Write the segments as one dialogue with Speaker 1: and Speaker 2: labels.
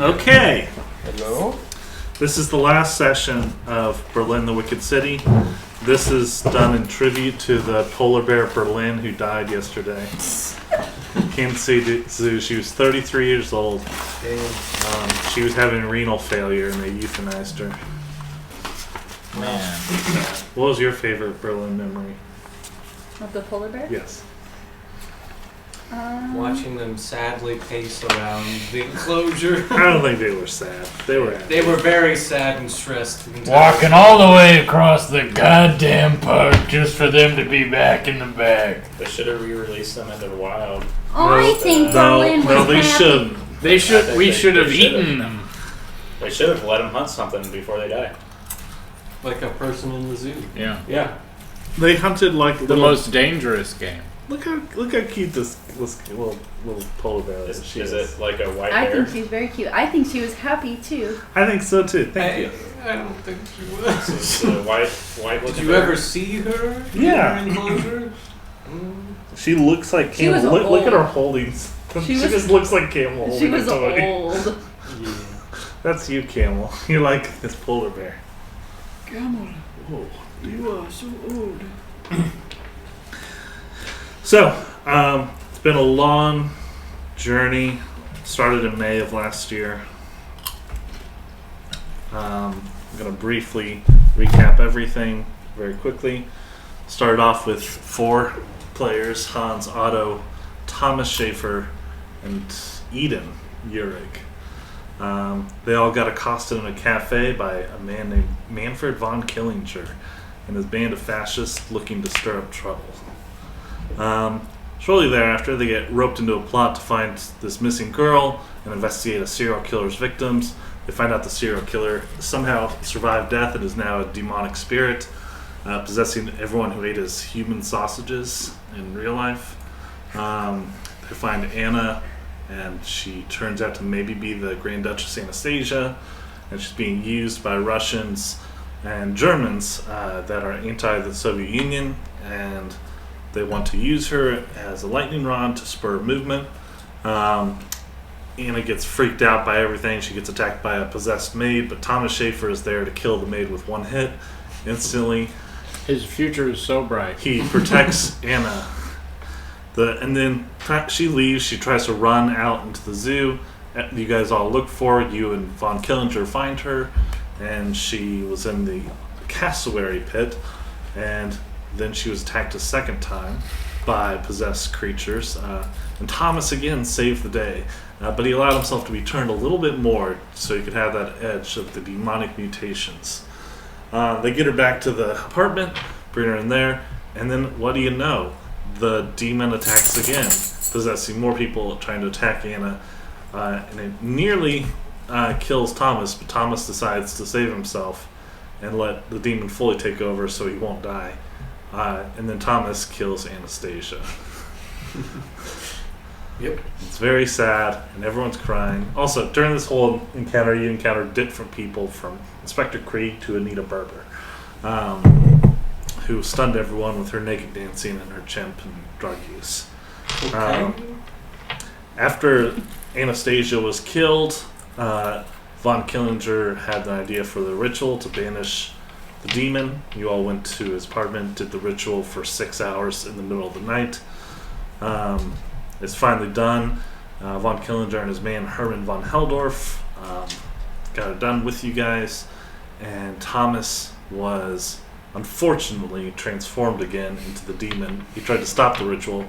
Speaker 1: Okay.
Speaker 2: Hello?
Speaker 1: This is the last session of Berlin, the Wicked City. This is done in tribute to the polar bear Berlin who died yesterday. Kansas City Zoo. She was 33 years old. She was having renal failure and they euthanized her.
Speaker 3: Man.
Speaker 1: What was your favorite Berlin memory?
Speaker 4: Of the polar bear?
Speaker 1: Yes.
Speaker 2: Watching them sadly pace around the enclosure.
Speaker 1: I don't think they were sad. They were happy.
Speaker 2: They were very sad and stressed.
Speaker 3: Walking all the way across the goddamn park just for them to be back in the bag.
Speaker 5: They should have re-released them into the wild.
Speaker 4: Oh, I think Berlin was
Speaker 1: No, they
Speaker 4: happy.
Speaker 1: shouldn't.
Speaker 3: They should.
Speaker 5: think
Speaker 3: We
Speaker 5: they-
Speaker 3: should have
Speaker 5: they should've.
Speaker 3: eaten them.
Speaker 5: They should have let them hunt something before they die.
Speaker 2: Like a person in the zoo.
Speaker 3: Yeah.
Speaker 5: Yeah.
Speaker 1: They hunted like
Speaker 3: The
Speaker 1: little...
Speaker 3: most dangerous game.
Speaker 1: Look how cute this little polar bear is.
Speaker 5: Is it like a white
Speaker 4: I
Speaker 5: bear?
Speaker 4: think she's very cute. I think she was happy too.
Speaker 1: I think so too. Thank you.
Speaker 2: I don't think she was.
Speaker 5: It's a white
Speaker 2: Did
Speaker 5: looking
Speaker 2: you
Speaker 5: bear?
Speaker 2: ever see her?
Speaker 1: Yeah.
Speaker 2: In her enclosure?
Speaker 1: She looks like
Speaker 4: She was
Speaker 1: Camel. Look at
Speaker 4: old.
Speaker 1: her holdings. She
Speaker 4: was-
Speaker 1: just looks like Camel.
Speaker 4: She
Speaker 1: holding
Speaker 4: was
Speaker 1: a toy.
Speaker 4: old.
Speaker 2: Yeah.
Speaker 1: That's you, Camel. You're like this polar bear.
Speaker 3: Camel,
Speaker 1: Whoa.
Speaker 3: you are so old.
Speaker 1: So, it's been a long journey. Started in May of last year. I'm going to briefly recap everything very quickly. Started off with 4 players: Hans, Otto, Thomas Schaefer, and Eden Urig. They all got accosted in a cafe by a man named Manfred von Killinger and his band of fascists looking to stir up trouble. Shortly thereafter, they get roped into a plot to find this missing girl and investigate a serial killer's victims. They find out the serial killer somehow survived death and is now a demonic spirit, possessing everyone who ate his human sausages in real life. They find Anna, and she turns out to maybe be the Grand Duchess Anastasia, and she's being used by Russians and Germans that are anti the Soviet Union, and they want to use her as a lightning rod to spur movement. Anna gets freaked out by everything. She gets attacked by a possessed maid, but Thomas Schaefer is there to kill the maid with one hit. Instantly,
Speaker 3: His future is so bright.
Speaker 1: he protects Anna. And then she leaves. She tries to run out into the zoo. You guys all look for her. You and Von Killinger find her, and she was in the cassowary pit. And then she was attacked a second time by possessed creatures. And Thomas again saved the day. But he allowed himself to be turned a little bit more so he could have that edge of the demonic mutations. They get her back to the apartment, bring her in there, and then what do you know? The demon attacks again, possessing more people trying to attack Anna. And it nearly kills Thomas, but Thomas decides to save himself and let the demon fully take over so he won't die. And then Thomas kills Anastasia.
Speaker 2: Yep.
Speaker 1: It's very sad, and everyone's crying. Also, during this whole encounter, you encountered different people, from Inspector Krieg to Anita Berber, who stunned everyone with her naked dancing and her chimp and drug use.
Speaker 2: Okay.
Speaker 1: After Anastasia was killed, Von Killinger had the idea for the ritual to banish the demon. You all went to his apartment, did the ritual for 6 hours in the middle of the night. It's finally done. Von Killinger and his man Herman von Heldorf got it done with you guys, and Thomas was unfortunately transformed again into the demon. He tried to stop the ritual,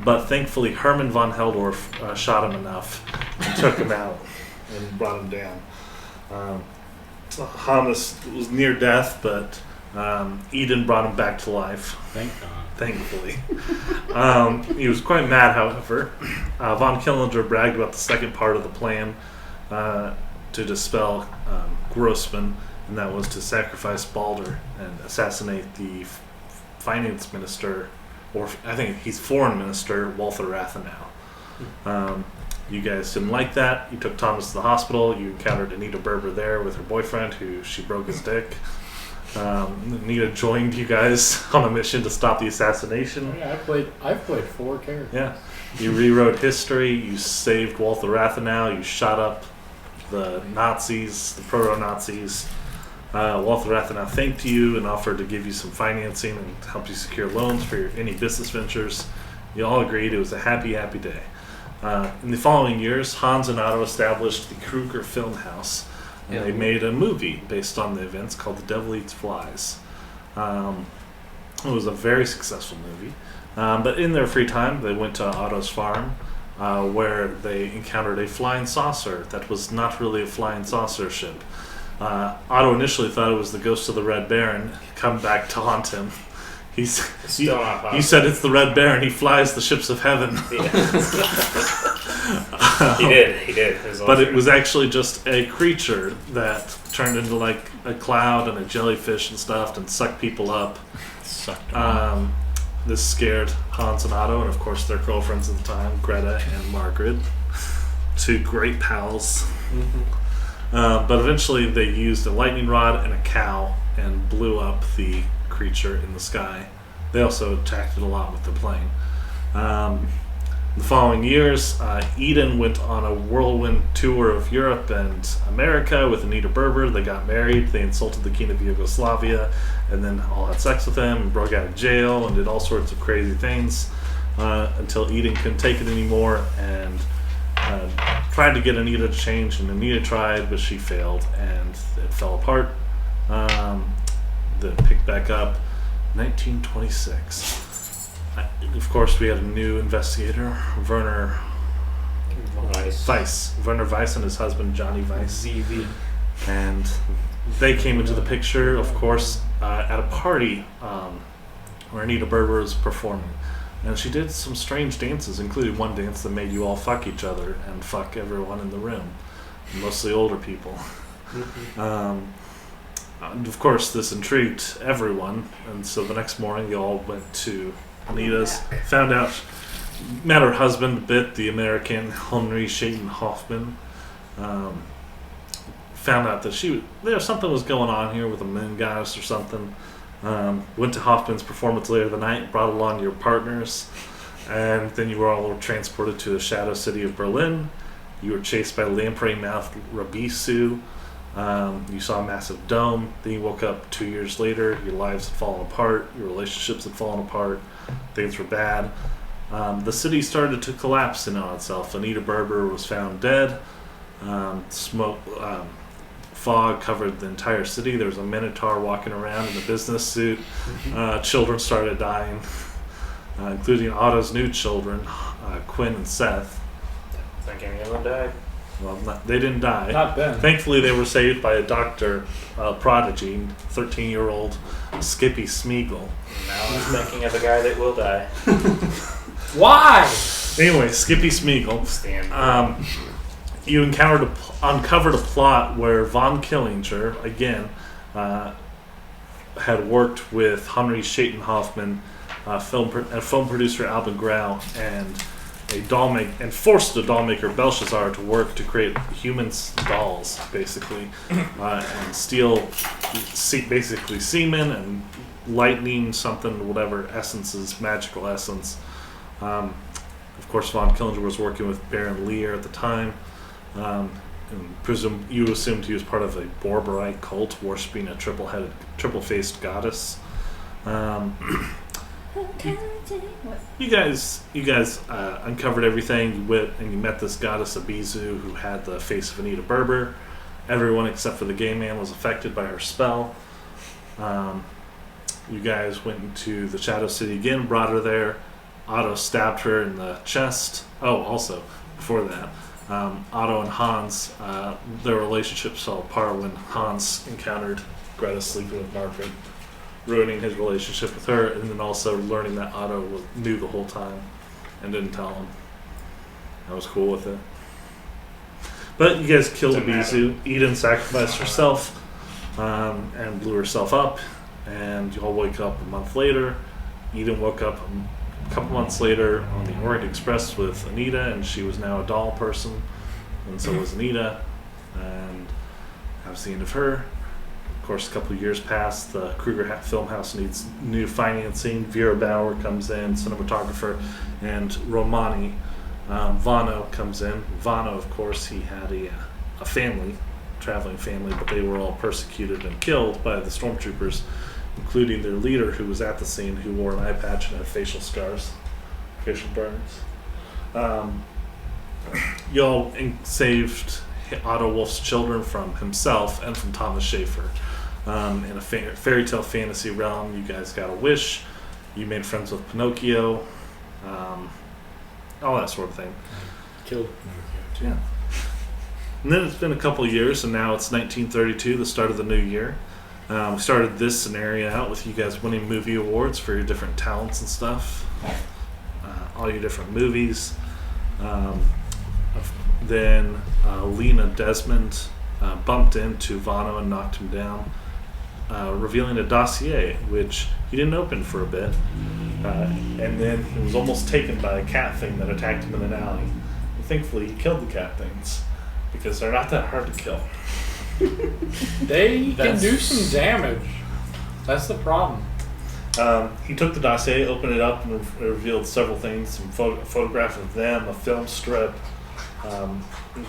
Speaker 1: but thankfully Herman von Heldorf shot him enough and took him out and brought him down. Thomas was near death, but Eden brought him back to life.
Speaker 3: Thank God.
Speaker 1: Thankfully. He was quite mad, however. Von Killinger bragged about the second part of the plan to dispel Grossman, and that was to sacrifice Balder and assassinate the finance minister, or I think he's foreign minister, Walther Rathenau. You guys didn't like that. You took Thomas to the hospital. You encountered Anita Berber there with her boyfriend, who she broke his dick. Anita joined you guys on a mission to stop the assassination.
Speaker 3: Yeah, I've played 4 characters.
Speaker 1: Yeah. You rewrote history. You saved Walther Rathenau. You shot up the Nazis, the proto-Nazis. Walther Rathenau thanked you and offered to give you some financing and help you secure loans for any business ventures. You all agreed it was a happy, happy day. In the following years, Hans and Otto established the Kruger Film House, and they made a movie based on the events called The Devil Eats Flies. It was a very successful movie. But in their free time, they went to Otto's farm, where they encountered a flying saucer that was not really a flying saucer ship. Otto initially thought it was the ghost of the Red Baron come back to haunt him. He said it's the Red Baron. He flies the ships of heaven.
Speaker 5: He did.
Speaker 1: But it was actually just a creature that turned into like a cloud and a jellyfish and stuff and sucked people up. This scared Hans and Otto, and of course their girlfriends at the time, Greta and Margaret, two great pals. But eventually they used a lightning rod and a cow and blew up the creature in the sky. They also attacked it a lot with the plane. The following years, Eden went on a whirlwind tour of Europe and America with Anita Berber. They got married, they insulted the king of Yugoslavia, and then all had sex with him and broke out of jail and did all sorts of crazy things until Eden couldn't take it anymore and tried to get Anita to change, and Anita tried, but she failed, and it fell apart. Then picked back up 1926. Of course, we had a new investigator, Werner Weiss. Werner Weiss and his husband, Johnny Weiss.
Speaker 2: ZV.
Speaker 1: And they came into the picture, of course, at a party where Anita Berber was performing. And she did some strange dances, including one dance that made you all fuck each other and fuck everyone in the room, mostly older people. And of course, this intrigued everyone, and so the next morning you all went to Anita's, found out, met her husband a bit, the American Henry Shaden Hoffman. Found out that something was going on here with a moon goddess or something. Went to Hoffman's performance later the night, brought along your partners, and then you were all transported to the shadow city of Berlin. You were chased by lamprey-mouthed Rabisu. You saw a massive dome. Then you woke up 2 years later. Your lives had fallen apart. Your relationships had fallen apart. Things were bad. The city started to collapse in on itself. Anita Berber was found dead. Fog covered the entire city. There was a minotaur walking around in a business suit. Children started dying, including Otto's new children, Quinn and Seth.
Speaker 5: I think any of them died.
Speaker 1: Well, they didn't die.
Speaker 2: Not Ben.
Speaker 1: Thankfully, they were saved by a doctor, prodigy, 13-year-old Skippy Smeagol.
Speaker 5: Now I'm thinking of a guy that will die.
Speaker 2: Why?
Speaker 1: Anyway, Skippy Smeagol. You uncovered a plot where von Killinger, again, had worked with Henry Shaden Hoffman, film producer Alvin Grau, and forced a doll maker Belshazzar to work to create human dolls, basically, and steal basically semen and lightning, something, whatever essences, magical essence. Of course, von Killinger was working with Baron Lear at the time. And you assumed he was part of a Borberite cult worshipping a triple-faced goddess. You guys uncovered everything. You went and you met this goddess Abizu who had the face of Anita Berber. Everyone except for the gay man was affected by her spell. You guys went into the Shadow City again, brought her there. Otto stabbed her in the chest. Oh, also, before that, Otto and Hans, their relationship fell apart when Hans encountered Greta sleeping with Margaret, ruining his relationship with her, and then also learning that Otto knew the whole time and didn't tell him. I was cool with it. But you guys killed Abizu. Eden sacrificed herself and blew herself up, and you all wake up a month later. Eden woke up a couple months later on the Orient Express with Anita, and she was now a doll person, and so was Anita, and that was the end of her. Of course, a couple of years pass. The Kruger Film House needs new financing. Vera Bauer comes in, cinematographer, and Romani Vano comes in. Vano, of course, he had a a family, traveling family, but they were all persecuted and killed by the stormtroopers, including their leader, who was at the scene, who wore an eye patch and had facial scars, facial burns. Y'all saved Otto Wolf's children from himself and from Thomas Schaefer. In a fairy tale fantasy realm, you guys got a wish. You made friends with Pinocchio, all that sort of thing.
Speaker 3: Killed Pinocchio too.
Speaker 1: Yeah. And then it's been a couple of years, and now it's 1932, the start of the new year. We started this scenario out with you guys winning movie awards for your different talents and stuff, all your different movies. Then Lena Desmond bumped into Vano and knocked him down, revealing a dossier, which he didn't open for a bit. And then he was almost taken by a cat thing that attacked him in an alley. And thankfully, he killed the cat things, because they're not that hard to kill.
Speaker 3: They can do some damage. That's the problem.
Speaker 1: He took the dossier, opened it up, and revealed several things. Some a photograph of them, a film strip,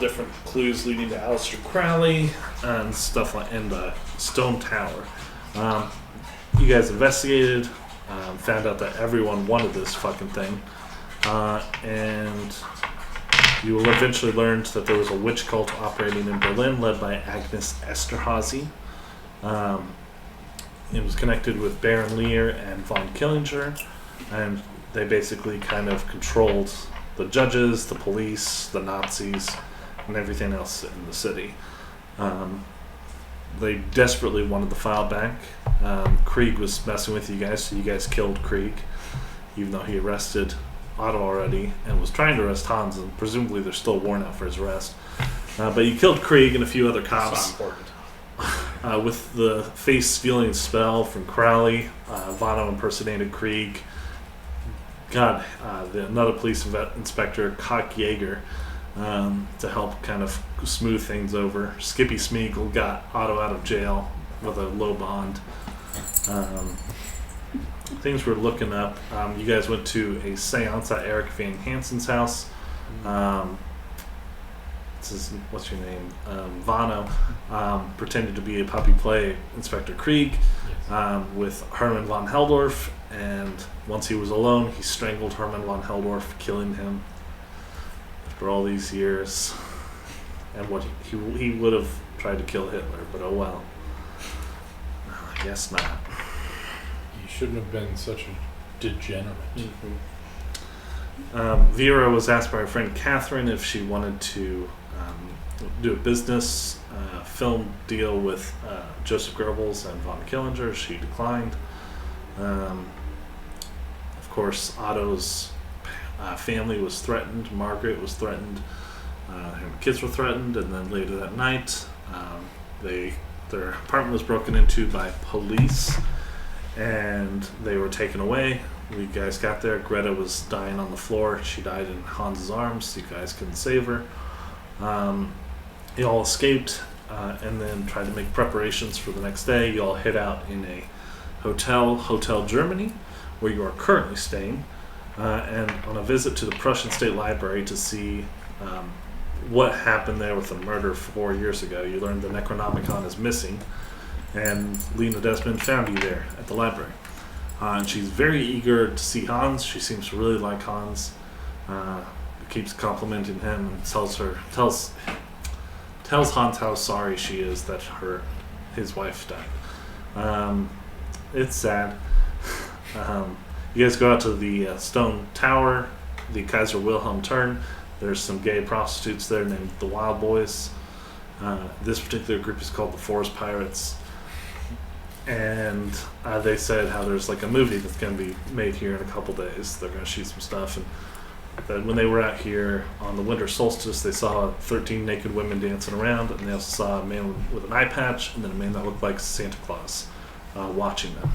Speaker 1: different clues leading to Aleister Crowley, and stuff like, and Stone Tower. You guys investigated, found out that everyone wanted this fucking thing, and you will eventually learn that there was a witch cult operating in Berlin led by Agnes Esterhazy. It was connected with Baron Lear and von Killinger, and they basically kind of controlled the judges, the police, the Nazis, and everything else in the city. They desperately wanted the file back. Krieg was messing with you guys, so you guys killed Krieg, even though he arrested Otto already and was trying to arrest Hans, and presumably they're still warrant out for his arrest. But you killed Krieg and a few other cops.
Speaker 5: It's not important.
Speaker 1: With the face-stealing spell from Crowley, Vano impersonated Krieg. Another police inspector, Cock Yeager, to help kind of smooth things over. Skippy Smeagol got Otto out of jail with a low bond. Things were looking up. You guys went to a seance at Eric Van Hansen's house. What's your name? Vano pretended to be a puppy play Inspector Krieg with Herman von Heldorf, and once he was alone, he strangled Herman von Heldorf, killing him after all these years. And what he would have tried to kill Hitler, but oh well. I guess not.
Speaker 3: You shouldn't have been such a degenerate.
Speaker 1: Vera was asked by her friend Catherine if she wanted to do a business film deal with Joseph Goebbels and von Killinger. She declined. Of course, Otto's family was threatened. Margaret was threatened. Her kids were threatened, and then later that night, their apartment was broken into by police, and they were taken away. You guys got there. Greta was dying on the floor. She died in Hans's arms. You guys couldn't save her. You all escaped, and then tried to make preparations for the next day. You all hid out in a Hotel Germany, where you are currently staying, and on a visit to the Prussian State Library to see what happened there with the murder 4 years ago. You learned the Necronomicon is missing, and Lena Desmond found you there at the library. And she's very eager to see Hans. She seems to really like Hans. Keeps complimenting him and tells Hans how sorry she is that his wife died. It's sad. You guys go out to the Stone Tower, the Kaiser Wilhelm Turn. There's some gay prostitutes there named the Wild Boys. This particular group is called the Forest Pirates. And they said how there's like a movie that's going to be made here in a couple days. They're going to shoot some stuff. And then when they were out here on the winter solstice, they saw 13 naked women dancing around, and they also saw a man with an eye patch, and then a man that looked like Santa Claus watching them.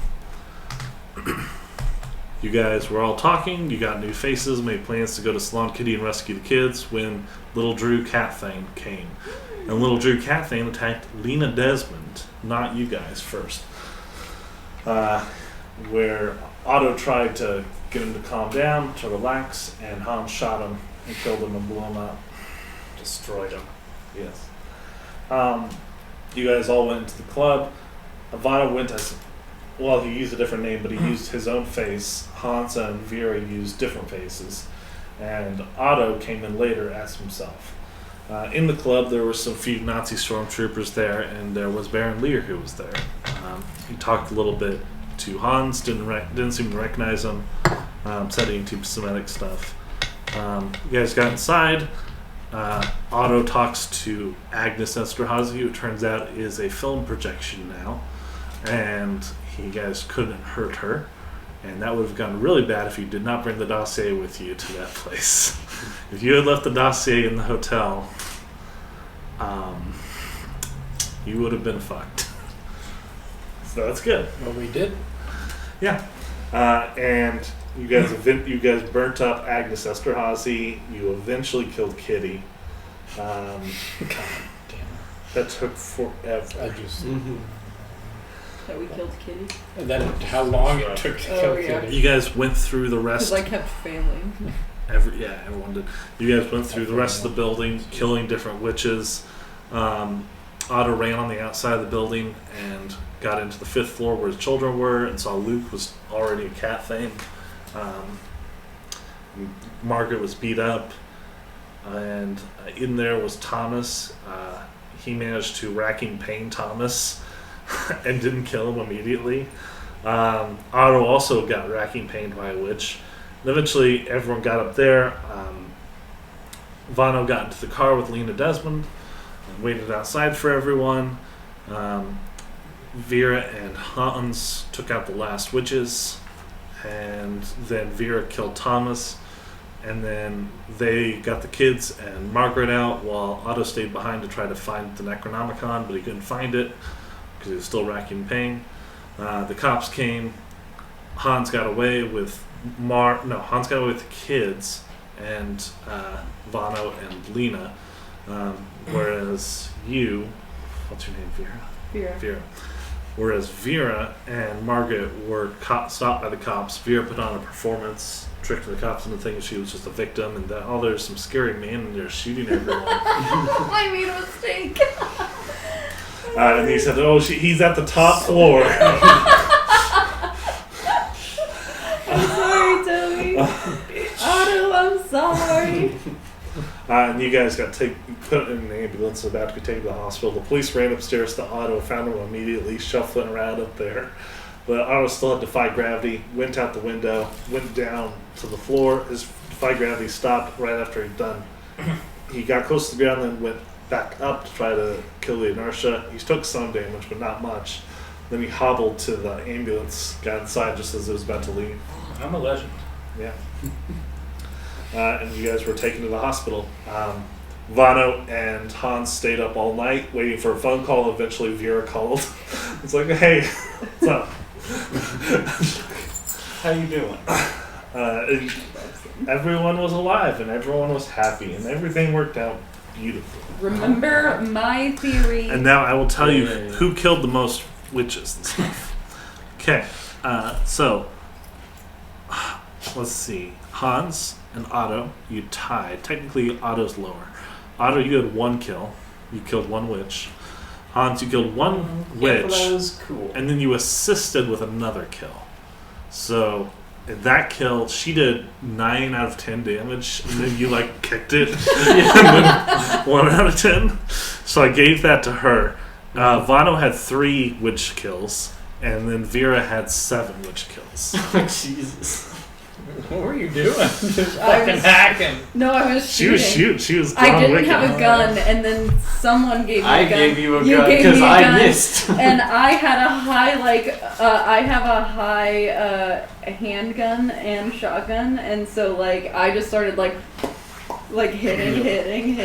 Speaker 1: You guys were all talking, you got new faces, made plans to go to Salon Kitty and rescue the kids when Little Drew Catthane came. And Little Drew Catthane attacked Lena Desmond, not you guys first. Where Otto tried to get him to calm down, to relax, and Hans shot him and killed him and blew him up.
Speaker 5: Destroyed him.
Speaker 1: Yes. You guys all went into the club. Ivana went as, well, he used a different name, but he used his own face. Hans and Vera used different faces. And Otto came in later as himself. In the club, there were some few Nazi stormtroopers there, and there was Baron Lear who was there. He talked a little bit to Hans, didn't seem to recognize him, said anti-Semitic stuff. You guys got inside. Otto talks to Agnes Esterhazy, who turns out is a film projection now, and you guys couldn't hurt her, and that would have gone really bad if you did not bring the dossier with you to that place. If you had left the dossier in the hotel, you would have been fucked. So that's good.
Speaker 3: Well, we did.
Speaker 1: Yeah. And you guys burnt up Agnes Esterhazy. You eventually killed Kitty.
Speaker 3: God damn
Speaker 1: That took forever.
Speaker 3: it. I just.
Speaker 4: That we killed Kitty.
Speaker 3: And then how long it took to kill
Speaker 4: yeah.
Speaker 3: Kitty.
Speaker 1: You guys went through the rest.
Speaker 4: Because I kept failing.
Speaker 1: Everyone did. You guys went through the rest of the building, killing different witches. Otto ran on the outside of the building and got into the 5th floor where his children were, and saw Luke was already a cat thing. Margaret was beat up, and in there was Thomas. He managed to racking pain Thomas and didn't kill him immediately. Otto also got racking pained by a witch. And eventually everyone got up there. Vano got into the car with Lena Desmond and waited outside for everyone. Vera and Hans took out the last witches, and then Vera killed Thomas, and then they got the kids and Margaret out while Otto stayed behind to try to find the Necronomicon, but he couldn't find it because he was still racking pain. The cops came. Hans got away with Hans got away with the kids and Vano and Lena, whereas what's your name, Vera? Vera. Whereas Vera and Margaret were stopped by the cops. Vera put on a performance, tricked the cops into thinking she was just a victim, and that, there's some scary man in there shooting everyone.
Speaker 4: I made a mistake.
Speaker 1: And he said, he's at the top floor.
Speaker 4: I'm sorry, Toby. Otto, I'm sorry.
Speaker 1: And you guys got put in an ambulance, about to be taken to the hospital. The police ran upstairs to Otto, found him immediately, shuffling around up there. But Otto still had defy gravity, went out the window, went down to the floor. His defy gravity stopped right after he'd done. He got close to the ground, then went back up to try to kill the inertia. He took some damage, but not much. Then he hobbled to the ambulance, got inside just as it was about to leave.
Speaker 5: I'm a legend.
Speaker 1: Yeah. And you guys were taken to the hospital. Vano and Hans stayed up all night waiting for a phone call. Eventually Vera called. It's like, hey, what's up?
Speaker 5: How you doing?
Speaker 1: And everyone was alive and everyone was happy and everything worked out beautifully.
Speaker 4: Remember my theory.
Speaker 1: And now I will tell you who killed the most witches and stuff. Okay, so let's see. Hans and Otto, you tied. Technically, Otto's lower. Otto, you had 1 kill. You killed 1 witch. Hans, you killed 1 witch.
Speaker 5: Yeah, but that was cool.
Speaker 1: And then you assisted with another kill. So, in that kill, she did 9 out of 10 damage, and then you, kicked it. And then 1 out of 10. So I gave that to her. Vano had 3 witch kills, and then Vera had 7 witch kills.
Speaker 5: Jesus.
Speaker 3: What were you doing? Just fucking hacking.
Speaker 4: No, I was
Speaker 1: She
Speaker 4: shooting.
Speaker 1: was shooting. She was
Speaker 4: I
Speaker 1: John
Speaker 4: didn't
Speaker 1: Wick.
Speaker 4: have a gun, and then someone gave me
Speaker 5: I
Speaker 4: a gun.
Speaker 5: gave you a
Speaker 4: You
Speaker 5: gun
Speaker 4: gave
Speaker 5: because
Speaker 4: me a
Speaker 5: I
Speaker 4: gun,
Speaker 5: missed.
Speaker 4: And I had a high handgun and shotgun, and so I just started hitting.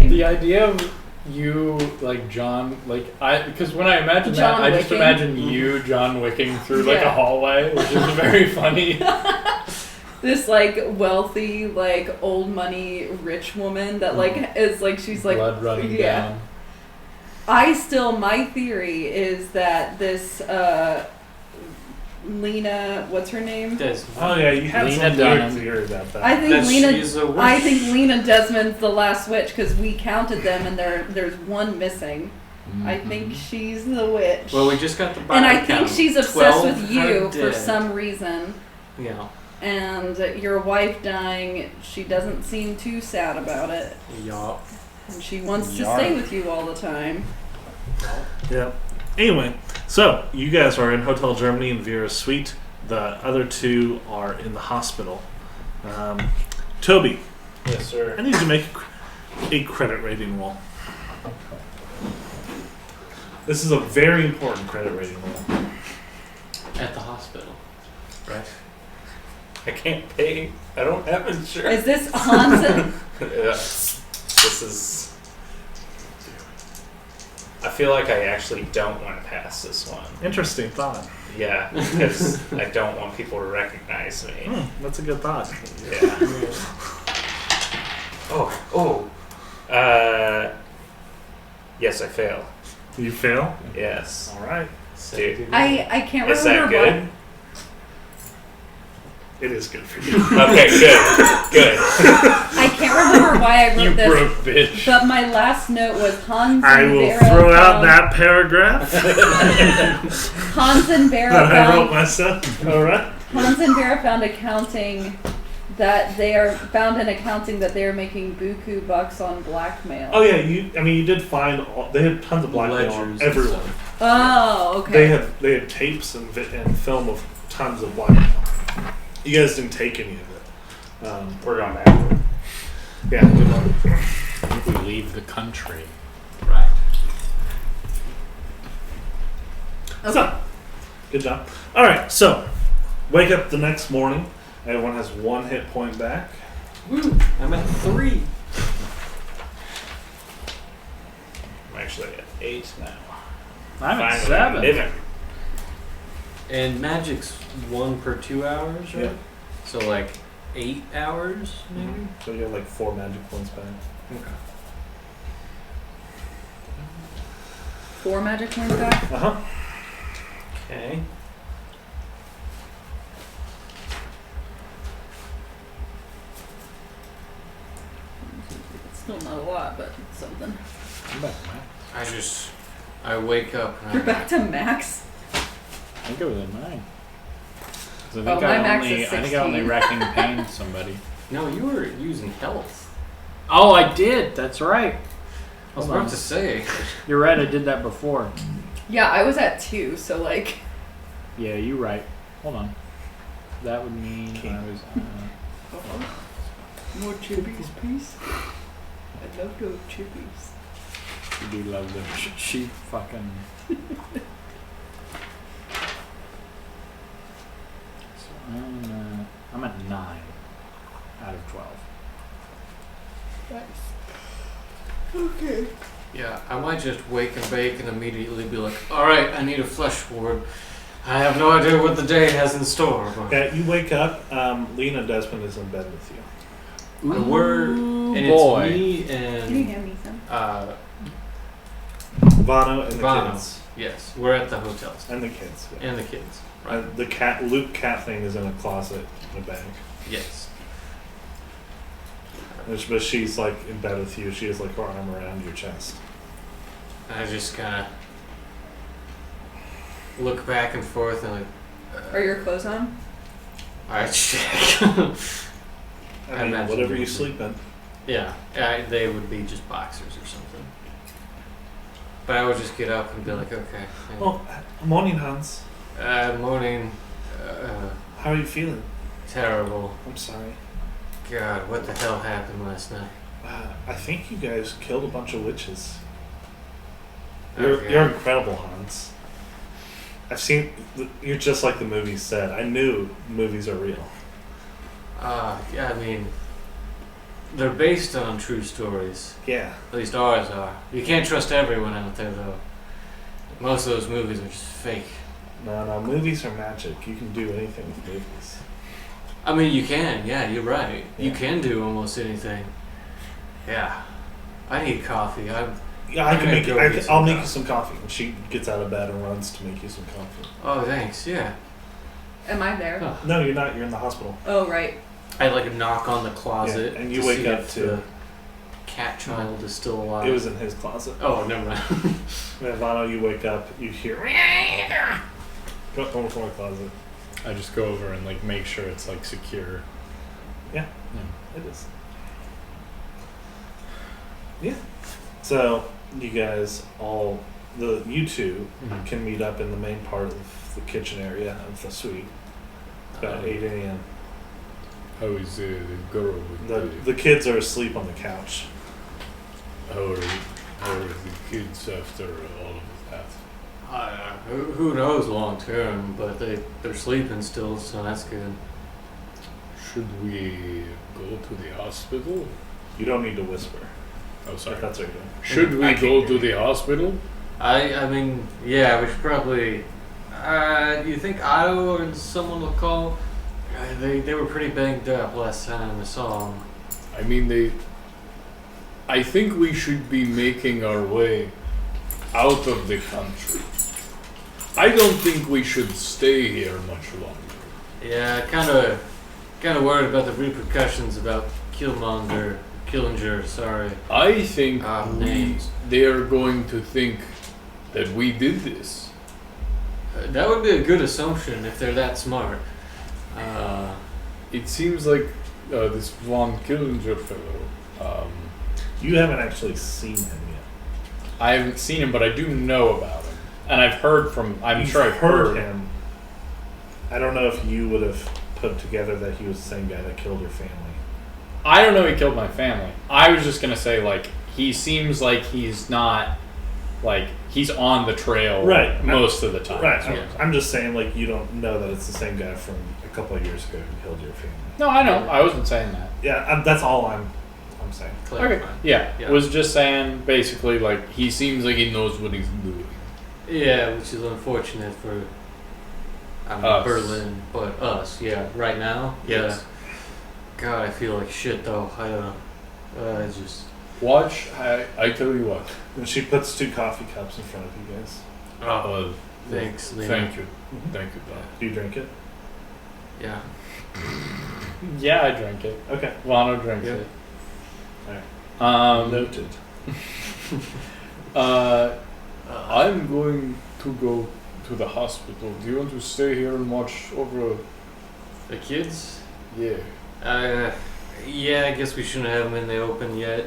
Speaker 3: The idea of you, John, because when I imagine
Speaker 4: John
Speaker 3: that, I just
Speaker 4: Wicking.
Speaker 3: imagine you, John Wicking, through a
Speaker 4: Yeah.
Speaker 3: hallway, which is very funny.
Speaker 4: This wealthy old money rich woman that is she's
Speaker 3: Blood running down.
Speaker 4: My theory is that this Lena, what's her name?
Speaker 1: Oh yeah, you had
Speaker 3: Lena
Speaker 1: some weird
Speaker 3: Dunham.
Speaker 1: theory about that.
Speaker 4: I think
Speaker 2: That
Speaker 4: Lena.
Speaker 2: she's a witch.
Speaker 4: I think Lena Desmond's the last witch because we counted them and there's one missing. I think she's the witch.
Speaker 2: Well, we just got the body
Speaker 4: and I think
Speaker 2: count.
Speaker 4: she's obsessed
Speaker 2: 12
Speaker 4: with you
Speaker 2: are
Speaker 4: for
Speaker 2: dead.
Speaker 4: some reason.
Speaker 2: Yeah.
Speaker 4: And your wife dying, she doesn't seem too sad about it.
Speaker 2: Yup.
Speaker 4: And she wants to
Speaker 3: Yarp.
Speaker 4: stay with you all the time.
Speaker 1: Yeah. Anyway, so you guys are in Hotel Germany in Vera's suite. The other two are in the hospital. Toby,
Speaker 5: Yes, sir.
Speaker 1: I need you to make a credit rating roll. This is a very important credit rating roll.
Speaker 2: At the hospital. Right?
Speaker 5: I can't pay. I don't have insurance.
Speaker 4: Is this Hans?
Speaker 5: Yeah. This is. I feel like I actually don't want to pass this one.
Speaker 1: Interesting thought.
Speaker 5: Yeah, because I don't want people to recognize me.
Speaker 1: That's a good thought.
Speaker 5: Yeah. Yes, I fail.
Speaker 1: You fail?
Speaker 5: Yes.
Speaker 1: All right.
Speaker 5: Dude.
Speaker 4: I can't
Speaker 5: Is that
Speaker 4: remember
Speaker 5: good?
Speaker 1: It is good for you.
Speaker 5: Okay, good.
Speaker 4: I can't remember why I wrote
Speaker 3: You
Speaker 4: this.
Speaker 3: broke bitch.
Speaker 4: But my last note was Hans
Speaker 1: I
Speaker 4: and
Speaker 1: will
Speaker 4: Vera
Speaker 1: throw out
Speaker 4: found-
Speaker 1: that paragraph
Speaker 4: Hans and Vera
Speaker 1: that I wrote
Speaker 4: found
Speaker 1: myself. All right.
Speaker 4: Hans and Vera found accounting that they are found in accounting that they are making buku bucks on blackmail.
Speaker 1: Oh yeah, you did find they had tons of blackmail on
Speaker 2: Ledgers and
Speaker 1: everyone.
Speaker 2: stuff.
Speaker 4: Oh, okay.
Speaker 1: They had tapes and film of tons of blackmail. You guys didn't take any of it.
Speaker 5: We're going back.
Speaker 1: Yeah, good luck.
Speaker 3: If we leave the country.
Speaker 2: Right.
Speaker 1: So, good job. All right, so wake up the next morning. Everyone has 1 hit point back.
Speaker 2: Woo! I'm at 3.
Speaker 5: I'm actually at 8 now.
Speaker 3: I'm at
Speaker 5: Finally
Speaker 3: 7.
Speaker 5: living.
Speaker 2: And magic's 1 per 2 hours, right?
Speaker 1: Yeah.
Speaker 2: So like 8 hours, maybe?
Speaker 1: So you have like 4 magic points back.
Speaker 2: Okay.
Speaker 4: 4 magic points back.
Speaker 1: Uh-huh.
Speaker 5: Okay.
Speaker 4: It's still not a lot, but something.
Speaker 3: I'm back, man.
Speaker 2: I wake up and
Speaker 4: You're
Speaker 2: I'm
Speaker 4: back to max.
Speaker 3: I think it was a 9. 'Cause I
Speaker 4: Oh,
Speaker 3: think
Speaker 4: my
Speaker 3: I
Speaker 4: max
Speaker 3: only,
Speaker 4: is
Speaker 3: I think I only
Speaker 4: 16.
Speaker 3: wrecking pain somebody.
Speaker 2: No, you were using health.
Speaker 3: Oh, I did. That's right.
Speaker 2: I was
Speaker 3: Hold on.
Speaker 2: about to say.
Speaker 3: You're right. I did that before.
Speaker 4: Yeah, I was at 2, so like.
Speaker 3: Yeah, you're right. Hold on. That would mean I was.
Speaker 4: More chippies, please. I love those chippies.
Speaker 3: You do love the cheap fucking. So I'm at 9 out of 12.
Speaker 4: Okay.
Speaker 2: Yeah, I might just wake and bake and immediately be like, alright, I need a flesh ward. I have no idea what the day has in store. But
Speaker 1: Yeah, you wake up. Lena Desmond is in bed with you.
Speaker 2: and
Speaker 3: boy.
Speaker 2: it's me
Speaker 4: Can you
Speaker 2: and
Speaker 4: hand me some?
Speaker 1: Vano and the
Speaker 2: Vano.
Speaker 1: kids.
Speaker 2: yes, we're at the hotel still.
Speaker 1: And the kids. Yeah.
Speaker 2: And the kids. Right.
Speaker 1: The Luke cat thing is in a closet in the back.
Speaker 2: Yes.
Speaker 1: But she's like in bed with you. She has like her arm around your chest.
Speaker 2: I just kind of look back and forth and like.
Speaker 4: Are your clothes on?
Speaker 2: Alright, check.
Speaker 1: I mean,
Speaker 2: imagine
Speaker 1: whatever
Speaker 2: they
Speaker 1: you
Speaker 2: would
Speaker 1: sleep in.
Speaker 2: Yeah, they would be just boxers or something. But I would just get up and be like, okay.
Speaker 1: Well, morning, Hans.
Speaker 2: Morning.
Speaker 1: How are you feeling?
Speaker 2: Terrible.
Speaker 1: I'm sorry.
Speaker 2: God, what the hell happened last night?
Speaker 1: I think you guys killed a bunch of witches.
Speaker 2: Okay.
Speaker 1: You're incredible, Hans. I've seen. You're just like the movies said. I knew movies are real.
Speaker 2: Yeah, I mean, they're based on true stories.
Speaker 1: Yeah.
Speaker 2: At least ours are. You can't trust everyone out there, though. Most of those movies are just fake.
Speaker 1: No, movies are magic. You can do anything with movies.
Speaker 2: I mean, you can. Yeah, you're right. You
Speaker 1: Yeah.
Speaker 2: can do almost anything. Yeah. I need coffee.
Speaker 1: Yeah, I
Speaker 2: I'm
Speaker 1: can
Speaker 2: gonna
Speaker 1: make you.
Speaker 2: go get
Speaker 1: I'll
Speaker 2: some
Speaker 1: make you
Speaker 2: coffee.
Speaker 1: some coffee. And she gets out of bed and runs to make you some coffee.
Speaker 2: Oh, thanks. Yeah.
Speaker 4: Am I there?
Speaker 2: Huh.
Speaker 1: No, you're not. You're in the hospital.
Speaker 4: Oh, right.
Speaker 2: I like knock on the closet.
Speaker 1: Yeah, and you
Speaker 2: to
Speaker 1: wake
Speaker 2: see
Speaker 1: up
Speaker 2: if
Speaker 1: to-
Speaker 2: the cat child is still alive.
Speaker 1: It was in his closet.
Speaker 2: Oh, never mind.
Speaker 1: Vano, you wake up. You hear. Go from the closet.
Speaker 3: I just go over and like make sure it's like secure.
Speaker 1: Yeah,
Speaker 3: Yeah.
Speaker 1: it is. Yeah. So you guys all, you two,
Speaker 2: Mhm.
Speaker 1: can meet up in the main part of the kitchen area of the suite. It's about 8 a.m.
Speaker 3: How is the girl with
Speaker 1: The kids are asleep on the couch.
Speaker 3: how are the kids after all of that?
Speaker 2: Who knows long term, but they're sleeping still, so that's good.
Speaker 3: Should we go to the hospital?
Speaker 1: You don't need to whisper.
Speaker 3: Oh,
Speaker 1: If
Speaker 3: sorry.
Speaker 1: that's what you're doing.
Speaker 3: Should
Speaker 2: I
Speaker 3: we
Speaker 2: can't
Speaker 3: go
Speaker 2: hear
Speaker 3: to
Speaker 2: you.
Speaker 3: the hospital?
Speaker 2: I mean, yeah, we should probably. You think Otto and someone will call? They were pretty banged up last time I saw them.
Speaker 3: I mean, I think we should be making our way out of the country. I don't think we should stay here much longer.
Speaker 2: Yeah, kind of worried about the repercussions about Killinger. Sorry.
Speaker 3: I think
Speaker 2: Names.
Speaker 3: they are going to think that we did this.
Speaker 2: That would be a good assumption if they're that smart.
Speaker 3: It seems like this Von Killinger fellow.
Speaker 1: You haven't actually seen him yet.
Speaker 3: I haven't seen him, but I do know about him, and I've heard from. I'm
Speaker 1: You've
Speaker 3: sure I've heard
Speaker 1: him. I don't know if you would have put together that he was the same guy that killed your family.
Speaker 3: I don't know he killed my family. I was just gonna say like he seems like he's not like he's on the trail
Speaker 1: Right.
Speaker 3: most of the time.
Speaker 1: Right.
Speaker 3: So-
Speaker 1: I'm just saying, like, you don't know that it's the same guy from a couple of years ago who killed your family.
Speaker 3: No, I know. I wasn't saying that.
Speaker 1: Yeah, that's all I'm saying.
Speaker 3: Okay.
Speaker 2: Clarify.
Speaker 3: Yeah.
Speaker 2: Yeah.
Speaker 3: Was just saying basically like he seems like he knows what he's doing.
Speaker 2: Yeah, which is unfortunate for
Speaker 3: Us.
Speaker 2: Berlin, but us. Yeah, right now.
Speaker 3: Yes.
Speaker 2: Yeah. God, I feel like shit though. I don't know. It's just.
Speaker 3: Watch. I tell you what.
Speaker 1: And she puts 2 coffee cups in front of you guys.
Speaker 2: Oh, thanks, Lena.
Speaker 3: Thank you. Thank you, Doc.
Speaker 1: Do you drink it?
Speaker 2: Yeah.
Speaker 3: Yeah, I drank it.
Speaker 1: Okay.
Speaker 3: Lana drinks
Speaker 2: Yeah.
Speaker 3: it.
Speaker 1: Alright. Noted.
Speaker 3: I'm going to go to the hospital. Do you want to stay here and watch over?
Speaker 2: The kids?
Speaker 3: Yeah.
Speaker 2: Yeah, I guess we shouldn't have them in the open yet.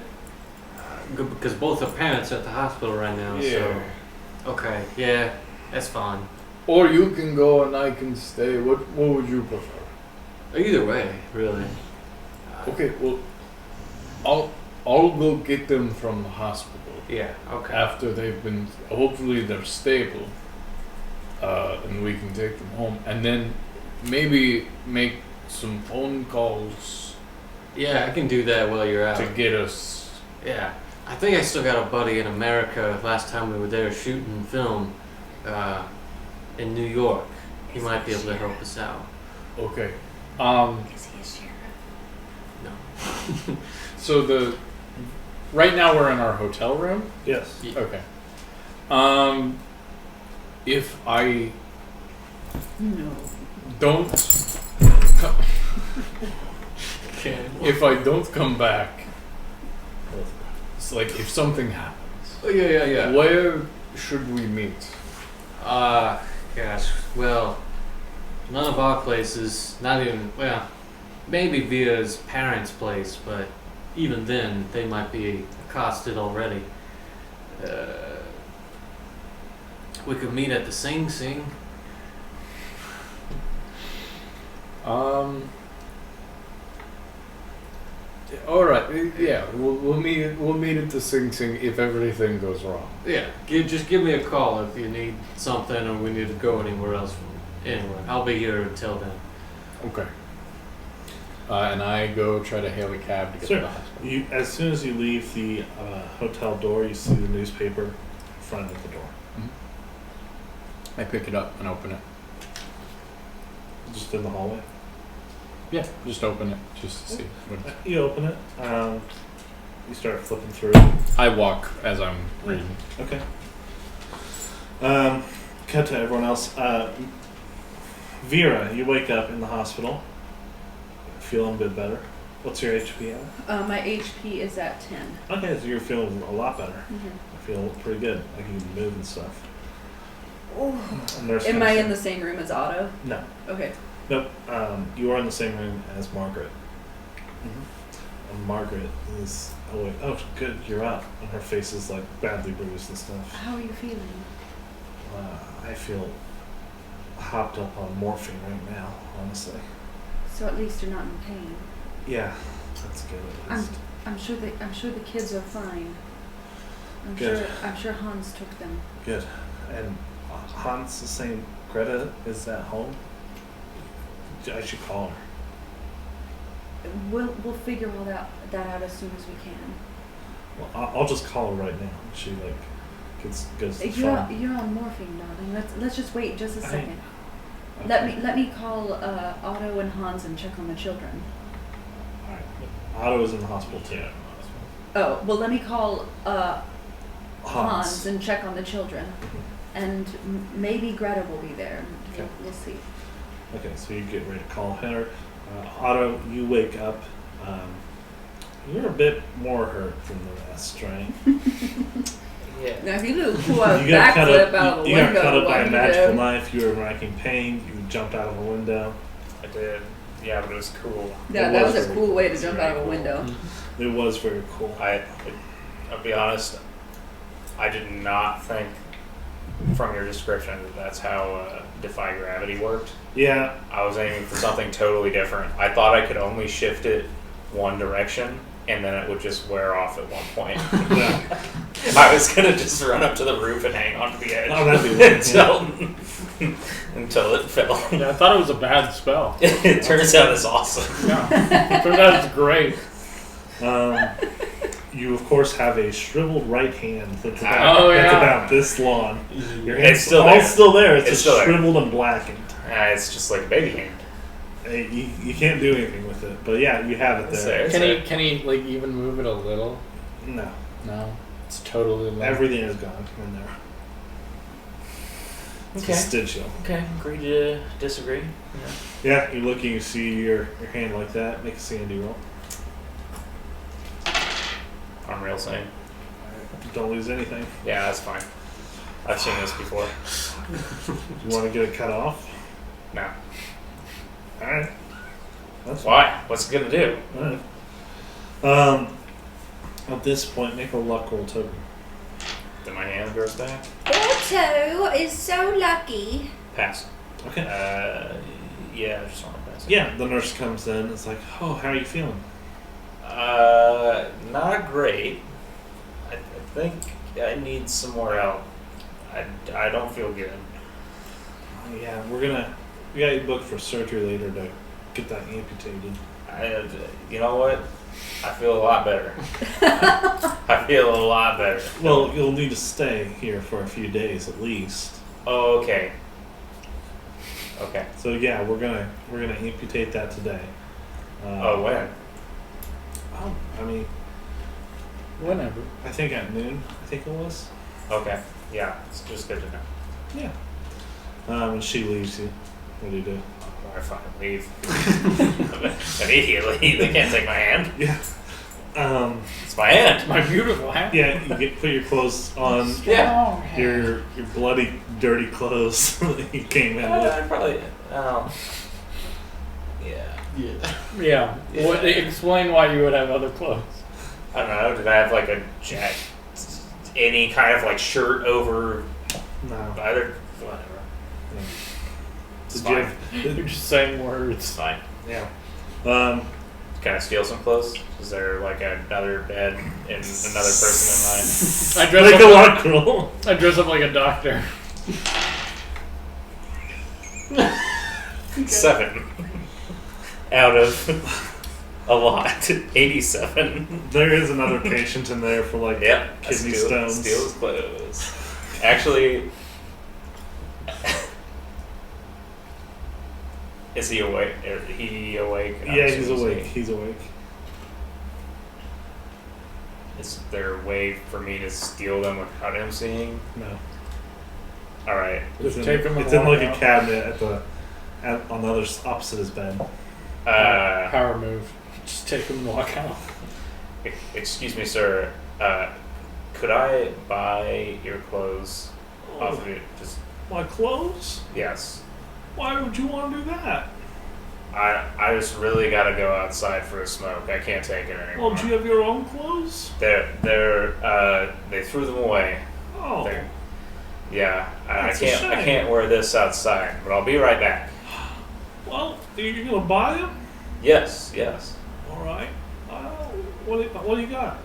Speaker 2: Because both the parents are at the hospital right now,
Speaker 3: Yeah.
Speaker 2: so. Okay, yeah, that's fine.
Speaker 3: Or you can go and I can stay. What would you prefer?
Speaker 2: Either way, really.
Speaker 3: Okay, well, I'll go get them from the hospital
Speaker 2: Yeah, okay.
Speaker 3: after they've been. Hopefully they're stable, and we can take them home, and then maybe make some phone calls
Speaker 2: Yeah, I can do that while you're out.
Speaker 3: to get us.
Speaker 2: Yeah. I think I still got a buddy in America last time we were there shooting film in New York. He might be able to help us out.
Speaker 3: Okay.
Speaker 4: Is he a sheriff?
Speaker 2: No.
Speaker 3: So right now we're in our hotel room.
Speaker 1: Yes.
Speaker 3: Okay. If I
Speaker 4: No.
Speaker 3: don't,
Speaker 2: Okay.
Speaker 3: if I don't come back, it's like if something happens,
Speaker 2: Oh, yeah.
Speaker 3: where should we meet?
Speaker 2: Gosh. Well, none of our places, not even, well, maybe Via's parents' place, but even then, they might be accosted already. We could meet at the Sing Sing.
Speaker 3: All right. Yeah. We'll meet. We'll meet at the Sing Sing if everything goes wrong.
Speaker 2: Yeah, just give me a call if you need something or we need to go anywhere else. Anyway, I'll be here until then.
Speaker 3: Okay. And I go try to hail a cab to get
Speaker 1: Sure.
Speaker 3: to the hospital.
Speaker 1: You, as soon as you leave the hotel door, you see the newspaper in front of the door.
Speaker 3: I pick it up and open it.
Speaker 1: Just in the hallway.
Speaker 3: Yeah. Just open it just to see. What it's...
Speaker 1: You open it. You start flipping through.
Speaker 3: I walk as I'm reading.
Speaker 1: Okay. Cut to everyone else. Vera, you wake up in the hospital. Feeling a bit better. What's your HP at?
Speaker 4: My HP is at 10.
Speaker 1: Okay, so you're feeling a lot better.
Speaker 4: Mm-hmm.
Speaker 1: I feel pretty good. Like you can move and stuff.
Speaker 4: Am I in the same room as Otto?
Speaker 1: No.
Speaker 4: Okay.
Speaker 1: Nope. You are in the same room as Margaret. And Margaret is. Oh wait. Oh, good. You're up. And her face is like badly bruised and stuff.
Speaker 4: How are you feeling?
Speaker 1: I feel hopped up on morphine right now. Honestly.
Speaker 4: So at least you're not in pain.
Speaker 1: Yeah, that's good. At least.
Speaker 4: I'm sure the kids are fine.
Speaker 1: Good.
Speaker 4: I'm sure Hans took them.
Speaker 1: Good. And Hans is saying Greta is at home. I should call her.
Speaker 4: We'll figure all that out as soon as we can.
Speaker 1: Well, I'll just call her right now. She like goes to the phone.
Speaker 4: You're on morphine, darling. Let's just wait just a second. Okay. Let me call Otto and Hans and check on the children.
Speaker 1: All right. Otto is in the hospital too.
Speaker 4: Oh well, let me call Hans and check on the children, and maybe Greta will be there.
Speaker 1: Okay.
Speaker 4: We'll see.
Speaker 1: Okay, so you get ready to call her. Otto, you wake up. You're a bit more hurt than the rest, right?
Speaker 5: Yeah.
Speaker 4: Now if you do a cool
Speaker 1: You got cut
Speaker 4: backflip
Speaker 1: up.
Speaker 4: out of the
Speaker 1: You
Speaker 4: window,
Speaker 1: got cut up by a
Speaker 4: what
Speaker 1: magical
Speaker 4: you
Speaker 1: knife. You were racking pain. You jumped out of a window.
Speaker 5: I did. Yeah, but it was cool.
Speaker 4: Yeah,
Speaker 1: It
Speaker 4: that
Speaker 1: was
Speaker 4: was a
Speaker 1: very
Speaker 4: cool way to
Speaker 5: It's
Speaker 4: jump
Speaker 5: very
Speaker 4: out of a
Speaker 5: cool.
Speaker 4: window.
Speaker 1: It was very cool.
Speaker 5: I'll be honest. I did not think from your description that's how Defy Gravity worked.
Speaker 1: Yeah.
Speaker 5: I was aiming for something totally different. I thought I could only shift it one direction, and then it would just wear off at one point.
Speaker 1: Yeah.
Speaker 5: I was gonna just run up to the roof and hang onto the edge
Speaker 1: Oh, that'd be weird,
Speaker 5: until it fell.
Speaker 3: Yeah, I thought it was a bad spell.
Speaker 5: It turns out it's awesome.
Speaker 3: Yeah. Turns out it's great.
Speaker 1: You of course have a shriveled right hand that's
Speaker 3: yeah.
Speaker 1: about this long. Your
Speaker 5: It's
Speaker 1: hand's
Speaker 5: still
Speaker 1: all
Speaker 5: there.
Speaker 1: still there. It's
Speaker 5: It's
Speaker 1: just
Speaker 5: still there.
Speaker 1: shriveled and blackened.
Speaker 5: It's just like a baby hand.
Speaker 1: You can't do anything with it, but yeah, you have it
Speaker 5: It's
Speaker 1: there.
Speaker 5: there.
Speaker 3: Can he like even move it a little?
Speaker 1: No,
Speaker 3: No. It's totally limp.
Speaker 1: everything is gone in there. It's
Speaker 5: Okay.
Speaker 1: vestigial.
Speaker 5: Okay, agree to disagree.
Speaker 1: Yeah, you look and you see your hand like that. Make a sandy roll.
Speaker 5: I'm real sane.
Speaker 1: Don't lose anything.
Speaker 5: Yeah, that's fine. I've seen this before.
Speaker 1: You want to get it cut off?
Speaker 5: No.
Speaker 1: All right. That's
Speaker 5: Why? What's it gonna do?
Speaker 1: fine. All right. At this point, make a luck roll, Toby.
Speaker 5: Then my hand grows back.
Speaker 6: Otto is so lucky.
Speaker 5: Pass.
Speaker 1: Okay.
Speaker 5: Yeah, I just want to pass.
Speaker 1: Yeah, the nurse comes in. It's like, oh, how are you feeling?
Speaker 5: Not great. I think I need some more help. I don't feel good.
Speaker 1: Yeah, we got you booked for surgery later to get that amputated.
Speaker 5: You know what? I feel a lot better. I feel a lot better.
Speaker 1: Well, you'll need to stay here for a few days at least.
Speaker 5: Oh, okay. Okay.
Speaker 1: So yeah, we're gonna amputate that today.
Speaker 5: Oh, when?
Speaker 1: I mean,
Speaker 3: Whenever.
Speaker 1: I think at noon. I think it was.
Speaker 5: Okay. Yeah, it's just good to know.
Speaker 1: Yeah. And she leaves you. What do you do?
Speaker 5: I fucking leave. Immediately. They can't take my hand.
Speaker 1: Yeah.
Speaker 5: It's my hand.
Speaker 3: My beautiful hat.
Speaker 1: Yeah, you put your clothes on.
Speaker 5: Yeah.
Speaker 1: Your bloody, dirty clothes that you came in with.
Speaker 5: I'd probably. Yeah.
Speaker 3: Yeah.
Speaker 5: Yeah.
Speaker 3: What, explain why you would have other clothes.
Speaker 5: I don't know. Did I have like a jacket? Any kind of like shirt over
Speaker 1: No.
Speaker 5: either? Whatever. It's
Speaker 1: Did you
Speaker 5: fine.
Speaker 1: have,
Speaker 3: You're just saying
Speaker 5: It's
Speaker 3: words.
Speaker 5: fine.
Speaker 1: yeah.
Speaker 5: Can I steal some clothes? Is there like another bed and another person
Speaker 3: I dress
Speaker 1: Make a
Speaker 3: up.
Speaker 1: luck roll.
Speaker 3: I dress up like a doctor.
Speaker 5: in mine? 7 out of a lot. 87.
Speaker 1: There is another patient in there for like
Speaker 5: Yep. I
Speaker 1: kidney
Speaker 5: steal
Speaker 1: stones.
Speaker 5: his clothes. Actually, is he awake? He awake? I'm
Speaker 1: Yeah, he's
Speaker 5: assuming
Speaker 1: awake. He's awake.
Speaker 5: Is there a way for me to steal them without him seeing?
Speaker 1: No.
Speaker 5: All right.
Speaker 3: Just
Speaker 1: It's
Speaker 3: take him and
Speaker 1: It's in
Speaker 3: walk
Speaker 1: like
Speaker 3: out.
Speaker 1: a cabinet at on the other opposite his bed.
Speaker 3: Power move. Just take him and walk out.
Speaker 5: Excuse me, sir. Could I buy your clothes off of you? Just
Speaker 1: My clothes?
Speaker 5: yes.
Speaker 1: Why would you want to do that?
Speaker 5: I just really gotta go outside for a smoke. I can't take it anymore.
Speaker 1: Well, do you have your own clothes?
Speaker 5: They threw them away.
Speaker 1: Oh,
Speaker 5: They're- yeah, I
Speaker 1: That's a
Speaker 5: can't. I
Speaker 1: shame.
Speaker 5: can't wear this outside, but I'll be right back.
Speaker 1: well, you're gonna buy them?
Speaker 5: Yes.
Speaker 1: All right. What do you got?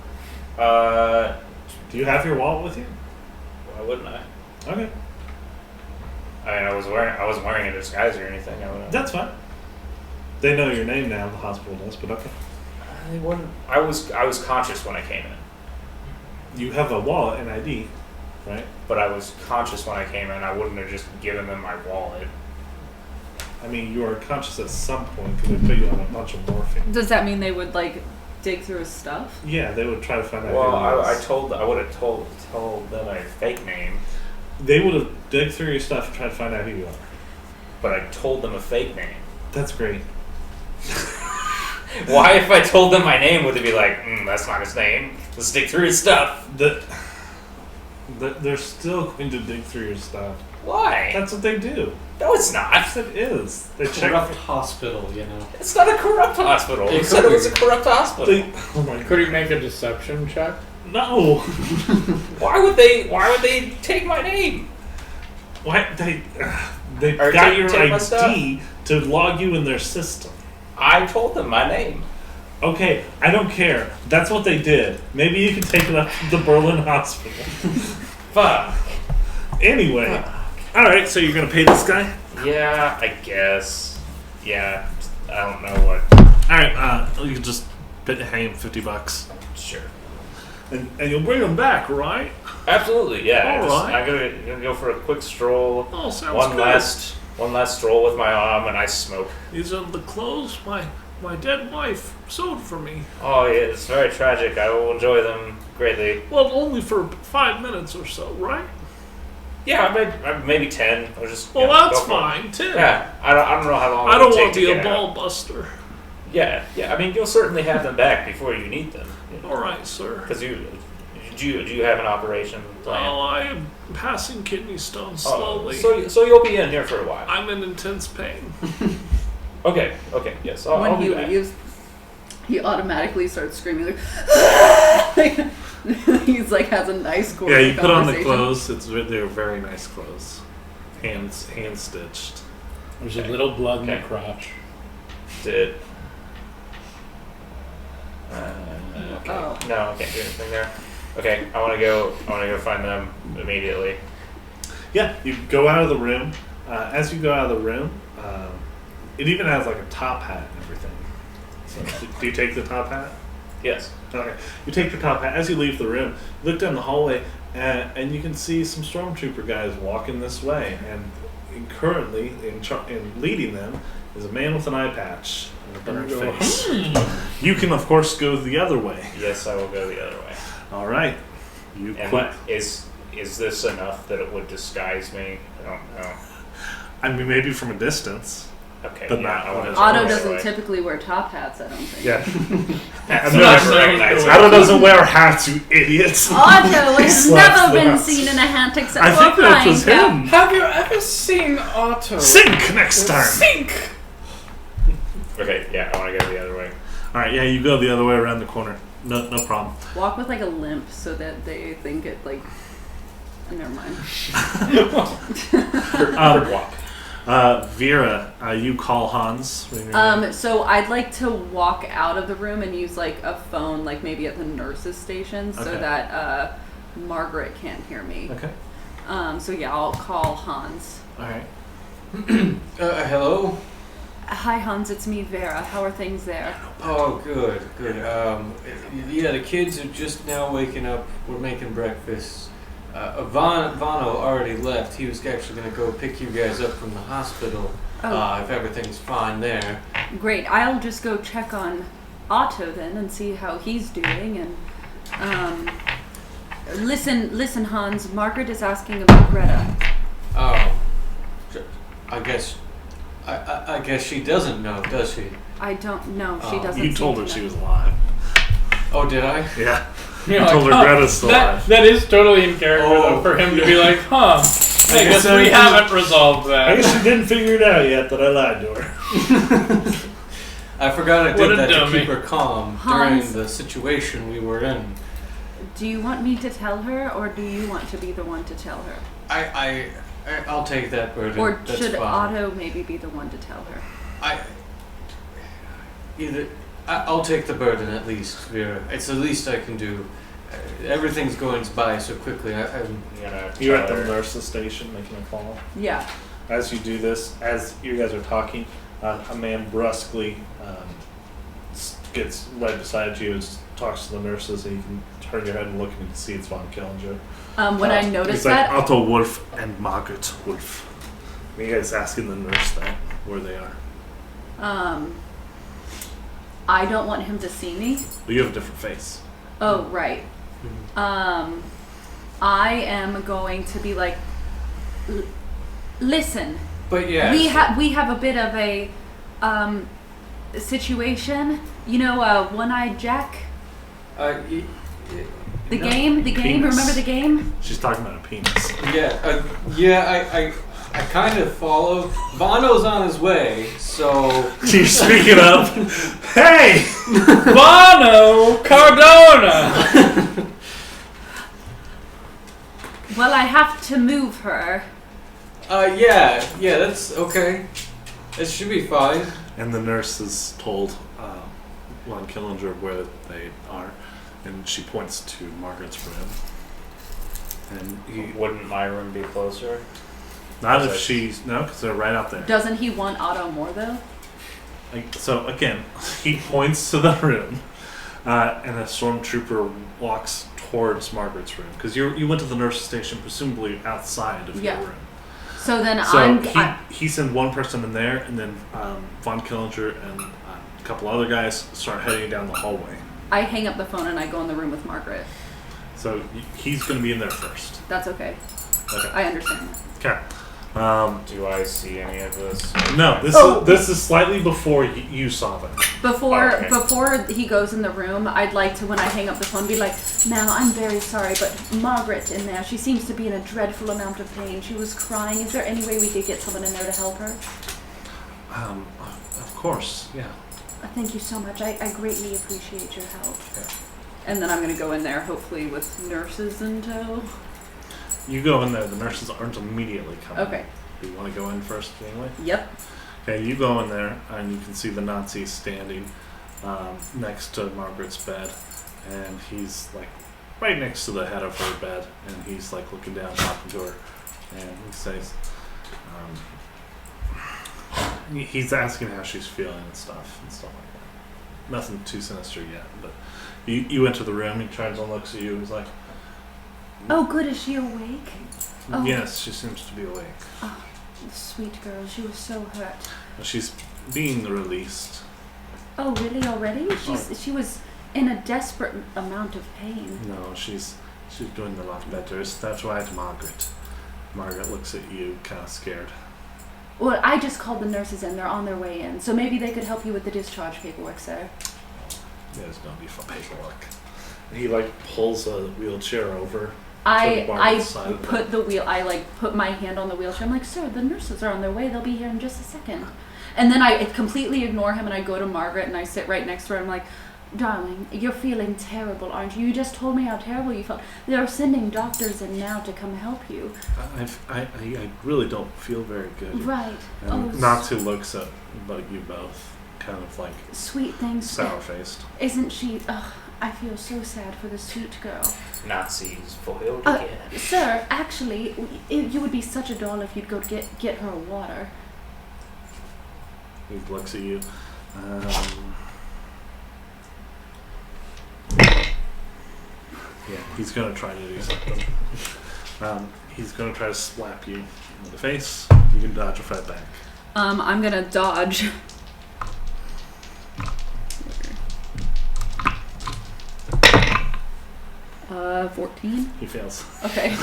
Speaker 5: Uh,
Speaker 1: Do you have your wallet with you?
Speaker 5: why wouldn't I?
Speaker 1: Okay,
Speaker 5: I mean, I wasn't wearing a disguise or anything. I wouldn't.
Speaker 1: that's fine. They know your name now. The hospital does, but okay.
Speaker 5: They wouldn't. I was conscious when I came in,
Speaker 1: You have a wallet and ID, right?
Speaker 5: but I was conscious when I came in. I wouldn't have just given them my wallet.
Speaker 1: I mean, you are conscious at some point because they put you on a bunch of morphine.
Speaker 4: Does that mean they would like dig through his stuff?
Speaker 1: Yeah, they would try to find out.
Speaker 5: Well,
Speaker 1: who it was.
Speaker 5: I would have told them a fake name,
Speaker 1: They would have dug through your stuff and tried to find out who you are.
Speaker 5: but I told them a fake name.
Speaker 1: That's great.
Speaker 5: Why, if I told them my name, would they be like, that's not his name? Let's dig through his stuff.
Speaker 1: They're still going to dig through your stuff.
Speaker 5: Why?
Speaker 1: That's what they do.
Speaker 5: No, it's not.
Speaker 1: Yes, it is. They check.
Speaker 2: Corrupt hospital, you know.
Speaker 5: It's not a corrupt hospital.
Speaker 2: It
Speaker 5: You said
Speaker 2: could
Speaker 5: it was
Speaker 2: be.
Speaker 5: a corrupt hospital.
Speaker 1: Oh my god.
Speaker 3: Could he make a deception check?
Speaker 1: No.
Speaker 5: Why would they take my name?
Speaker 1: Why they
Speaker 5: Or
Speaker 1: got
Speaker 5: take-
Speaker 1: your
Speaker 5: take my stuff.
Speaker 1: ID to log you in their system.
Speaker 5: I told them my name.
Speaker 1: Okay, I don't care. That's what they did. Maybe you can take it up to the Berlin hospital.
Speaker 5: Fuck.
Speaker 1: Anyway. Alright, so you're gonna pay this guy?
Speaker 5: Yeah, I guess. Yeah, I don't know what.
Speaker 1: Alright, you can just hang him $50.
Speaker 5: Sure.
Speaker 1: And you'll bring him back, right?
Speaker 5: Absolutely, yeah.
Speaker 1: All right.
Speaker 5: I'm gonna go for a quick stroll.
Speaker 1: Oh, sounds
Speaker 5: One
Speaker 1: good.
Speaker 5: last stroll with my mom, and I smoke.
Speaker 1: These are the clothes my dead wife sewed for me.
Speaker 5: Oh yeah, it's very tragic. I will enjoy them greatly.
Speaker 1: Well, only for 5 minutes or so, right?
Speaker 5: Yeah, maybe 10. Or just.
Speaker 1: Well,
Speaker 5: you know,
Speaker 1: that's
Speaker 5: go for it.
Speaker 1: fine, too.
Speaker 5: Yeah, I don't know how long.
Speaker 1: I
Speaker 5: it
Speaker 1: don't
Speaker 5: would
Speaker 1: want
Speaker 5: take
Speaker 1: to
Speaker 5: to
Speaker 1: be a
Speaker 5: get out.
Speaker 1: ball buster.
Speaker 5: Yeah. I mean, you'll certainly have them back before you need them.
Speaker 1: All right, sir.
Speaker 5: Because do you have an operation plan?
Speaker 1: Well, I am passing kidney stones slowly.
Speaker 5: So you'll be in here for a while.
Speaker 1: I'm in intense pain.
Speaker 5: Okay. Yes. I'll
Speaker 4: When
Speaker 5: be
Speaker 4: he
Speaker 5: back.
Speaker 4: leaves, he automatically starts screaming like, he's like has a nice core.
Speaker 1: Yeah, you put on the
Speaker 4: conversation.
Speaker 1: clothes. They're very nice clothes, hand stitched.
Speaker 3: There's a little blood in the
Speaker 5: Okay.
Speaker 3: crotch.
Speaker 5: Did. Okay.
Speaker 4: Oh.
Speaker 5: No, I can't do anything there. Okay, I want to go find them immediately.
Speaker 1: Yeah, you go out of the room. As you go out of the room, it even has like a top hat and everything. So, do you take the top hat?
Speaker 5: Yes.
Speaker 1: Okay. You take your top hat. As you leave the room, you look down the hallway, and you can see some stormtrooper guys walking this way. And currently, in leading them, is a man with an eye patch and a burned face. You can, of course, go the other way.
Speaker 5: Yes, I will go the other way.
Speaker 1: All right. You
Speaker 5: And
Speaker 1: quit.
Speaker 5: is this enough that it would disguise me? I don't know.
Speaker 1: I mean, maybe from a distance.
Speaker 5: Okay.
Speaker 1: But
Speaker 5: yeah,
Speaker 1: not
Speaker 5: I wanna
Speaker 1: when
Speaker 5: go
Speaker 4: Otto
Speaker 5: the
Speaker 4: doesn't
Speaker 5: other way.
Speaker 4: typically wear top hats, I don't think.
Speaker 1: Yeah.
Speaker 5: That's
Speaker 1: No,
Speaker 5: not
Speaker 1: no,
Speaker 5: very nice.
Speaker 1: Otto doesn't wear hats, you idiots.
Speaker 4: Otto
Speaker 1: He
Speaker 4: has
Speaker 1: slaps
Speaker 4: never
Speaker 1: the
Speaker 4: been
Speaker 1: hats.
Speaker 4: seen in a hat except
Speaker 1: I
Speaker 4: for
Speaker 1: think
Speaker 4: a
Speaker 1: that
Speaker 4: flying
Speaker 1: was
Speaker 4: cap.
Speaker 1: him.
Speaker 3: Have you ever seen Otto?
Speaker 1: Sink next time.
Speaker 3: Sink!
Speaker 5: Okay. Yeah, I want to go the other way.
Speaker 1: All right. Yeah, you go the other way around the corner. No problem.
Speaker 4: Walk with like a limp so that they think it like. Never mind.
Speaker 5: Walk.
Speaker 1: Vera, you call Hans. when you're
Speaker 4: So I'd like to walk out of the room and use like a phone, like maybe at the nurse's station, so
Speaker 1: Okay.
Speaker 4: that Margaret can't hear me.
Speaker 1: okay.
Speaker 4: So yeah, I'll call Hans.
Speaker 1: All right.
Speaker 2: Hello?
Speaker 4: Hi Hans, it's me, Vera. How are things there?
Speaker 2: Oh, good. Yeah, the kids are just now waking up. We're making breakfast. Vano already left. He was actually going to go pick you guys up from the hospital.
Speaker 4: Oh.
Speaker 2: If everything's fine there.
Speaker 4: Great. I'll just go check on Otto then and see how he's doing. And listen, Hans. Margaret is asking about Greta.
Speaker 2: Oh, I guess I guess she doesn't know, does she?
Speaker 4: I don't know. She
Speaker 2: Oh,
Speaker 4: doesn't.
Speaker 1: You
Speaker 4: seem
Speaker 1: told
Speaker 4: to
Speaker 1: her
Speaker 4: know.
Speaker 1: she was alive.
Speaker 2: Oh, did I?
Speaker 1: Yeah.
Speaker 3: You're
Speaker 1: You
Speaker 3: like,
Speaker 1: told her
Speaker 3: huh,
Speaker 1: Greta's still alive.
Speaker 3: that is totally in character
Speaker 2: Oh,
Speaker 3: though, for him to be like, huh, I guess
Speaker 1: so
Speaker 3: we
Speaker 1: you-
Speaker 3: haven't resolved
Speaker 1: I
Speaker 3: that.
Speaker 1: guess she didn't figure it out yet that I lied to her.
Speaker 2: I forgot I
Speaker 3: What a
Speaker 2: did that
Speaker 3: dummy.
Speaker 2: to keep her calm
Speaker 4: Hans.
Speaker 2: during the situation we were in.
Speaker 4: Do you want me to tell her, or do you want to be the one to tell her?
Speaker 2: I'll take that burden.
Speaker 4: Or
Speaker 2: That's
Speaker 4: should
Speaker 2: fine.
Speaker 4: Otto maybe be the one to tell her?
Speaker 2: I'll take the burden at least, Vera. It's the least I can do. Everything's going by so quickly. I'm
Speaker 1: You're at the nurse's station making a call.
Speaker 4: Yeah.
Speaker 1: As you do this, as you guys are talking, a man brusquely gets right beside you and talks to the nurses, and you can turn your head and look and you can see it's Von Killinger.
Speaker 4: When I noticed
Speaker 1: It's like
Speaker 4: that,
Speaker 1: Otto Wolf and Margaret Wolf. And you guys asking the nurse that where they are.
Speaker 4: I don't want him to see me.
Speaker 1: Well, you have a different face.
Speaker 4: Oh, right. I am going to be like, listen.
Speaker 2: But yeah.
Speaker 4: We have a bit of a situation. You know, One-Eyed Jack. The game.
Speaker 1: Penis.
Speaker 4: Remember the game?
Speaker 1: She's talking about a penis.
Speaker 2: I kind of follow. Bono's on his way, so.
Speaker 1: You're speaking up. Hey!
Speaker 3: Bono Cardona!
Speaker 4: Well, I have to move her.
Speaker 2: Yeah, that's okay. It should be fine.
Speaker 1: And the nurse is told Von Killinger where they are, and she points to Margaret's room. And
Speaker 5: Wouldn't my room be closer?
Speaker 1: not if she's no, because they're right out there.
Speaker 4: Doesn't he want Otto more though?
Speaker 1: So again, he points to the room, and a stormtrooper walks towards Margaret's room because you went to the nurse station presumably outside of
Speaker 4: Yeah.
Speaker 1: your room.
Speaker 4: So then
Speaker 1: So he sent one person in there, and then Von Killinger and a couple other guys start heading down the hallway.
Speaker 4: I hang up the phone and I go in the room with Margaret.
Speaker 1: So he's going to be in there first.
Speaker 4: That's okay.
Speaker 1: Okay.
Speaker 4: I understand that.
Speaker 1: Okay.
Speaker 5: Do I see any of this?
Speaker 1: No, this is slightly before you saw them.
Speaker 4: Before he goes in the room, I'd like to, when I hang up the phone, be like, "Now, I'm very sorry, but Margaret in there, she seems to be in a dreadful amount of pain. She was crying. Is there any way we could get someone in there to help her?"
Speaker 1: Of course, yeah.
Speaker 4: Thank you so much. I greatly appreciate your help.
Speaker 1: Okay.
Speaker 4: And then I'm going to go in there, hopefully with nurses in tow.
Speaker 1: You go in there. The nurses aren't immediately coming.
Speaker 4: Okay.
Speaker 1: Do you want to go in first anyway?
Speaker 4: Yep.
Speaker 1: Okay, you go in there, and you can see the Nazi standing next to Margaret's bed, and he's like right next to the head of her bed, and he's like looking down, talking to her, and he says, he's asking how she's feeling and stuff like that. Nothing too sinister yet, but you enter the room. He turns and looks at you. He's like,
Speaker 4: Oh, good. Is she awake? Oh.
Speaker 1: yes, she seems to be awake.
Speaker 4: Oh, sweet girl. She was so hurt.
Speaker 1: She's being released.
Speaker 4: Oh, really? Already? She was in a desperate amount of pain.
Speaker 1: No, she's doing a lot better. That's right, Margaret. Margaret looks at you, kind of scared.
Speaker 4: Well, I just called the nurses in. They're on their way in. So maybe they could help you with the discharge paperwork, sir.
Speaker 1: There's no need for paperwork. And he like pulls a wheelchair over.
Speaker 4: I
Speaker 1: put
Speaker 4: put my hand on the wheelchair. I'm like, sir, the nurses are on their way. They'll be here in just a second. And then I completely ignore him and I go to Margaret and I sit right next to her. I'm like, darling, you're feeling terrible, aren't you? You just told me how terrible you felt. They're sending doctors in now to come help you.
Speaker 1: I really don't feel very good.
Speaker 4: Right.
Speaker 1: And Natsu looks at you both, kind of like
Speaker 4: sweet things.
Speaker 1: sour-faced.
Speaker 4: Isn't she? Ugh, I feel so sad for the sweet girl.
Speaker 5: Nazis foiled again.
Speaker 4: Sir, actually, you would be such a doll if you'd go get her water.
Speaker 1: He looks at you. Yeah, he's gonna try to do something. He's gonna try to slap you in the face. You can dodge or fight back.
Speaker 4: I'm gonna dodge. 14.
Speaker 1: He fails.
Speaker 4: Okay.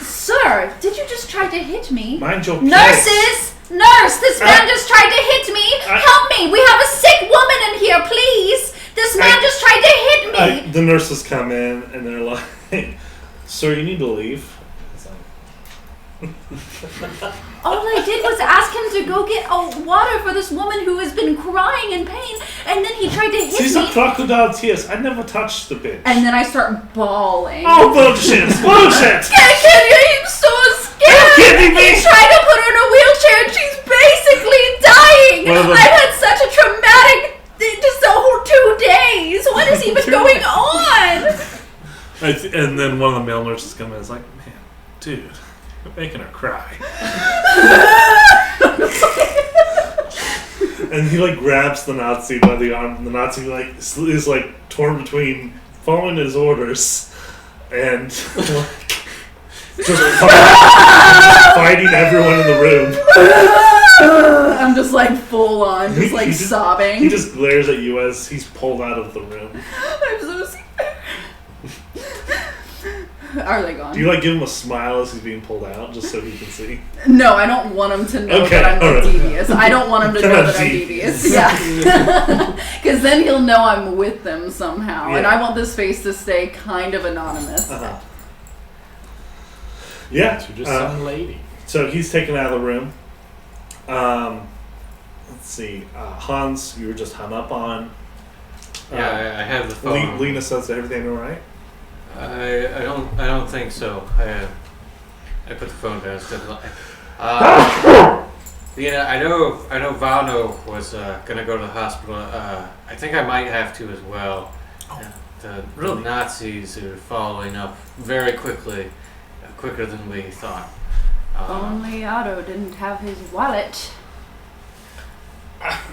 Speaker 4: Sir, did you just try to hit me?
Speaker 1: Mind your place.
Speaker 4: Nurses!
Speaker 6: Nurse, this man just tried to hit me. Help me. We have a sick woman in here, please. This man just tried to hit me.
Speaker 1: The nurses come in and they're like, "Sir, you need to leave." It's like,
Speaker 4: All I did was ask him to go get water for this woman who has been crying in pain, and then he tried to hit
Speaker 1: "She's
Speaker 4: me.
Speaker 1: a crocodile tears. I never touched the bitch."
Speaker 4: And then I start bawling.
Speaker 1: Oh, bullshit! Bullshit!
Speaker 4: I'm so scared.
Speaker 1: Kidding me?
Speaker 4: He tried to put her in a wheelchair, and she's basically dying. I've had such a traumatic, just the whole 2 days. What is even going on?
Speaker 1: And then one of the male nurses come in and is like, "Man, dude, you're making her cry." And he like grabs the Nazi by the arm, and the Nazi like is like torn between following his orders and just fighting everyone in the room.
Speaker 4: I'm just like full on, sobbing.
Speaker 1: He just glares at you as he's pulled out of the room.
Speaker 4: I'm so scared. Are they gone?
Speaker 1: Do you like give him a smile as he's being pulled out, just so he can see?
Speaker 4: No, I don't want him to know that I'm devious. I don't want him to know that I'm devious. Yeah. Because then he'll know I'm with them somehow.
Speaker 1: Yeah.
Speaker 4: And I want this face to stay kind of anonymous.
Speaker 1: Uh-huh. Yeah.
Speaker 3: You're just some lady.
Speaker 1: So he's taken out of the room. Let's see. Hans, you were just hung up on.
Speaker 2: Yeah, I have the phone.
Speaker 1: Lena says everything all right?
Speaker 2: I don't think so. I put the phone down. I know Vano was gonna go to the hospital. I think I might have to as well. The Nazis are following up very quickly, quicker than we thought.
Speaker 4: Only Otto didn't have his wallet.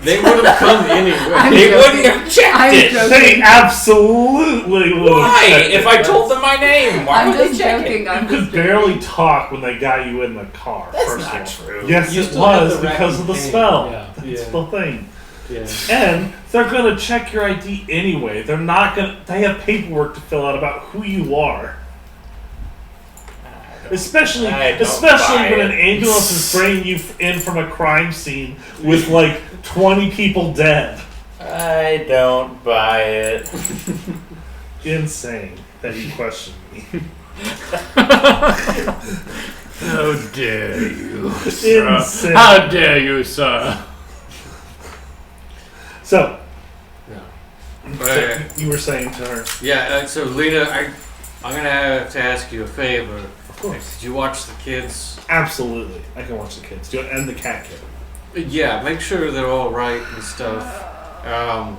Speaker 2: They would have come anyway.
Speaker 5: They wouldn't have checked it.
Speaker 1: They absolutely would.
Speaker 5: Why? If I told them my name, why would they check it?
Speaker 1: You could barely talk when they got you in the car.
Speaker 5: That's not true.
Speaker 1: Yes,
Speaker 2: You
Speaker 1: it
Speaker 2: still have
Speaker 1: was
Speaker 2: the
Speaker 1: because of the
Speaker 2: racket
Speaker 1: spell.
Speaker 2: pain. Yeah.
Speaker 1: That's the thing.
Speaker 2: Yeah.
Speaker 1: And they're gonna check your ID anyway. They're not gonna. They have paperwork to fill out about who you are. Especially when an ambulance is bringing you in from a crime scene with like 20 people dead.
Speaker 5: I don't buy it.
Speaker 1: Insane that you question me.
Speaker 3: How dare you,
Speaker 1: Insane.
Speaker 3: How dare you, sir?
Speaker 1: So,
Speaker 2: But,
Speaker 1: you were saying to her.
Speaker 2: yeah. So Lena, I'm gonna have to ask you a favor.
Speaker 1: Of course.
Speaker 2: Did you watch the kids?
Speaker 1: Absolutely. I can watch the kids. And the cat kid.
Speaker 2: Yeah, make sure they're all right and stuff.
Speaker 1: I'll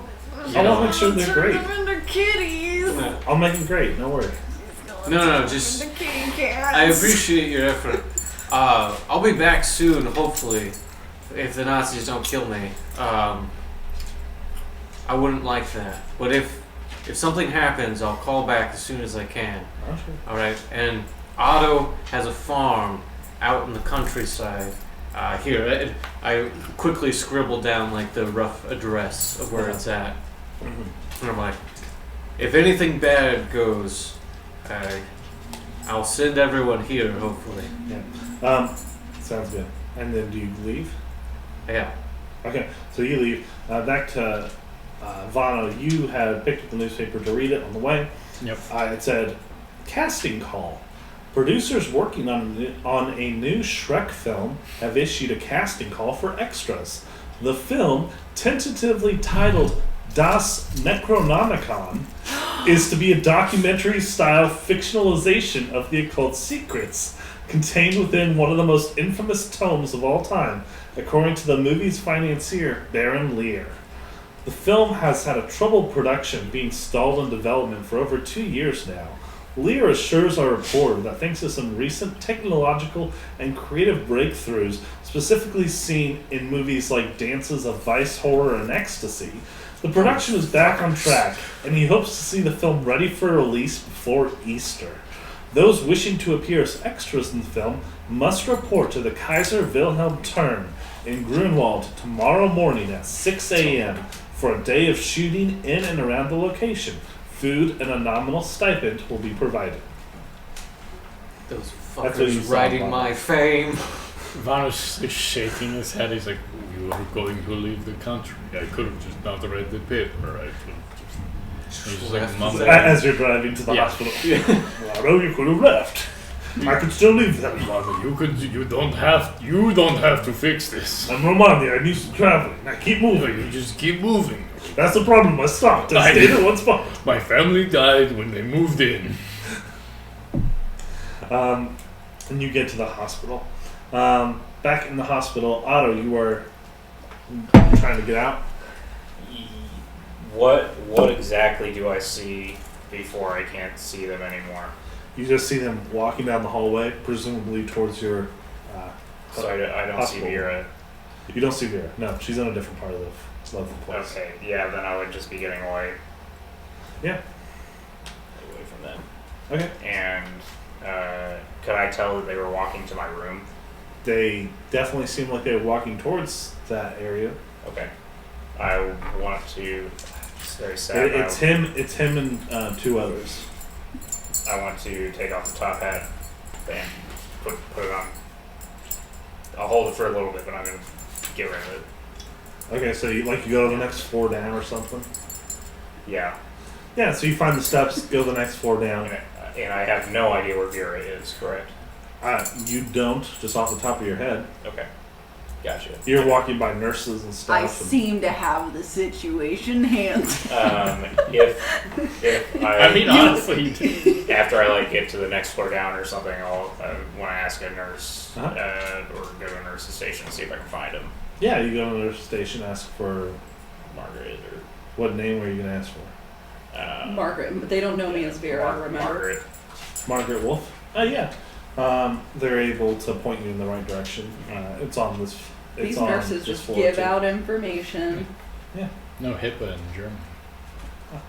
Speaker 1: make sure they're great.
Speaker 4: Turn them into kitties.
Speaker 1: I'll make them great. No worry.
Speaker 2: No, just
Speaker 4: The kitty cats.
Speaker 2: I appreciate your effort. I'll be back soon, hopefully, if the Nazis don't kill me. I wouldn't like that, but if something happens, I'll call back as soon as I can.
Speaker 1: Oh, sure.
Speaker 2: All right, and Otto has a farm out in the countryside. Here, I quickly scribbled down like the rough address of where it's at.
Speaker 1: Mhm.
Speaker 2: And I'm like, if anything bad goes, I'll send everyone here, hopefully.
Speaker 1: Yeah. Sounds good. And then do you leave?
Speaker 2: Yeah.
Speaker 1: Okay, so you leave. Back to Vano, you had picked up the newspaper to read it on the way.
Speaker 3: Yep.
Speaker 1: It said, casting call. Producers working on a new Shreckfilm have issued a casting call for extras. The film, tentatively titled Das Necronomicon, is to be a documentary-style fictionalization of the occult secrets contained within one of the most infamous tomes of all time, according to the movie's financier, Baron Lear. The film has had a troubled production, being stalled in development for over 2 years now. Lear assures our reporter that thanks to some recent technological and creative breakthroughs, specifically seen in movies like Dances of Vice, Horror, and Ecstasy, the production is back on track, and he hopes to see the film ready for release before Easter. Those wishing to appear as extras in the film must report to the Kaiser Wilhelm Turm in Grunwald tomorrow morning at 6 a.m. for a day of shooting in and around the location. Food and a nominal stipend will be provided.
Speaker 2: Those
Speaker 1: That's what you
Speaker 2: fuckers
Speaker 1: saw,
Speaker 2: writing
Speaker 1: Bob.
Speaker 2: my fame.
Speaker 3: Vanos is shaking his head. He's like, "You were going to leave the country. I could have just not read the paper. I could have just." He's just like, "Mom."
Speaker 1: As you're driving to the hospital. Well, you could have left. I could still leave them.
Speaker 3: You don't have to fix this.
Speaker 1: I'm Romani. I need to travel. Now keep moving.
Speaker 3: You just keep moving.
Speaker 1: That's the problem. I stopped. I stayed in one spot.
Speaker 3: My family died when they moved in.
Speaker 1: And you get to the hospital. Back in the hospital, Otto, you are trying to get out.
Speaker 5: What exactly do I see before I can't see them anymore?
Speaker 1: You just see them walking down the hallway, presumably towards your.
Speaker 5: So I don't see
Speaker 1: hospital.
Speaker 5: Vera.
Speaker 1: You don't see Vera. No, she's in a different part of the place.
Speaker 5: Okay, yeah, then I would just be getting away.
Speaker 1: Yeah.
Speaker 5: Away from them.
Speaker 1: Okay.
Speaker 5: And could I tell that they were walking to my room?
Speaker 1: They definitely seem like they were walking towards that area.
Speaker 5: Okay. I want to. It's very sad.
Speaker 1: It's him and two others.
Speaker 5: I want to take off the top hat and put it on. I'll hold it for a little bit, but I'm gonna get rid of it.
Speaker 1: Okay, so you go to the next floor down or something?
Speaker 5: Yeah.
Speaker 1: Yeah, so you find the steps, go the next floor down.
Speaker 5: And I have no idea where Vera is, correct?
Speaker 1: You don't, just off the top of your head.
Speaker 5: Okay. Gotcha.
Speaker 1: You're walking by nurses and stuff.
Speaker 4: I seem to have the situation handled.
Speaker 5: If
Speaker 3: Honestly, you do.
Speaker 5: after I get to the next floor down or something, I'll want to ask a nurse or go to a nurse's station and see if I can find him.
Speaker 1: Yeah, you go to the nurse station, ask for
Speaker 5: Margaret or
Speaker 1: what name were you going to ask for?
Speaker 4: Margaret. They don't know me as Vera, remember?
Speaker 5: Margaret.
Speaker 1: Wolf? Yeah. They're able to point you in the right direction. It's on this. It's
Speaker 4: These
Speaker 1: on
Speaker 4: nurses
Speaker 1: this
Speaker 4: just
Speaker 1: floor
Speaker 4: give
Speaker 1: too.
Speaker 4: out information.
Speaker 1: Yeah.
Speaker 3: No HIPAA in Germany.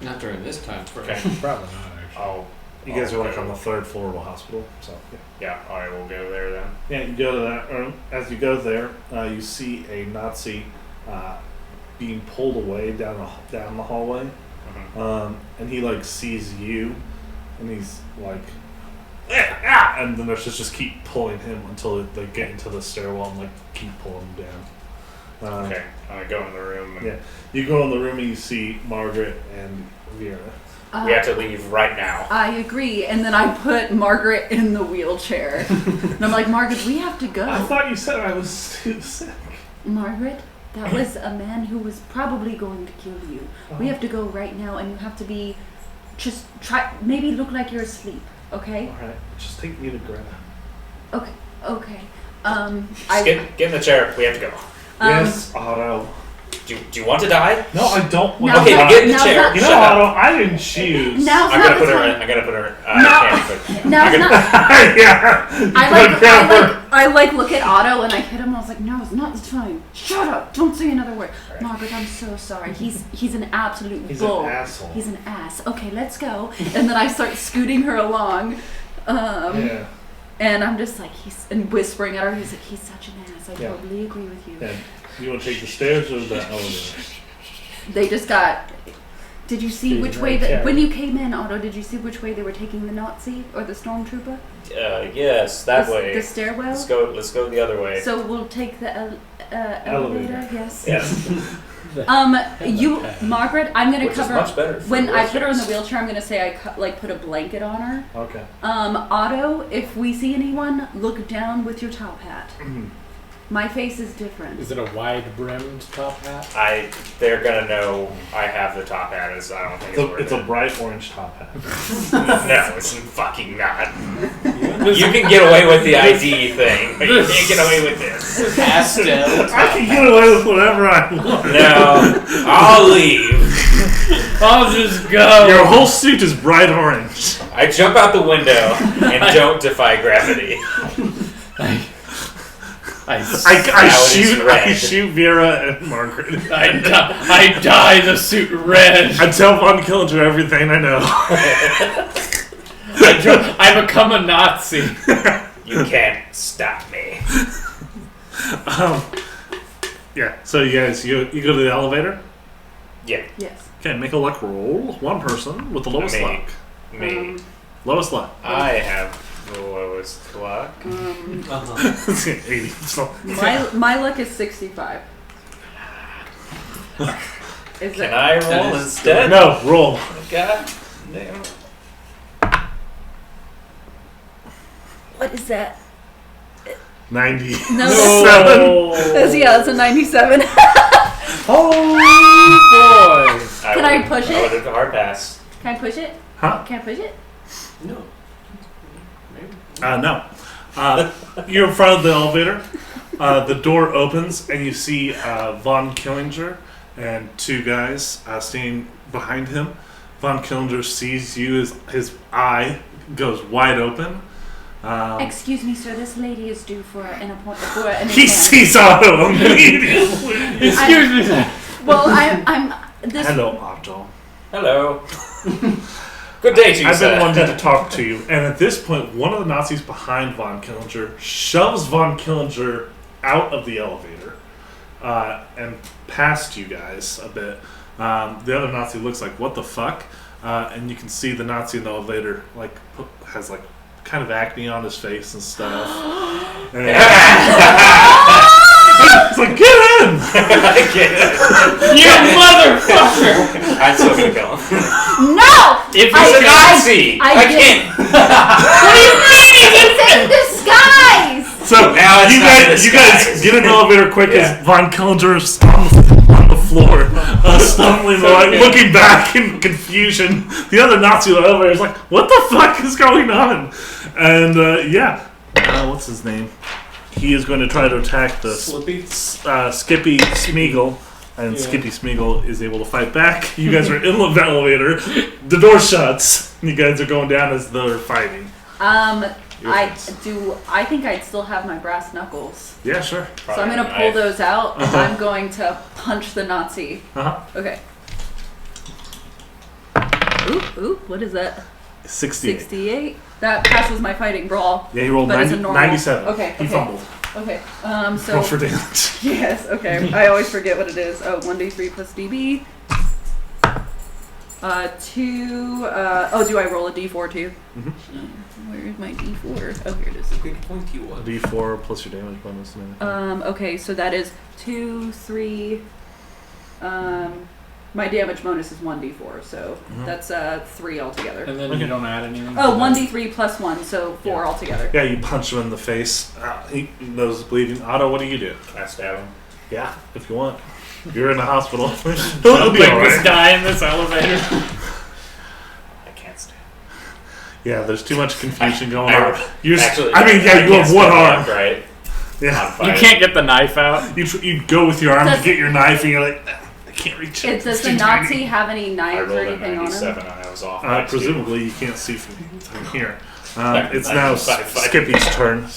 Speaker 2: Not during this time frame.
Speaker 5: Okay.
Speaker 3: Probably not, actually.
Speaker 1: You guys are on the third floor of the hospital, so
Speaker 5: Yeah, I will go there then.
Speaker 1: yeah. You go to that room. As you go there, you see a Nazi being pulled away down the hallway, and he sees you, and he's like, and the nurses just keep pulling him until they get into the stairwell and keep pulling him down.
Speaker 5: Okay, I go in the room. And
Speaker 1: Yeah, you go in the room and you see Margaret and Vera.
Speaker 5: we have to leave right now.
Speaker 4: I agree, and then I put Margaret in the wheelchair. And I'm like, Margaret, we have to go.
Speaker 1: I thought you said I was too sick.
Speaker 4: Margaret, that was a man who was probably going to kill you. We have to go right now, and you have to be, maybe look like you're asleep, okay?
Speaker 1: All right, just take me to Greta.
Speaker 4: Okay.
Speaker 5: Get in the chair. We have to go.
Speaker 1: Yes, Otto.
Speaker 5: Do you want to die?
Speaker 1: No, I don't want
Speaker 4: No,
Speaker 5: Okay,
Speaker 1: to die.
Speaker 5: get in the
Speaker 4: Now's
Speaker 5: chair.
Speaker 4: not-
Speaker 1: You know,
Speaker 5: Shut up.
Speaker 1: Otto, I didn't choose.
Speaker 4: Now's
Speaker 5: I'm
Speaker 4: not
Speaker 5: gonna
Speaker 4: the
Speaker 5: put her.
Speaker 4: time.
Speaker 5: I'm gonna put her.
Speaker 4: No.
Speaker 5: Can't
Speaker 4: Now's not.
Speaker 1: Yeah.
Speaker 4: I look at Otto and I hit him. I was like, no, it's not the time. Shut up! Don't say another word.
Speaker 5: Right.
Speaker 4: Margaret, I'm so sorry. He's an absolute
Speaker 1: He's
Speaker 4: bull.
Speaker 1: an asshole.
Speaker 4: He's an ass. Okay, let's go. And then I start scooting her along.
Speaker 1: Yeah.
Speaker 4: And I'm just like, and whispering at her. He's like, he's such an ass. I
Speaker 1: Yeah.
Speaker 4: totally agree with you.
Speaker 1: Yeah. You want to take the stairs or the elevator?
Speaker 4: They just got. Did you see which way when you came in, Otto? Did you see which way they were taking the Nazi or the stormtrooper?
Speaker 5: Yes, that way.
Speaker 4: The stairwell.
Speaker 5: Let's go the other way.
Speaker 4: So we'll take the elevator.
Speaker 1: Elevator.
Speaker 4: Yes.
Speaker 5: Yes.
Speaker 4: You, Margaret, I'm gonna
Speaker 5: Which is
Speaker 4: cover.
Speaker 5: much better for
Speaker 4: When I put her in the
Speaker 5: wheelchairs.
Speaker 4: wheelchair, I'm gonna say I put a blanket on her.
Speaker 1: Okay.
Speaker 4: Otto, if we see anyone, look down with your top hat. My face is different.
Speaker 3: Is it a wide-brimmed top hat?
Speaker 5: They're gonna know I have the top hat. As I don't think it's worth
Speaker 1: It's
Speaker 5: it.
Speaker 1: a bright orange top hat.
Speaker 5: No, it's fucking not. You can get away with the ID thing, but you can't get away with this.
Speaker 2: Pastel.
Speaker 1: I can get away with whatever I want.
Speaker 5: No, I'll leave.
Speaker 3: I'll just go.
Speaker 1: Your whole suit is bright orange.
Speaker 5: I jump out the window and don't defy gravity.
Speaker 1: I shoot Vera and Margaret.
Speaker 3: I dye the suit red.
Speaker 1: I tell Von Killinger everything I know.
Speaker 3: I become a Nazi.
Speaker 5: You can't stop me.
Speaker 1: Yeah. So you guys, you go to the elevator.
Speaker 5: Yeah,
Speaker 4: Yes.
Speaker 1: Okay, make a luck roll. One person with the lowest
Speaker 5: Me.
Speaker 1: luck.
Speaker 5: me.
Speaker 1: Lowest luck.
Speaker 5: I have The lowest luck.
Speaker 1: 80. So.
Speaker 4: My luck is 65. Is
Speaker 5: Can
Speaker 4: it?
Speaker 5: I roll instead?
Speaker 1: No, roll.
Speaker 5: God damn it.
Speaker 4: What is that?
Speaker 1: 90.
Speaker 4: No,
Speaker 3: No.
Speaker 4: that's a 97.
Speaker 3: Oh boy!
Speaker 4: Can I push it?
Speaker 5: I would have hard pass.
Speaker 4: Can I push it?
Speaker 1: Huh?
Speaker 4: Can I push it?
Speaker 2: No. Maybe.
Speaker 1: No. You're in front of the elevator. The door opens, and you see Von Killinger and two guys standing behind him. Von Killinger sees you. His eye goes wide open.
Speaker 4: Excuse me, sir. This lady is due for an appointment.
Speaker 1: He sees Otto immediately.
Speaker 3: Excuse me, sir.
Speaker 4: Well, I'm. This.
Speaker 1: Hello, Otto.
Speaker 5: Hello. Good day to you,
Speaker 1: I've
Speaker 5: sir.
Speaker 1: been wanting to talk to you. And at this point, one of the Nazis behind Von Killinger shoves Von Killinger out of the elevator and past you guys a bit. The other Nazi looks like, what the fuck? And you can see the Nazi in the elevator has kind of acne on his face and stuff. And it's like, get in!
Speaker 3: You motherfucker!
Speaker 5: I'm still gonna kill him.
Speaker 6: No!
Speaker 5: If he's a Nazi, I can't.
Speaker 6: What do you mean? It's in disguise!
Speaker 1: So
Speaker 5: Now it's
Speaker 1: you
Speaker 5: not
Speaker 1: guys
Speaker 5: disguised.
Speaker 1: get in the elevator quick
Speaker 5: Yeah.
Speaker 1: as Von Killinger's on the floor, stumbling, looking back in confusion. The other Nazi in the elevator is like, what the fuck is going on? And what's his name? He is going to try to attack the
Speaker 2: Slippy?
Speaker 1: Skippy Smeagol, and Skippy Smeagol is able to fight back. You guys are in the elevator. The door shuts. And you guys are going down as they're fighting.
Speaker 4: I think I'd still have my brass knuckles.
Speaker 1: Yeah, sure.
Speaker 4: So I'm gonna pull those out and I'm going to punch the Nazi. Okay. Ooh, what is that?
Speaker 1: 68.
Speaker 4: 68. That passes my fighting brawl.
Speaker 1: Yeah, he rolled
Speaker 4: But it's a
Speaker 1: 90,
Speaker 4: normal.
Speaker 1: 97.
Speaker 4: Okay,
Speaker 1: He
Speaker 4: okay.
Speaker 1: fumbled.
Speaker 4: Okay. So
Speaker 1: Roll for damage.
Speaker 4: yes. Okay. I always forget what it is. Oh, 1d3 plus db. 2. Do I roll a d4 too? Where's my d4? Oh, here it is.
Speaker 2: Big pointy one.
Speaker 1: D4 plus your damage bonus. And everything.
Speaker 4: Okay, so that is 2, 3. My damage bonus is 1d4, so that's 3 altogether.
Speaker 3: And then you don't add anything.
Speaker 4: Oh, 1d3 plus 1, so 4 altogether.
Speaker 1: Yeah, you punch him in the face. He knows bleeding. Otto, what do you do?
Speaker 5: Can I stab him?
Speaker 1: Yeah, if you want. You're in the hospital.
Speaker 3: Don't
Speaker 1: He'll be
Speaker 3: make
Speaker 1: alright.
Speaker 3: this guy in this elevator.
Speaker 5: I can't stab.
Speaker 1: Yeah, there's too much confusion going on. You
Speaker 5: Actually,
Speaker 1: have one arm.
Speaker 5: Right.
Speaker 1: Yeah,
Speaker 3: You can't get the knife out.
Speaker 1: you go with your arm to
Speaker 4: Does-
Speaker 1: get your knife, and you're like, I can't reach it.
Speaker 4: Does
Speaker 1: It's
Speaker 4: the
Speaker 1: too
Speaker 4: Nazi
Speaker 1: tiny."
Speaker 4: have any
Speaker 5: I
Speaker 4: knives or
Speaker 5: rolled a
Speaker 4: anything on him?
Speaker 5: 97 and I was off. by 2.
Speaker 1: Presumably, you can't see from here. It's
Speaker 5: I
Speaker 1: now
Speaker 5: just fight.
Speaker 1: Skippy's turn.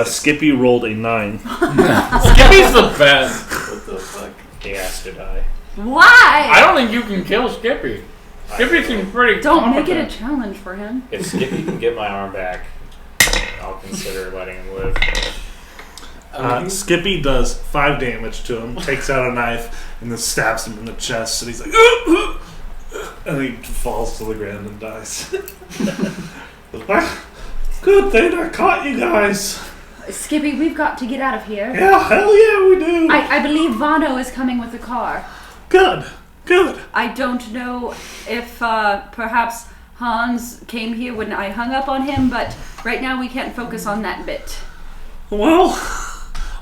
Speaker 1: Skippy rolled a 9.
Speaker 3: Skippy's the best.
Speaker 2: What the fuck?
Speaker 5: He has to die.
Speaker 6: Why?
Speaker 3: I don't think you can kill Skippy. Skippy seems pretty
Speaker 4: Don't make it a
Speaker 3: competent.
Speaker 4: challenge for him.
Speaker 5: If Skippy can get my arm back, I'll consider letting him live.
Speaker 1: Skippy does 5 damage to him, takes out a knife, and then stabs him in the chest, and he's like, "Ooh, ooh," and he falls to the ground and dies. Good thing I caught you guys.
Speaker 4: Skippy, we've got to get out of here.
Speaker 1: Yeah, hell yeah, we do.
Speaker 4: I believe Vano is coming with the car.
Speaker 1: Good.
Speaker 4: I don't know if perhaps Hans came here when I hung up on him, but right now we can't focus on that bit.
Speaker 1: Well,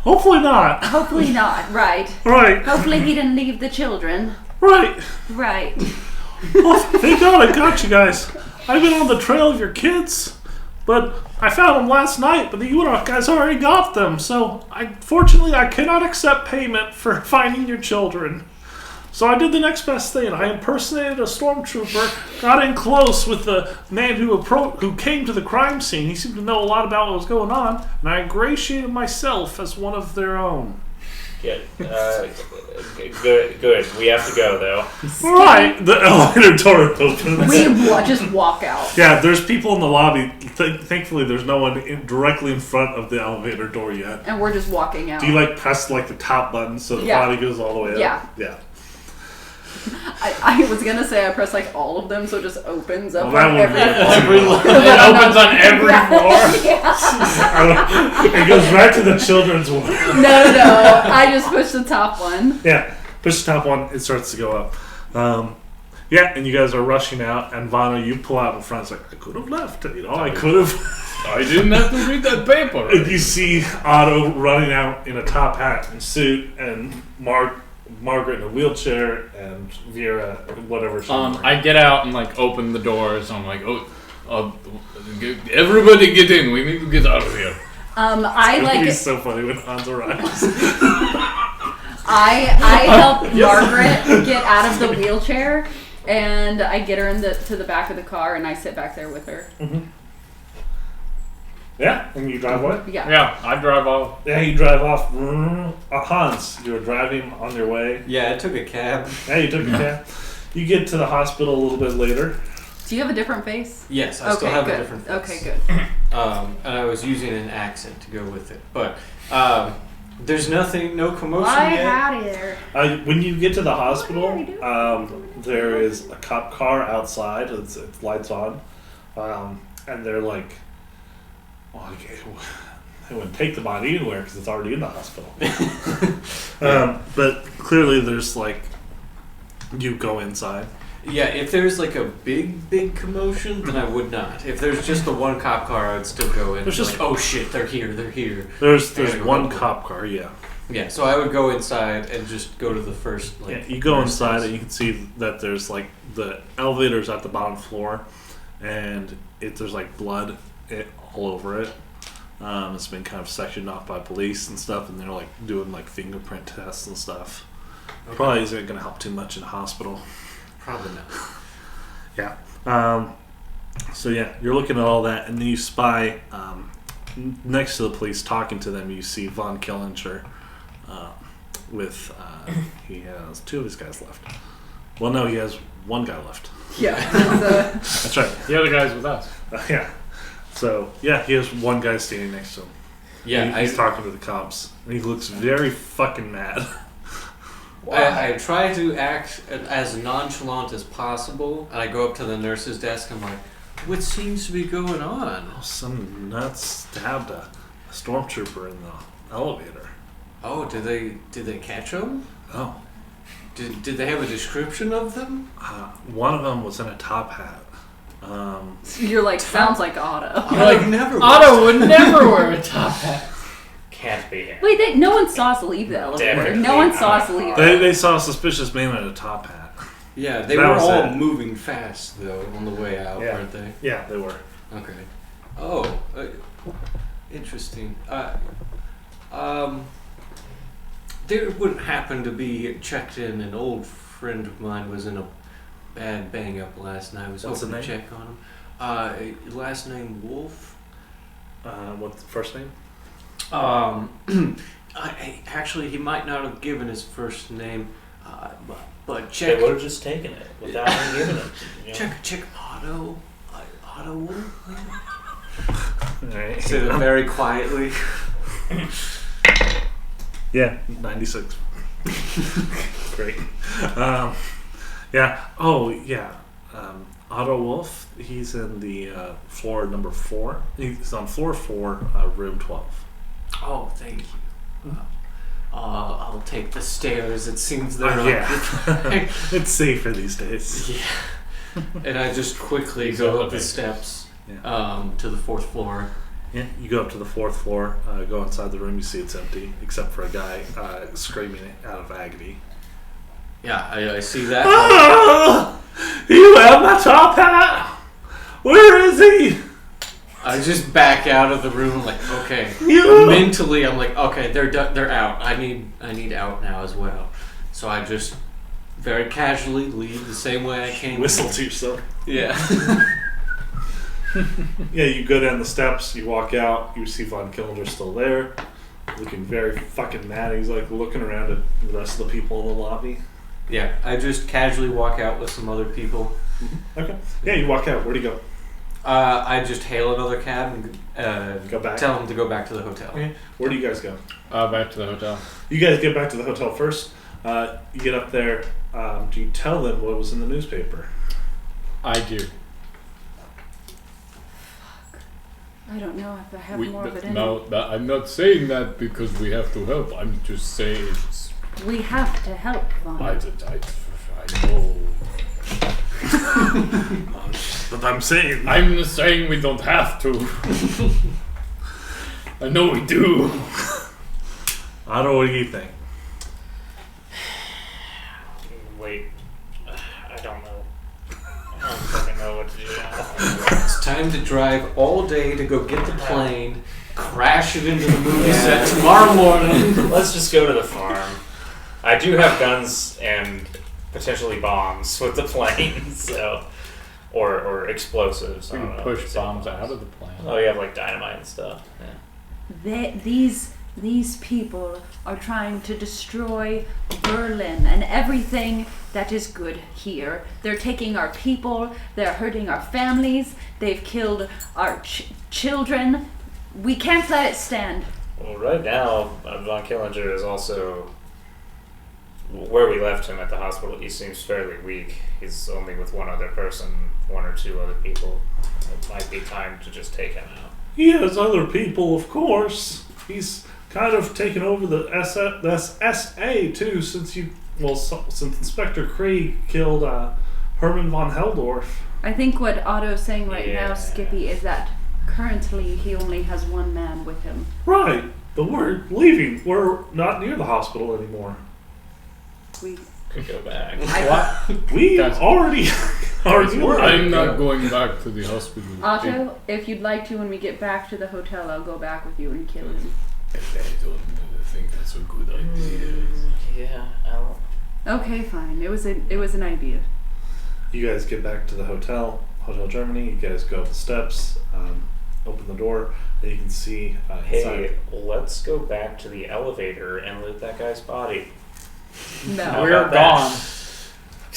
Speaker 1: hopefully not.
Speaker 4: Hopefully not, right.
Speaker 1: Right,
Speaker 4: Hopefully he didn't leave the children.
Speaker 1: right.
Speaker 4: Right.
Speaker 1: Well, thank God I got you guys. I've been on the trail of your kids, but I found them last night, but you guys already got them, so fortunately I cannot accept payment for finding your children. So I did the next best thing. I impersonated a stormtrooper, got in close with the man who came to the crime scene. He seemed to know a lot about what was going on, and I ingratiated myself as one of their own.
Speaker 5: Good. Good. We have to go, though.
Speaker 1: Right, the elevator door opens.
Speaker 4: We just walk out.
Speaker 1: Yeah, there's people in the lobby. Thankfully, there's no one directly in front of the elevator door yet.
Speaker 4: And we're just walking out.
Speaker 1: Do you press the top button so the
Speaker 4: Yeah.
Speaker 1: body goes all the way up?
Speaker 4: Yeah.
Speaker 1: Yeah.
Speaker 4: I was gonna say I press like all of them, so it just opens up
Speaker 1: Well, that
Speaker 4: on
Speaker 1: would
Speaker 4: every
Speaker 1: be-
Speaker 4: floor.
Speaker 3: It opens on every floor.
Speaker 4: Yeah.
Speaker 1: It goes right to the children's one.
Speaker 4: No. I just pushed the top one.
Speaker 1: Yeah, push the top one, it starts to go up. Yeah, and you guys are rushing out, and Vano, you pull out in front. It's like, I could have left, I could have.
Speaker 3: I didn't have to read that paper.
Speaker 1: And you see Otto running out in a top hat and suit, and Margaret in a wheelchair, and Vera, whatever she's wearing.
Speaker 3: I get out and like open the doors. I'm like, everybody get in. We need to get out of here.
Speaker 4: I like
Speaker 1: It's so funny when Hans arrives.
Speaker 4: I help Margaret get out of the wheelchair, and I get her to the back of the car, and I sit back there with her.
Speaker 1: Yeah, and you drive away?
Speaker 3: Yeah, I drive off.
Speaker 1: Yeah, you drive off. Hans, you were driving on your way.
Speaker 2: Yeah, I took a cab.
Speaker 1: Yeah, you took a cab. You get to the hospital a little bit later.
Speaker 4: Do you have a different face?
Speaker 2: Yes, I still have
Speaker 4: good.
Speaker 2: a different face.
Speaker 4: Okay, good.
Speaker 2: And I was using an accent to go with it. But there's no commotion
Speaker 6: Why
Speaker 2: yet.
Speaker 6: howdy there.
Speaker 1: When you get to the hospital, there is a cop car outside. It's lights on. And they're like, well, they wouldn't take the body anywhere because it's already in the hospital. But clearly there's like, you go inside.
Speaker 2: Yeah, if there's like a big commotion, then I would not. If there's just the one cop car, I'd still go in.
Speaker 1: There's just-
Speaker 2: like, oh shit, they're here.
Speaker 1: There's
Speaker 2: gotta go
Speaker 1: one
Speaker 2: help them.
Speaker 1: cop car, yeah.
Speaker 2: Yeah, so I would go inside and just go to the first. Like,
Speaker 1: Yeah, you go
Speaker 2: nurse
Speaker 1: inside
Speaker 2: desk.
Speaker 1: and you can see that there's like the elevator's at the bottom floor, and there's like blood all over it. It's been kind of sectioned off by police and stuff, and they're like doing like fingerprint tests and stuff.
Speaker 2: Okay.
Speaker 1: Probably isn't going to help too much in the hospital.
Speaker 2: Probably not.
Speaker 1: Yeah. So yeah, you're looking at all that, and then you spy next to the police, talking to them. You see Von Killinger with he has two of his guys left. Well, no, he has one guy left.
Speaker 4: Yeah.
Speaker 1: That's right.
Speaker 3: The other guy's with us.
Speaker 1: Yeah. So yeah, he has one guy standing next to him.
Speaker 2: Yeah,
Speaker 1: He's talking to the cops, and he looks very fucking mad.
Speaker 2: I try to act as nonchalant as possible, and I go up to the nurse's desk. I'm like, what seems to be going on?
Speaker 1: Some nuts stabbed a stormtrooper in the elevator.
Speaker 2: Oh, did they catch him?
Speaker 1: Oh.
Speaker 2: Did they have a description of them?
Speaker 1: One of them was in a top hat.
Speaker 4: You're like, sounds like Otto.
Speaker 2: Like never.
Speaker 3: Otto would never wear a top hat.
Speaker 5: Can't be him.
Speaker 4: Wait, no one saw us leave the elevator.
Speaker 5: Definitely
Speaker 4: No one saw
Speaker 5: not.
Speaker 4: us leave.
Speaker 1: They saw a suspicious man in a top hat.
Speaker 2: Yeah, they
Speaker 1: That
Speaker 2: were
Speaker 1: was
Speaker 2: all
Speaker 1: it.
Speaker 2: moving fast though on the way out,
Speaker 1: Yeah.
Speaker 2: weren't they?
Speaker 1: Yeah, they were.
Speaker 2: Okay. Oh, interesting. There wouldn't happen to be checked in. An old friend of mine was in a bad bang up last night. I was
Speaker 1: What's the
Speaker 2: hoping to
Speaker 1: name?
Speaker 2: check on him. Last name Wolf.
Speaker 1: What's the first name?
Speaker 2: Actually, he might not have given his first name, but
Speaker 5: They
Speaker 2: check.
Speaker 5: would have just taken it without him giving it. You know?
Speaker 2: Check Otto. Otto Wolf.
Speaker 1: Alright.
Speaker 2: Said it very quietly.
Speaker 1: Yeah, 96. Great. Yeah. Oh, yeah. Otto Wolf, he's in the floor number 4. He's on floor 4, room 12.
Speaker 2: Oh, thank you. I'll take the stairs. It seems they're
Speaker 1: Yeah. It's safer these days.
Speaker 2: Yeah. And I just quickly go up the steps to the 4th floor.
Speaker 1: Yeah, you go up to the 4th floor, go inside the room, you see it's empty, except for a guy screaming out of agony.
Speaker 2: Yeah, I see that.
Speaker 1: Ah! You have my top hat! Where is he?
Speaker 2: I just back out of the room, like, okay.
Speaker 1: You-
Speaker 2: Mentally, I'm like, okay, they're out. I need out now as well. So I just very casually leave the same way I came.
Speaker 1: Whistle to yourself.
Speaker 2: Yeah.
Speaker 1: Yeah, you go down the steps, you walk out, you see Von Killinger still there, looking very fucking mad. He's like looking around at the rest of the people in the lobby.
Speaker 2: Yeah, I just casually walk out with some other people.
Speaker 1: Okay. Yeah, you walk out. Where'd he go?
Speaker 2: I just hail another cab and
Speaker 1: Go back.
Speaker 2: tell them to go back to the hotel.
Speaker 1: Okay. Where do you guys go?
Speaker 3: Back to the hotel.
Speaker 1: You guys get back to the hotel first. You get up there. do you tell them what was in the newspaper?
Speaker 3: I do.
Speaker 4: I don't know if I have more of it in me.
Speaker 3: No, I'm not saying that because we have to help. I'm just saying it's...
Speaker 4: We have to help, Vaughn.
Speaker 3: I know.
Speaker 1: But I'm saying...
Speaker 3: I'm saying we don't have to. I know we do.
Speaker 1: I don't know, what do you think?
Speaker 5: Wait. I don't know. I don't fucking know what to do now.
Speaker 2: It's time to drive all day to go get the plane, crash it into the movie set tomorrow morning.
Speaker 5: Let's just go to the farm. I do have guns and potentially bombs with the plane, so... Or explosives.
Speaker 3: We
Speaker 5: I don't
Speaker 3: can
Speaker 5: know.
Speaker 3: push bombs out of the plane.
Speaker 5: Oh, you have like dynamite and stuff. Yeah.
Speaker 4: These people are trying to destroy Berlin and everything that is good here. They're taking our people. They're hurting our families. They've killed our children. We can't let it stand.
Speaker 5: Well, right now, Von Killinger is also... Where we left him at the hospital, he seems fairly weak. He's only with one other person, one or two other people. It might be time to just take him out.
Speaker 1: He has other people, of course. He's kind of taken over the SA too, since since Inspector Krieg killed Herman von Heldorf.
Speaker 4: I think what Otto's saying right
Speaker 5: Yeah.
Speaker 4: now, Skippy, is that currently he only has one man with him.
Speaker 1: Right, but we're leaving. We're not near the hospital anymore.
Speaker 4: We
Speaker 5: Could go back.
Speaker 3: What?
Speaker 1: We
Speaker 3: Guys-
Speaker 1: already are
Speaker 3: I'm not going back to the hospital.
Speaker 4: Otto, if you'd like to, when we get back to the hotel, I'll go back with you and kill him.
Speaker 3: I don't think that's a good idea.
Speaker 5: Yeah, I don't...
Speaker 4: Okay, fine. It was an idea.
Speaker 1: You guys get back to the Hotel Germany. You guys go up the steps, open the door, and you can see
Speaker 5: Hey,
Speaker 1: inside.
Speaker 5: let's go back to the elevator and loot that guy's body.
Speaker 4: No.
Speaker 5: How
Speaker 3: We're
Speaker 5: about that?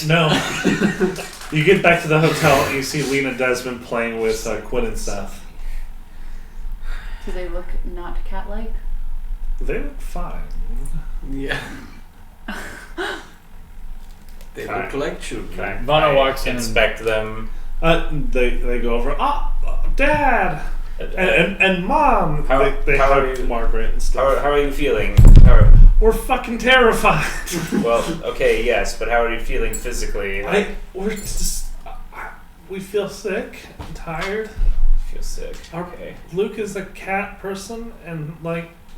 Speaker 3: gone.
Speaker 1: No. You get back to the hotel and you see Lena Desmond playing with Quinn and Seth.
Speaker 4: Do they look not cat-like?
Speaker 1: They look fine.
Speaker 2: Yeah. They look like children.
Speaker 5: Can I-
Speaker 3: Vanna
Speaker 5: I
Speaker 3: walks in and-
Speaker 5: inspect them.
Speaker 1: They go over. Dad and Mom.
Speaker 5: How-
Speaker 1: they
Speaker 5: how
Speaker 1: hug
Speaker 5: are you-
Speaker 1: Margaret and stuff.
Speaker 5: How are you feeling?
Speaker 1: We're fucking terrified.
Speaker 5: Well, okay, yes, but how are you feeling physically?
Speaker 1: We feel sick and tired.
Speaker 5: Feel sick.
Speaker 1: Okay. Luke is a cat person, and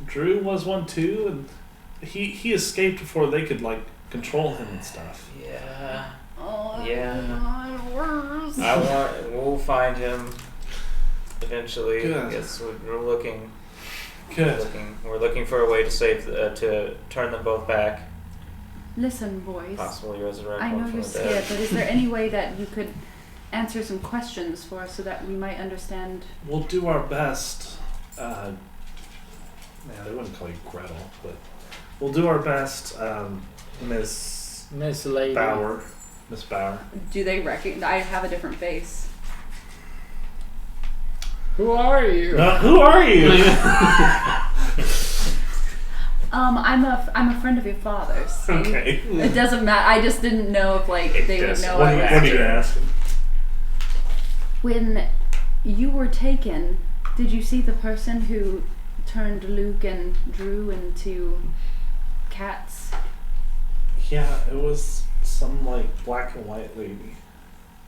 Speaker 1: Drew was one too, and he escaped before they could control him and stuff.
Speaker 5: Yeah.
Speaker 4: Oh,
Speaker 5: Yeah.
Speaker 4: worse.
Speaker 5: We'll find him eventually.
Speaker 1: Good.
Speaker 5: Yes, we're looking.
Speaker 1: Good.
Speaker 5: We're looking for a way to save to turn them both back.
Speaker 4: Listen, boys.
Speaker 5: Possibly resurrect
Speaker 4: I
Speaker 5: one
Speaker 4: know
Speaker 5: from
Speaker 4: you're
Speaker 5: the
Speaker 4: scared,
Speaker 5: dead.
Speaker 4: but is there any way that you could answer some questions for us so that we might understand?
Speaker 1: We'll do our best. They wouldn't call you Gretel, but we'll do our best, Miss
Speaker 3: Lady.
Speaker 1: Bauer. Miss Bauer.
Speaker 4: Do they recognize? I have a different face.
Speaker 3: Who are you?
Speaker 1: Who are you?
Speaker 4: I'm a friend of your father's. See?
Speaker 1: Okay.
Speaker 4: It doesn't matter. I just didn't know if they would
Speaker 5: does-
Speaker 4: know.
Speaker 1: What
Speaker 4: I
Speaker 1: are
Speaker 4: was
Speaker 1: you asking?
Speaker 4: When you were taken, did you see the person who turned Luke and Drew into cats?
Speaker 1: Yeah, it was some black and white lady.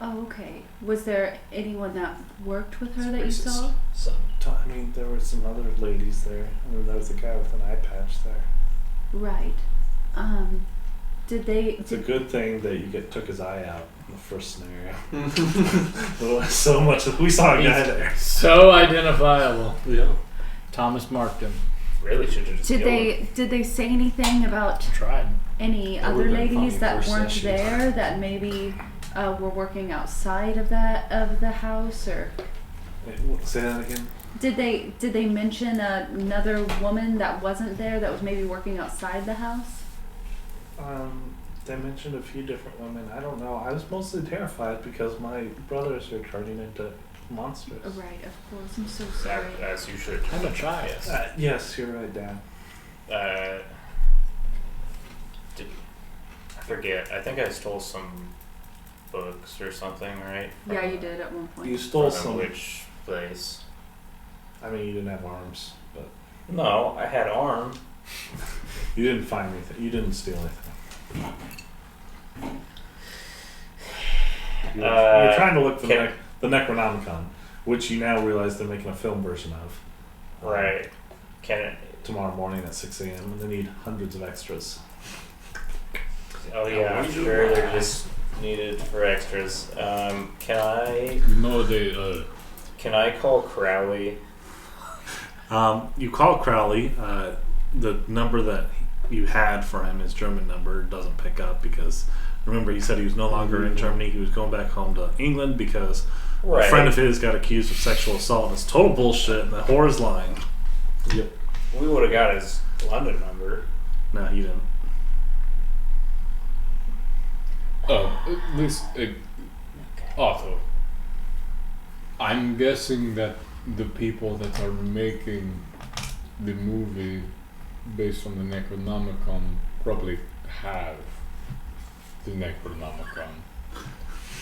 Speaker 4: Oh, okay. Was there anyone that worked with her that you
Speaker 5: Racist.
Speaker 4: saw?
Speaker 5: Son.
Speaker 1: I mean, there were some other ladies there, and then there was a guy with an eye patch there.
Speaker 4: Right. Did they?
Speaker 1: It's a good thing that you took his eye out in the first scenario. So much. We saw a guy there.
Speaker 3: So identifiable.
Speaker 2: Yeah.
Speaker 3: Thomas marked him.
Speaker 5: Really should have just
Speaker 4: Did
Speaker 5: killed him.
Speaker 4: they? Did they say anything about
Speaker 3: Tried.
Speaker 4: any
Speaker 2: That
Speaker 4: other
Speaker 2: would've been
Speaker 4: ladies
Speaker 2: funny
Speaker 4: that
Speaker 2: first
Speaker 4: weren't
Speaker 2: session.
Speaker 4: there that maybe were working outside of the house, or
Speaker 1: Wait, say that again.
Speaker 4: did they mention another woman that wasn't there that was maybe working outside the house?
Speaker 1: They mentioned a few different women. I don't know. I was mostly terrified because my brothers are turning into monsters.
Speaker 4: Right, of course. I'm so sorry.
Speaker 5: As you should.
Speaker 3: I'm a try.
Speaker 1: Yes, you're right, Dad.
Speaker 5: forget. I think I stole some books or something, right?
Speaker 4: Yeah, you did at one point.
Speaker 1: You stole
Speaker 5: From
Speaker 1: some.
Speaker 5: which place?
Speaker 1: I mean, you didn't have arms, but
Speaker 5: No, I had arm.
Speaker 1: you didn't find anything. You didn't steal anything. You were trying to look for the Necronomicon, which you now realize they're making a film version of.
Speaker 5: Right.
Speaker 1: Tomorrow morning at 6 a.m. and they need hundreds of extras.
Speaker 5: Oh yeah, I'm sure they're just needed for extras. Can I call Crowley?
Speaker 1: You call Crowley. The number that you had for him, his German number, doesn't pick up because, remember, he said he was no longer in Germany. He was going back home to England because a friend of his got accused of sexual assault. And it's total bullshit, and the whore's lying. Yep.
Speaker 5: We would have got his London number.
Speaker 1: No, he didn't.
Speaker 3: Otto. I'm guessing that the people that are making the movie based on the Necronomicon probably have the Necronomicon.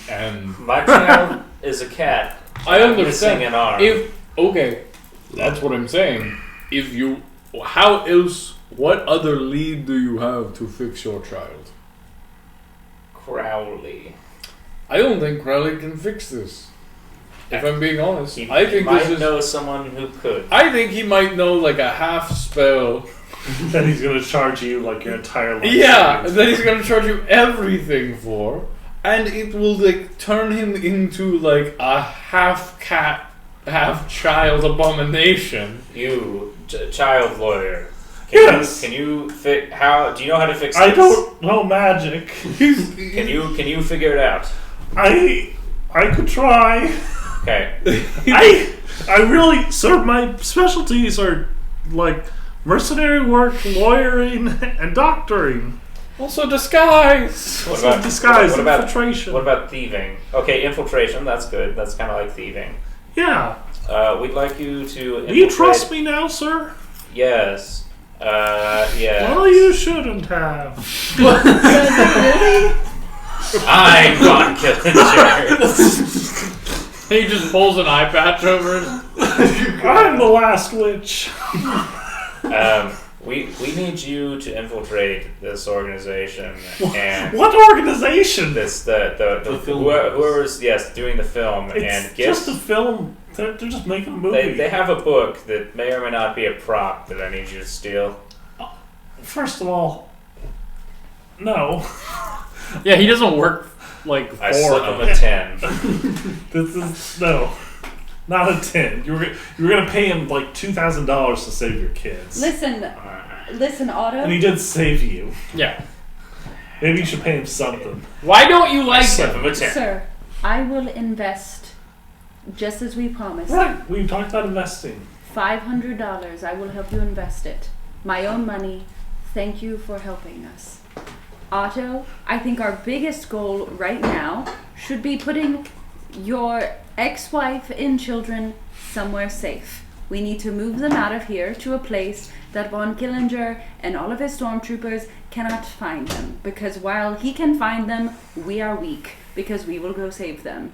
Speaker 3: And
Speaker 5: My child is a cat.
Speaker 3: I understand.
Speaker 5: Missing an arm.
Speaker 3: That's what I'm saying. How else? What other lead do you have to fix your child?
Speaker 5: Crowley.
Speaker 3: I don't think Crowley can fix this. If I'm being honest,
Speaker 5: He
Speaker 3: I think
Speaker 5: might know someone who could.
Speaker 3: I think he might know like a half spell.
Speaker 1: Then he's going to charge you like your entire life.
Speaker 3: Yeah,
Speaker 1: savings.
Speaker 3: that he's gonna charge you everything for, and it will like turn him into like a half cat, half child abomination.
Speaker 5: You, child lawyer.
Speaker 1: Yes.
Speaker 5: Can you fix? How do you know how to fix this?
Speaker 1: I don't know magic.
Speaker 5: Can you figure it out?
Speaker 1: I could try.
Speaker 5: Okay.
Speaker 1: I really, sir, my specialties are like mercenary work, lawyering, and doctoring.
Speaker 3: Also disguise.
Speaker 5: What about
Speaker 1: disguise,
Speaker 5: what about
Speaker 1: infiltration?
Speaker 5: What about thieving? Okay, infiltration. That's good. That's kind of like thieving.
Speaker 1: Yeah.
Speaker 5: We'd like you to.
Speaker 1: Do you trust me now, sir?
Speaker 5: Yes. Yeah.
Speaker 1: Well, you shouldn't have.
Speaker 5: I'm Von Killinger.
Speaker 3: He just pulls an eye patch over it.
Speaker 1: I'm the last witch.
Speaker 5: We need you to infiltrate this organization and
Speaker 1: What organization?
Speaker 5: the
Speaker 2: film
Speaker 5: whoever's doing the film
Speaker 1: It's
Speaker 5: and get
Speaker 1: just a film. They're just making a movie.
Speaker 5: they have a book that may or may not be a prop that I need you to steal.
Speaker 1: First of all, no.
Speaker 3: Yeah, he doesn't work like
Speaker 5: I
Speaker 3: for
Speaker 5: slip him
Speaker 3: them.
Speaker 5: a 10.
Speaker 1: This is no, not a 10. You were gonna pay him like $2,000 to save your kids,
Speaker 4: Listen, Otto.
Speaker 1: and he did save you.
Speaker 3: Yeah.
Speaker 1: Maybe you should pay him something.
Speaker 3: Why don't you like
Speaker 5: Slip
Speaker 3: him?
Speaker 5: him a 10.
Speaker 4: Sir, I will invest, just as we promised.
Speaker 1: Right. We talked about investing.
Speaker 4: $500. I will help you invest it. My own money. Thank you for helping us. Otto, I think our biggest goal right now should be putting your ex-wife and children somewhere safe. We need to move them out of here to a place that Von Killinger and all of his stormtroopers cannot find them. Because while he can find them, we are weak. Because we will go save them.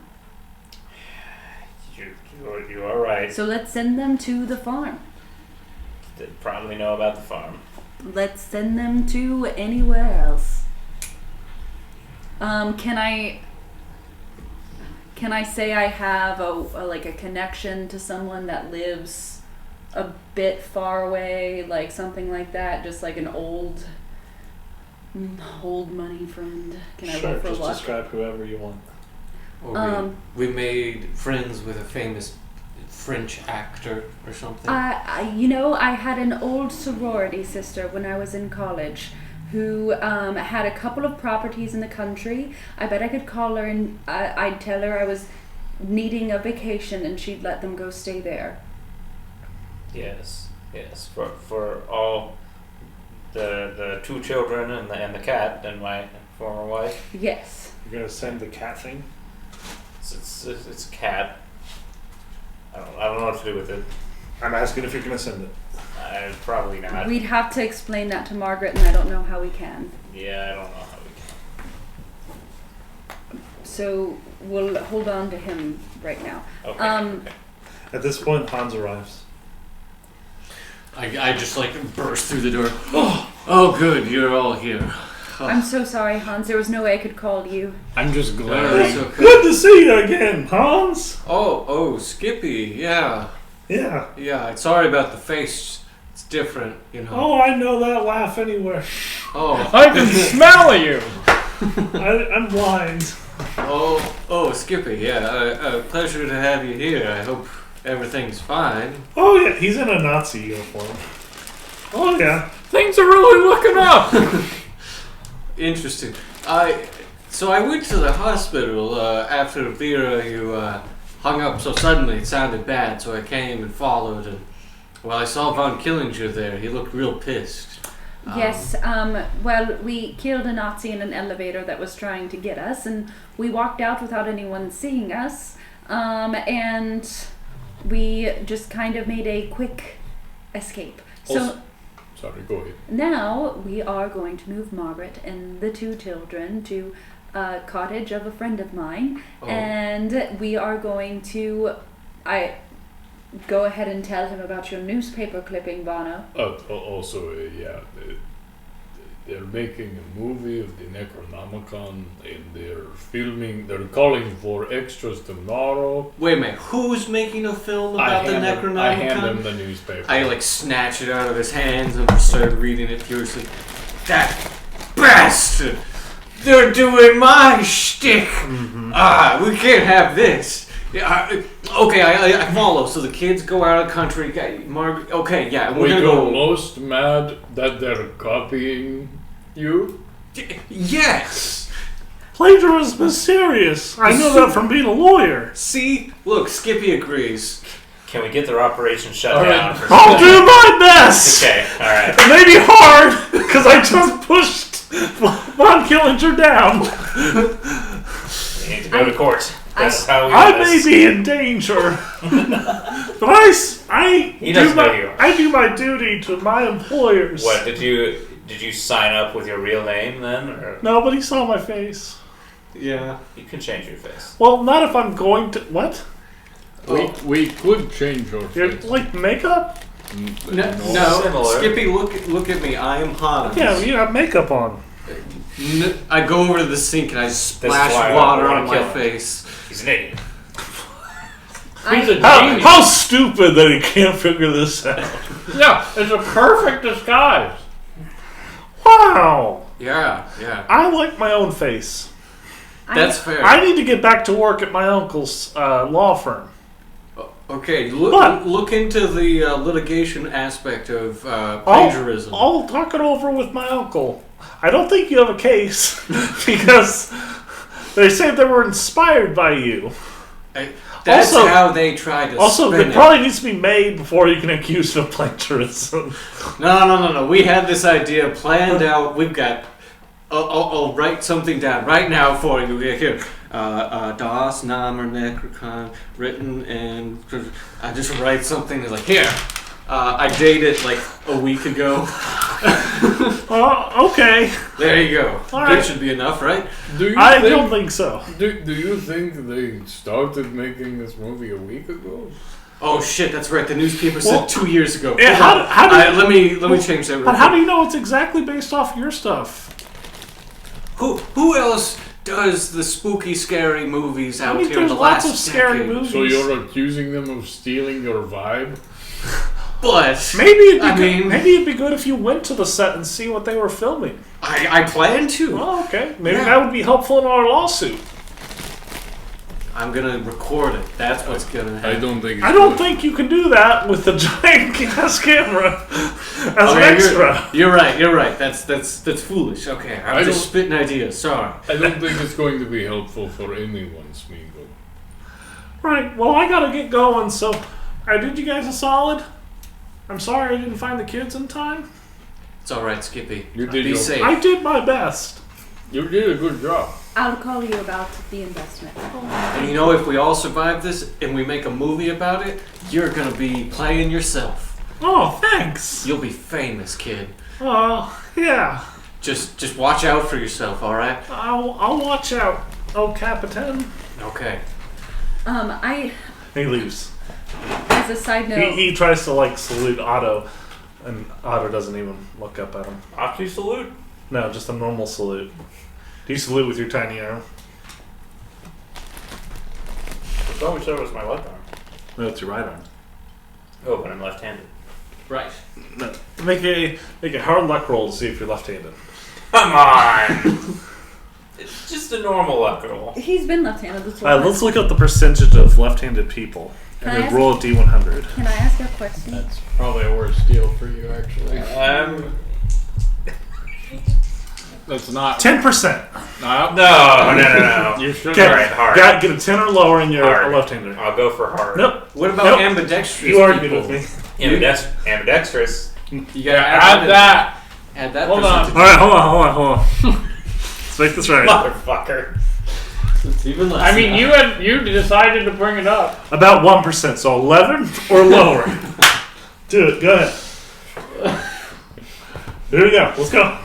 Speaker 5: You are right.
Speaker 4: So let's send them to the farm.
Speaker 5: They probably know about the farm.
Speaker 4: Let's send them to anywhere else. Can I say I have a connection to someone that lives a bit far away, like something like that, just like an old money friend? Can I roll for
Speaker 1: just
Speaker 4: luck?
Speaker 1: describe whoever you want.
Speaker 2: Or we made friends with a famous French actor or something.
Speaker 4: I had an old sorority sister when I was in college who had a couple of properties in the country. I bet I could call her and I'd tell her I was needing a vacation and she'd let them go stay there.
Speaker 5: Yes. For all the two children and the cat and my former wife.
Speaker 4: Yes.
Speaker 1: You're gonna send the cat thing.
Speaker 5: It's a cat. I don't know what to do with it.
Speaker 1: I'm asking if you're gonna send it.
Speaker 5: Probably not.
Speaker 4: We'd have to explain that to Margaret, and I don't know how we can.
Speaker 5: Yeah, I don't know how we can.
Speaker 4: so we'll hold on to him right now.
Speaker 5: Okay. Okay.
Speaker 1: At this point, Hans arrives.
Speaker 2: I just like burst through the door. Oh, good, you're all here.
Speaker 4: I'm so sorry, Hans. There was no way I could call you.
Speaker 3: I'm just
Speaker 2: It's
Speaker 3: glad.
Speaker 2: okay.
Speaker 1: Good to see you again, Hans.
Speaker 2: Oh, Skippy, yeah.
Speaker 1: Yeah.
Speaker 2: Yeah, sorry about the face. It's different, you know.
Speaker 1: Oh, I know that laugh anywhere.
Speaker 2: Oh,
Speaker 3: I can smell you.
Speaker 1: I'm blind.
Speaker 2: oh, Skippy, yeah. Pleasure to have you here. I hope everything's fine.
Speaker 1: Oh yeah, he's in a Nazi uniform. Oh yeah.
Speaker 3: Things are really looking up.
Speaker 2: Interesting. So I went to the hospital after Vera, you hung up so suddenly. It sounded bad, so I came and followed. And well, I saw Von Killinger there. He looked real pissed.
Speaker 4: Yes, well, we killed a Nazi in an elevator that was trying to get us, and we walked out without anyone seeing us, and we just kind of made a quick escape. So
Speaker 3: Sorry, go ahead.
Speaker 4: now we are going to move Margaret and the 2 children to a cottage of a friend of mine, and we are going to... go ahead and tell him about your newspaper clipping, Bono.
Speaker 3: Also, yeah, they're making a movie of the Necronomicon, and they're calling for extras tomorrow.
Speaker 2: Wait a minute, who's making a film about the Necronomicon?
Speaker 3: I hand them the newspaper.
Speaker 2: I like snatch it out of his hands and started reading it furiously. That bastard! They're doing my shtick! We can't have this. Yeah, okay, I follow. So the kids go out of the country. Margaret. Okay, yeah, we're gonna
Speaker 3: go
Speaker 2: go.
Speaker 3: most mad that they're copying you.
Speaker 2: Yes.
Speaker 1: Plagiarism is serious. I know that from being a lawyer.
Speaker 2: See, look, Skippy agrees.
Speaker 5: Can we get their operation shut
Speaker 3: All
Speaker 5: down?
Speaker 3: right.
Speaker 5: For
Speaker 1: I'll do my best.
Speaker 5: Okay. All right.
Speaker 1: It may be hard because I just pushed Von Killinger down.
Speaker 5: We need to go to court. That's how we
Speaker 1: I
Speaker 5: do
Speaker 1: may
Speaker 5: this.
Speaker 1: be in danger, but
Speaker 5: He doesn't know you.
Speaker 1: I do my duty to my employers.
Speaker 5: What did you sign up with your real name then, or
Speaker 1: Nobody saw my face.
Speaker 2: Yeah.
Speaker 5: you can change your face?
Speaker 1: Well, not if I'm going to. What?
Speaker 3: We could change your
Speaker 1: You're
Speaker 3: face.
Speaker 1: like makeup?
Speaker 2: No,
Speaker 5: Similar.
Speaker 2: Skippy, look at me. I am Hans.
Speaker 1: Yeah, you have makeup on.
Speaker 2: I go over to the sink and I splash
Speaker 5: why I
Speaker 2: water
Speaker 5: wanna
Speaker 2: on my
Speaker 5: kill him.
Speaker 2: face.
Speaker 5: He's an idiot.
Speaker 3: He's a
Speaker 1: How,
Speaker 3: genius.
Speaker 1: how stupid that he can't figure this out.
Speaker 3: Yeah, it's a perfect disguise.
Speaker 1: Wow.
Speaker 2: Yeah.
Speaker 1: I like my own face.
Speaker 2: That's fair.
Speaker 1: I need to get back to work at my uncle's law firm.
Speaker 2: Okay,
Speaker 1: But-
Speaker 2: look into the litigation aspect of plagiarism.
Speaker 1: I'll talk it over with my uncle. I don't think you have a case because they say they were inspired by you.
Speaker 2: That's
Speaker 1: also-
Speaker 2: how they tried to
Speaker 1: Also,
Speaker 2: spin
Speaker 1: it probably needs to be made before you can accuse of plagiarism.
Speaker 2: No. We had this idea planned out. We've got... I'll write something down right now for you. Here. Das Name Necronomicon, written and... I just write something that's like, here. I dated it like a week ago.
Speaker 1: Okay.
Speaker 2: There you go.
Speaker 1: All
Speaker 2: That
Speaker 1: right.
Speaker 2: should be enough, right?
Speaker 3: Do you
Speaker 1: I
Speaker 3: think,
Speaker 1: don't think so.
Speaker 3: Do you think they started making this movie a week ago?
Speaker 2: Oh shit, that's right. The newspaper
Speaker 1: Well,
Speaker 2: said 2 years ago.
Speaker 1: yeah,
Speaker 2: Hold on.
Speaker 1: how do you-
Speaker 2: let me change that real
Speaker 1: But how do
Speaker 2: quick.
Speaker 1: you know it's exactly based off your stuff?
Speaker 2: Who else does the spooky, scary movies out
Speaker 1: I mean,
Speaker 2: here in
Speaker 1: there's
Speaker 2: the
Speaker 1: lots
Speaker 2: last
Speaker 1: of scary
Speaker 2: decade?
Speaker 1: movies.
Speaker 3: So you're accusing them of stealing your vibe?
Speaker 2: But
Speaker 1: Maybe it'd be
Speaker 2: I
Speaker 1: good,
Speaker 2: mean-
Speaker 1: maybe it'd be good if you went to the set and see what they were filming.
Speaker 2: I plan to.
Speaker 1: Oh, okay. Maybe
Speaker 2: Yeah.
Speaker 1: that would be helpful in our lawsuit.
Speaker 2: I'm gonna record it. That's what's gonna happen.
Speaker 3: I don't think. It's
Speaker 1: I don't
Speaker 3: good.
Speaker 1: think you can do that with the giant gas camera as an
Speaker 2: Okay,
Speaker 1: extra.
Speaker 2: You're right. That's foolish. Okay,
Speaker 3: I
Speaker 2: I'm just
Speaker 3: don't-
Speaker 2: spitting ideas. Sorry.
Speaker 3: I don't think it's going to be helpful for anyone, Smeagol.
Speaker 1: Right. Well, I gotta get going. So, I did you guys a solid. I'm sorry I didn't find the kids in time.
Speaker 2: It's all right, Skippy.
Speaker 3: You did
Speaker 2: Be
Speaker 3: your-
Speaker 2: safe.
Speaker 1: I did my best.
Speaker 3: You did a good job.
Speaker 4: I'll call you about the investment.
Speaker 2: And you know, if we all survive this and we make a movie about it, you're gonna be playing yourself.
Speaker 1: Oh, thanks.
Speaker 2: You'll be famous, kid.
Speaker 1: Yeah.
Speaker 2: Just watch out for yourself, all right?
Speaker 1: I'll watch out. Oh, Capitan.
Speaker 2: Okay.
Speaker 1: He leaves.
Speaker 4: As a side note,
Speaker 1: He tries to like salute Otto, and Otto doesn't even look up at him.
Speaker 5: After salute.
Speaker 1: No, just a normal salute. Do you salute with your tiny arm?
Speaker 5: I thought we said it was my left arm.
Speaker 1: No, it's your right arm.
Speaker 5: Oh, but I'm left-handed.
Speaker 2: Right.
Speaker 1: No. Make a hard luck roll to see if you're left-handed.
Speaker 5: Come on! It's just a normal luck roll.
Speaker 4: he's been left-handed this whole
Speaker 1: Alright,
Speaker 4: time.
Speaker 1: let's look up the percentage of left-handed people.
Speaker 4: Can I
Speaker 1: And then
Speaker 4: ask-
Speaker 1: roll a D100.
Speaker 4: Can I ask a question?
Speaker 3: That's probably a worse deal for you, actually. That's not
Speaker 1: 10%.
Speaker 5: No.
Speaker 3: You should.
Speaker 1: Okay,
Speaker 5: Alright, hard.
Speaker 1: get a 10 or lower and you're
Speaker 5: Hard.
Speaker 1: a left-hander.
Speaker 5: I'll go for hard.
Speaker 1: Nope.
Speaker 2: What about
Speaker 1: Nope.
Speaker 2: ambidextrous
Speaker 1: You argued
Speaker 2: people?
Speaker 1: with me.
Speaker 5: Ambidextrous.
Speaker 2: You gotta
Speaker 3: Add that.
Speaker 2: Add that.
Speaker 3: Hold on.
Speaker 2: percentage.
Speaker 1: Alright, hold on. Let's make this right.
Speaker 5: Motherfucker.
Speaker 2: It's even less.
Speaker 3: I mean, you decided to bring it up.
Speaker 1: About 1%, so 11 or lower. Do it, go ahead. Here we go, let's go.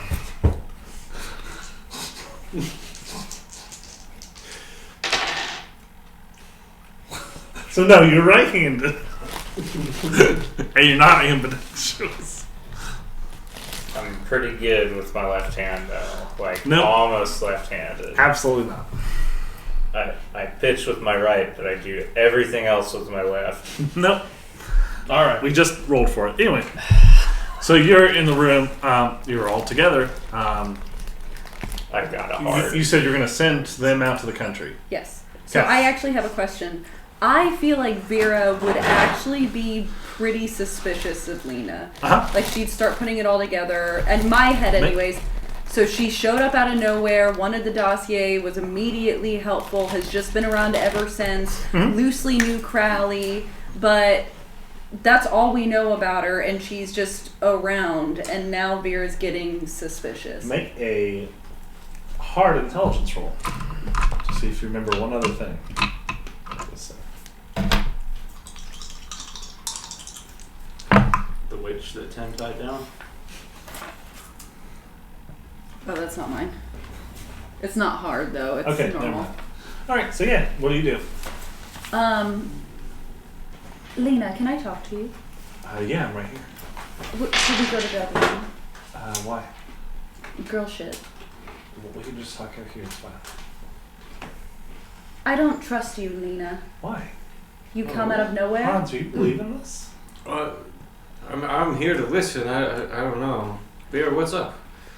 Speaker 1: So no, you're right-handed. And you're not ambidextrous.
Speaker 5: I'm pretty good with my left hand, though. Like,
Speaker 1: Nope.
Speaker 5: almost left-handed.
Speaker 1: Absolutely not.
Speaker 5: I pitch with my right, but I do everything else with my left.
Speaker 1: Nope.
Speaker 3: All right.
Speaker 1: We just rolled for it. Anyway, so you're in the room. You're all together.
Speaker 5: I got a hard.
Speaker 1: You said you're going to send them out to the country.
Speaker 4: Yes. So
Speaker 1: Okay.
Speaker 4: I actually have a question. I feel like Vera would actually be pretty suspicious of Lena.
Speaker 1: Uh-huh.
Speaker 4: Like she'd start putting it all together. In my head, anyways. So she showed up out of nowhere, wanted the dossier, was immediately helpful, has just been around ever since, loosely knew Crowley, but that's all we know about her, and she's just around, and now Vera's getting suspicious.
Speaker 1: Make a hard intelligence roll to see if you remember one other thing.
Speaker 7: The witch that Tim tied down.
Speaker 4: Oh, that's not mine. It's not hard, though. It's
Speaker 1: Okay, never
Speaker 4: normal.
Speaker 1: mind. All right, so yeah, what do you do?
Speaker 4: Lena, can I talk to you?
Speaker 1: Yeah, I'm right here.
Speaker 4: Should we go to the other room?
Speaker 1: Why?
Speaker 4: Girl shit.
Speaker 1: We can just talk out here. It's fine.
Speaker 4: I don't trust you, Lena.
Speaker 1: Why?
Speaker 4: You come out of nowhere?
Speaker 1: Hans, do you believe in this?
Speaker 2: I'm here to listen. I don't know. Vera, what's up?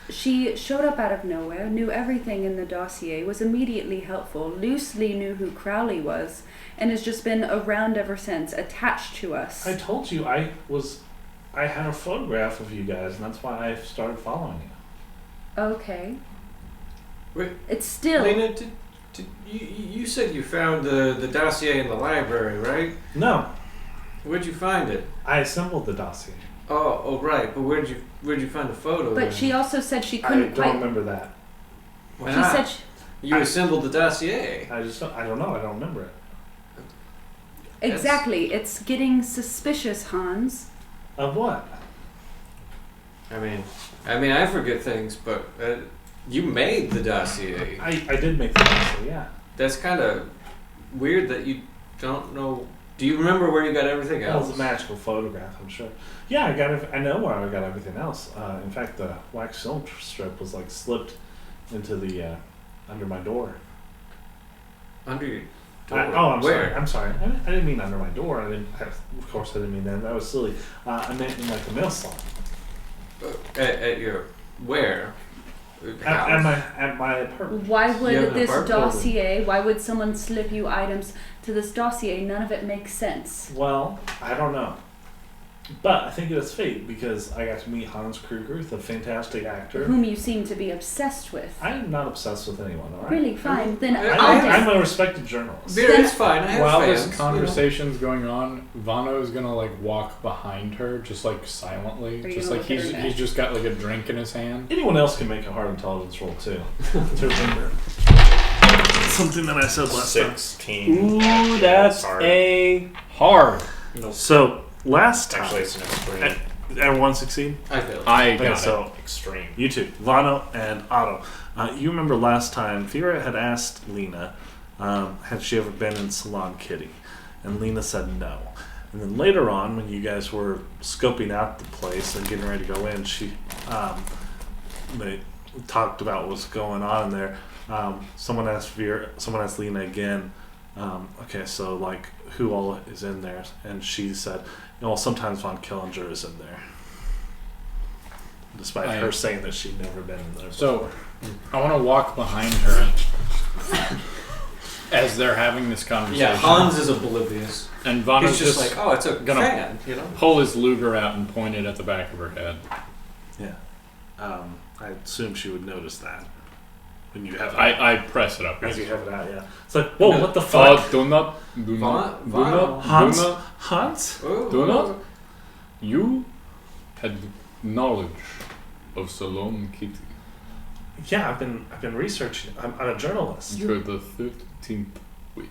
Speaker 4: She showed up out of nowhere, knew everything in the dossier, was immediately helpful, loosely knew who Crowley was, and has just been around ever since, attached to us.
Speaker 1: I told you I had a photograph of you guys, and that's why I started following you.
Speaker 4: Okay.
Speaker 2: Wait,
Speaker 4: It's still...
Speaker 2: Lena, you said you found the dossier in the library, right?
Speaker 1: No,
Speaker 2: Where'd you find it?
Speaker 1: I assembled the dossier.
Speaker 2: Oh, right. But where'd you find the photo?
Speaker 4: But
Speaker 2: then?
Speaker 4: she also said she
Speaker 1: I
Speaker 4: couldn't
Speaker 1: don't
Speaker 4: quite...
Speaker 1: remember that.
Speaker 2: Why
Speaker 4: She
Speaker 2: not?
Speaker 4: said...
Speaker 2: You assembled the dossier.
Speaker 1: I don't know. I don't remember it.
Speaker 4: Exactly. It's getting suspicious, Hans.
Speaker 1: Of what?
Speaker 2: I mean, I forget things, but you made the dossier.
Speaker 1: I did make the dossier, yeah.
Speaker 2: That's kind of weird that you don't know. Do you remember where you got everything
Speaker 1: That was
Speaker 2: else?
Speaker 1: a magical photograph, I'm sure. Yeah, I know where I got everything else. In fact, the wax film strip was like slipped into the under my door.
Speaker 2: Under your door.
Speaker 1: I'm
Speaker 2: Where?
Speaker 1: sorry. I'm sorry. I didn't mean under my door. Of course, I didn't mean that. That was silly. I meant in like the mail slot.
Speaker 2: At your where?
Speaker 1: At my apartment.
Speaker 4: Why would
Speaker 2: You have an
Speaker 4: this
Speaker 2: apartment
Speaker 4: dossier, why would someone slip you items to this dossier? None of it makes sense.
Speaker 1: Well, I don't know. But I think it was fate because I got to meet Hans Kruger, the fantastic actor.
Speaker 4: Whom you seem to be obsessed with.
Speaker 1: I'm not obsessed with anyone, all right?
Speaker 4: Really? Fine. Then
Speaker 2: I-
Speaker 4: I'll
Speaker 1: I'm
Speaker 4: date.
Speaker 1: a respected journalist.
Speaker 2: Vera, it's fine. I have
Speaker 3: While
Speaker 2: fans,
Speaker 3: this conversation's going on, Vano is gonna like walk behind her, just like silently,
Speaker 4: Are you
Speaker 3: just
Speaker 4: gonna
Speaker 3: like
Speaker 4: look at her
Speaker 3: he's
Speaker 4: neck?
Speaker 3: just got like a drink in his hand.
Speaker 1: Anyone else can make a hard intelligence roll too. To remember. Something that I said last time.
Speaker 5: 16.
Speaker 3: Ooh, that's
Speaker 5: hard.
Speaker 3: a hard.
Speaker 1: So last time,
Speaker 5: Actually, it's an extreme.
Speaker 1: Everyone succeed?
Speaker 2: I failed.
Speaker 3: I
Speaker 1: Okay,
Speaker 3: got
Speaker 1: so
Speaker 5: Extreme.
Speaker 1: you two, Vano and Otto. You remember last time Vera had asked Lena, had she ever been in Salon Kitty? And Lena said no. And then later on, when you guys were scoping out the place and getting ready to go in, they talked about what was going on in there. Someone asked Lena again, okay, so like who all is in there? And she said, well, sometimes Von Killinger is in there. Despite her saying that she'd never been in there before.
Speaker 3: So, I want to walk behind her as they're having this conversation.
Speaker 2: Yeah, Hans is oblivious.
Speaker 3: And Vano's
Speaker 2: He's just like, oh, it's a
Speaker 3: gonna
Speaker 2: fan, you know?
Speaker 3: pull his Luger out and point it at the back of her head.
Speaker 1: Yeah. I assume she would notice that. When you have it
Speaker 3: I press it up.
Speaker 1: as you have it out, yeah. It's like, whoa, what the fuck?
Speaker 3: Do not,
Speaker 1: Hans?
Speaker 2: Oh,
Speaker 3: do not. You had knowledge of Salon Kitty.
Speaker 1: Yeah, I've been researching. I'm a journalist.
Speaker 3: You're the 13th witch.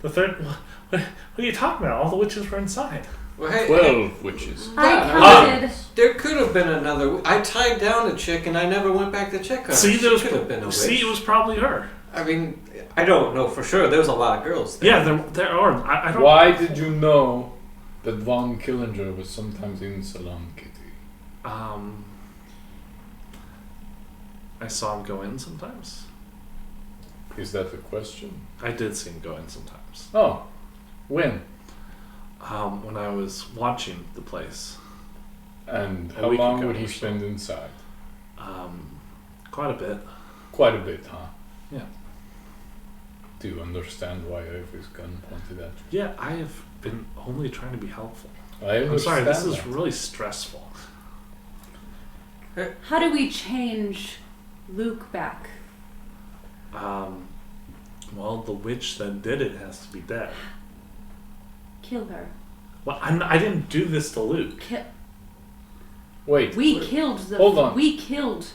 Speaker 1: The third. What are you talking about? All the witches were inside.
Speaker 2: Well, hey,
Speaker 3: 12 witches.
Speaker 4: I counted.
Speaker 2: there could have been another. I tied down a chick and I never went back to check her.
Speaker 1: See,
Speaker 2: She
Speaker 1: there was,
Speaker 2: could have been a witch.
Speaker 1: it was probably her.
Speaker 2: I mean, I don't know for sure. There was a lot of girls there.
Speaker 1: Yeah, there are. I don't.
Speaker 3: Why did you know that Von Killinger was sometimes in Salon Kitty?
Speaker 1: I saw him go in sometimes.
Speaker 3: Is that the question?
Speaker 1: I did see him go in sometimes.
Speaker 3: Oh, when?
Speaker 1: When I was watching the place.
Speaker 3: And
Speaker 1: A
Speaker 3: how
Speaker 1: week
Speaker 3: long
Speaker 1: ago
Speaker 3: would he
Speaker 1: or so.
Speaker 3: spend inside?
Speaker 1: Quite a bit.
Speaker 3: Quite a bit, huh?
Speaker 1: Yeah.
Speaker 3: Do you understand why I have his gun pointed at
Speaker 1: Yeah, I have been only trying to be helpful.
Speaker 3: you? I
Speaker 1: I'm sorry, this is
Speaker 3: that.
Speaker 1: really stressful.
Speaker 4: How do we change Luke back?
Speaker 1: Well, the witch that did it has to be dead.
Speaker 4: Kill her.
Speaker 1: Well, I didn't do this to Luke.
Speaker 3: Wait.
Speaker 4: We killed the.
Speaker 3: Hold on.
Speaker 4: We killed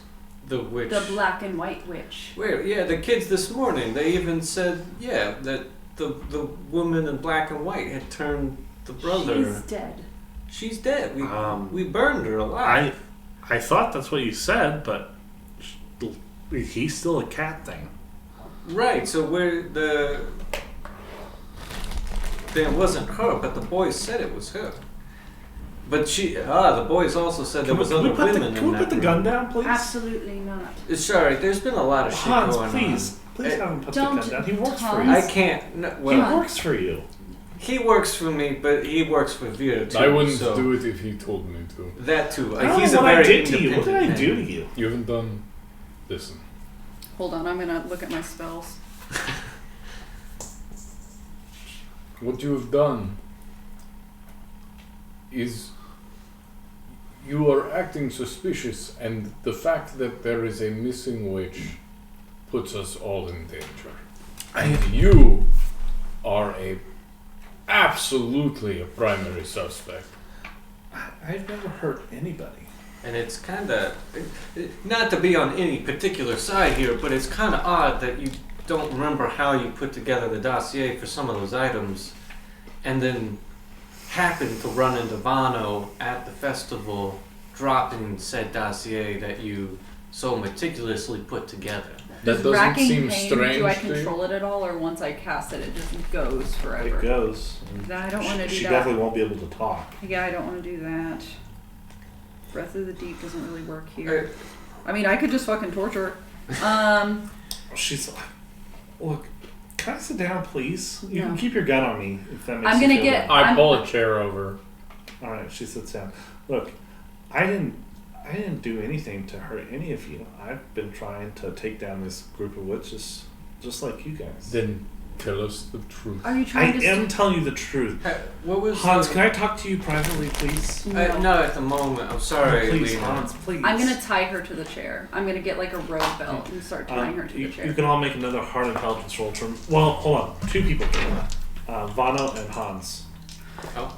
Speaker 2: The witch.
Speaker 4: the black and white witch.
Speaker 2: Wait, yeah, the kids this morning, they even said, yeah, that the woman in black and white had turned the brother.
Speaker 4: She's dead.
Speaker 2: She's dead. We
Speaker 1: Um,
Speaker 2: burned her alive.
Speaker 1: I thought that's what you said, but he's still a cat thing.
Speaker 2: Right, so then it wasn't her, but the boys said it was her. But the boys also said there was other women in that
Speaker 1: Can we put the gun
Speaker 2: room.
Speaker 1: down, please?
Speaker 4: Absolutely not.
Speaker 2: Sorry, there's been a lot of shit
Speaker 1: Hans,
Speaker 2: going
Speaker 1: please have him put the
Speaker 4: Don't
Speaker 1: gun down. He works for
Speaker 2: on.
Speaker 1: you.
Speaker 2: I can't. No,
Speaker 1: He
Speaker 2: well,
Speaker 1: works for you.
Speaker 2: he works for me, but he works for Vera too.
Speaker 3: I wouldn't
Speaker 2: so
Speaker 3: do it if he told me to.
Speaker 2: that too.
Speaker 1: I don't
Speaker 2: He's
Speaker 1: know
Speaker 2: a
Speaker 1: what I
Speaker 2: very
Speaker 1: did to you. What did I
Speaker 2: independent
Speaker 1: do
Speaker 2: man.
Speaker 1: to you?
Speaker 3: You haven't done. Listen.
Speaker 4: Hold on, I'm gonna look at my spells.
Speaker 3: What you have done is you are acting suspicious, and the fact that there is a missing witch puts us all in danger. And you are absolutely a primary suspect.
Speaker 1: I've never hurt anybody.
Speaker 2: And it's kind of, not to be on any particular side here, but it's kind of odd that you don't remember how you put together the dossier for some of those items, and then happen to run into Vano at the festival, dropping said dossier that you so meticulously put together.
Speaker 3: That doesn't
Speaker 4: Racking
Speaker 3: seem
Speaker 4: pain,
Speaker 3: strange.
Speaker 4: do I
Speaker 3: to you?
Speaker 4: control it at all, or once I cast it, it just goes forever?
Speaker 1: It goes.
Speaker 4: Then I don't want to do
Speaker 1: She
Speaker 4: that.
Speaker 1: definitely won't be able to talk.
Speaker 4: Yeah, I don't want to do that. Breath of the Deep doesn't really work here. I mean, I could just fucking torture her.
Speaker 1: She's like, look, can I sit down, please? You
Speaker 4: No.
Speaker 1: can keep your gun on me if that makes
Speaker 4: I'm
Speaker 1: you
Speaker 4: gonna
Speaker 1: feel
Speaker 4: get-
Speaker 1: better.
Speaker 3: I
Speaker 4: I'm-
Speaker 3: pull a chair over.
Speaker 1: All right, she sits down. Look, I didn't do anything to hurt any of you. I've been trying to take down this group of witches, just like you guys.
Speaker 3: Then tell us the truth.
Speaker 4: Are you
Speaker 1: I
Speaker 4: trying to?
Speaker 1: am telling you the truth.
Speaker 2: What was
Speaker 1: Hans, can I talk to you privately, please?
Speaker 4: No.
Speaker 2: not at the moment. I'm sorry,
Speaker 1: Please,
Speaker 2: Lena.
Speaker 1: Hans, please.
Speaker 4: I'm gonna tie her to the chair. I'm gonna get like a rope belt and start tying her to the
Speaker 1: you
Speaker 4: chair.
Speaker 1: can all make another hard intelligence roll. Well, hold on. Two people can do that. Vano and Hans.
Speaker 2: Oh,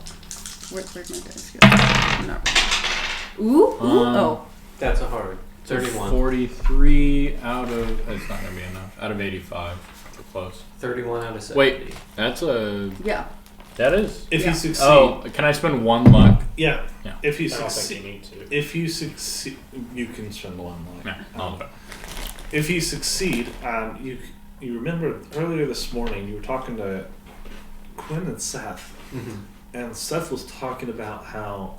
Speaker 4: Where'd my dice go? I'm not ready. Ooh. Oh.
Speaker 2: that's a hard. 31.
Speaker 3: 43 out of. That's not gonna be enough. Out of 85. So close.
Speaker 2: 31 out of 70.
Speaker 3: Wait, that's a.
Speaker 4: Yeah.
Speaker 3: That is.
Speaker 1: If you succeed,
Speaker 3: Oh, can I spend 1 luck?
Speaker 1: yeah.
Speaker 3: Yeah.
Speaker 1: If you
Speaker 5: I don't
Speaker 1: succeed,
Speaker 5: think you need to.
Speaker 1: if you succeed, you can spend 1 luck.
Speaker 3: Yeah, I'll do it.
Speaker 1: If you succeed, you remember earlier this morning you were talking to Quinn and Seth, and Seth was talking about how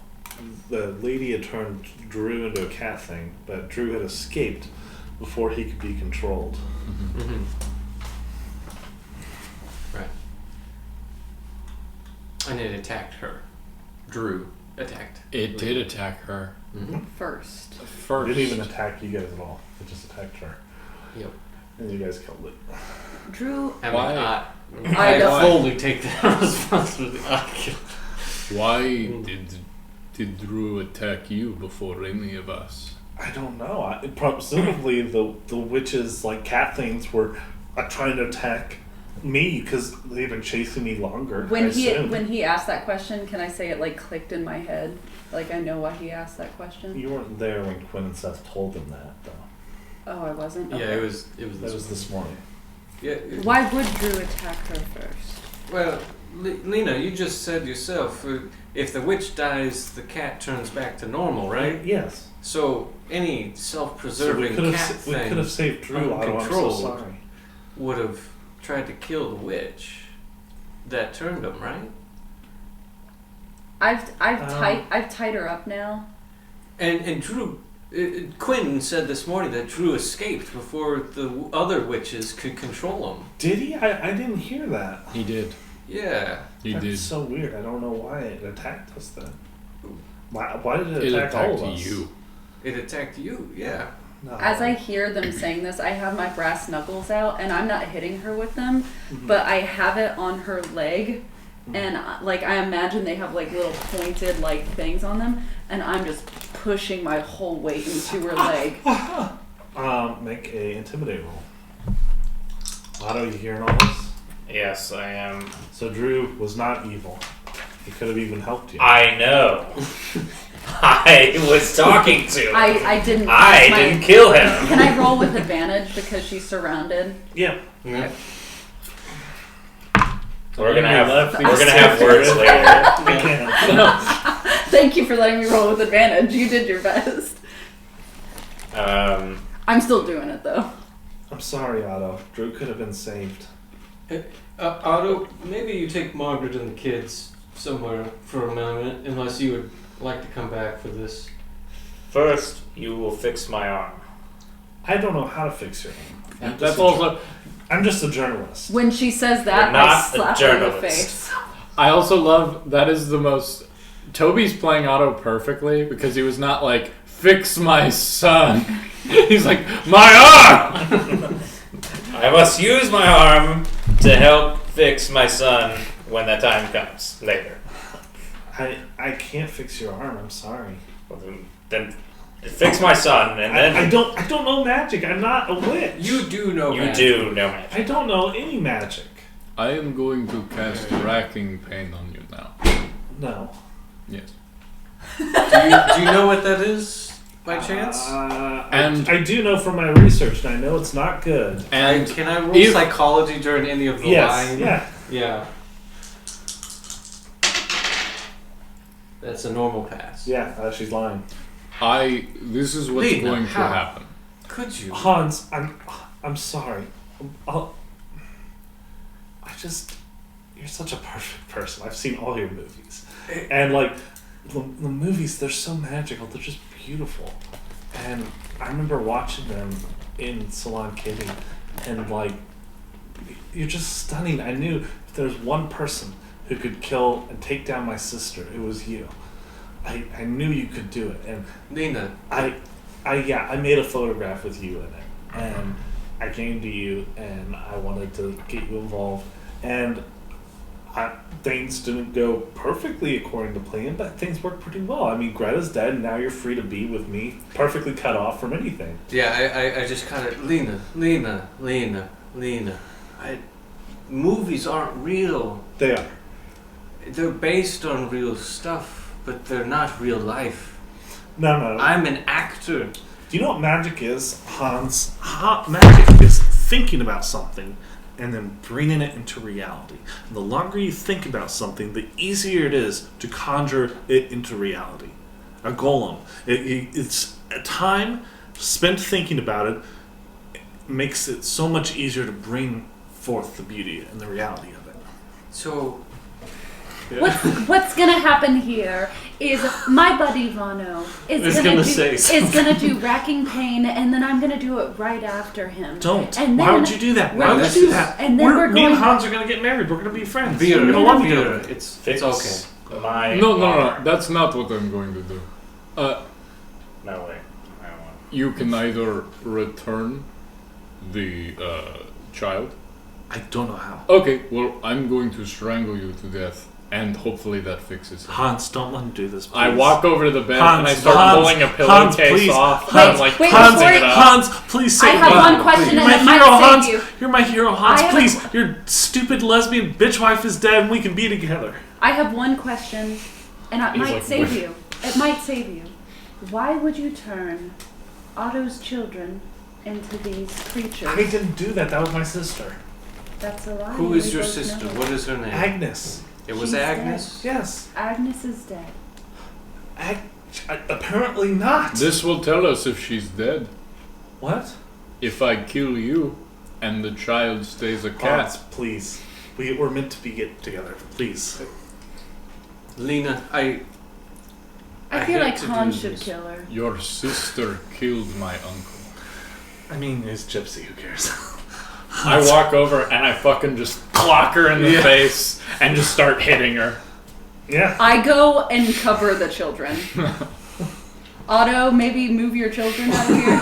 Speaker 1: the lady had turned Drew into a cat thing, but Drew had escaped before he could be controlled.
Speaker 2: Right. And it attacked her. Drew attacked.
Speaker 3: It did attack her.
Speaker 4: First.
Speaker 1: It didn't even attack you guys at all. It just attacked her.
Speaker 2: Yep.
Speaker 1: And you guys killed it.
Speaker 4: Drew.
Speaker 2: I mean,
Speaker 3: Why?
Speaker 2: I
Speaker 4: don't-
Speaker 2: fully take that responsibility.
Speaker 3: Why did Drew attack you before any of us?
Speaker 1: I don't know. Presumably the witches, like cat things, were trying to attack me because they've been chasing me longer.
Speaker 4: When he asked that question, can I say it like clicked in my head? Like I know why he asked that question.
Speaker 1: You weren't there when Quinn and Seth told them that, though.
Speaker 4: Oh, I wasn't.
Speaker 2: Yeah,
Speaker 4: Okay.
Speaker 2: it was.
Speaker 1: That was this morning.
Speaker 2: Yeah.
Speaker 4: Why would Drew attack her first?
Speaker 2: Well, Lena, you just said yourself, if the witch dies, the cat turns back to normal, right?
Speaker 1: Yes.
Speaker 2: So any self-preserving
Speaker 1: we
Speaker 2: cat
Speaker 1: could
Speaker 2: thing
Speaker 1: have saved Drew. I'm so
Speaker 2: uncontrolled
Speaker 1: sorry.
Speaker 2: would have tried to kill the witch that turned him, right?
Speaker 4: I've tied her up now.
Speaker 2: And Drew, Quinn said this morning that Drew escaped before the other witches could control him.
Speaker 1: Did he? I didn't hear that.
Speaker 3: He did.
Speaker 2: Yeah.
Speaker 3: He
Speaker 1: That's
Speaker 3: did.
Speaker 1: so weird. I don't know why it attacked us then. Why did
Speaker 3: It
Speaker 1: it attack all
Speaker 3: attacked
Speaker 1: of us?
Speaker 3: you.
Speaker 2: It attacked you, yeah.
Speaker 1: No.
Speaker 4: As I hear them saying this, I have my brass knuckles out, and I'm not hitting her with them, but I have it on her leg, and like I imagine they have like little pointed like things on them, and I'm just pushing my whole weight into her leg.
Speaker 1: Make a intimidate roll. Otto, you hearing all this?
Speaker 5: Yes, I am.
Speaker 1: So Drew was not evil. He could have even helped you.
Speaker 5: I know. I was talking to him.
Speaker 4: I didn't.
Speaker 5: I didn't kill him.
Speaker 4: Can I roll with advantage because she's surrounded?
Speaker 1: Yeah.
Speaker 2: Yeah.
Speaker 5: We're gonna have words later.
Speaker 4: Thank you for letting me roll with advantage. You did your best. I'm still doing it though.
Speaker 1: I'm sorry, Otto. Drew could have been saved.
Speaker 2: Otto, maybe you take Margaret and the kids somewhere for a moment, unless you would like to come back for this.
Speaker 5: First, you will fix my arm.
Speaker 1: I don't know how to fix your arm.
Speaker 3: That's also.
Speaker 1: I'm just a journalist.
Speaker 4: When she says that,
Speaker 5: You're not
Speaker 4: I slap
Speaker 5: a
Speaker 4: her in the
Speaker 5: journalist.
Speaker 4: face.
Speaker 3: I also love that is the most. Toby's playing Otto perfectly because he was not like fix my son. He's like my arm.
Speaker 5: I must use my arm to help fix my son when that time comes later.
Speaker 1: I can't fix your arm. I'm sorry.
Speaker 5: Well, then fix my son, and then
Speaker 1: I don't know magic. I'm not a witch.
Speaker 2: You do know
Speaker 5: you
Speaker 2: magic.
Speaker 5: do know magic.
Speaker 1: I don't know any magic.
Speaker 3: I am going to cast racking pain on you now.
Speaker 1: No.
Speaker 3: Yes.
Speaker 2: Do you know what that is, by chance?
Speaker 3: And-
Speaker 1: I do know from my research, and I know it's not good.
Speaker 3: And
Speaker 2: Can I roll
Speaker 3: if-
Speaker 2: psychology during any of the
Speaker 1: Yes.
Speaker 2: lines?
Speaker 1: Yeah.
Speaker 2: Yeah. That's a normal pass.
Speaker 1: Yeah. She's lying.
Speaker 3: this is what's
Speaker 2: Lena,
Speaker 3: going to
Speaker 2: how?
Speaker 3: happen.
Speaker 2: Could you?
Speaker 1: Hans, I'm sorry. You're such a perfect person. I've seen all your movies, and like the movies, they're so magical. They're just beautiful, and I remember watching them in Salon Kitty, and like you're just stunning. I knew if there's one person who could kill and take down my sister, it was you. I knew you could do it, and
Speaker 2: Lena.
Speaker 1: I made a photograph with you in it, and I came to you, and I wanted to get you involved, and things didn't go perfectly according to plan, but things worked pretty well. I mean, Greta's dead, and now you're free to be with me, perfectly cut off from anything.
Speaker 2: Yeah, I just kind of Lena. Movies aren't real.
Speaker 1: They are.
Speaker 2: They're based on real stuff, but they're not real life.
Speaker 1: No.
Speaker 2: I'm an actor.
Speaker 1: Do you know what magic is, Hans? Magic is thinking about something and then bringing it into reality. And the longer you think about something, the easier it is to conjure it into reality. A golem. It's a time spent thinking about it makes it so much easier to bring forth the beauty and the reality of it.
Speaker 2: So,
Speaker 4: What's gonna happen here is my buddy Vano is gonna do racking pain, and then I'm gonna do it right after him.
Speaker 1: Don't.
Speaker 4: And
Speaker 1: Why
Speaker 4: then,
Speaker 1: would you do that? Why
Speaker 4: Right.
Speaker 1: would you do that?
Speaker 4: And then
Speaker 1: Me and Hans are gonna get married. We're gonna be friends.
Speaker 2: Beer,
Speaker 1: We're gonna love each
Speaker 2: beer.
Speaker 1: other.
Speaker 2: It's
Speaker 5: Fix
Speaker 2: okay.
Speaker 5: my
Speaker 3: No,
Speaker 5: armor.
Speaker 3: that's not what I'm going to do.
Speaker 5: No way. I don't want.
Speaker 3: You can either return the child.
Speaker 1: I don't know how.
Speaker 3: Okay, well, I'm going to strangle you to death, and hopefully that fixes it.
Speaker 1: Hans, don't let him do this, please.
Speaker 3: I walk over to the bed
Speaker 1: Hans,
Speaker 3: and I start
Speaker 1: Hans,
Speaker 3: pulling a
Speaker 1: Hans,
Speaker 3: pillowcase
Speaker 1: please.
Speaker 3: off.
Speaker 4: Wait,
Speaker 3: and I'm like
Speaker 4: wait,
Speaker 1: Hans,
Speaker 4: before
Speaker 3: tossing it up.
Speaker 1: Hans, please
Speaker 4: I
Speaker 1: save
Speaker 4: have
Speaker 1: me.
Speaker 4: one question,
Speaker 1: You're
Speaker 4: and
Speaker 1: my
Speaker 4: it might
Speaker 1: hero,
Speaker 4: save
Speaker 1: Hans.
Speaker 4: you.
Speaker 1: You're my hero, Hans.
Speaker 4: I have
Speaker 1: Please, your stupid lesbian bitch wife is dead, and we can be together.
Speaker 4: I have one question, and it
Speaker 3: He's
Speaker 4: might
Speaker 3: like,
Speaker 4: save
Speaker 3: "Wait."
Speaker 4: you. It might save you. Why would you turn Otto's children into these creatures?
Speaker 1: I didn't do that. That was my sister,
Speaker 4: That's a lie.
Speaker 2: Who
Speaker 4: We
Speaker 2: is your
Speaker 4: both
Speaker 2: sister?
Speaker 4: know.
Speaker 2: What is her name?
Speaker 1: Agnes.
Speaker 2: It was
Speaker 4: She's
Speaker 2: Agnes?
Speaker 1: Yes.
Speaker 4: Agnes is dead.
Speaker 1: Apparently not.
Speaker 3: This will tell us if she's dead.
Speaker 1: What?
Speaker 3: If I kill you and the child stays a cat.
Speaker 1: Hans, please. We're meant to be get together. Please.
Speaker 2: Lena, I
Speaker 4: feel
Speaker 2: hate
Speaker 4: like
Speaker 2: to
Speaker 4: Hans
Speaker 2: do
Speaker 4: should
Speaker 2: this.
Speaker 4: kill her.
Speaker 3: Your sister killed my uncle.
Speaker 1: I mean, it's Gypsy. Who cares?
Speaker 3: I walk over and I fucking just clock her in the face and just start hitting her.
Speaker 1: Yeah.
Speaker 4: I go and cover the children. Otto, maybe move your children out of here.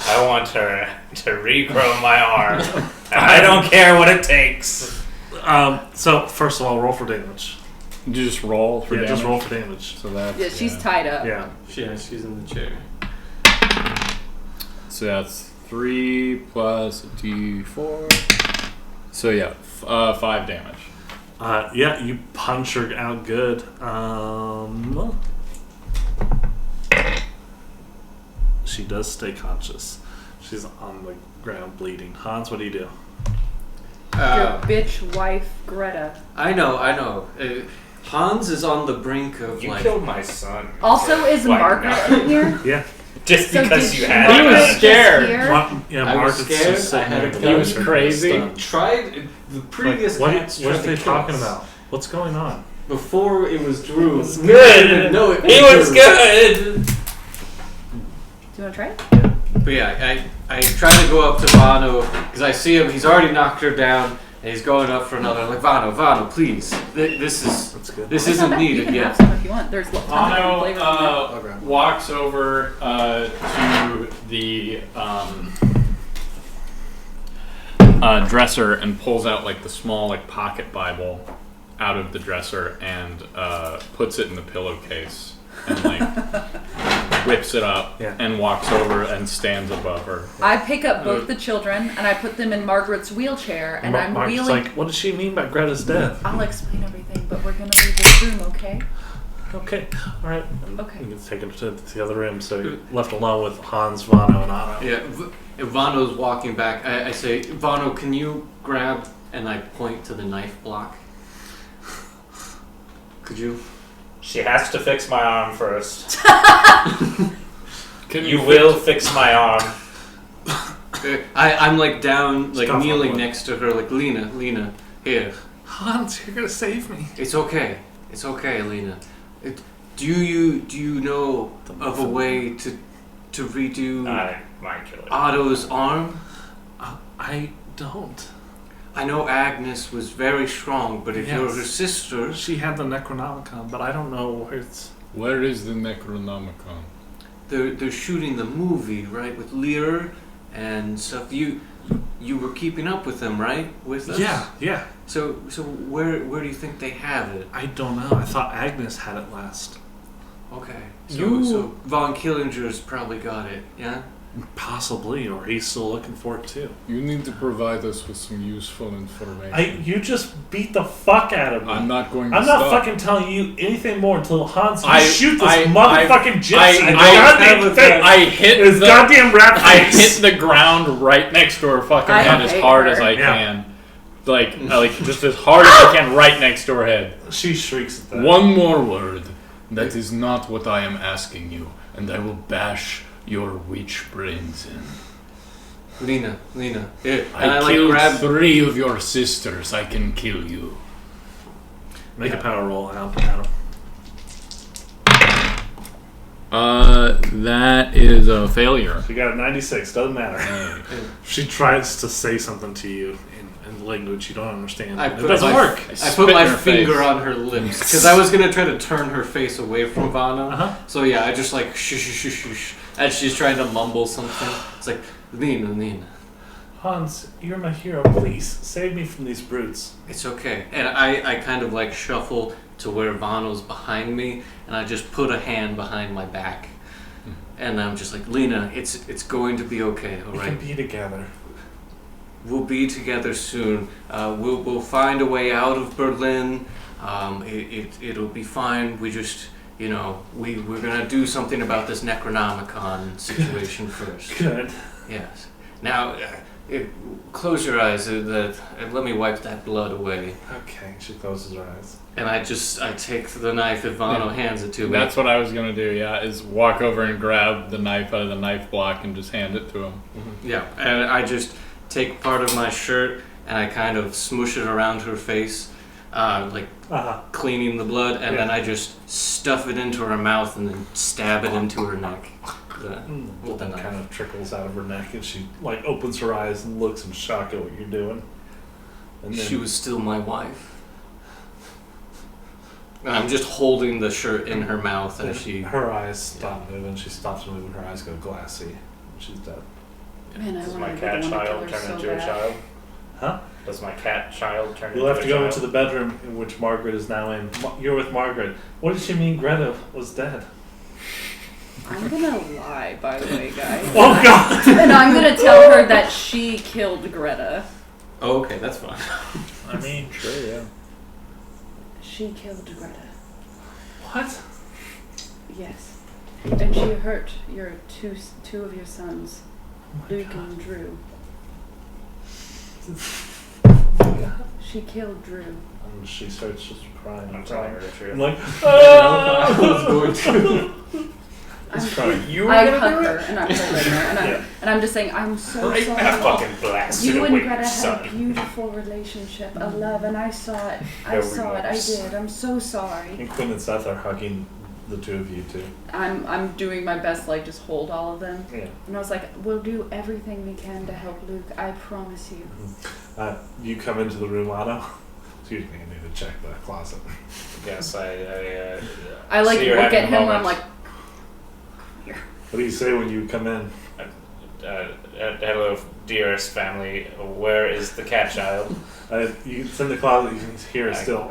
Speaker 5: I want her to regrow my arm. And I don't care what it takes.
Speaker 1: So first of all, roll for damage.
Speaker 3: You just roll for damage.
Speaker 1: Just roll for damage.
Speaker 3: So that's
Speaker 4: Yeah, she's tied up.
Speaker 1: Yeah.
Speaker 2: Yeah, she's in the chair.
Speaker 3: So that's 3 plus a d4. So yeah, 5 damage.
Speaker 1: Yeah, you punch her out good. She does stay conscious. She's on the ground bleeding. Hans, what do you do?
Speaker 4: Your bitch wife, Greta.
Speaker 2: I know. Hans is on the brink of
Speaker 5: You
Speaker 2: like.
Speaker 5: killed my son.
Speaker 4: Also, is
Speaker 5: Why
Speaker 4: Margaret
Speaker 5: not?
Speaker 4: in here?
Speaker 1: Yeah.
Speaker 5: Just
Speaker 4: So
Speaker 5: because
Speaker 4: did
Speaker 5: you
Speaker 4: she-
Speaker 5: had
Speaker 3: He was
Speaker 4: Margaret
Speaker 5: it.
Speaker 4: just
Speaker 3: scared.
Speaker 4: here?
Speaker 1: Yeah,
Speaker 2: I was
Speaker 1: Margaret's
Speaker 2: scared.
Speaker 1: just
Speaker 2: I had
Speaker 1: sitting
Speaker 2: a
Speaker 1: there.
Speaker 3: He was crazy.
Speaker 2: Tried the previous
Speaker 1: What
Speaker 2: cats
Speaker 1: are
Speaker 2: tried to
Speaker 1: they
Speaker 2: kill
Speaker 1: talking
Speaker 2: us.
Speaker 1: about? What's going on?
Speaker 2: Before it was Drew.
Speaker 5: Good.
Speaker 2: No, it
Speaker 5: He was
Speaker 2: Drew.
Speaker 5: good.
Speaker 4: Do you want to try it?
Speaker 2: But yeah, I try to go up to Vano because I see him. He's already knocked her down, and he's going up for another. I'm like, Vano, please. This
Speaker 1: That's good.
Speaker 2: is
Speaker 4: It's not
Speaker 2: isn't
Speaker 4: bad. You
Speaker 2: needed
Speaker 4: can have
Speaker 2: yet.
Speaker 4: some if you want. There's tons of different flavors in there.
Speaker 2: Okay.
Speaker 3: Walks over to the dresser and pulls out like the small like pocket Bible out of the dresser and puts it in the pillowcase and like whips it up
Speaker 1: Yeah.
Speaker 3: and walks over and stands above her.
Speaker 4: I pick up both the children and I put them in Margaret's wheelchair and I'm
Speaker 1: Mark's
Speaker 4: wheeling.
Speaker 1: like, what does she mean by Greta's death?
Speaker 4: I'll explain everything, but we're gonna leave this room, okay?
Speaker 1: Okay, all right.
Speaker 4: Okay.
Speaker 1: You can take him to the other room, so you're left alone with Hans, Vano, and Otto.
Speaker 2: Yeah, Vano's walking back. I say, Vano, can you grab? And I point to the knife block. Could you?
Speaker 5: She has to fix my arm first.
Speaker 3: Can
Speaker 5: You will fix my arm.
Speaker 2: I'm like down, like
Speaker 1: Scuffle
Speaker 2: kneeling
Speaker 1: one.
Speaker 2: next to her, like Lena, here.
Speaker 1: Hans, you're gonna save me.
Speaker 2: It's okay, Lena. Do you know of a way to redo
Speaker 5: I might kill it.
Speaker 2: Otto's arm?
Speaker 1: I don't.
Speaker 2: I know Agnes was very strong, but if you're
Speaker 1: Yes.
Speaker 2: her sister,
Speaker 1: She had the Necronomicon, but I don't know where it's.
Speaker 3: Where is the Necronomicon?
Speaker 2: they're shooting the movie, right, with Lear and stuff. You were keeping up with them, right? With us?
Speaker 1: Yeah.
Speaker 2: So where do you think they have it?
Speaker 1: I don't know. I thought Agnes had it last.
Speaker 2: Okay.
Speaker 1: You-
Speaker 2: So Von Killinger's probably got it, yeah?
Speaker 1: Possibly, or he's still looking for it too.
Speaker 3: You need to provide us with some useful information.
Speaker 1: You just beat the fuck out of me.
Speaker 3: I'm not going to
Speaker 1: I'm not
Speaker 3: stop.
Speaker 1: fucking telling you anything more until Hans, you
Speaker 3: I-
Speaker 1: shoot this
Speaker 3: I-
Speaker 1: motherfucking gypsy in the
Speaker 3: I-
Speaker 1: goddamn face.
Speaker 3: I hit
Speaker 1: His
Speaker 3: the
Speaker 1: goddamn rat
Speaker 3: I
Speaker 1: face.
Speaker 3: hit the ground right next to her fucking
Speaker 4: I
Speaker 3: head as
Speaker 4: hate
Speaker 3: hard
Speaker 4: her.
Speaker 3: as I
Speaker 1: Yeah.
Speaker 3: can. Like just as hard as I can right next to her head.
Speaker 1: She shrieks at that.
Speaker 3: One more word. That is not what I am asking you, and I will bash your witch brains in.
Speaker 2: Lena, here.
Speaker 3: I
Speaker 2: And I like
Speaker 3: killed
Speaker 2: grab.
Speaker 3: 3 of your sisters. I can kill you.
Speaker 1: Make a power roll, Adam.
Speaker 3: That is a failure.
Speaker 1: She got a 96. Doesn't matter. She tries to say something to you in language you don't understand. It doesn't work.
Speaker 2: I put my finger on her lips because I was gonna try to turn her face away from Vanna.
Speaker 1: Uh-huh.
Speaker 2: So yeah, I just like shh, as she's trying to mumble something. It's like Lena.
Speaker 1: Hans, you're my hero. Please save me from these brutes.
Speaker 2: It's okay. And I kind of like shuffle to where Vanna's behind me, and I just put a hand behind my back, and I'm just like, Lena, it's going to be okay, all
Speaker 1: We
Speaker 2: right?
Speaker 1: can be together.
Speaker 2: We'll be together soon. We'll find a way out of Berlin. It'll be fine. We just, we're gonna do something about this Necronomicon situation first.
Speaker 1: Good.
Speaker 2: Yes. Now, close your eyes. Let me wipe that blood away.
Speaker 1: Okay, she closes her eyes.
Speaker 2: And I take the knife if Vano hands it to me.
Speaker 3: That's what I was gonna do. Yeah, is walk over and grab the knife out of the knife block and just hand it to him.
Speaker 2: Yeah, and I just take part of my shirt and I kind of smoosh it around her face, cleaning the blood, and then I just stuff it into her mouth and then stab it into her neck. With the
Speaker 1: Blood
Speaker 2: knife.
Speaker 1: kind of trickles out of her neck, and she opens her eyes and looks in shock at what you're doing. And then
Speaker 2: She was still my wife. And I'm just holding the shirt in her mouth as she.
Speaker 1: her eyes stop moving. She stops moving. Her eyes go glassy. And she's dead.
Speaker 4: Man, I
Speaker 5: Does
Speaker 4: wanted
Speaker 5: my
Speaker 4: to be
Speaker 5: cat
Speaker 4: the one to kill
Speaker 5: child
Speaker 4: her
Speaker 5: turn
Speaker 4: so
Speaker 5: into a
Speaker 4: bad.
Speaker 5: child?
Speaker 1: Huh?
Speaker 5: Does my cat child turn
Speaker 1: You'll
Speaker 5: into
Speaker 1: have
Speaker 5: a
Speaker 1: to go
Speaker 5: child?
Speaker 1: into the bedroom in which Margaret is now in. You're with Margaret. What did she mean Greta was dead?
Speaker 4: I'm gonna lie, by the way, guys.
Speaker 1: Oh, God!
Speaker 4: And I'm gonna tell her that she killed Greta.
Speaker 2: Oh, okay, that's fine.
Speaker 3: I mean, sure, yeah.
Speaker 4: She killed Greta.
Speaker 1: What?
Speaker 4: Yes. And she hurt your two of your sons, Luke and Drew. She killed Drew.
Speaker 1: And she starts just crying.
Speaker 5: I'm telling her the truth.
Speaker 1: I'm like,
Speaker 2: I was going to.
Speaker 1: He's crying.
Speaker 4: I hug her and I hold her and I'm just saying I'm so
Speaker 5: I
Speaker 4: sorry.
Speaker 5: fucking blasted
Speaker 4: You and
Speaker 5: away,
Speaker 4: Greta had a
Speaker 5: son.
Speaker 4: beautiful relationship, a love, and I saw it. I did. I'm so sorry.
Speaker 1: And Quinn and Seth are hugging the two of you too.
Speaker 4: I'm doing my best, like just hold all of them.
Speaker 1: Yeah.
Speaker 4: And I was like, we'll do everything we can to help Luke. I promise you.
Speaker 1: You come into the room, Otto. Excuse me, I need to check the closet.
Speaker 5: Yes,
Speaker 4: I like
Speaker 5: see her
Speaker 4: look
Speaker 5: having
Speaker 4: at
Speaker 5: a
Speaker 4: him and I'm
Speaker 5: moment.
Speaker 4: like,
Speaker 1: What do you say when you come in?
Speaker 5: Hello, dearest family. Where is the cat child?
Speaker 1: It's in the closet. You can hear it still.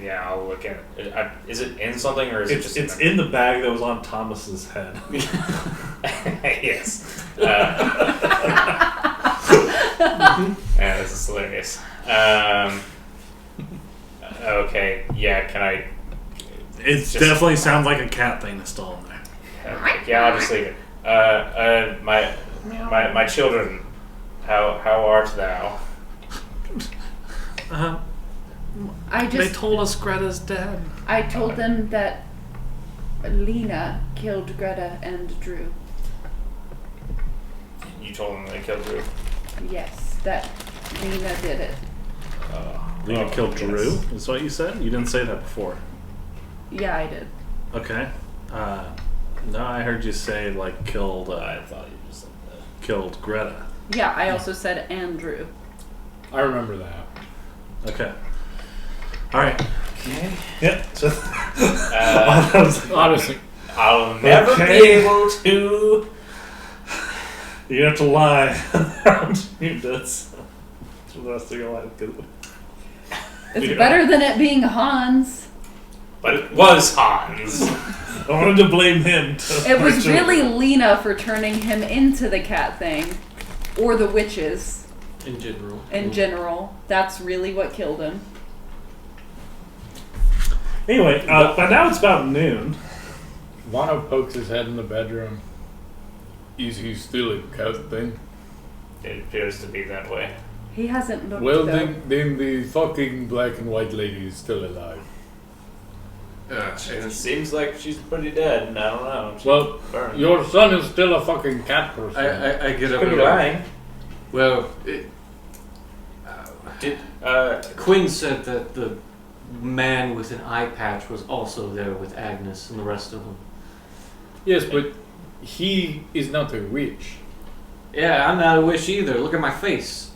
Speaker 5: Yeah, I'll look at it. Is it in something or is it just?
Speaker 1: It's in the bag that was on Thomas's head.
Speaker 5: Yes. Yeah, this is hilarious. Okay, yeah. Can I?
Speaker 1: It
Speaker 5: Just-
Speaker 1: definitely sounds like a cat thing that's still in there.
Speaker 5: Yeah, I'll just leave it. My children, how art thou?
Speaker 1: They told us Greta's dead.
Speaker 4: I told them that Lena killed Greta and Drew.
Speaker 5: You told them they killed Drew.
Speaker 4: Yes, that Lena did it.
Speaker 1: Lena killed
Speaker 5: yes.
Speaker 1: Drew? Is what you said? You didn't say that before.
Speaker 4: Yeah, I did.
Speaker 1: Okay. No, I heard you say killed.
Speaker 5: I thought you just said that.
Speaker 1: Killed Greta.
Speaker 4: Yeah, I also said Andrew.
Speaker 3: I remember that.
Speaker 1: Okay. All right.
Speaker 5: Okay.
Speaker 1: Yep. So,
Speaker 3: Honestly,
Speaker 5: I'll never
Speaker 1: Okay.
Speaker 5: be able to.
Speaker 1: you have to lie around your nuts for the rest of your life.
Speaker 4: It's better than it being Hans.
Speaker 5: But it was Hans.
Speaker 1: I wanted to blame him.
Speaker 4: It was really Lena for turning him into the cat thing. Or the witches.
Speaker 2: In general.
Speaker 4: In general. That's really what killed him.
Speaker 1: Anyway, but now it's about noon.
Speaker 3: Vano pokes his head in the bedroom. Is he still a cat thing?
Speaker 5: It appears to be that way.
Speaker 4: He hasn't looked
Speaker 3: Well,
Speaker 4: though.
Speaker 3: then the fucking black and white lady is still alive.
Speaker 5: It seems like she's pretty dead, and I don't know. She's
Speaker 3: Well,
Speaker 5: burned.
Speaker 3: your son is still a fucking cat person.
Speaker 2: I get
Speaker 5: Could be
Speaker 2: over
Speaker 5: lying.
Speaker 2: Well,
Speaker 5: Did
Speaker 2: Quinn said that the man with an eye patch was also there with Agnes and the rest of them.
Speaker 3: Yes, but he is not a witch.
Speaker 2: Yeah, I'm not a witch either. Look at my face.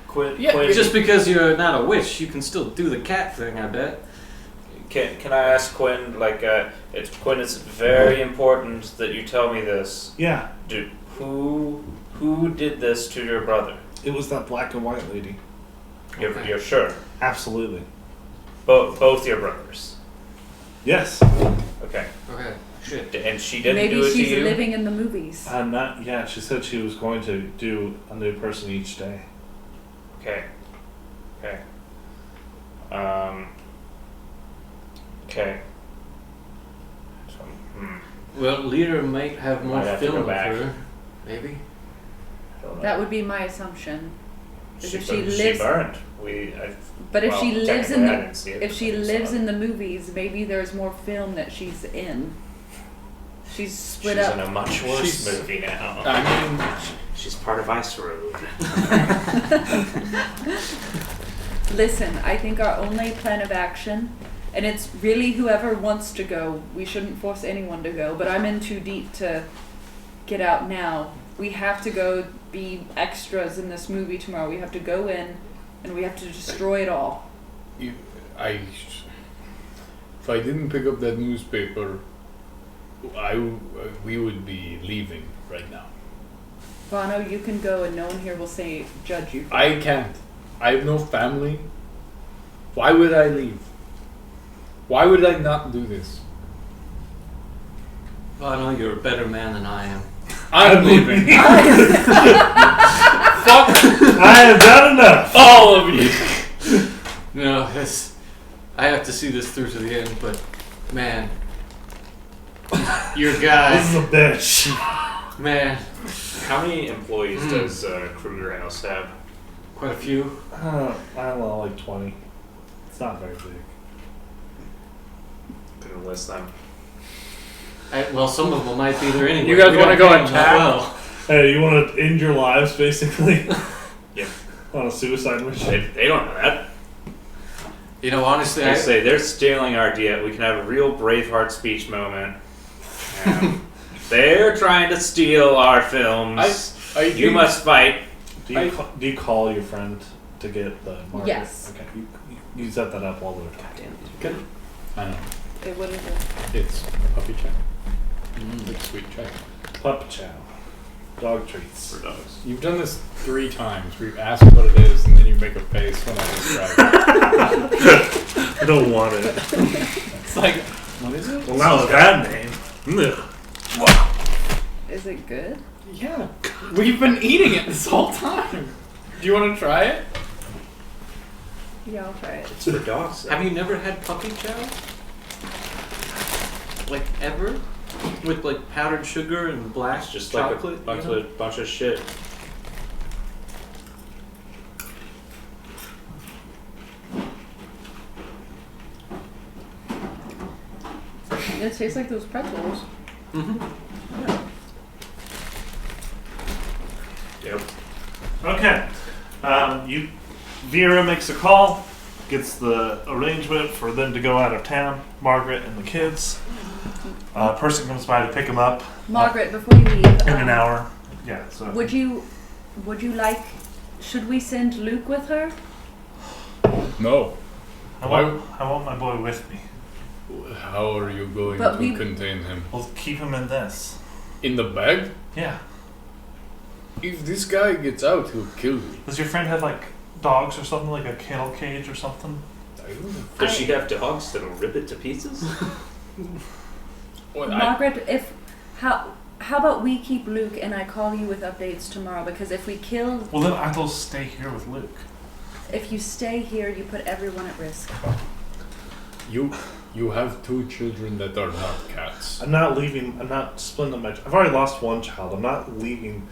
Speaker 5: Quinn?
Speaker 2: Just because you're not a witch, you can still do the cat thing, I bet.
Speaker 5: Can I ask Quinn? Quinn. It's very important that you tell me this.
Speaker 1: Yeah,
Speaker 5: Who did this to your brother?
Speaker 1: it was that black and white lady.
Speaker 5: You're sure?
Speaker 1: Absolutely.
Speaker 5: Both your brothers.
Speaker 1: Yes.
Speaker 5: Okay.
Speaker 2: Okay. Shit.
Speaker 5: And she didn't
Speaker 4: Maybe
Speaker 5: do it
Speaker 4: she's
Speaker 5: to you?
Speaker 4: living in the movies.
Speaker 1: Not. Yeah, she said she was going to do a new person each day.
Speaker 5: Okay. Okay. So,
Speaker 2: Well, Leader might have more
Speaker 5: Might have to
Speaker 2: film
Speaker 5: go
Speaker 2: of
Speaker 5: back.
Speaker 2: her. Maybe.
Speaker 5: I don't know.
Speaker 4: That would be my assumption.
Speaker 5: She
Speaker 4: If she lives,
Speaker 5: burned.
Speaker 4: but if she lives in
Speaker 5: I
Speaker 4: the,
Speaker 5: didn't see it,
Speaker 4: if
Speaker 5: but
Speaker 4: she
Speaker 5: I
Speaker 4: lives
Speaker 5: saw it.
Speaker 4: in the movies, maybe there's more film that she's in. She's split
Speaker 5: She's
Speaker 4: up.
Speaker 5: in a much worse
Speaker 3: She's-
Speaker 5: movie now.
Speaker 3: I mean,
Speaker 5: She's part of Ice Road.
Speaker 4: Listen, I think our only plan of action, and it's really whoever wants to go. We shouldn't force anyone to go, but I'm in too deep to get out now. We have to go be extras in this movie tomorrow. We have to go in, and we have to destroy it all.
Speaker 3: if I didn't pick up that newspaper, we would be leaving right now.
Speaker 4: Bono, you can go, and no one here will say judge you.
Speaker 3: I can't. I have no family. Why would I leave? Why would I not do this?
Speaker 2: Well, I know you're a better man than I am.
Speaker 3: I'm leaving. Fuck
Speaker 1: I have done enough.
Speaker 3: all of you.
Speaker 2: No, I have to see this through to the end, but man, your
Speaker 1: This
Speaker 2: guy,
Speaker 1: is a bitch.
Speaker 2: man,
Speaker 5: How many employees does Kruger House have?
Speaker 2: quite a few.
Speaker 1: I don't know, like 20. It's not very big.
Speaker 5: Couldn't list them.
Speaker 2: Well, some of them might be there anyway.
Speaker 3: You guys
Speaker 2: We
Speaker 3: wanna
Speaker 2: don't
Speaker 3: go
Speaker 2: pay them
Speaker 3: attack?
Speaker 2: that well.
Speaker 1: Hey, you want to end your lives, basically?
Speaker 5: Yeah.
Speaker 1: On a suicide mission?
Speaker 5: They don't know that.
Speaker 2: You know, honestly,
Speaker 5: They say they're stealing our idea. We can have a real Braveheart speech moment. They're trying to steal our films. You
Speaker 3: think-
Speaker 5: must fight.
Speaker 1: Do you call your friend to get the market?
Speaker 4: Yes.
Speaker 1: Okay, you set that up while we're
Speaker 3: Good. I know.
Speaker 4: Okay, what is it?
Speaker 3: It's puppy chow. It's sweet chow.
Speaker 1: Pup chow. Dog treats.
Speaker 5: For dogs.
Speaker 3: You've done this 3 times. We ask what it is, and then you make a face when I describe it.
Speaker 1: I don't want it.
Speaker 3: It's like, what is it?
Speaker 1: Well, now with that name.
Speaker 4: Is it good?
Speaker 3: Yeah. We've been eating it this whole time. Do you want to try it?
Speaker 4: Yeah, I'll try it.
Speaker 5: It's for dogs.
Speaker 2: have you never had puppy chow? Like ever? With like powdered sugar and black
Speaker 5: It's just
Speaker 2: chocolate?
Speaker 5: like a bunch of shit.
Speaker 4: It tastes like those pretzels.
Speaker 5: Yep.
Speaker 1: Okay. Vera makes a call, gets the arrangement for them to go out of town, Margaret and the kids. A person comes by to pick them up
Speaker 4: Margaret, before you leave,
Speaker 1: in an hour. Yeah, so.
Speaker 4: Would you like? Should we send Luke with her?
Speaker 3: No.
Speaker 1: I want my boy with me.
Speaker 3: How are you going
Speaker 4: But
Speaker 3: to
Speaker 4: we-
Speaker 3: contain him?
Speaker 1: We'll keep him in this.
Speaker 3: In the bag?
Speaker 1: Yeah.
Speaker 3: If this guy gets out, he'll kill you.
Speaker 1: Does your friend have like dogs or something, like a kennel cage or something?
Speaker 3: I don't know.
Speaker 5: Does she have dogs that'll rip it to pieces?
Speaker 4: Margaret, how about we keep Luke and I call you with updates tomorrow? Because if we kill...
Speaker 1: Well, then I'll stay here with Luke.
Speaker 4: If you stay here, you put everyone at risk.
Speaker 3: You have 2 children that are not cats.
Speaker 1: I'm not leaving. I'm not splitting up my... I've already lost one child. I'm not leaving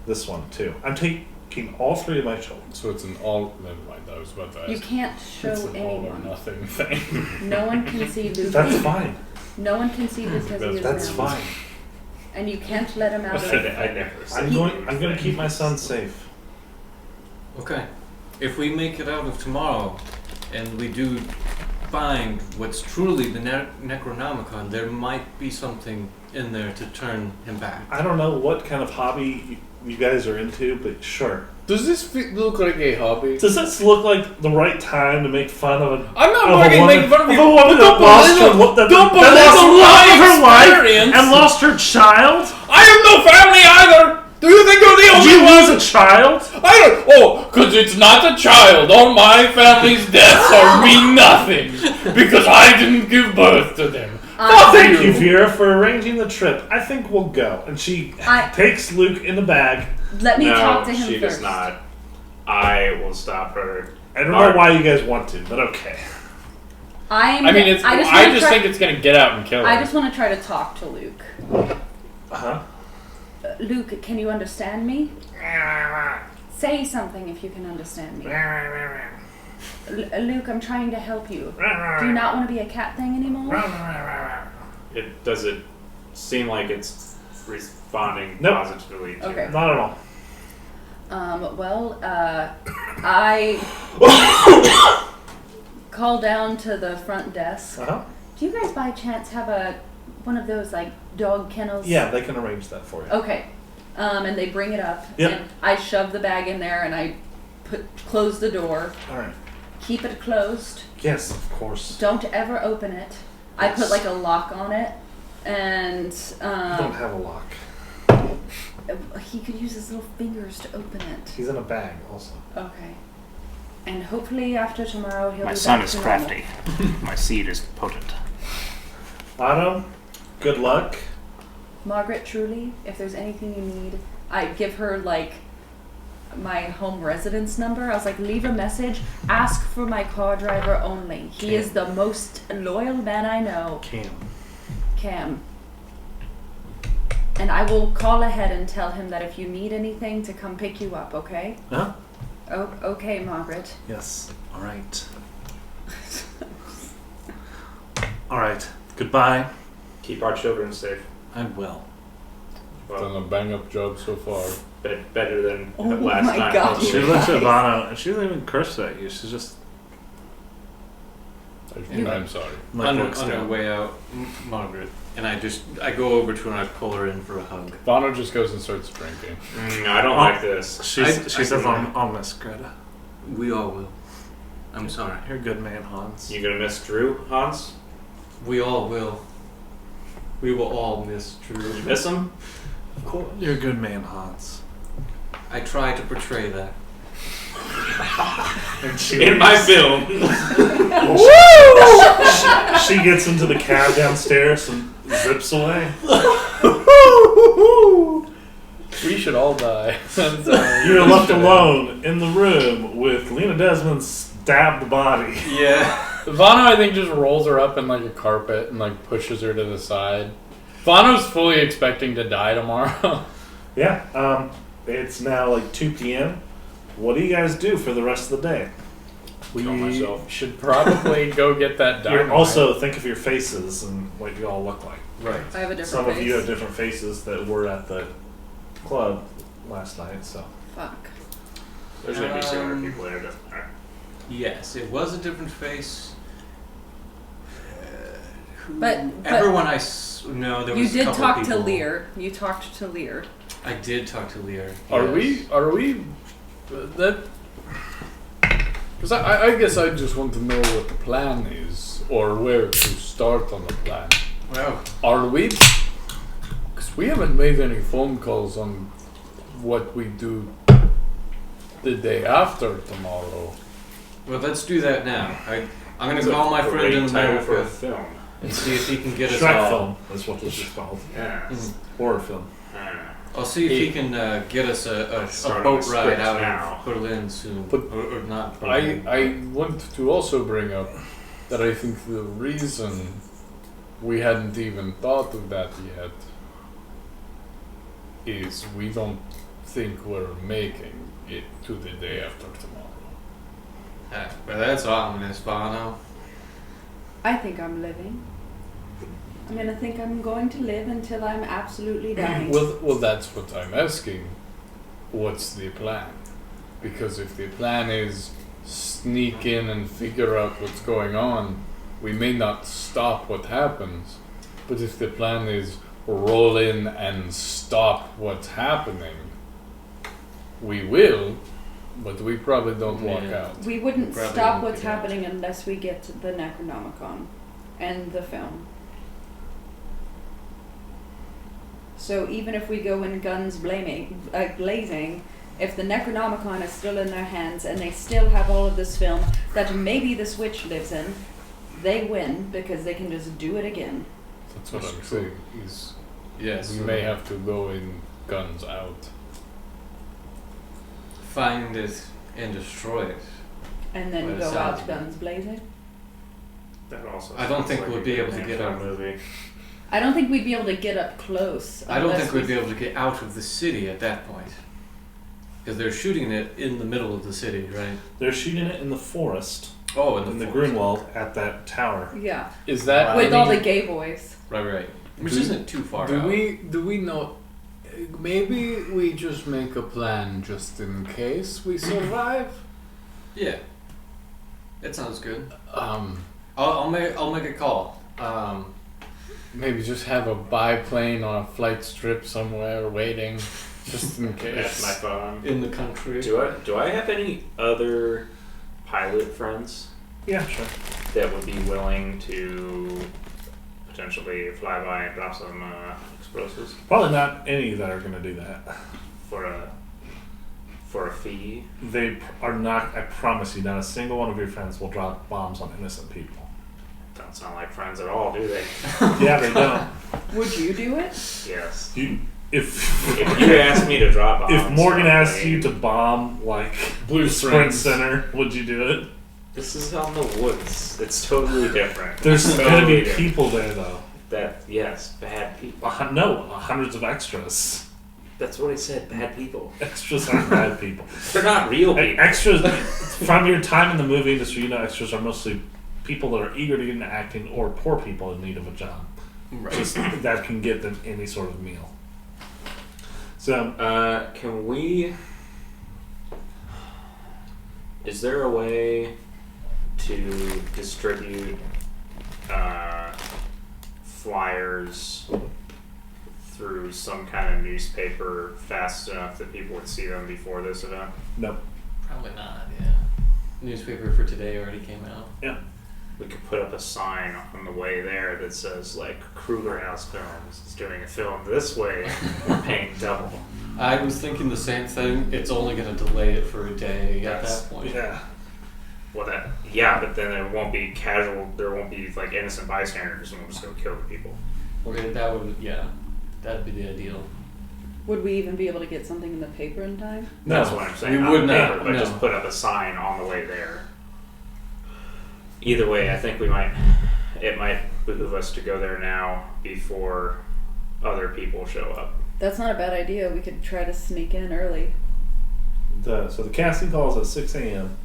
Speaker 1: this one, too. I'm taking all 3 of my children.
Speaker 3: So it's an all... Never mind, I was about to ask.
Speaker 4: You can't show
Speaker 3: It's an all or
Speaker 4: anyone.
Speaker 3: nothing thing.
Speaker 4: No one can see Luke.
Speaker 1: That's fine.
Speaker 4: No one can see Luke as he is
Speaker 1: That's
Speaker 4: now.
Speaker 1: fine.
Speaker 4: And you can't let him out of...
Speaker 5: I never said
Speaker 1: I'm going to keep my son safe.
Speaker 2: Okay. If we make it out of tomorrow, and we do find what's truly the Necronomicon, there might be something in there to turn him back.
Speaker 1: I don't know what kind of hobby you guys are into, but sure.
Speaker 3: Does this look like a hobby?
Speaker 1: Does this look like the right time to make fun of an...
Speaker 3: I'm not
Speaker 1: of
Speaker 3: fucking
Speaker 1: a woman,
Speaker 3: making fun of you.
Speaker 1: a woman that lost her life
Speaker 3: experience.
Speaker 1: and lost her child?
Speaker 3: I have no family either. Do you think you're the
Speaker 1: Did
Speaker 3: only
Speaker 1: you
Speaker 3: one?
Speaker 1: lose a child?
Speaker 3: I don't. Oh, because it's not a child. All my family's deaths are mean nothing because I didn't give birth to them.
Speaker 1: Thank you, Vera, for arranging the trip. I think we'll go. And she takes Luke in the bag.
Speaker 4: Let me talk to him
Speaker 5: she
Speaker 4: first.
Speaker 5: does not. I will stop her.
Speaker 1: I don't know why you guys want to, but okay.
Speaker 3: I just think it's gonna get out and kill her.
Speaker 4: I just want to try to talk to Luke.
Speaker 1: Uh-huh.
Speaker 4: Luke, can you understand me? Say something if you can understand me. Luke, I'm trying to help you. Do you not want to be a cat thing anymore?
Speaker 5: Does it seem like it's responding
Speaker 1: Nope.
Speaker 5: positively to
Speaker 4: Okay.
Speaker 1: Not at all.
Speaker 4: I call down to the front desk.
Speaker 1: Uh-huh.
Speaker 4: Do you guys by chance have one of those like dog kennels?
Speaker 1: Yeah, they can arrange that for you.
Speaker 4: Okay. And they bring it up.
Speaker 1: Yep.
Speaker 4: And I shove the bag in there and I close the door.
Speaker 1: All right.
Speaker 4: Keep it closed.
Speaker 1: Yes, of course.
Speaker 4: Don't ever open it. I put like a lock on it. And
Speaker 1: Don't have a lock.
Speaker 4: he could use his little fingers to open it.
Speaker 1: He's in a bag also.
Speaker 4: Okay. And hopefully after tomorrow he'll
Speaker 5: My
Speaker 4: be
Speaker 5: son
Speaker 4: back
Speaker 5: is
Speaker 4: to
Speaker 5: crafty. My seed is potent.
Speaker 1: Otto, good luck.
Speaker 4: Margaret, truly, if there's anything you need, I give her like my home residence number. I was like, leave a message. Ask for my car driver only. He is the most loyal man I know. Cam. And I will call ahead and tell him that if you need anything to come pick you up, okay?
Speaker 1: Huh?
Speaker 4: Oh, okay, Margaret.
Speaker 1: Yes. All right. All right. Goodbye.
Speaker 5: Keep our children safe.
Speaker 1: I will.
Speaker 3: Done a bang up job so far.
Speaker 5: Better than
Speaker 4: Oh
Speaker 5: last
Speaker 4: my
Speaker 5: time.
Speaker 4: God.
Speaker 1: She looked at Ivana and she didn't even curse at you. She's just
Speaker 3: I'm sorry.
Speaker 2: On
Speaker 1: looks
Speaker 2: her
Speaker 1: down.
Speaker 2: way out, Margaret, and I go over to her and I pull her in for a hug.
Speaker 3: Bono just goes and starts drinking.
Speaker 5: I don't like this.
Speaker 1: She
Speaker 2: I
Speaker 1: says, I'll miss Greta.
Speaker 2: We all will. I'm sorry.
Speaker 1: You're a good man, Hans.
Speaker 5: You gonna miss Drew, Hans?
Speaker 2: We all will. We will all miss Drew.
Speaker 5: You miss him?
Speaker 2: Of course.
Speaker 1: You're a good man, Hans.
Speaker 2: I try to portray that.
Speaker 1: And she
Speaker 5: In my film.
Speaker 1: she gets into the cab downstairs and zips away.
Speaker 3: We should all die.
Speaker 1: You're left alone in the room with Lena Desmond's stabbed body.
Speaker 2: Yeah.
Speaker 3: Vano, I think, just rolls her up in like a carpet and like pushes her to the side. Vano's fully expecting to die tomorrow.
Speaker 1: Yeah, it's now like 2 p.m. What do you guys do for the rest of the day?
Speaker 3: We should probably go get that dynamite.
Speaker 1: You also think of your faces and what you all look like.
Speaker 2: Right.
Speaker 4: I have a different
Speaker 1: Some
Speaker 4: face.
Speaker 1: of you have different faces that were at the club last night, so.
Speaker 4: Fuck.
Speaker 5: There's gonna be 200 people there, doesn't matter.
Speaker 2: Yes, it was a different face.
Speaker 4: But
Speaker 2: Everyone no, there
Speaker 4: you
Speaker 2: was a
Speaker 4: did
Speaker 2: couple
Speaker 4: talk to
Speaker 2: people.
Speaker 4: Lear. You talked to Lear.
Speaker 2: I did talk to Lear.
Speaker 3: Are
Speaker 2: yes.
Speaker 3: we that? Because I guess I just want to know what the plan is, or where to start on the plan.
Speaker 2: Well,
Speaker 3: Are we? Because we haven't made any phone calls on what we do the day after tomorrow.
Speaker 2: let's do that now. I'm gonna
Speaker 5: It's
Speaker 2: call my
Speaker 5: a
Speaker 2: friend in
Speaker 5: great title for a
Speaker 2: America.
Speaker 5: film.
Speaker 2: and see if he can get us
Speaker 1: Shreckfilm is what this is called.
Speaker 5: Yeah.
Speaker 1: Horror film.
Speaker 2: I'll see if he can get us a boat ride out of Berlin soon.
Speaker 3: But
Speaker 2: or not
Speaker 3: I
Speaker 2: Berlin.
Speaker 3: want to also bring up that I think the reason we hadn't even thought of that yet is we don't think we're making it to the day after tomorrow.
Speaker 2: Well, that's ominous, Bono.
Speaker 4: I think I'm living. I'm gonna think I'm going to live until I'm absolutely dying.
Speaker 3: Well, that's what I'm asking. What's the plan? Because if the plan is sneak in and figure out what's going on, we may not stop what happens. But if the plan is roll in and stop what's happening, we will, but we probably don't walk out.
Speaker 4: We wouldn't
Speaker 2: Probably
Speaker 4: stop
Speaker 2: won't
Speaker 4: what's
Speaker 2: get out.
Speaker 4: happening unless we get to the Necronomicon and the film. So even if we go in guns blazing, if the Necronomicon is still in their hands and they still have all of this film that maybe this witch lives in, they win because they can just do it again.
Speaker 3: That's what I'm saying. Is
Speaker 2: Yes.
Speaker 3: we may have to go in guns out.
Speaker 2: Find it and destroy it.
Speaker 4: And then
Speaker 2: Well, it
Speaker 4: go
Speaker 2: sounds
Speaker 4: out
Speaker 2: good.
Speaker 4: guns blazing.
Speaker 5: That also.
Speaker 2: I don't
Speaker 5: sounds
Speaker 2: think
Speaker 5: like
Speaker 2: we'll
Speaker 5: a
Speaker 2: be
Speaker 5: good
Speaker 2: able to
Speaker 5: name
Speaker 2: get
Speaker 5: for a
Speaker 2: out.
Speaker 5: movie.
Speaker 4: I don't think we'd be able to get up close.
Speaker 2: I don't
Speaker 4: unless
Speaker 2: think we'd be able to get out of the city at that point. Because they're shooting it in the middle of the city, right?
Speaker 1: They're shooting it in the forest,
Speaker 2: Oh,
Speaker 1: in the
Speaker 2: forest.
Speaker 1: Grunwald, at that tower.
Speaker 4: Yeah,
Speaker 3: Is that
Speaker 4: with all the
Speaker 3: any-
Speaker 4: gay boys.
Speaker 2: Right. Which
Speaker 3: Do-
Speaker 2: isn't too far
Speaker 3: Do
Speaker 2: out.
Speaker 3: we know? Maybe we just make a plan just in case we survive.
Speaker 2: Yeah. That sounds good.
Speaker 3: Um,
Speaker 2: I'll make a call.
Speaker 3: maybe just have a biplane on a flight strip somewhere waiting, just in case.
Speaker 5: That's my phone.
Speaker 2: In the country.
Speaker 5: Do I have any other pilot friends
Speaker 1: Yeah, sure.
Speaker 5: that would be willing to potentially fly by and drop some explosives
Speaker 1: Probably not any that are going to do that.
Speaker 5: for a fee?
Speaker 1: They are not, I promise you, not a single one of your friends will drop bombs on innocent people.
Speaker 5: Don't sound like friends at all, do they?
Speaker 1: Yeah, they don't.
Speaker 4: Would you do it?
Speaker 5: Yes.
Speaker 1: If
Speaker 5: If you asked me to drop bombs,
Speaker 1: if Morgan asked
Speaker 5: probably-
Speaker 1: you to bomb, like,
Speaker 3: Blue
Speaker 1: the Sprint
Speaker 3: Springs.
Speaker 1: Center, would you do it?
Speaker 5: This is out in the woods. It's totally different.
Speaker 1: There's
Speaker 5: It's
Speaker 1: going to
Speaker 5: totally
Speaker 1: be
Speaker 5: different.
Speaker 1: people there, though.
Speaker 5: Yes, bad people.
Speaker 1: No, hundreds of extras.
Speaker 5: That's what I said, bad people.
Speaker 1: Extras aren't bad people.
Speaker 5: They're not real people.
Speaker 1: Extras, from your time in the movie industry, you know extras are mostly people that are eager to get into acting or poor people in need of a job.
Speaker 2: Right.
Speaker 1: Just that can get them any sort of meal. So,
Speaker 5: Can we... Is there a way to distribute flyers through some kind of newspaper fast enough that people would see them before this event?
Speaker 1: no.
Speaker 2: Probably not, yeah. Newspaper for today already came out.
Speaker 1: Yeah.
Speaker 5: We could put up a sign on the way there that says, like, Kruger House Films is doing a film this way, we're paying double.
Speaker 2: I was thinking the same thing. It's only going to delay it for a day at
Speaker 5: That's-
Speaker 2: that point.
Speaker 1: Yeah.
Speaker 5: Well, but then there won't be like innocent bystanders and we'll just go kill the people.
Speaker 2: Okay, that'd be the ideal.
Speaker 4: Would we even be able to get something in the paper in time?
Speaker 1: No,
Speaker 5: That's what I'm saying.
Speaker 2: we
Speaker 5: Not
Speaker 2: would not,
Speaker 5: paper, but
Speaker 2: no.
Speaker 5: just put up a sign on the way there. Either way, I think it might behoove us to go there now before other people show up.
Speaker 4: That's not a bad idea. We could try to sneak in early.
Speaker 1: So the casting call is at 6 a.m.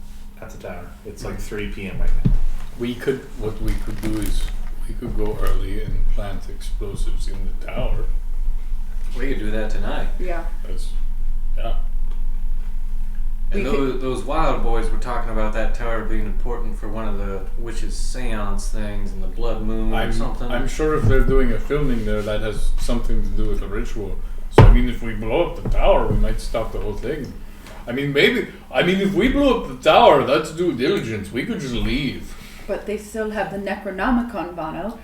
Speaker 1: at the tower. It's like 3 p.m. right now.
Speaker 3: What we could do is we could go early and plant explosives in the tower.
Speaker 2: We could do that tonight.
Speaker 4: Yeah.
Speaker 3: Yeah.
Speaker 2: And
Speaker 4: We could-
Speaker 2: those wild boys were talking about that tower being important for one of the witches' seance things and the blood moon or something.
Speaker 3: I'm sure if they're doing a filming there, that has something to do with the ritual. So I mean, if we blow up the tower, we might stop the whole thing. I mean, if we blow up the tower, that's due diligence. We could just leave.
Speaker 4: But they still have the Necronomicon, Bono.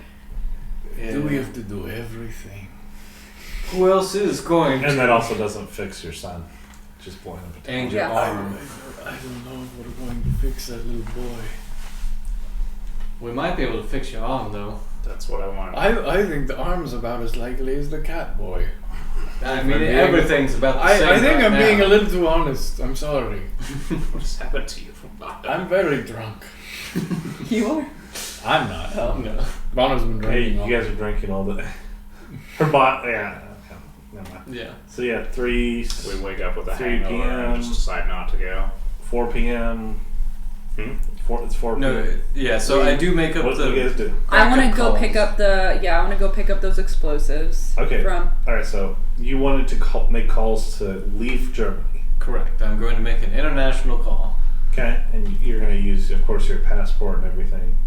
Speaker 2: Yeah.
Speaker 3: Do we have to do everything?
Speaker 2: Who else is going
Speaker 1: And
Speaker 2: to?
Speaker 1: that also doesn't fix your son. Just blowing up a tower.
Speaker 2: And your
Speaker 4: Yeah.
Speaker 2: arm.
Speaker 3: I don't know if we're going to fix that little boy.
Speaker 2: We might be able to fix your arm, though.
Speaker 5: That's what I wanted.
Speaker 3: I think the arm's about as likely as the cat boy.
Speaker 2: I mean, everything's about the same.
Speaker 3: I think
Speaker 2: right
Speaker 3: I'm
Speaker 2: now.
Speaker 3: being a little too honest. I'm sorry.
Speaker 5: What's happened to you?
Speaker 3: I'm very drunk.
Speaker 4: You are?
Speaker 3: I'm not.
Speaker 2: Oh, no.
Speaker 3: Bono's been
Speaker 1: Hey,
Speaker 3: drinking all
Speaker 1: you guys are drinking all day. Her bot, yeah. Okay, never mind.
Speaker 2: Yeah.
Speaker 1: So yeah, 3,
Speaker 5: We wake up with a
Speaker 1: 3
Speaker 5: hangover and
Speaker 1: p.m.
Speaker 5: just decide not to go.
Speaker 1: 4 p.m.
Speaker 5: Hmm?
Speaker 1: It's 4 p.m.
Speaker 2: No, yeah, so I do make up
Speaker 1: What do you
Speaker 2: the...
Speaker 1: guys do?
Speaker 4: I want to
Speaker 2: backup
Speaker 4: go
Speaker 2: calls.
Speaker 4: pick up I want to go pick up those explosives.
Speaker 1: Okay.
Speaker 4: From.
Speaker 1: All right, so you wanted to make calls to leave Germany.
Speaker 2: Correct. I'm going to make an international call.
Speaker 1: Okay, and you're going to use, of course, your passport and everything.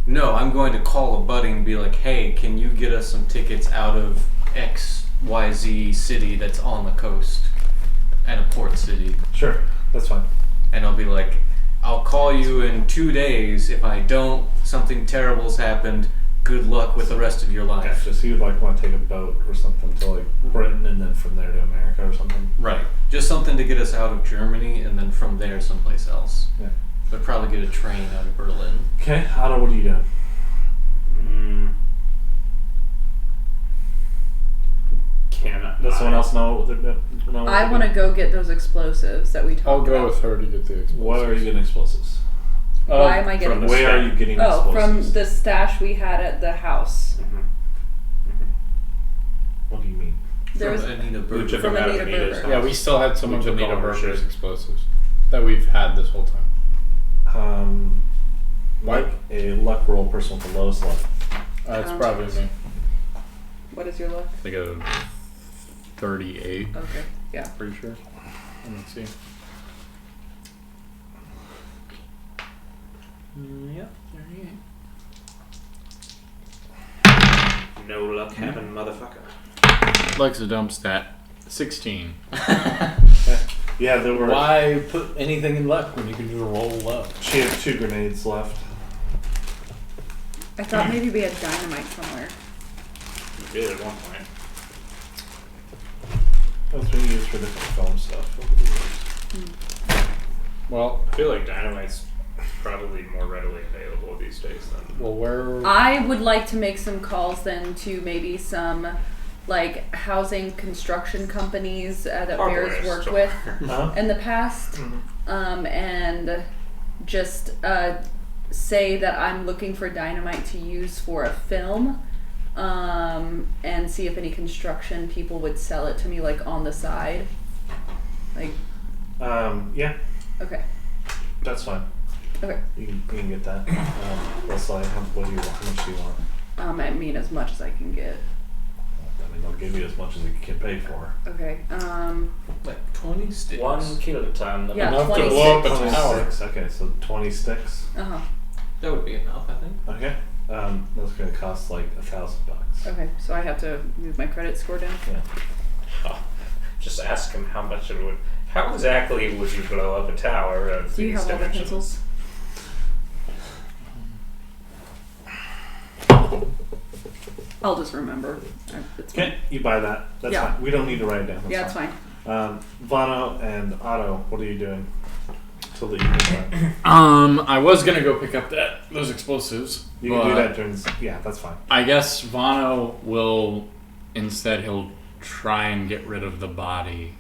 Speaker 2: No, I'm going to call a buddy and be like, hey, can you get us some tickets out of XYZ city that's on the coast and a port city?
Speaker 1: Sure, that's fine.
Speaker 2: And I'll be like, I'll call you in 2 days. If I don't, something terrible's happened. Good luck with the rest of your life.
Speaker 1: Gotcha. So you'd like want to take a boat or something to like Britain and then from there to America or something.
Speaker 2: Right. Just something to get us out of Germany and then from there someplace else.
Speaker 1: Yeah.
Speaker 2: But probably get a train out of Berlin.
Speaker 1: Okay, Otto, what are you doing? Does someone else know what they're doing?
Speaker 4: I want to go get those explosives that we talked
Speaker 3: I'll
Speaker 4: about.
Speaker 3: go with her to get the explosives.
Speaker 1: What are you getting explosives?
Speaker 4: Why am I getting
Speaker 5: from the
Speaker 1: Where are you getting explosives?
Speaker 4: from the stash we had at the house.
Speaker 1: What do you mean?
Speaker 4: There was
Speaker 2: From Anita
Speaker 5: We
Speaker 2: Berger.
Speaker 5: took
Speaker 4: From
Speaker 5: them out of
Speaker 4: Anita
Speaker 5: Anita's
Speaker 4: Berger.
Speaker 3: Yeah, we still had some
Speaker 5: We
Speaker 3: of
Speaker 5: took
Speaker 3: Anita
Speaker 5: all her
Speaker 3: Berger's
Speaker 5: shit.
Speaker 3: explosives that we've had this whole time.
Speaker 1: Like a luck roll person with the lowest luck.
Speaker 3: It's probably me.
Speaker 4: What is your luck?
Speaker 3: I think a 38.
Speaker 4: Okay. Yeah.
Speaker 3: Pretty sure. Let me see.
Speaker 5: Yep. No luck having motherfucker.
Speaker 3: Like's a dump stat. 16.
Speaker 1: Yeah, there were.
Speaker 3: Why put anything in luck when you can just roll luck?
Speaker 1: She had 2 grenades left.
Speaker 4: I thought maybe we had dynamite somewhere.
Speaker 5: We did at one point.
Speaker 1: That's been used for different film stuff over the years.
Speaker 3: Well,
Speaker 5: I feel like dynamite's probably more readily available these days than.
Speaker 3: well, where?
Speaker 4: I would like to make some calls then to maybe some like housing construction companies that
Speaker 5: Hardware
Speaker 4: Bear's worked
Speaker 5: store.
Speaker 4: with in the past, and just say that I'm looking for dynamite to use for a film, and see if any construction people would sell it to me like on the side. Like,
Speaker 1: Yeah,
Speaker 4: okay,
Speaker 1: that's fine.
Speaker 4: okay.
Speaker 1: You can get that. That's like, what do you want? How much do you want?
Speaker 4: I mean, as much as I can get.
Speaker 1: I mean, they'll give you as much as you can pay for.
Speaker 4: Okay.
Speaker 2: Like 20 sticks.
Speaker 5: 1 kiloton.
Speaker 4: Yeah,
Speaker 3: Enough to
Speaker 4: 20
Speaker 3: blow up a
Speaker 4: sticks.
Speaker 3: tower.
Speaker 1: 26. Okay, so 20 sticks.
Speaker 2: That would be enough, I think.
Speaker 1: Okay. That's gonna cost like $1,000.
Speaker 4: Okay, so I have to move my credit score down.
Speaker 1: Yeah.
Speaker 5: Just ask him how much it would. How exactly would you blow up a tower of
Speaker 4: Do you
Speaker 5: these
Speaker 4: have all the
Speaker 5: dimensions?
Speaker 4: pencils? I'll just remember. It's fine.
Speaker 1: Okay, you buy that. That's
Speaker 4: Yeah.
Speaker 1: fine. We don't need to write it down. That's
Speaker 4: Yeah, it's fine.
Speaker 1: Vano and Otto, what are you doing till the evening time?
Speaker 3: I was gonna go pick up those explosives.
Speaker 1: You can do
Speaker 3: but
Speaker 1: that during. Yeah, that's fine.
Speaker 3: I guess Vano will instead he'll try and get rid of the body,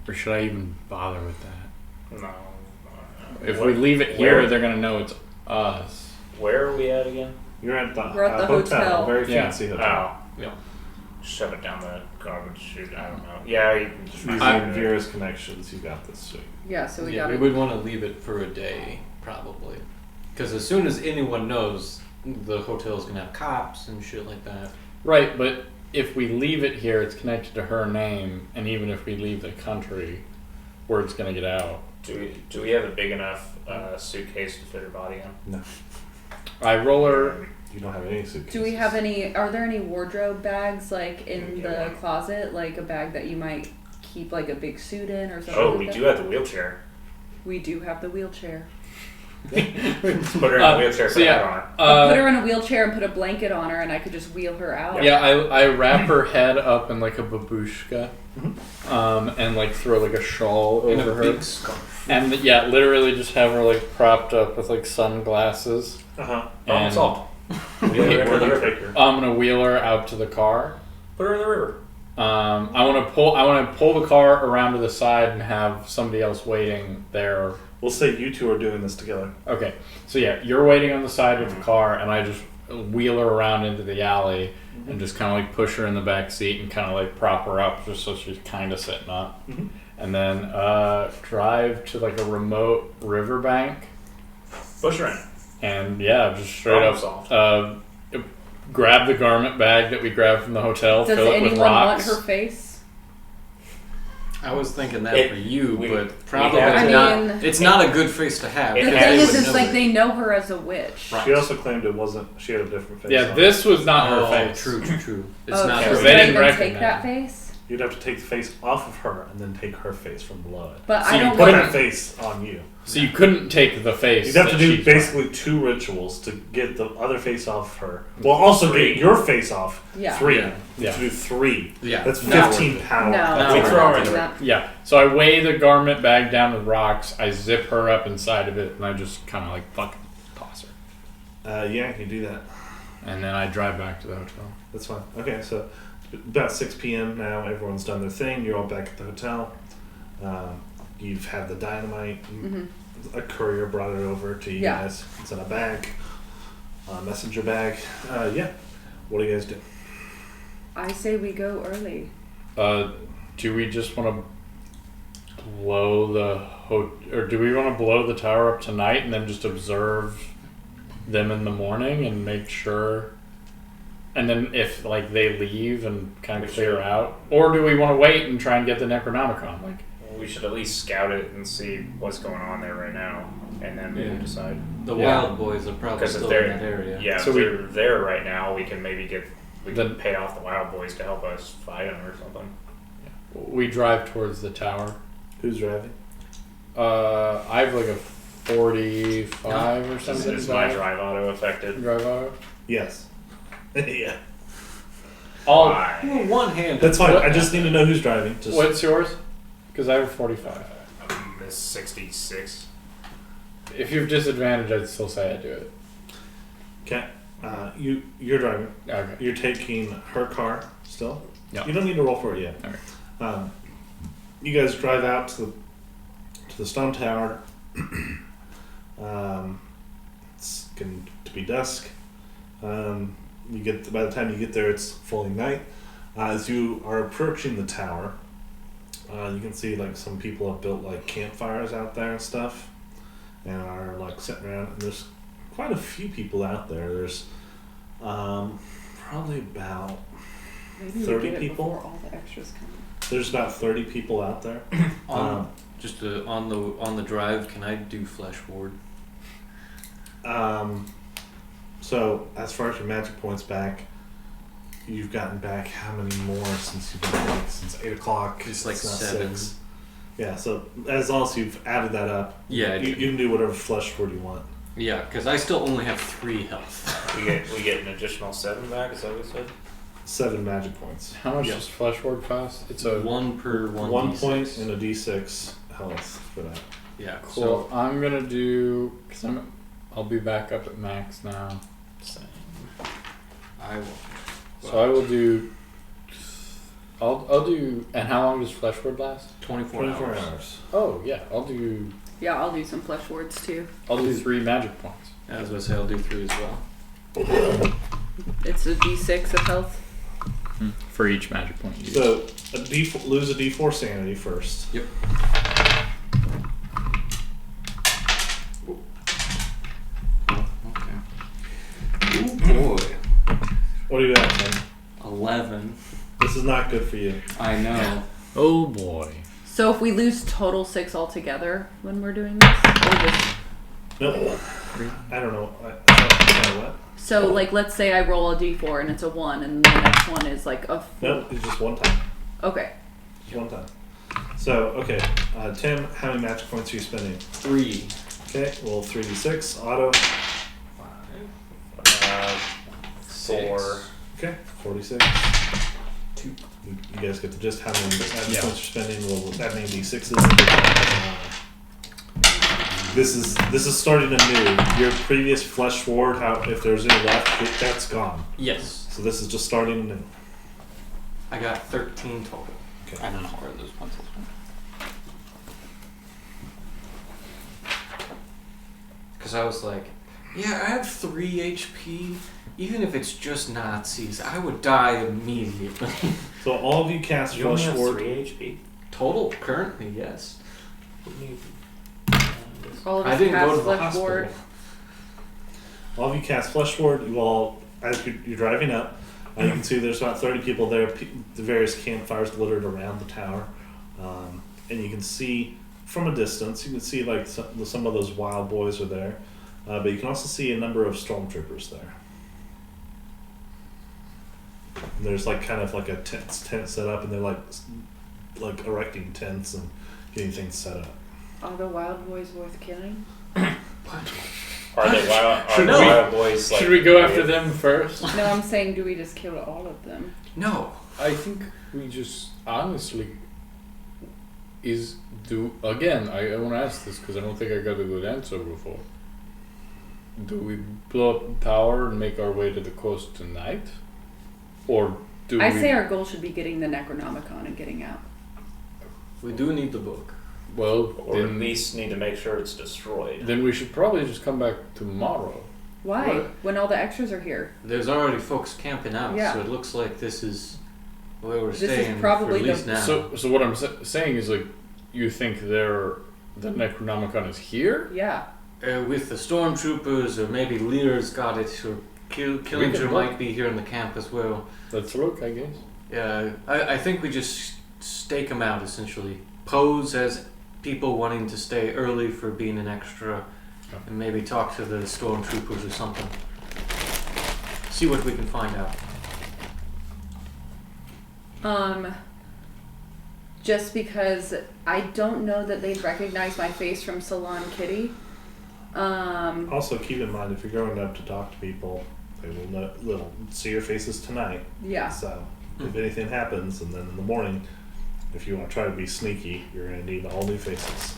Speaker 3: or should I even bother with that?
Speaker 5: No.
Speaker 3: If
Speaker 5: What-
Speaker 3: we leave it here,
Speaker 5: where-
Speaker 3: they're gonna know it's us.
Speaker 5: Where are we at again?
Speaker 1: You're at the,
Speaker 4: We're at the hotel.
Speaker 1: a very
Speaker 3: Yeah.
Speaker 1: fancy hotel.
Speaker 5: Oh. Yeah. Shove it down the garbage chute. I don't know. Yeah, you can just
Speaker 1: Using Vera's connections, you got this. Sweet.
Speaker 4: Yeah, so we
Speaker 2: Yeah,
Speaker 4: got
Speaker 2: we
Speaker 4: it.
Speaker 2: would want to leave it for a day, probably. Because as soon as anyone knows, the hotel's going to have cops and shit like that.
Speaker 3: Right, but if we leave it here, it's connected to her name, and even if we leave the country, word's gonna get out.
Speaker 5: Do we have a big enough suitcase to fit her body in?
Speaker 1: No,
Speaker 3: I roll her.
Speaker 1: you don't have any suitcases.
Speaker 4: Do we have any? Are there any wardrobe bags like in
Speaker 5: Yeah,
Speaker 4: the
Speaker 5: one.
Speaker 4: closet? Like a bag that you might keep like a big suit in or something?
Speaker 5: Oh,
Speaker 4: like
Speaker 5: we
Speaker 4: that?
Speaker 5: do have the wheelchair.
Speaker 4: We do have the wheelchair.
Speaker 5: Put her in a wheelchair,
Speaker 3: so
Speaker 5: put
Speaker 3: yeah,
Speaker 5: that on her.
Speaker 4: Put her in a wheelchair and put a blanket on her, and I could just wheel her out.
Speaker 3: Yeah, I wrap her head up in like a babushka, and like throw like a shawl
Speaker 2: In
Speaker 3: over
Speaker 2: a
Speaker 3: her,
Speaker 2: big scarf.
Speaker 3: and yeah, literally just have her like propped up with like sunglasses.
Speaker 1: Uh-huh.
Speaker 5: Problem
Speaker 3: And
Speaker 5: solved.
Speaker 1: Where do you take her?
Speaker 3: I'm gonna wheel her out to the car.
Speaker 5: Put her in the river.
Speaker 3: I want to pull the car around to the side and have somebody else waiting there.
Speaker 1: We'll say you two are doing this together.
Speaker 3: Okay, so yeah, you're waiting on the side with the car, and I just wheel her around into the alley and just kind of like push her in the back seat and kind of like prop her up just so she's kind of sitting up, and then drive to like a remote riverbank.
Speaker 5: Push her in.
Speaker 3: And yeah, just straight
Speaker 5: Problem
Speaker 3: up, grab the garment bag that we grabbed from the hotel,
Speaker 4: Does
Speaker 3: fill it with
Speaker 4: anyone want
Speaker 3: rocks.
Speaker 4: her face?
Speaker 2: I was thinking that
Speaker 5: It-
Speaker 2: for you,
Speaker 5: we-
Speaker 2: but
Speaker 5: we
Speaker 2: probably
Speaker 5: have
Speaker 4: to-
Speaker 2: not.
Speaker 4: I mean-
Speaker 2: It's not a good face to have.
Speaker 5: The
Speaker 4: The
Speaker 2: because
Speaker 4: thing
Speaker 2: they
Speaker 4: is,
Speaker 2: would
Speaker 4: it's
Speaker 2: know
Speaker 4: like
Speaker 2: it.
Speaker 4: they know her as a witch.
Speaker 2: Right.
Speaker 1: She also claimed it wasn't. She had a different face.
Speaker 3: Yeah,
Speaker 1: on.
Speaker 3: this was not her
Speaker 2: Oh,
Speaker 3: face.
Speaker 2: true. It's
Speaker 4: Oh,
Speaker 2: not
Speaker 4: so
Speaker 2: her
Speaker 3: they
Speaker 4: should I
Speaker 3: didn't
Speaker 4: even
Speaker 3: recognize
Speaker 4: take that
Speaker 3: it.
Speaker 4: face?
Speaker 1: You'd have to take the face off of her and then take her face from below it.
Speaker 4: But
Speaker 3: So
Speaker 4: I
Speaker 3: you
Speaker 4: don't
Speaker 1: Put
Speaker 4: want
Speaker 1: her face on you.
Speaker 3: So you couldn't take the face.
Speaker 1: You'd have to
Speaker 3: that
Speaker 1: do
Speaker 3: she's
Speaker 1: basically 2 rituals to get the other face off her. Well, also get your face off.
Speaker 4: Yeah.
Speaker 1: 3.
Speaker 2: Yeah.
Speaker 1: You have to do 3.
Speaker 2: Yeah.
Speaker 1: That's
Speaker 2: Not
Speaker 1: 15
Speaker 2: worth it.
Speaker 1: pounds.
Speaker 4: No,
Speaker 5: No,
Speaker 4: we
Speaker 5: we
Speaker 4: throw
Speaker 5: throw
Speaker 4: her
Speaker 5: her
Speaker 4: in
Speaker 5: in
Speaker 4: that.
Speaker 3: Yeah. So I weigh the garment bag down with rocks. I zip her up inside of it, and I just kind of like fucking toss her.
Speaker 1: Yeah, you do that.
Speaker 3: And then I drive back to the hotel.
Speaker 1: That's fine. Okay, so about 6 p.m. now. Everyone's done their thing. You're all back at the hotel. You've had the dynamite. A courier brought it over to you
Speaker 4: Yeah.
Speaker 1: guys. It's in a bag, a messenger bag. Yeah. What do you guys do?
Speaker 4: I say we go early.
Speaker 3: Do we just want to blow the or do we want to blow the tower up tonight and then just observe them in the morning and make sure? And then if like they leave and kind of clear out, or do we want to wait and try and get the Necronomicon? Like,
Speaker 5: We should at least scout it and see what's going on there right now, and then maybe decide.
Speaker 2: The
Speaker 3: Yeah.
Speaker 2: wild boys are probably
Speaker 5: Because if
Speaker 2: still in
Speaker 5: they're
Speaker 2: that area.
Speaker 5: yeah,
Speaker 3: So
Speaker 5: if
Speaker 3: we-
Speaker 5: they're there right now, we can maybe
Speaker 3: Then-
Speaker 5: pay off the wild boys to help us fight them or something.
Speaker 3: we drive towards the tower.
Speaker 1: Who's driving?
Speaker 3: I have like a 45 or something.
Speaker 5: Is my drive auto affected?
Speaker 3: Drive out.
Speaker 1: Yes. Yeah.
Speaker 3: All.
Speaker 5: Why?
Speaker 2: Well, one hand.
Speaker 1: That's fine.
Speaker 3: What-
Speaker 1: I just need to know who's driving. Just
Speaker 3: What's yours? Because I have a 45.
Speaker 5: Miss 66.
Speaker 3: If you have disadvantage, I'd still say I do it.
Speaker 1: Okay. You're driving.
Speaker 3: Okay.
Speaker 1: You're taking her car still.
Speaker 3: Yeah.
Speaker 1: You don't need to roll for it yet.
Speaker 3: Okay.
Speaker 1: You guys drive out to the stone tower. It's getting to be dusk. By the time you get there, it's fully night. As you are approaching the tower, you can see like some people have built like campfires out there and stuff, and are like sitting around. And there's quite a few people out there. There's probably about
Speaker 4: Maybe
Speaker 1: 30
Speaker 4: we get it
Speaker 1: people?
Speaker 4: before all the extras come.
Speaker 1: there's about 30 people out there.
Speaker 2: Just on the drive, can I do flesh ward?
Speaker 1: So as far as your magic points back, you've gotten back how many more since you've been awake? Since 8 o'clock?
Speaker 2: It's like
Speaker 1: now
Speaker 2: 7.
Speaker 1: 6. Yeah, so as long as you've added that up,
Speaker 2: Yeah,
Speaker 1: you can do whatever flesh word you want.
Speaker 2: yeah, because I still only have 3 health.
Speaker 5: We get an additional 7 back. Is that what we said?
Speaker 1: 7 magic points.
Speaker 3: How much
Speaker 2: Yeah.
Speaker 3: does flesh ward cost? It's a
Speaker 2: 1 per 1.
Speaker 1: 1
Speaker 2: D6.
Speaker 1: point and a d6 health for that.
Speaker 2: Yeah,
Speaker 3: cool. I'm gonna do because I'll be back up at max now.
Speaker 2: So I will.
Speaker 3: So I will do. I'll do. And how long does flesh ward last?
Speaker 2: 24
Speaker 1: 24
Speaker 2: hours.
Speaker 1: hours.
Speaker 3: Oh yeah, I'll do.
Speaker 4: Yeah, I'll do some flesh wards too.
Speaker 3: I'll do 3 magic points.
Speaker 2: I was gonna say I'll do 3 as well.
Speaker 4: It's a d6 of health.
Speaker 3: For each magic point you use.
Speaker 1: So lose a d4 sanity first.
Speaker 2: Yep. Okay. Oh boy.
Speaker 1: What do you got, Tim?
Speaker 2: 11.
Speaker 1: This is not good for you.
Speaker 2: I know.
Speaker 3: Oh boy.
Speaker 4: So if we lose total 6 altogether when we're doing this, or just
Speaker 1: Nope. I don't know. What?
Speaker 4: so like let's say I roll a d4 and it's a 1, and the next one is like a 4.
Speaker 1: Nope, it's just one time.
Speaker 4: Okay.
Speaker 1: Just one time. So, okay. Tim, how many magic points are you spending?
Speaker 2: 3.
Speaker 1: Okay, roll 3d6, auto.
Speaker 5: 4.
Speaker 1: Okay, 46. 2. You guys get the gist how many points you're spending. Well, that many d6s. This is starting anew. Your previous flesh ward, if there's any left, that's gone.
Speaker 2: Yes.
Speaker 1: So this is just starting anew.
Speaker 2: I got 13 total.
Speaker 1: Okay.
Speaker 8: I don't know where those pencils went.
Speaker 2: Because I was like, yeah, I have 3 HP. Even if it's just Nazis, I would die immediately.
Speaker 1: So all of you cast
Speaker 5: You only
Speaker 1: flesh
Speaker 5: have
Speaker 1: ward.
Speaker 5: 3 HP?
Speaker 2: Total, currently, yes.
Speaker 4: All of
Speaker 2: I
Speaker 4: us
Speaker 2: didn't go
Speaker 4: cast
Speaker 2: to the
Speaker 4: flesh
Speaker 2: hospital.
Speaker 4: ward.
Speaker 1: All of you cast flesh ward. You all, as you're driving up, you can see there's about 30 people there. The various campfires littered around the tower, and you can see from a distance. You can see like some of those wild boys are there, but you can also see a number of stormtroopers there. And there's like kind of like a tent set up, and they're like erecting tents and getting things set up.
Speaker 4: Are the wild boys worth killing?
Speaker 5: Are they wild boys? Like,
Speaker 3: Should we go after them first?
Speaker 4: No, I'm saying, do we just kill all of them?
Speaker 2: No.
Speaker 3: I think we just honestly I want to ask this because I don't think I got a good answer before. Do we blow up the tower and make our way to the coast tonight? Or do
Speaker 4: I
Speaker 3: we...
Speaker 4: say our goal should be getting the Necronomicon and getting out.
Speaker 2: We do need the book.
Speaker 3: Well,
Speaker 5: or at
Speaker 3: then,
Speaker 5: least need to make sure it's destroyed.
Speaker 3: then we should probably just come back tomorrow.
Speaker 4: Why?
Speaker 3: What?
Speaker 4: When all the extras are here.
Speaker 2: There's already folks camping out,
Speaker 4: Yeah.
Speaker 2: so it looks like this is where we're
Speaker 4: This is
Speaker 2: staying
Speaker 4: probably
Speaker 2: for at least
Speaker 4: the-
Speaker 2: now.
Speaker 3: So what I'm saying is like, you think the Necronomicon is here?
Speaker 4: Yeah.
Speaker 2: With the stormtroopers, or maybe Lear's got it, or Killinger
Speaker 3: look.
Speaker 2: might be here in the camp as well.
Speaker 3: Let's look, I guess.
Speaker 2: Yeah, I think we just stake them out, essentially. Pose as people wanting to stay early for being an extra, and maybe talk to the stormtroopers or something. See what we can find out.
Speaker 4: Just because I don't know that they'd recognize my face from Salon Kitty.
Speaker 1: Also, keep in mind if you're going up to talk to people, they will see your faces tonight.
Speaker 4: Yeah.
Speaker 1: So if anything happens, and then in the morning, if you want to try to be sneaky, you're going to need all new faces.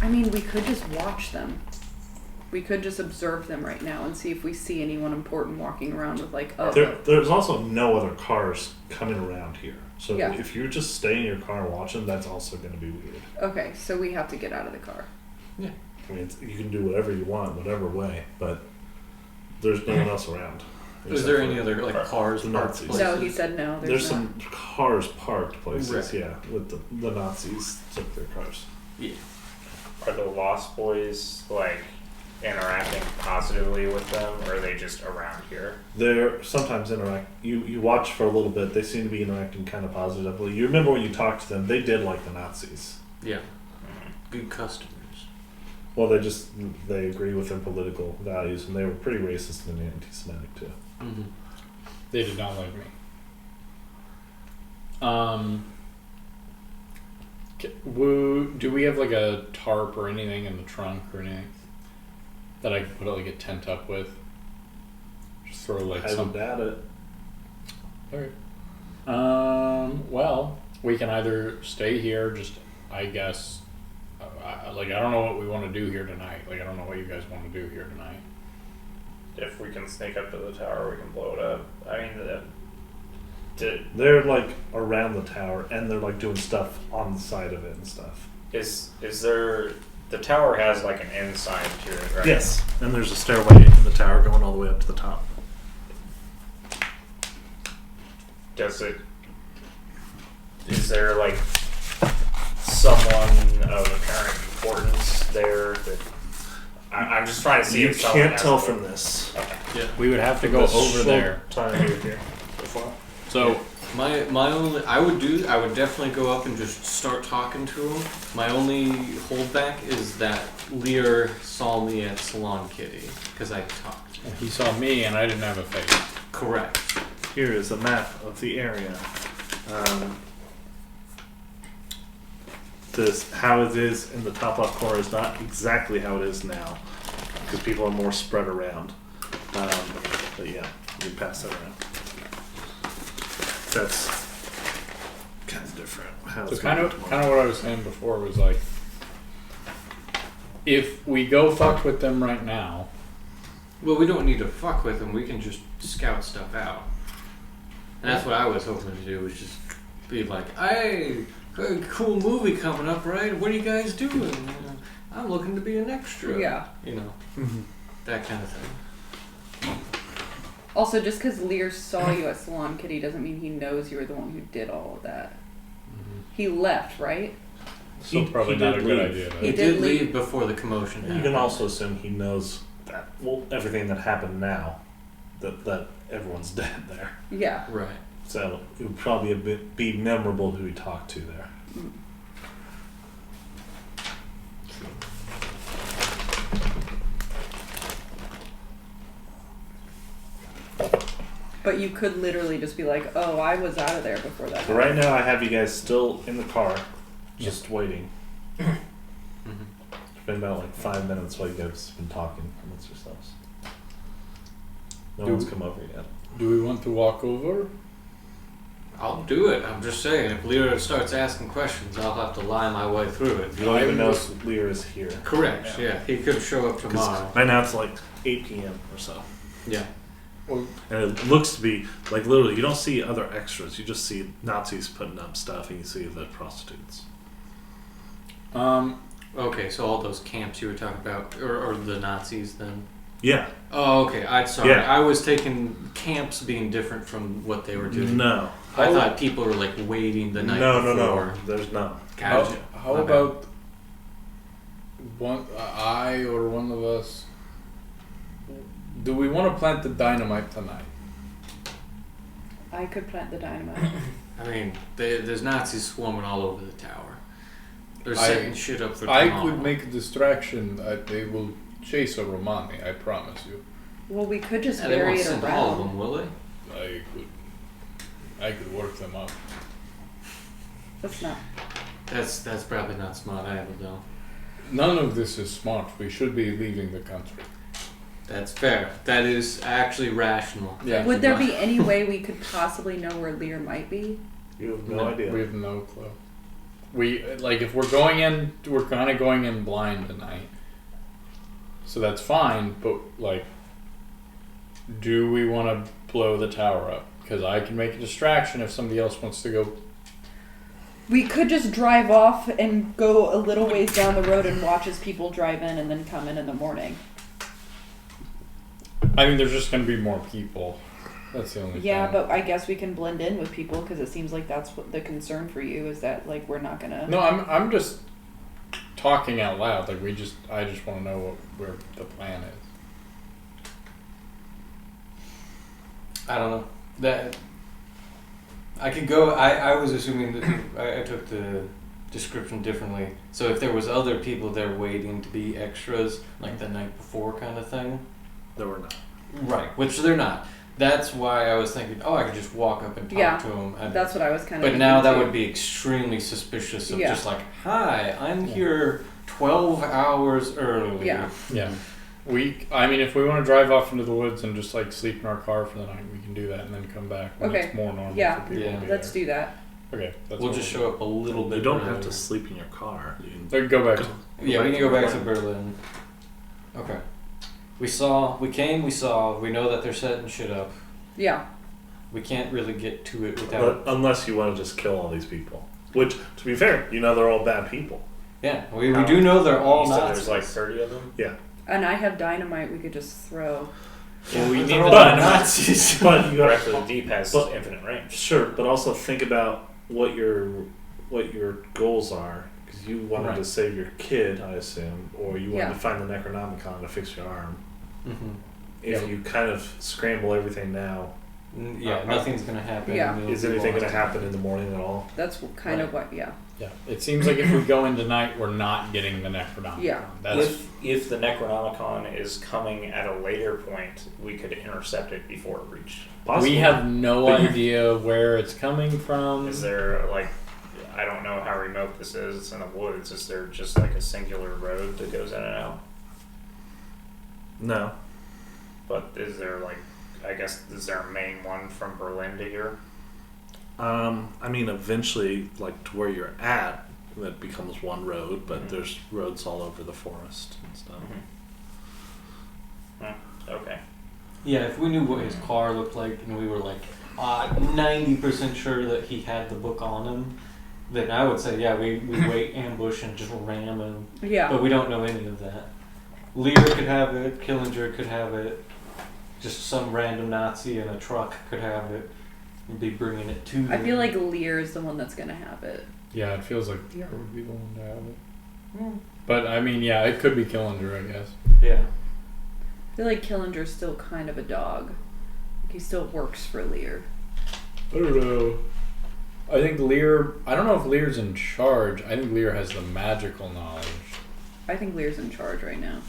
Speaker 4: I mean, we could just watch them. We could just observe them right now and see if we see anyone important walking around with like,
Speaker 1: There's also no other cars coming around here. So
Speaker 4: Yeah.
Speaker 1: if you're just staying in your car and watching, that's also going to be weird.
Speaker 4: Okay, so we have to get out of the car.
Speaker 1: I mean, you can do whatever you want, whatever way, but there's no one else around.
Speaker 2: Is
Speaker 1: except
Speaker 2: there
Speaker 1: for
Speaker 2: any other like cars
Speaker 1: the
Speaker 2: parked
Speaker 1: Nazis.
Speaker 2: places?
Speaker 4: No, he said no.
Speaker 1: There's
Speaker 4: not.
Speaker 1: some cars parked places,
Speaker 2: Right.
Speaker 1: yeah, with the Nazis took their cars.
Speaker 2: Yeah.
Speaker 5: Are the Lost Boys like interacting positively with them, or are they just around here?
Speaker 1: They're sometimes you watch for a little bit, they seem to be interacting kind of positively. You remember when you talked to them, they did like the Nazis.
Speaker 2: Yeah. Good customers.
Speaker 1: Well, they agree with their political values, and they were pretty racist and anti-Semitic too.
Speaker 2: Mm-hmm.
Speaker 3: They did not like me. Do we have like a tarp or anything in the trunk or anything that I could put like a tent up with? Just throw like
Speaker 1: I
Speaker 3: some.
Speaker 1: would doubt it.
Speaker 3: Okay. Well, we can either stay here, just I guess. I don't know what we want to do here tonight. Like I don't know what you guys want to do here tonight.
Speaker 5: If we can sneak up to the tower, we can blow it up. I mean,
Speaker 1: They're like around the tower, and they're like doing stuff on the side of it and stuff.
Speaker 5: is there? The tower has like an inside to it, right?
Speaker 1: Yes, and there's a stairway in the tower going all the way up to the top.
Speaker 5: Is there like someone of apparent importance there that I'm just trying to see
Speaker 1: You
Speaker 5: if someone
Speaker 1: can't
Speaker 5: has
Speaker 1: tell
Speaker 5: a-
Speaker 1: from this.
Speaker 5: Okay.
Speaker 3: We would have to go
Speaker 1: This
Speaker 3: over
Speaker 1: short
Speaker 3: there.
Speaker 1: Time here. Before.
Speaker 3: So
Speaker 2: My only I would definitely go up and just start talking to him. My only holdback is that Lear saw me at Salon Kitty because I talked.
Speaker 3: he saw me and I didn't have a face.
Speaker 2: Correct.
Speaker 1: Here is a map of the area. this how it is in the top left corner is not exactly how it is now, because people are more spread around. But yeah, you can pass that around. That's kind of different. How
Speaker 3: So
Speaker 1: it's
Speaker 3: kind
Speaker 1: gonna
Speaker 3: of
Speaker 1: be tomorrow.
Speaker 3: what I was saying before was like, if we go fuck with them right now,
Speaker 2: Well, we don't need to fuck with them. We can just scout stuff out. And that's what I was hoping to do, was just be like, hey, a cool movie coming up, right? What are you guys doing? You know, I'm looking to be an extra.
Speaker 4: Yeah.
Speaker 2: You know, that kind of thing.
Speaker 4: Also, just because Lear saw you at Salon Kitty doesn't mean he knows you were the one who did all of that. He left, right?
Speaker 3: so probably
Speaker 1: he
Speaker 3: not a
Speaker 1: did
Speaker 3: good
Speaker 1: leave.
Speaker 3: idea.
Speaker 4: He
Speaker 2: He
Speaker 3: Though.
Speaker 4: did
Speaker 2: did
Speaker 4: leave.
Speaker 2: leave before the commotion
Speaker 1: You
Speaker 2: happened.
Speaker 1: can also assume he knows that everything that happened now, that everyone's dead there.
Speaker 4: Yeah.
Speaker 2: Right.
Speaker 1: So it would probably be memorable who he talked to there.
Speaker 4: But you could literally just be like, oh, I was out of there before that.
Speaker 1: But right now, I have you guys still in the car, just waiting.
Speaker 2: Mhm.
Speaker 1: It's been about like 5 minutes while you guys have been talking amongst yourselves. No
Speaker 3: Do-
Speaker 1: one's come over yet.
Speaker 3: Do we want to walk over?
Speaker 2: I'll do it. I'm just saying, if Lyra starts asking questions, I'll have to lie my way through it.
Speaker 1: You don't even know if Lear is here.
Speaker 2: Correct. Yeah. He could show up
Speaker 1: 'Cause
Speaker 2: tomorrow.
Speaker 1: right now it's like 8 p.m. or so.
Speaker 2: Yeah.
Speaker 3: Well,
Speaker 1: And it looks to be, like literally, you don't see other extras. You just see Nazis putting up stuff and you see the prostitutes.
Speaker 2: Okay, so all those camps you were talking about, or the Nazis then?
Speaker 1: Yeah.
Speaker 2: Oh, okay. I'm sorry.
Speaker 1: Yeah.
Speaker 2: I was taking camps being different from what they were doing.
Speaker 1: No.
Speaker 2: I thought people were like waiting the night
Speaker 1: No,
Speaker 2: before.
Speaker 1: no. There's none.
Speaker 2: Gotcha.
Speaker 3: How
Speaker 2: My bad.
Speaker 3: about I or one of us? Do we want to plant the dynamite tonight?
Speaker 4: I could plant the dynamite.
Speaker 2: I mean, there's Nazis swarming all over the tower. They're
Speaker 3: I-
Speaker 2: setting shit up for
Speaker 3: I
Speaker 2: tomorrow.
Speaker 3: could make a distraction. They will chase a Romani. I promise you.
Speaker 4: Well, we could just
Speaker 2: Yeah, they
Speaker 4: bury
Speaker 2: won't
Speaker 4: it
Speaker 2: send all of
Speaker 4: around.
Speaker 2: them, will they?
Speaker 3: I could work them up.
Speaker 4: That's not.
Speaker 2: That's probably not smart either, though.
Speaker 3: None of this is smart. We should be leaving the country.
Speaker 2: That's fair. That is actually rational.
Speaker 3: Yeah.
Speaker 4: Would there be any way we could possibly know where Lear might be?
Speaker 1: You have no
Speaker 2: No,
Speaker 1: idea.
Speaker 3: We have no clue. We if we're going in, we're kind of going in blind tonight. So that's fine, but like, do we want to blow the tower up? Because I can make a distraction if somebody else wants to go.
Speaker 4: We could just drive off and go a little ways down the road and watch as people drive in and then come in the morning.
Speaker 3: I mean, there's just going to be more people. That's the only
Speaker 4: Yeah,
Speaker 3: thing.
Speaker 4: but I guess we can blend in with people because it seems like that's what the concern for you is that like we're not gonna.
Speaker 3: No, I'm just talking out loud. Like I just want to know where the plan is.
Speaker 2: I don't know. That I could go. I was assuming that I took the description differently. So if there was other people there waiting to be extras, like the night before kind of thing.
Speaker 1: There were not.
Speaker 2: Right, which they're not. That's why I was thinking, oh, I could just walk up and talk
Speaker 4: Yeah,
Speaker 2: to them.
Speaker 4: That's what I was kind of.
Speaker 2: But now that would be extremely suspicious of
Speaker 4: Yeah.
Speaker 2: just like, hi, I'm here 12 hours early.
Speaker 4: Yeah.
Speaker 3: Yeah. I mean, if we want to drive off into the woods and just like sleep in our car for the night, we can do that and then come back when
Speaker 4: Okay.
Speaker 3: it's more normal
Speaker 4: Yeah.
Speaker 3: for people
Speaker 2: Yeah.
Speaker 3: to be
Speaker 4: Let's
Speaker 3: there.
Speaker 4: do that.
Speaker 3: Okay. That's
Speaker 2: We'll
Speaker 3: what
Speaker 2: just
Speaker 3: we'll
Speaker 2: show up a little bit
Speaker 1: You don't
Speaker 2: earlier.
Speaker 1: have to sleep in your car. You can
Speaker 3: do. Then go back to
Speaker 2: Yeah, we can go back to Berlin. Okay. We saw, we know that they're setting shit up.
Speaker 4: Yeah.
Speaker 2: We can't really get to it without.
Speaker 1: But unless you want to just kill all these people. Which, to be fair, you know they're all bad people.
Speaker 2: Yeah, we do know they're all
Speaker 5: You said
Speaker 2: Nazis.
Speaker 5: there's like 30 of them?
Speaker 1: Yeah.
Speaker 4: And I have dynamite we could just throw.
Speaker 3: Well, we
Speaker 2: But
Speaker 3: need
Speaker 2: they're
Speaker 3: the
Speaker 2: all
Speaker 3: dynamite.
Speaker 2: Nazis.
Speaker 1: But you
Speaker 5: Breath
Speaker 1: got
Speaker 5: of the Deep has
Speaker 1: but-
Speaker 5: infinite range.
Speaker 1: sure, but also think about what your goals are. Because you wanted
Speaker 3: Right.
Speaker 1: to save your kid, I assume, or you wanted
Speaker 4: Yeah.
Speaker 1: to find the Necronomicon to fix your arm.
Speaker 2: Mm-hmm.
Speaker 1: If
Speaker 3: Yeah.
Speaker 1: you kind of scramble everything now,
Speaker 2: Yeah, nothing's gonna happen.
Speaker 4: Yeah.
Speaker 2: We'll
Speaker 1: is
Speaker 2: be
Speaker 1: anything going
Speaker 2: lost.
Speaker 1: to happen in the morning at all?
Speaker 4: That's kind of what. Yeah.
Speaker 3: Yeah. It seems like if we go in tonight, we're not getting the Necronomicon.
Speaker 4: Yeah.
Speaker 3: That's
Speaker 5: If the Necronomicon is coming at a later point, we could intercept it before it reached.
Speaker 1: Possibly.
Speaker 3: we have no idea where it's coming from.
Speaker 5: Is there like I don't know how remote this is. It's in the woods. Is there just like a singular road that goes in and out?
Speaker 1: No.
Speaker 5: But is there like, I guess, is there a main one from Berlin to here?
Speaker 1: I mean, eventually, like to where you're at, that becomes one road, but
Speaker 5: Mhm.
Speaker 1: there's roads all over the forest and stuff.
Speaker 5: Okay.
Speaker 2: Yeah, if we knew what his car looked like and we were like 90% sure that he had the book on him, then I would say, yeah, we wait, ambush, and just ram him.
Speaker 4: Yeah.
Speaker 2: But we don't know any of that. Lear could have it, Killinger could have it, just some random Nazi in a truck could have it and be bringing it to
Speaker 4: I
Speaker 2: them.
Speaker 4: feel like Lear is the one that's gonna have it.
Speaker 3: Yeah, it feels like Lear would be the one to have it. But I mean, yeah, it could be Killinger, I guess.
Speaker 2: Yeah.
Speaker 4: I feel like Killinger's still kind of a dog. Like he still works for Lear.
Speaker 3: I don't know. I think Lear. I don't know if Lear's in charge. I think Lear has the magical knowledge.
Speaker 4: I think Lear's in charge right now.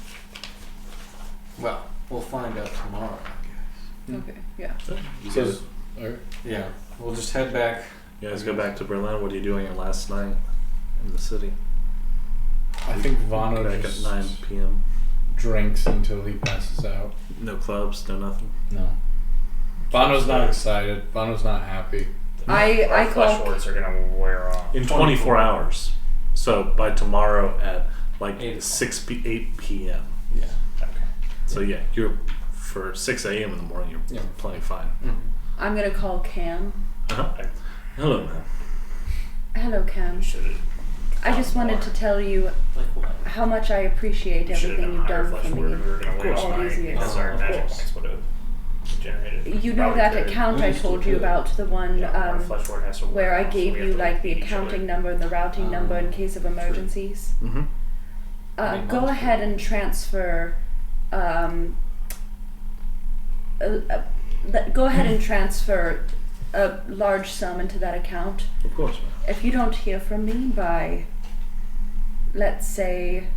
Speaker 2: Well, we'll find out tomorrow, I guess.
Speaker 4: Okay, yeah.
Speaker 3: So, okay.
Speaker 2: Yeah. We'll just head back.
Speaker 1: You guys go back to Berlin. What are you doing your last night in the city?
Speaker 3: I think Vano
Speaker 1: Back at
Speaker 3: just
Speaker 1: 9 p.m.
Speaker 3: drinks until he passes out.
Speaker 1: No clubs, no nothing.
Speaker 3: No. Vano's not excited. Vano's not happy.
Speaker 4: I
Speaker 5: Our flesh
Speaker 4: call.
Speaker 5: warts are gonna wear off.
Speaker 1: In 24 hours. So by tomorrow at like
Speaker 2: 8
Speaker 1: 8 p.m.
Speaker 2: Yeah.
Speaker 5: Okay.
Speaker 1: So yeah, you're for 6 a.m. in the morning. You're plenty fine.
Speaker 4: I'm gonna call Cam.
Speaker 1: Hello, man.
Speaker 4: Hello, Cam. I just wanted to tell you
Speaker 2: Like what?
Speaker 4: how much I appreciate everything you've done for me.
Speaker 5: We were gonna waste
Speaker 4: all
Speaker 5: mine
Speaker 4: these years.
Speaker 5: because our
Speaker 1: Of
Speaker 5: magic
Speaker 1: course.
Speaker 5: points would have generated.
Speaker 4: You know
Speaker 5: Probably
Speaker 4: that
Speaker 5: could.
Speaker 4: account I told you about, the one
Speaker 5: Our flesh ward has to wear
Speaker 4: where I
Speaker 5: off, so
Speaker 4: gave
Speaker 5: we have
Speaker 4: you
Speaker 5: to
Speaker 4: like the
Speaker 5: beat each other.
Speaker 4: accounting number and the routing number in case of emergencies?
Speaker 1: Mm-hmm.
Speaker 4: Go ahead and transfer. Go ahead and transfer a large sum into that account.
Speaker 1: Of course, man.
Speaker 4: If you don't hear from me by, let's say,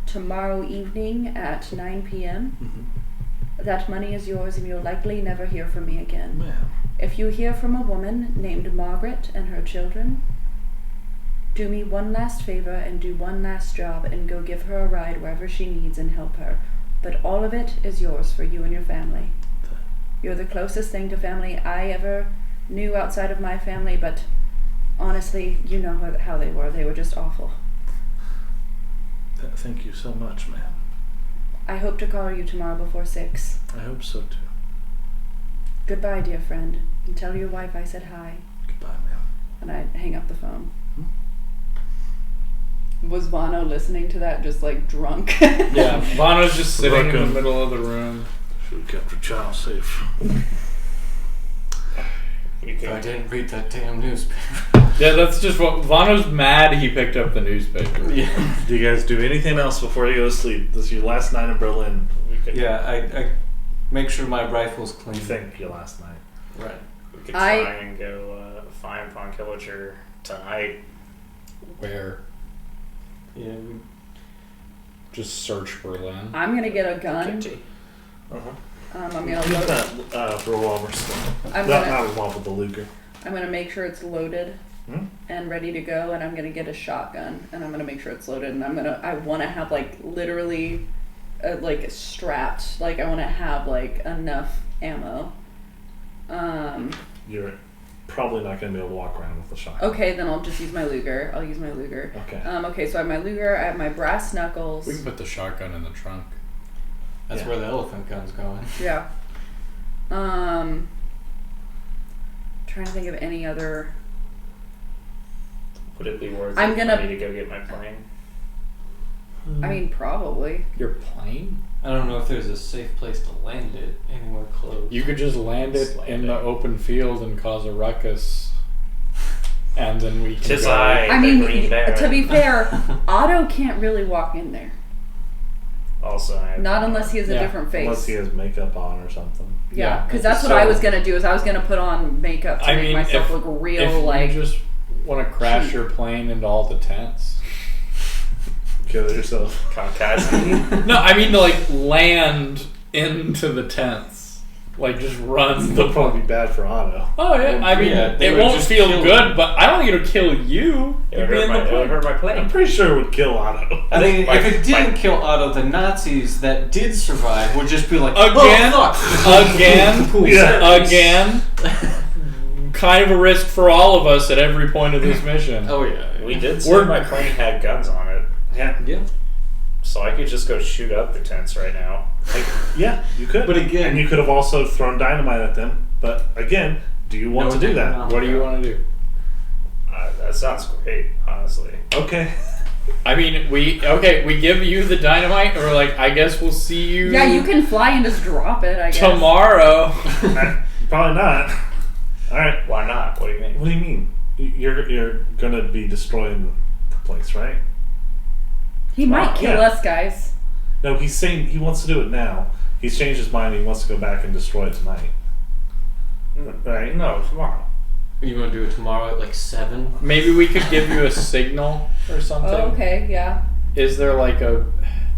Speaker 4: tomorrow evening at 9 p.m.,
Speaker 1: Mm-hmm.
Speaker 4: that money is yours and you'll likely never hear from me again.
Speaker 1: Man.
Speaker 4: If you hear from a woman named Margaret and her children, do me one last favor and do one last job and go give her a ride wherever she needs and help her. But all of it is yours for you and your family. You're the closest thing to family I ever knew outside of my family, but honestly, you know how they were. They were just awful.
Speaker 1: Thank you so much, man.
Speaker 4: I hope to call you tomorrow before 6.
Speaker 1: I hope so too.
Speaker 4: Goodbye, dear friend. And tell your wife I said hi.
Speaker 1: Goodbye, man.
Speaker 4: And I hang up the phone. Was Vano listening to that just like drunk?
Speaker 3: Yeah, Vano's just sitting in the
Speaker 1: Welcome.
Speaker 3: middle of the room.
Speaker 1: Should have kept your child safe.
Speaker 5: You
Speaker 2: I
Speaker 5: can
Speaker 2: didn't read that damn newspaper.
Speaker 3: Yeah, that's just what Vano's mad. He picked up the newspaper.
Speaker 2: Yeah.
Speaker 1: Do you guys do anything else before you go to sleep? This is your last night in Berlin.
Speaker 5: we could
Speaker 2: Yeah, I make sure my rifle's clean.
Speaker 1: You think your last night?
Speaker 2: Right.
Speaker 5: we could try and go find Von Killinger tonight.
Speaker 3: Where?
Speaker 2: Yeah. We,
Speaker 3: Just search Berlin.
Speaker 4: I'm gonna get a gun. I'm gonna load.
Speaker 1: That revolver still.
Speaker 4: I'm
Speaker 1: Not
Speaker 4: gonna.
Speaker 1: revolver, the Luger.
Speaker 4: I'm gonna make sure it's loaded
Speaker 1: Hmm?
Speaker 4: and ready to go, and I'm gonna get a shotgun, and I'm gonna make sure it's loaded, and I want to have like literally, like strapped, like I want to have like enough ammo.
Speaker 1: You're probably not going to be able to walk around with a shotgun.
Speaker 4: Okay, then I'll just use my Luger. I'll use my Luger.
Speaker 1: Okay.
Speaker 4: Okay, so I have my Luger. I have my brass knuckles.
Speaker 3: We can put the shotgun in the trunk.
Speaker 2: that's
Speaker 1: Yeah.
Speaker 2: where the elephant gun's going.
Speaker 4: Yeah. Trying to think of any other.
Speaker 5: Would it be worth
Speaker 4: I'm
Speaker 5: it
Speaker 4: gonna-
Speaker 5: for me to go get my plane?
Speaker 4: I mean, probably.
Speaker 3: Your plane?
Speaker 2: I don't know if there's a safe place to land it anywhere close.
Speaker 3: You could just land it
Speaker 5: Just
Speaker 3: in
Speaker 5: land
Speaker 3: the
Speaker 5: it.
Speaker 3: open field and cause a ruckus. And then we can
Speaker 5: Tis
Speaker 3: go.
Speaker 5: I,
Speaker 4: I
Speaker 5: the
Speaker 4: mean,
Speaker 5: Green Baron.
Speaker 4: to be fair, Otto can't really walk in there.
Speaker 5: Also, I have
Speaker 4: Not unless he has a
Speaker 3: Yeah,
Speaker 4: different face.
Speaker 1: Unless he has makeup on or something.
Speaker 4: Yeah, because
Speaker 3: Yeah,
Speaker 4: that's what
Speaker 3: so-
Speaker 4: I was gonna do. Is I was gonna put on makeup to
Speaker 3: I
Speaker 4: make
Speaker 3: mean,
Speaker 4: myself
Speaker 3: if-
Speaker 4: look real,
Speaker 3: If
Speaker 4: like.
Speaker 3: you just want to crash
Speaker 4: cheap.
Speaker 3: your plane into all the tents.
Speaker 1: Kill yourself.
Speaker 5: Kamikaze.
Speaker 3: No, I mean to like land into the tents.
Speaker 8: Like, just runs
Speaker 1: It'll
Speaker 8: the...
Speaker 1: probably be bad for Otto.
Speaker 8: Oh, yeah.
Speaker 2: Well,
Speaker 8: I mean,
Speaker 2: yeah, they
Speaker 8: it
Speaker 2: would
Speaker 8: won't
Speaker 2: just
Speaker 8: feel
Speaker 2: kill
Speaker 8: good,
Speaker 2: him.
Speaker 8: but I don't need to kill you.
Speaker 5: It
Speaker 8: You'd be in the
Speaker 5: would
Speaker 8: plane.
Speaker 5: hurt my
Speaker 1: I'm
Speaker 5: plane.
Speaker 1: pretty sure it would kill Otto.
Speaker 2: I mean,
Speaker 5: My-
Speaker 2: if it didn't
Speaker 5: my-
Speaker 2: kill Otto, the Nazis that did survive would just be like,
Speaker 8: Again?
Speaker 2: oh, fuck.
Speaker 8: Again?
Speaker 1: Yeah.
Speaker 8: Again? Kind of a risk for all of us at every point of this mission.
Speaker 2: Oh, yeah.
Speaker 5: We did say
Speaker 8: We're-
Speaker 5: my plane had guns on it,
Speaker 1: Yeah.
Speaker 2: Yeah.
Speaker 5: so I could just go shoot up the tents right now.
Speaker 1: Yeah, you could.
Speaker 2: But again-
Speaker 1: and you could have also thrown dynamite at them. But again, do you want
Speaker 2: No,
Speaker 1: to do that?
Speaker 2: no.
Speaker 8: What do you want to do?
Speaker 5: That sounds great, honestly.
Speaker 1: Okay.
Speaker 8: I mean, we give you the dynamite, or like, I guess we'll see you.
Speaker 4: Yeah, you can fly and just drop it, I guess.
Speaker 8: tomorrow.
Speaker 1: Probably not. All right.
Speaker 5: Why not? What do you mean?
Speaker 1: What do you mean? You're gonna be destroying the place, right?
Speaker 4: He might kill
Speaker 1: Yeah.
Speaker 4: us, guys.
Speaker 1: No, he's saying he wants to do it now. He's changed his mind. He wants to go back and destroy it tonight. Right?
Speaker 5: No, tomorrow.
Speaker 2: You want to do it tomorrow at like 7?
Speaker 8: Maybe we could give you a signal or something.
Speaker 4: Oh, okay, yeah.
Speaker 8: Is there like a?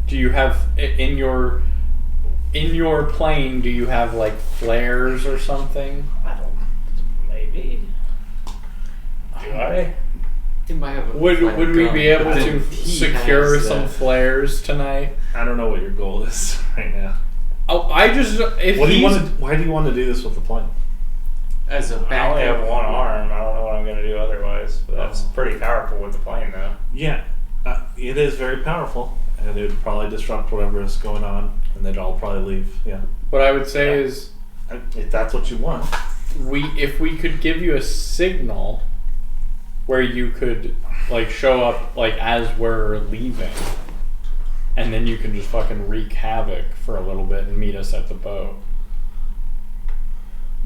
Speaker 8: Do you have in your plane? Do you have like flares or something?
Speaker 5: I don't. Maybe. Do I?
Speaker 2: He might have a
Speaker 8: Would
Speaker 2: flat
Speaker 8: we
Speaker 2: gun,
Speaker 8: be able
Speaker 2: but then
Speaker 8: to
Speaker 2: he
Speaker 8: secure
Speaker 2: has
Speaker 8: some
Speaker 2: that.
Speaker 8: flares tonight?
Speaker 1: I don't know what your goal is right now.
Speaker 8: Oh, I just if
Speaker 1: What do you
Speaker 8: he's-
Speaker 1: want to? Why do you want to do this with the plane?
Speaker 2: As a
Speaker 5: I only have
Speaker 2: backup.
Speaker 5: one arm. I don't know what I'm going to do otherwise. But that's pretty powerful with the plane, though.
Speaker 1: Yeah, it is very powerful, and it would probably disrupt whatever is going on, and they'd all probably leave. Yeah,
Speaker 8: What I would say is
Speaker 1: if that's what you want.
Speaker 8: if we could give you a signal where you could like show up like as we're leaving, and then you can just fucking wreak havoc for a little bit and meet us at the boat.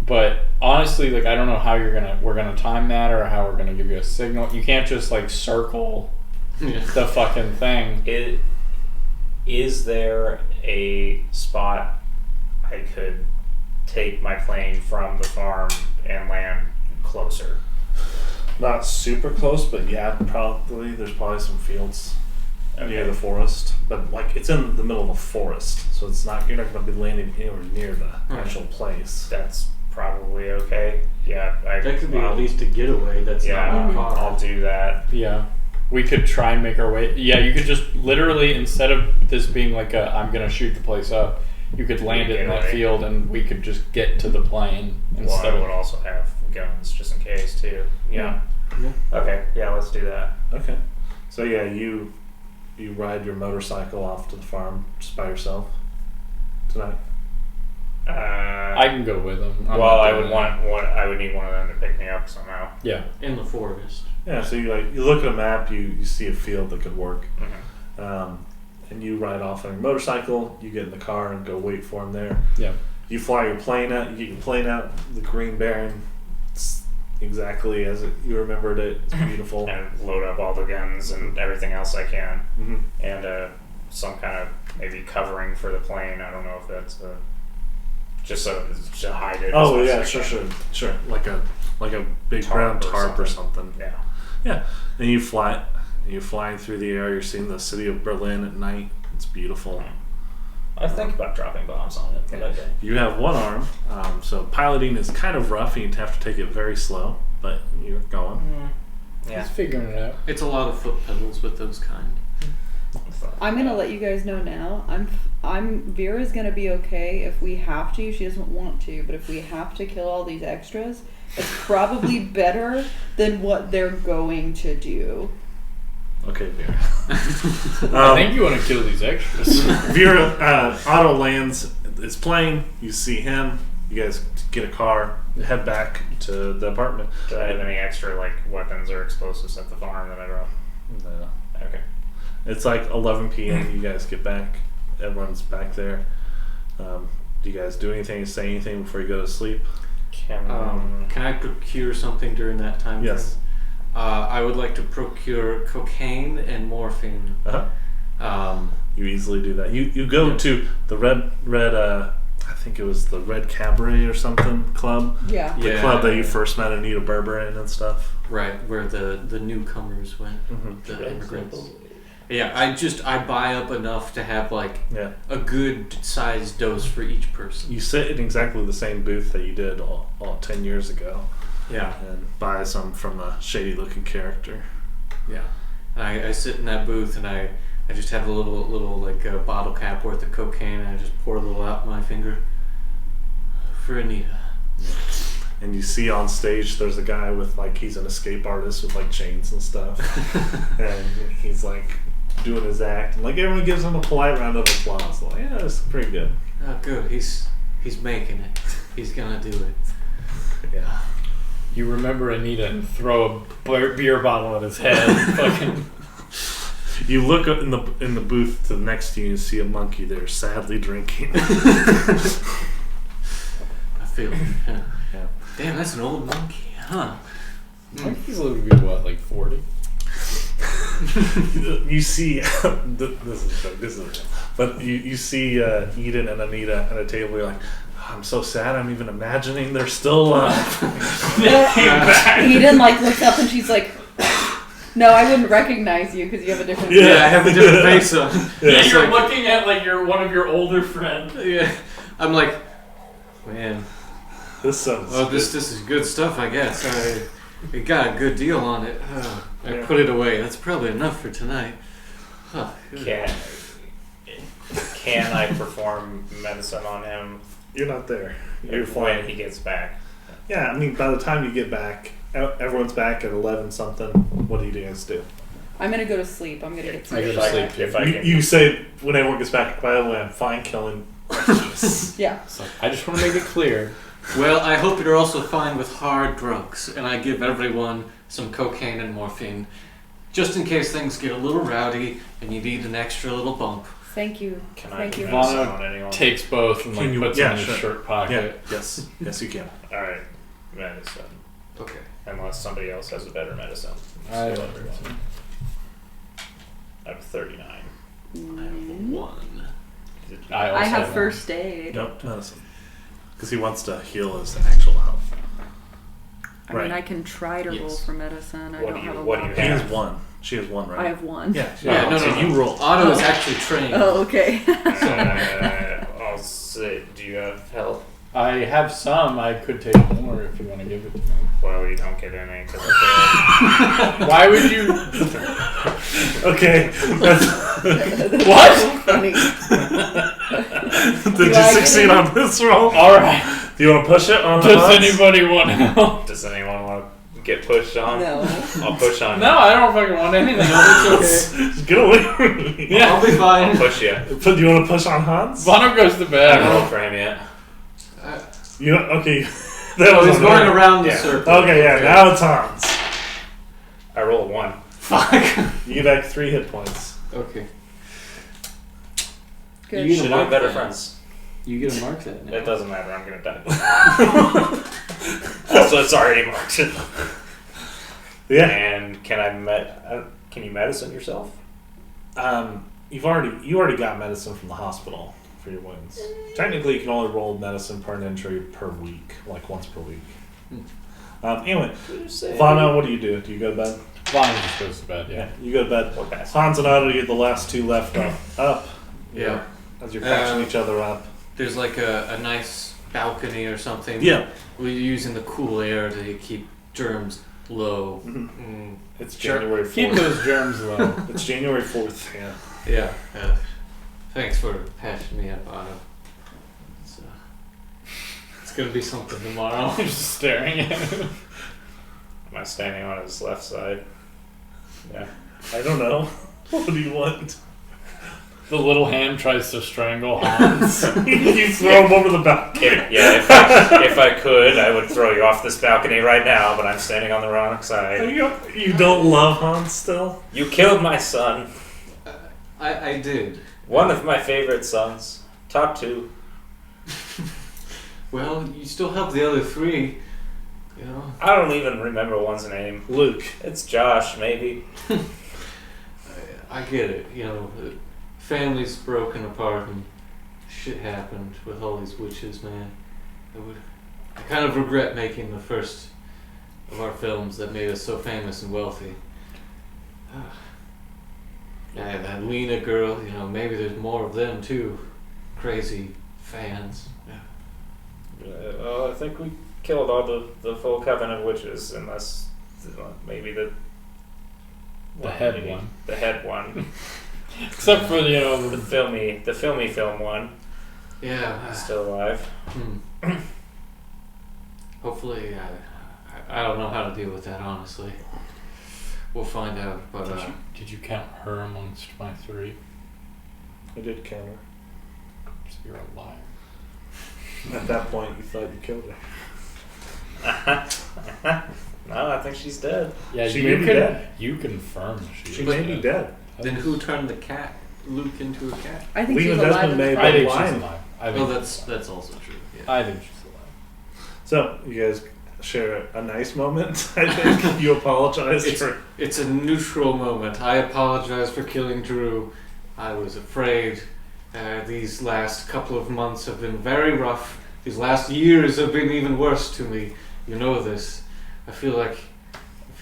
Speaker 8: But honestly, like I don't know how we're gonna time that or how we're gonna give you a signal. You can't just like circle
Speaker 2: Yeah.
Speaker 8: the fucking thing.
Speaker 5: Is there a spot I could take my plane from the farm and land closer?
Speaker 1: Not super close, but yeah, probably. There's probably some fields near the forest, but like it's in the middle of a forest, so it's not. You're not going to be landing anywhere near the actual place.
Speaker 5: That's probably okay. Yeah,
Speaker 2: That could be at least a getaway. That's
Speaker 5: Yeah,
Speaker 2: not a car.
Speaker 5: I'll do that.
Speaker 8: Yeah. We could try and make our way. Yeah, you could just literally, instead of this being like I'm going to shoot the place up, you could land it in that
Speaker 5: Getaway.
Speaker 8: field and we could just get to the plane
Speaker 5: Well,
Speaker 8: instead
Speaker 5: I would
Speaker 8: of.
Speaker 5: also have guns just in case too. Yeah.
Speaker 2: Yeah.
Speaker 5: Okay. Yeah, let's do that.
Speaker 1: Okay, so yeah, you ride your motorcycle off to the farm just by yourself tonight.
Speaker 8: I can go with them. I'm
Speaker 5: well,
Speaker 8: not
Speaker 5: I
Speaker 8: doing
Speaker 5: would
Speaker 8: that.
Speaker 5: want one. I would need one of them to pick me up somehow.
Speaker 8: Yeah.
Speaker 2: In the forest.
Speaker 1: Yeah, so you look at a map, you see a field that could work,
Speaker 5: Mm-hmm.
Speaker 1: and you ride off on your motorcycle. You get in the car and go wait for him there.
Speaker 8: Yeah.
Speaker 1: You fly your plane out. You get your plane out. The Green Baron, it's exactly as you remembered it. It's beautiful.
Speaker 5: And load up all the guns and everything else I can,
Speaker 1: Mm-hmm.
Speaker 5: and some kind of maybe covering for the plane. I don't know if that's just so to hide it.
Speaker 1: Oh
Speaker 5: as much
Speaker 1: yeah,
Speaker 5: as I
Speaker 1: sure,
Speaker 5: can.
Speaker 1: sure. Like a big brown tarp or something.
Speaker 5: Yeah.
Speaker 1: Yeah. Then you fly. You're flying through the air. You're seeing the city of Berlin at night. It's beautiful.
Speaker 5: I think about dropping bombs on it, but okay.
Speaker 1: You have one arm, so piloting is kind of rough. And you have to take it very slow, but you're going.
Speaker 5: Yeah.
Speaker 8: He's figuring it out.
Speaker 2: It's a lot of foot pedals with those kind.
Speaker 4: I'm gonna let you guys know now. Vera's gonna be okay if we have to. She doesn't want to, but if we have to kill all these extras, it's probably better than what they're going to do.
Speaker 1: Okay, Vera.
Speaker 8: I think you want to kill these extras.
Speaker 1: Vera, Otto lands his plane. You see him. You guys get a car, head back to the apartment.
Speaker 5: Do I have any extra like weapons or explosives at the farm that I brought?
Speaker 1: No.
Speaker 5: Okay.
Speaker 1: It's like 11 p.m. You guys get back. Everyone's back there. Do you guys do anything, say anything before you go to sleep?
Speaker 2: Can I procure something during that time
Speaker 1: Yes.
Speaker 2: frame? I would like to procure cocaine and morphine.
Speaker 1: Uh-huh. You easily do that. You go to the red I think it was the Red Cabaret or something club.
Speaker 4: Yeah.
Speaker 1: The
Speaker 2: Yeah.
Speaker 1: club that you first met Anita Berber in and stuff.
Speaker 2: Right, where the newcomers went,
Speaker 1: Mm-hmm.
Speaker 2: the immigrants. Yeah, I buy up enough to have like
Speaker 1: Yeah.
Speaker 2: a good sized dose for each person.
Speaker 1: You sit in exactly the same booth that you did all 10 years ago
Speaker 2: Yeah.
Speaker 1: and buy some from a shady looking character.
Speaker 2: Yeah. I sit in that booth and I just have a little like a bottle cap worth of cocaine and I just pour a little out my finger for Anita.
Speaker 1: And you see on stage there's a guy with like, he's an escape artist with like chains and stuff. And he's like doing his act and like everyone gives him a polite round of applause. Like, yeah, it's pretty good.
Speaker 2: Oh, good. He's making it. He's gonna do it.
Speaker 1: Yeah.
Speaker 8: You remember Anita and throw a beer bottle at his head. Fucking.
Speaker 1: You look up in the booth to the next to you and see a monkey there sadly drinking.
Speaker 2: I feel it. Yeah.
Speaker 1: Yeah.
Speaker 2: Damn, that's an old monkey, huh?
Speaker 8: Monkeys live to be what, like 40?
Speaker 1: You see, this is real. But you see Eden and Anita at a table. You're like, oh, I'm so sad. I'm even imagining they're still alive.
Speaker 4: Eden like looks up and she's like, "No, I wouldn't recognize you because you have a different."
Speaker 1: Yeah.
Speaker 2: I have a different face on.
Speaker 8: Yeah,
Speaker 2: It's
Speaker 8: you're
Speaker 2: like-
Speaker 8: looking at like one of your older friends.
Speaker 2: Yeah, I'm like, man.
Speaker 1: This sounds.
Speaker 2: Well, this is good stuff, I guess. I got a good deal on it. I
Speaker 1: Yeah.
Speaker 2: put it away. That's probably enough for tonight. Huh.
Speaker 5: Can I perform medicine on him
Speaker 1: You're not there. You're
Speaker 5: when
Speaker 1: flying.
Speaker 5: he gets back?
Speaker 1: Yeah, I mean, by the time you get back, everyone's back at 11 something. What do you guys do?
Speaker 4: I'm gonna go to sleep. I'm gonna get some
Speaker 8: I go to
Speaker 4: sleep.
Speaker 8: sleep.
Speaker 5: If I
Speaker 1: You,
Speaker 5: can,
Speaker 1: you say when everyone gets back. By the way, I'm fine killing.
Speaker 4: Yeah.
Speaker 8: So I just want to make it clear.
Speaker 2: Well, I hope you're also fine with hard drugs, and I give everyone some cocaine and morphine, just in case things get a little rowdy and you need an extra little bump.
Speaker 4: Thank you.
Speaker 5: can I
Speaker 4: Thank
Speaker 5: do
Speaker 4: you.
Speaker 5: medicine
Speaker 8: Vana
Speaker 5: on anyone?
Speaker 8: Takes both and
Speaker 1: Can
Speaker 8: like
Speaker 1: you-
Speaker 8: puts
Speaker 1: yeah,
Speaker 8: it in his
Speaker 1: sure.
Speaker 8: shirt pocket.
Speaker 1: Yeah. Yes, you can.
Speaker 5: All right, medicine.
Speaker 2: Okay.
Speaker 5: Unless somebody else has a better medicine.
Speaker 8: I
Speaker 5: Steal
Speaker 8: don't
Speaker 5: everyone. I have 39.
Speaker 2: One.
Speaker 8: I, also
Speaker 4: I have
Speaker 8: one.
Speaker 4: first aid.
Speaker 1: Nope, medicine. Because he wants to heal his actual health.
Speaker 4: I
Speaker 1: Right.
Speaker 4: mean, I can try to roll
Speaker 2: Yes.
Speaker 4: for medicine. I
Speaker 5: What
Speaker 4: don't
Speaker 5: do you-
Speaker 4: have a
Speaker 5: what do
Speaker 4: lot.
Speaker 5: you
Speaker 1: He
Speaker 5: have?
Speaker 1: has one. She has one, right?
Speaker 4: I have one.
Speaker 1: Yeah.
Speaker 2: Yeah, no,
Speaker 1: So
Speaker 2: no.
Speaker 1: you roll.
Speaker 2: Otto is actually trained.
Speaker 4: Oh, okay.
Speaker 5: I'll say, do you have health?
Speaker 8: I have some. I could take more if you want to give it to me.
Speaker 5: Well, you don't get any because I
Speaker 8: Why would you?
Speaker 1: Okay.
Speaker 8: What?
Speaker 4: Funny.
Speaker 1: Did you
Speaker 4: I
Speaker 1: succeed
Speaker 4: get
Speaker 1: on this roll?
Speaker 8: All right.
Speaker 1: Do you want to push it on the
Speaker 8: Does
Speaker 1: buttons?
Speaker 8: anybody want to know?
Speaker 5: can't. Does anyone want to get pushed on?
Speaker 4: No.
Speaker 5: I'll push on.
Speaker 8: No, I don't fucking want anything.
Speaker 2: It's okay.
Speaker 1: Just get away from me.
Speaker 8: Yeah.
Speaker 2: I'll be
Speaker 5: I'll
Speaker 2: fine.
Speaker 5: push you.
Speaker 1: But do you want to push on Hans?
Speaker 8: Vano goes to
Speaker 5: I
Speaker 8: bed.
Speaker 5: haven't rolled for him yet.
Speaker 1: You know, okay.
Speaker 2: So
Speaker 1: That
Speaker 2: he's
Speaker 1: on
Speaker 2: going
Speaker 1: her.
Speaker 2: around the
Speaker 5: Yeah.
Speaker 2: circle.
Speaker 1: Okay, yeah. Now it's Hans.
Speaker 5: I rolled 1.
Speaker 2: Fuck.
Speaker 1: You get back 3 hit points.
Speaker 2: Okay.
Speaker 4: Good.
Speaker 2: You
Speaker 5: Should
Speaker 2: get a
Speaker 5: have
Speaker 2: mark
Speaker 5: better
Speaker 2: that.
Speaker 5: friends.
Speaker 2: You get a mark that now.
Speaker 5: It doesn't matter. I'm gonna die. Also, it's already marked.
Speaker 1: Yeah.
Speaker 5: And can you medicine yourself?
Speaker 1: You already got medicine from the hospital for your wounds. Technically, you can only roll medicine per entry per week, like once per week. Anyway, Vana, what do? Do you go to bed?
Speaker 8: Vano just goes to bed. Yeah.
Speaker 1: You go to bed.
Speaker 5: What pass?
Speaker 1: Hans and Otto, you're the last 2 left up.
Speaker 2: Yeah.
Speaker 1: As you're catching each other up.
Speaker 2: There's like a nice balcony or something.
Speaker 1: Yeah.
Speaker 2: We're using the cool air to keep germs low.
Speaker 1: Mhm. It's
Speaker 8: Sure.
Speaker 1: January 4th.
Speaker 8: Keep those germs low.
Speaker 1: It's January 4th, yeah.
Speaker 2: Yeah. Thanks for patching me up, Otto. It's gonna be something tomorrow.
Speaker 8: I'm just staring at him.
Speaker 5: Am I standing on his left side? Yeah.
Speaker 1: I don't know. What do you want?
Speaker 8: The little hand tries to strangle Hans.
Speaker 1: You throw him over the balcony.
Speaker 5: If I could, I would throw you off this balcony right now, but I'm standing on the wrong side.
Speaker 1: You don't love Hans still?
Speaker 5: You killed my son.
Speaker 2: I did.
Speaker 5: One of my favorite sons. Top 2.
Speaker 2: Well, you still have the other 3. You know.
Speaker 5: I don't even remember one's name.
Speaker 1: Luke.
Speaker 5: It's Josh, maybe.
Speaker 2: I get it. You know, the family's broken apart and shit happened with all these witches, man. I kind of regret making the first of our films that made us so famous and wealthy. And that Lena girl, you know, maybe there's more of them too. Crazy fans. Yeah.
Speaker 5: Well, I think we killed all the full coven of witches, unless maybe the
Speaker 8: head
Speaker 5: maybe
Speaker 8: one.
Speaker 5: The head one.
Speaker 8: Except for
Speaker 5: the filmy film one.
Speaker 2: Yeah.
Speaker 5: Still alive.
Speaker 2: Hopefully, I don't know how to deal with that, honestly. We'll find out, but
Speaker 8: did you count her amongst my 3?
Speaker 1: I did count her.
Speaker 8: So you're a liar.
Speaker 1: At that point, you thought you killed her.
Speaker 5: No, I think she's dead.
Speaker 8: Yeah,
Speaker 1: She may be dead.
Speaker 8: You confirmed
Speaker 1: She may be dead.
Speaker 2: then who turned the cat, Luke, into a cat?
Speaker 4: I think
Speaker 1: Lena
Speaker 4: she's alive.
Speaker 1: Desmond
Speaker 4: in
Speaker 1: may
Speaker 4: the
Speaker 8: I
Speaker 1: be
Speaker 8: think
Speaker 1: alive.
Speaker 8: she's alive.
Speaker 2: Oh, that's also true. Yeah.
Speaker 8: I think she's alive.
Speaker 1: So, you guys share a nice moment, I think. You apologize for...
Speaker 2: It's a neutral moment. I apologize for killing Drew. I was afraid. These last couple of months have been very rough. These last years have been even worse to me. You know this. I feel like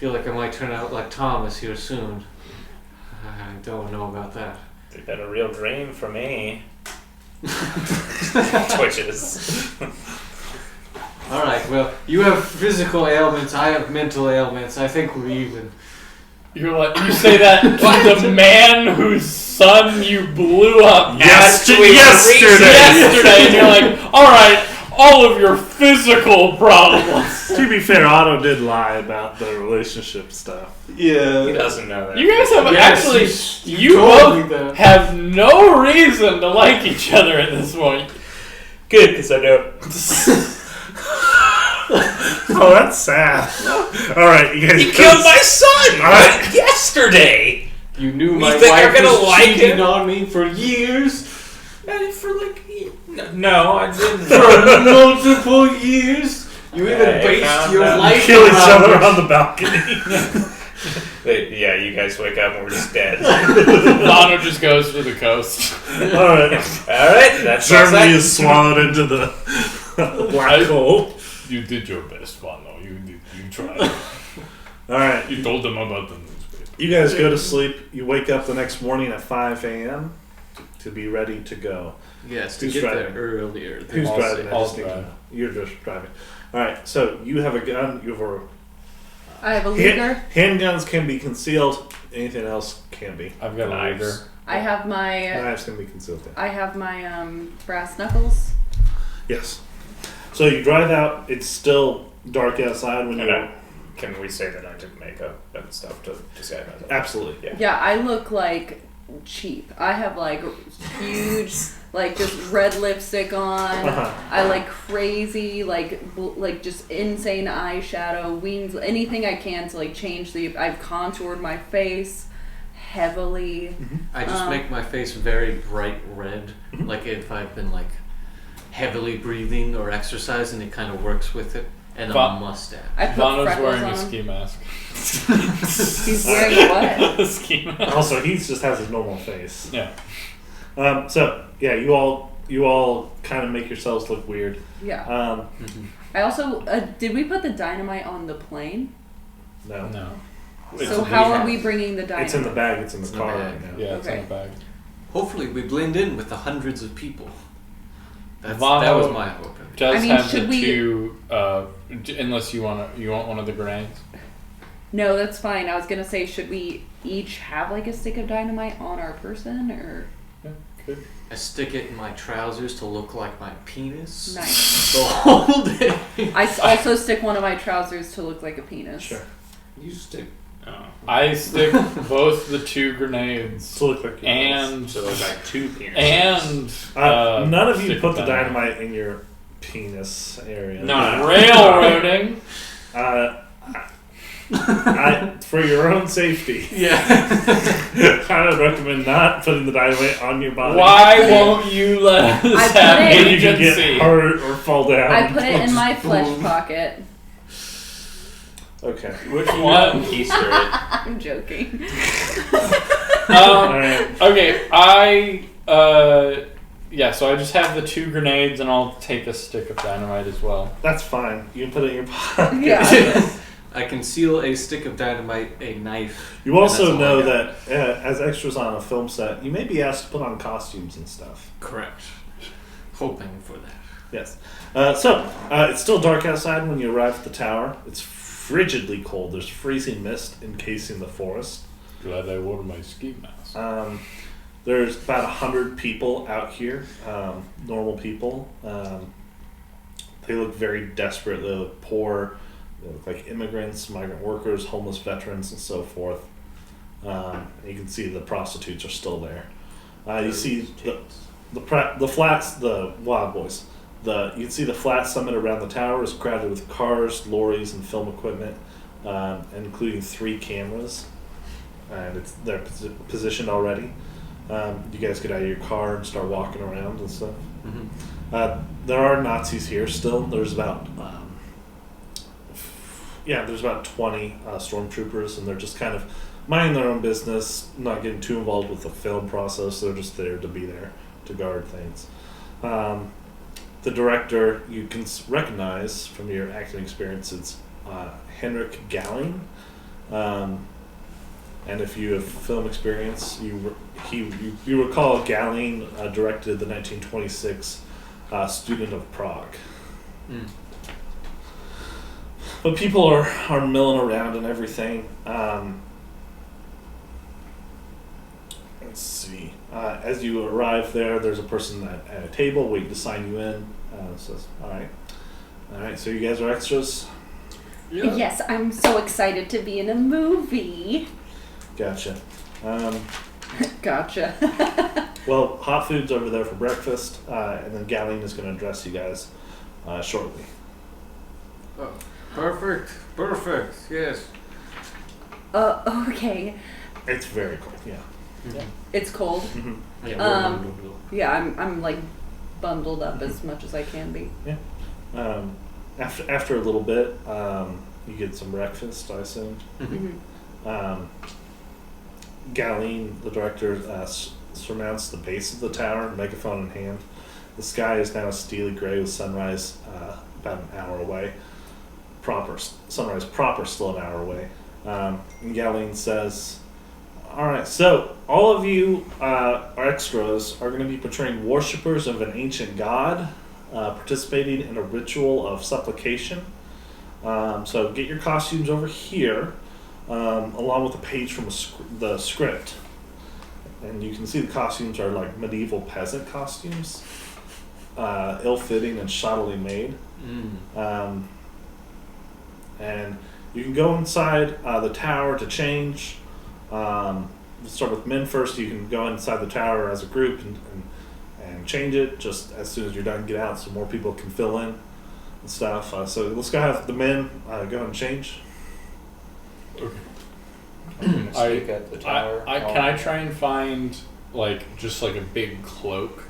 Speaker 2: I might turn out like Thomas here soon. I don't know about that.
Speaker 5: They've been a real dream for me. Twitches.
Speaker 2: All right. Well, you have physical ailments. I have mental ailments. I think we're even.
Speaker 8: You say that to the man whose son you blew up
Speaker 1: Yesterday!
Speaker 8: yesterday, and you're like, all right, all of your physical problems.
Speaker 1: To be fair, Otto did lie about the relationship stuff.
Speaker 2: Yeah.
Speaker 5: He doesn't know that.
Speaker 8: You guys have
Speaker 2: Yes,
Speaker 8: you
Speaker 2: told me
Speaker 8: both
Speaker 2: that.
Speaker 8: have no reason to like each other at this point.
Speaker 5: Good, because I know.
Speaker 1: Oh, that's sad. Alright, you guys...
Speaker 5: He killed my son!
Speaker 1: Alright.
Speaker 5: Yesterday!
Speaker 2: You knew my
Speaker 5: think
Speaker 2: wife
Speaker 5: I'm gonna
Speaker 2: was
Speaker 5: like
Speaker 2: cheating
Speaker 5: him?
Speaker 2: on me for years,
Speaker 5: For like... No, I didn't.
Speaker 2: for multiple years. You even
Speaker 5: I
Speaker 2: based
Speaker 5: found
Speaker 2: your
Speaker 5: out.
Speaker 2: life
Speaker 1: Kill each
Speaker 2: around
Speaker 1: other
Speaker 2: it.
Speaker 1: on the balcony.
Speaker 5: Yeah, you guys wake up and we're just dead.
Speaker 8: Lana just goes to the coast.
Speaker 1: Alright.
Speaker 5: Alright, that's
Speaker 1: Germany is swallowed into the black hole.
Speaker 8: You did your best, Vano. You tried.
Speaker 1: Alright,
Speaker 8: You told them about the newspaper.
Speaker 1: you guys go to sleep. You wake up the next morning at 5 a.m. to be ready to go.
Speaker 2: Yes, to
Speaker 1: Who's
Speaker 2: get
Speaker 1: driving?
Speaker 2: there earlier.
Speaker 1: Who's
Speaker 8: I'll
Speaker 1: driving?
Speaker 8: say-
Speaker 1: I
Speaker 8: I'll
Speaker 1: just need to
Speaker 8: drive.
Speaker 1: know. You're just driving. Alright, so you have a gun. You have a...
Speaker 4: I have a Luger.
Speaker 1: Handguns can be concealed. Anything else can be.
Speaker 8: I've got a
Speaker 5: Knives.
Speaker 8: Luger.
Speaker 4: I have my
Speaker 1: Knives can be concealed. Yeah.
Speaker 4: I have my brass knuckles.
Speaker 1: Yes. So you drive out. It's still dark outside when you're...
Speaker 5: Can we say that I did makeup and stuff to disguise myself?
Speaker 1: Absolutely.
Speaker 5: Yeah.
Speaker 4: Yeah, I look like cheap. I have like huge, like just red lipstick on. I like crazy, like just insane eyeshadow, wings, anything I can to like change the. I've contoured my face heavily.
Speaker 2: I just make my face very bright red. Like if I've been like heavily breathing or exercising, it kind of works with it. And a mustache.
Speaker 4: I put
Speaker 8: Vano's
Speaker 4: freckles
Speaker 8: wearing
Speaker 4: on
Speaker 8: a
Speaker 4: him.
Speaker 8: ski mask.
Speaker 4: He's wearing what?
Speaker 8: A ski mask.
Speaker 1: Also, he just has his normal face.
Speaker 8: Yeah.
Speaker 1: So yeah, you all kind of make yourselves look weird.
Speaker 4: Yeah. I also did we put the dynamite on the plane?
Speaker 1: No.
Speaker 8: No.
Speaker 4: So how are we bringing the dynamite?
Speaker 1: It's in the bag. It's in the
Speaker 2: It's in
Speaker 1: car
Speaker 2: the
Speaker 1: right
Speaker 2: bag.
Speaker 1: now.
Speaker 8: Yeah, it's
Speaker 4: Okay.
Speaker 8: in a bag.
Speaker 2: Hopefully, we blend in with the hundreds of people. That
Speaker 8: Vano
Speaker 2: was my hope.
Speaker 8: Does
Speaker 4: I mean,
Speaker 8: have
Speaker 4: should
Speaker 8: the
Speaker 4: we-
Speaker 8: two, unless you want one of the grenades.
Speaker 4: No, that's fine. I was gonna say, should we each have like a stick of dynamite on our person, or
Speaker 8: Yeah, good.
Speaker 2: I stick it in my trousers to look like my penis.
Speaker 4: nice?
Speaker 2: The whole day.
Speaker 4: I also stick one of my trousers to look like a penis.
Speaker 1: Sure.
Speaker 2: You stick.
Speaker 8: I stick both the two grenades
Speaker 1: To look like
Speaker 8: and
Speaker 5: So there's like two penises.
Speaker 1: none of you
Speaker 8: stick
Speaker 1: put the
Speaker 8: of
Speaker 1: dynamite in your penis area.
Speaker 5: No.
Speaker 8: Railroading.
Speaker 1: For your own safety,
Speaker 2: Yeah.
Speaker 1: I would recommend not putting the dynamite on your body.
Speaker 8: Why won't you let us
Speaker 4: I put
Speaker 8: have
Speaker 4: it-
Speaker 1: When you can get
Speaker 8: agency?
Speaker 1: hurt or fall down.
Speaker 4: I put it in my flesh pocket.
Speaker 1: Okay.
Speaker 8: Which one?
Speaker 5: Easter egg.
Speaker 4: I'm joking.
Speaker 1: Alright.
Speaker 8: Okay, yeah, so I just have the two grenades and I'll take a stick of dynamite as well.
Speaker 1: That's fine. You can put it in your pocket.
Speaker 4: Yeah.
Speaker 2: I conceal a stick of dynamite, a knife.
Speaker 1: You also
Speaker 2: and that's all
Speaker 1: know
Speaker 2: I got.
Speaker 1: that as extras on a film set, you may be asked to put on costumes and stuff.
Speaker 2: Correct. Hoping for that.
Speaker 1: Yes. It's still dark outside when you arrive at the tower. It's frigidly cold. There's freezing mist encasing the forest.
Speaker 3: Glad I wore my ski mask.
Speaker 1: There's about 100 people out here, normal people. They look very desperate. They look poor. They look like immigrants, migrant workers, homeless veterans, and so forth. You can see the prostitutes are still there. You see the flats, the Wild Boys. You can see the flat summit around the tower is crowded with cars, lorries, and film equipment, including 3 cameras. And they're positioned already. You guys get out of your car and start walking around and stuff.
Speaker 2: Mm-hmm.
Speaker 1: There are Nazis here still. There's about 20 stormtroopers, and they're just kind of minding their own business, not getting too involved with the film process. They're just there to be there to guard things. The director you can recognize from your acting experience is Henrik Galling. And if you have film experience, you recall Galling directed the 1926 Student of Prague.
Speaker 2: Mm.
Speaker 1: But people are milling around and everything. Let's see. As you arrive there, there's a person at a table waiting to sign you in. Says, all right. So you guys are extras.
Speaker 2: Yeah.
Speaker 4: Yes, I'm so excited to be in a movie.
Speaker 1: Gotcha.
Speaker 4: Gotcha.
Speaker 1: Well, hot food's over there for breakfast, and then Galleen is going to address you guys shortly.
Speaker 2: Oh, perfect. Yes.
Speaker 4: Okay.
Speaker 1: It's very cold. Yeah.
Speaker 2: Mm-hmm.
Speaker 4: It's cold.
Speaker 1: Mm-hmm.
Speaker 2: Yeah.
Speaker 4: Yeah, I'm like bundled up as much as I can be.
Speaker 1: Yeah. After a little bit, you get some breakfast, I assume.
Speaker 2: Mm-hmm.
Speaker 1: Galleen, the director, surmounts the base of the tower, megaphone in hand. The sky is now steely gray with sunrise about an hour away. Sunrise proper still an hour away. And Galleen says, all right, so all of you extras are going to be portraying worshippers of an ancient god, participating in a ritual of supplication. So get your costumes over here, along with a page from the script. And you can see the costumes are like medieval peasant costumes, ill-fitting and shoddily made. And you can go inside the tower to change. We'll start with men first. You can go inside the tower as a group and change it just as soon as you're done. Get out so more people can fill in and stuff. So let's go have the men go and change.
Speaker 5: I'm gonna speak at the tower.
Speaker 8: Can I try and find just a big cloak?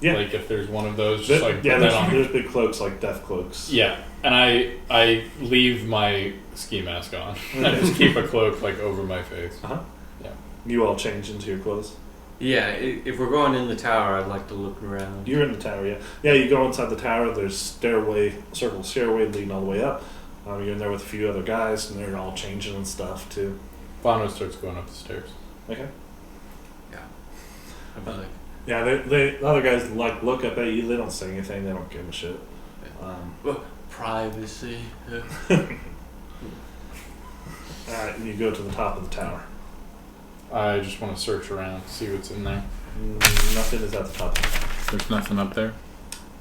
Speaker 1: Yeah.
Speaker 8: Like if there's one of those, just put that on.
Speaker 1: There's big cloaks like death cloaks.
Speaker 8: Yeah, and I leave my ski mask on. I just keep a cloak over my face.
Speaker 1: Uh-huh.
Speaker 8: Yeah.
Speaker 1: You all change into your clothes.
Speaker 2: Yeah, if we're going in the tower, I'd like to look around.
Speaker 1: You're in the tower, yeah. Yeah, you go inside the tower. There's circle stairway leading all the way up. You're in there with a few other guys, and they're all changing and stuff too.
Speaker 8: Bono starts going up the stairs.
Speaker 1: Okay.
Speaker 2: Yeah. I'd be like,
Speaker 1: Yeah, the other guys look up at you. They don't say anything. They don't give a shit.
Speaker 2: privacy.
Speaker 1: Alright, and you go to the top of the tower.
Speaker 8: I just want to search around, see what's in there.
Speaker 1: Nothing is at the top of the tower.
Speaker 8: There's nothing up there.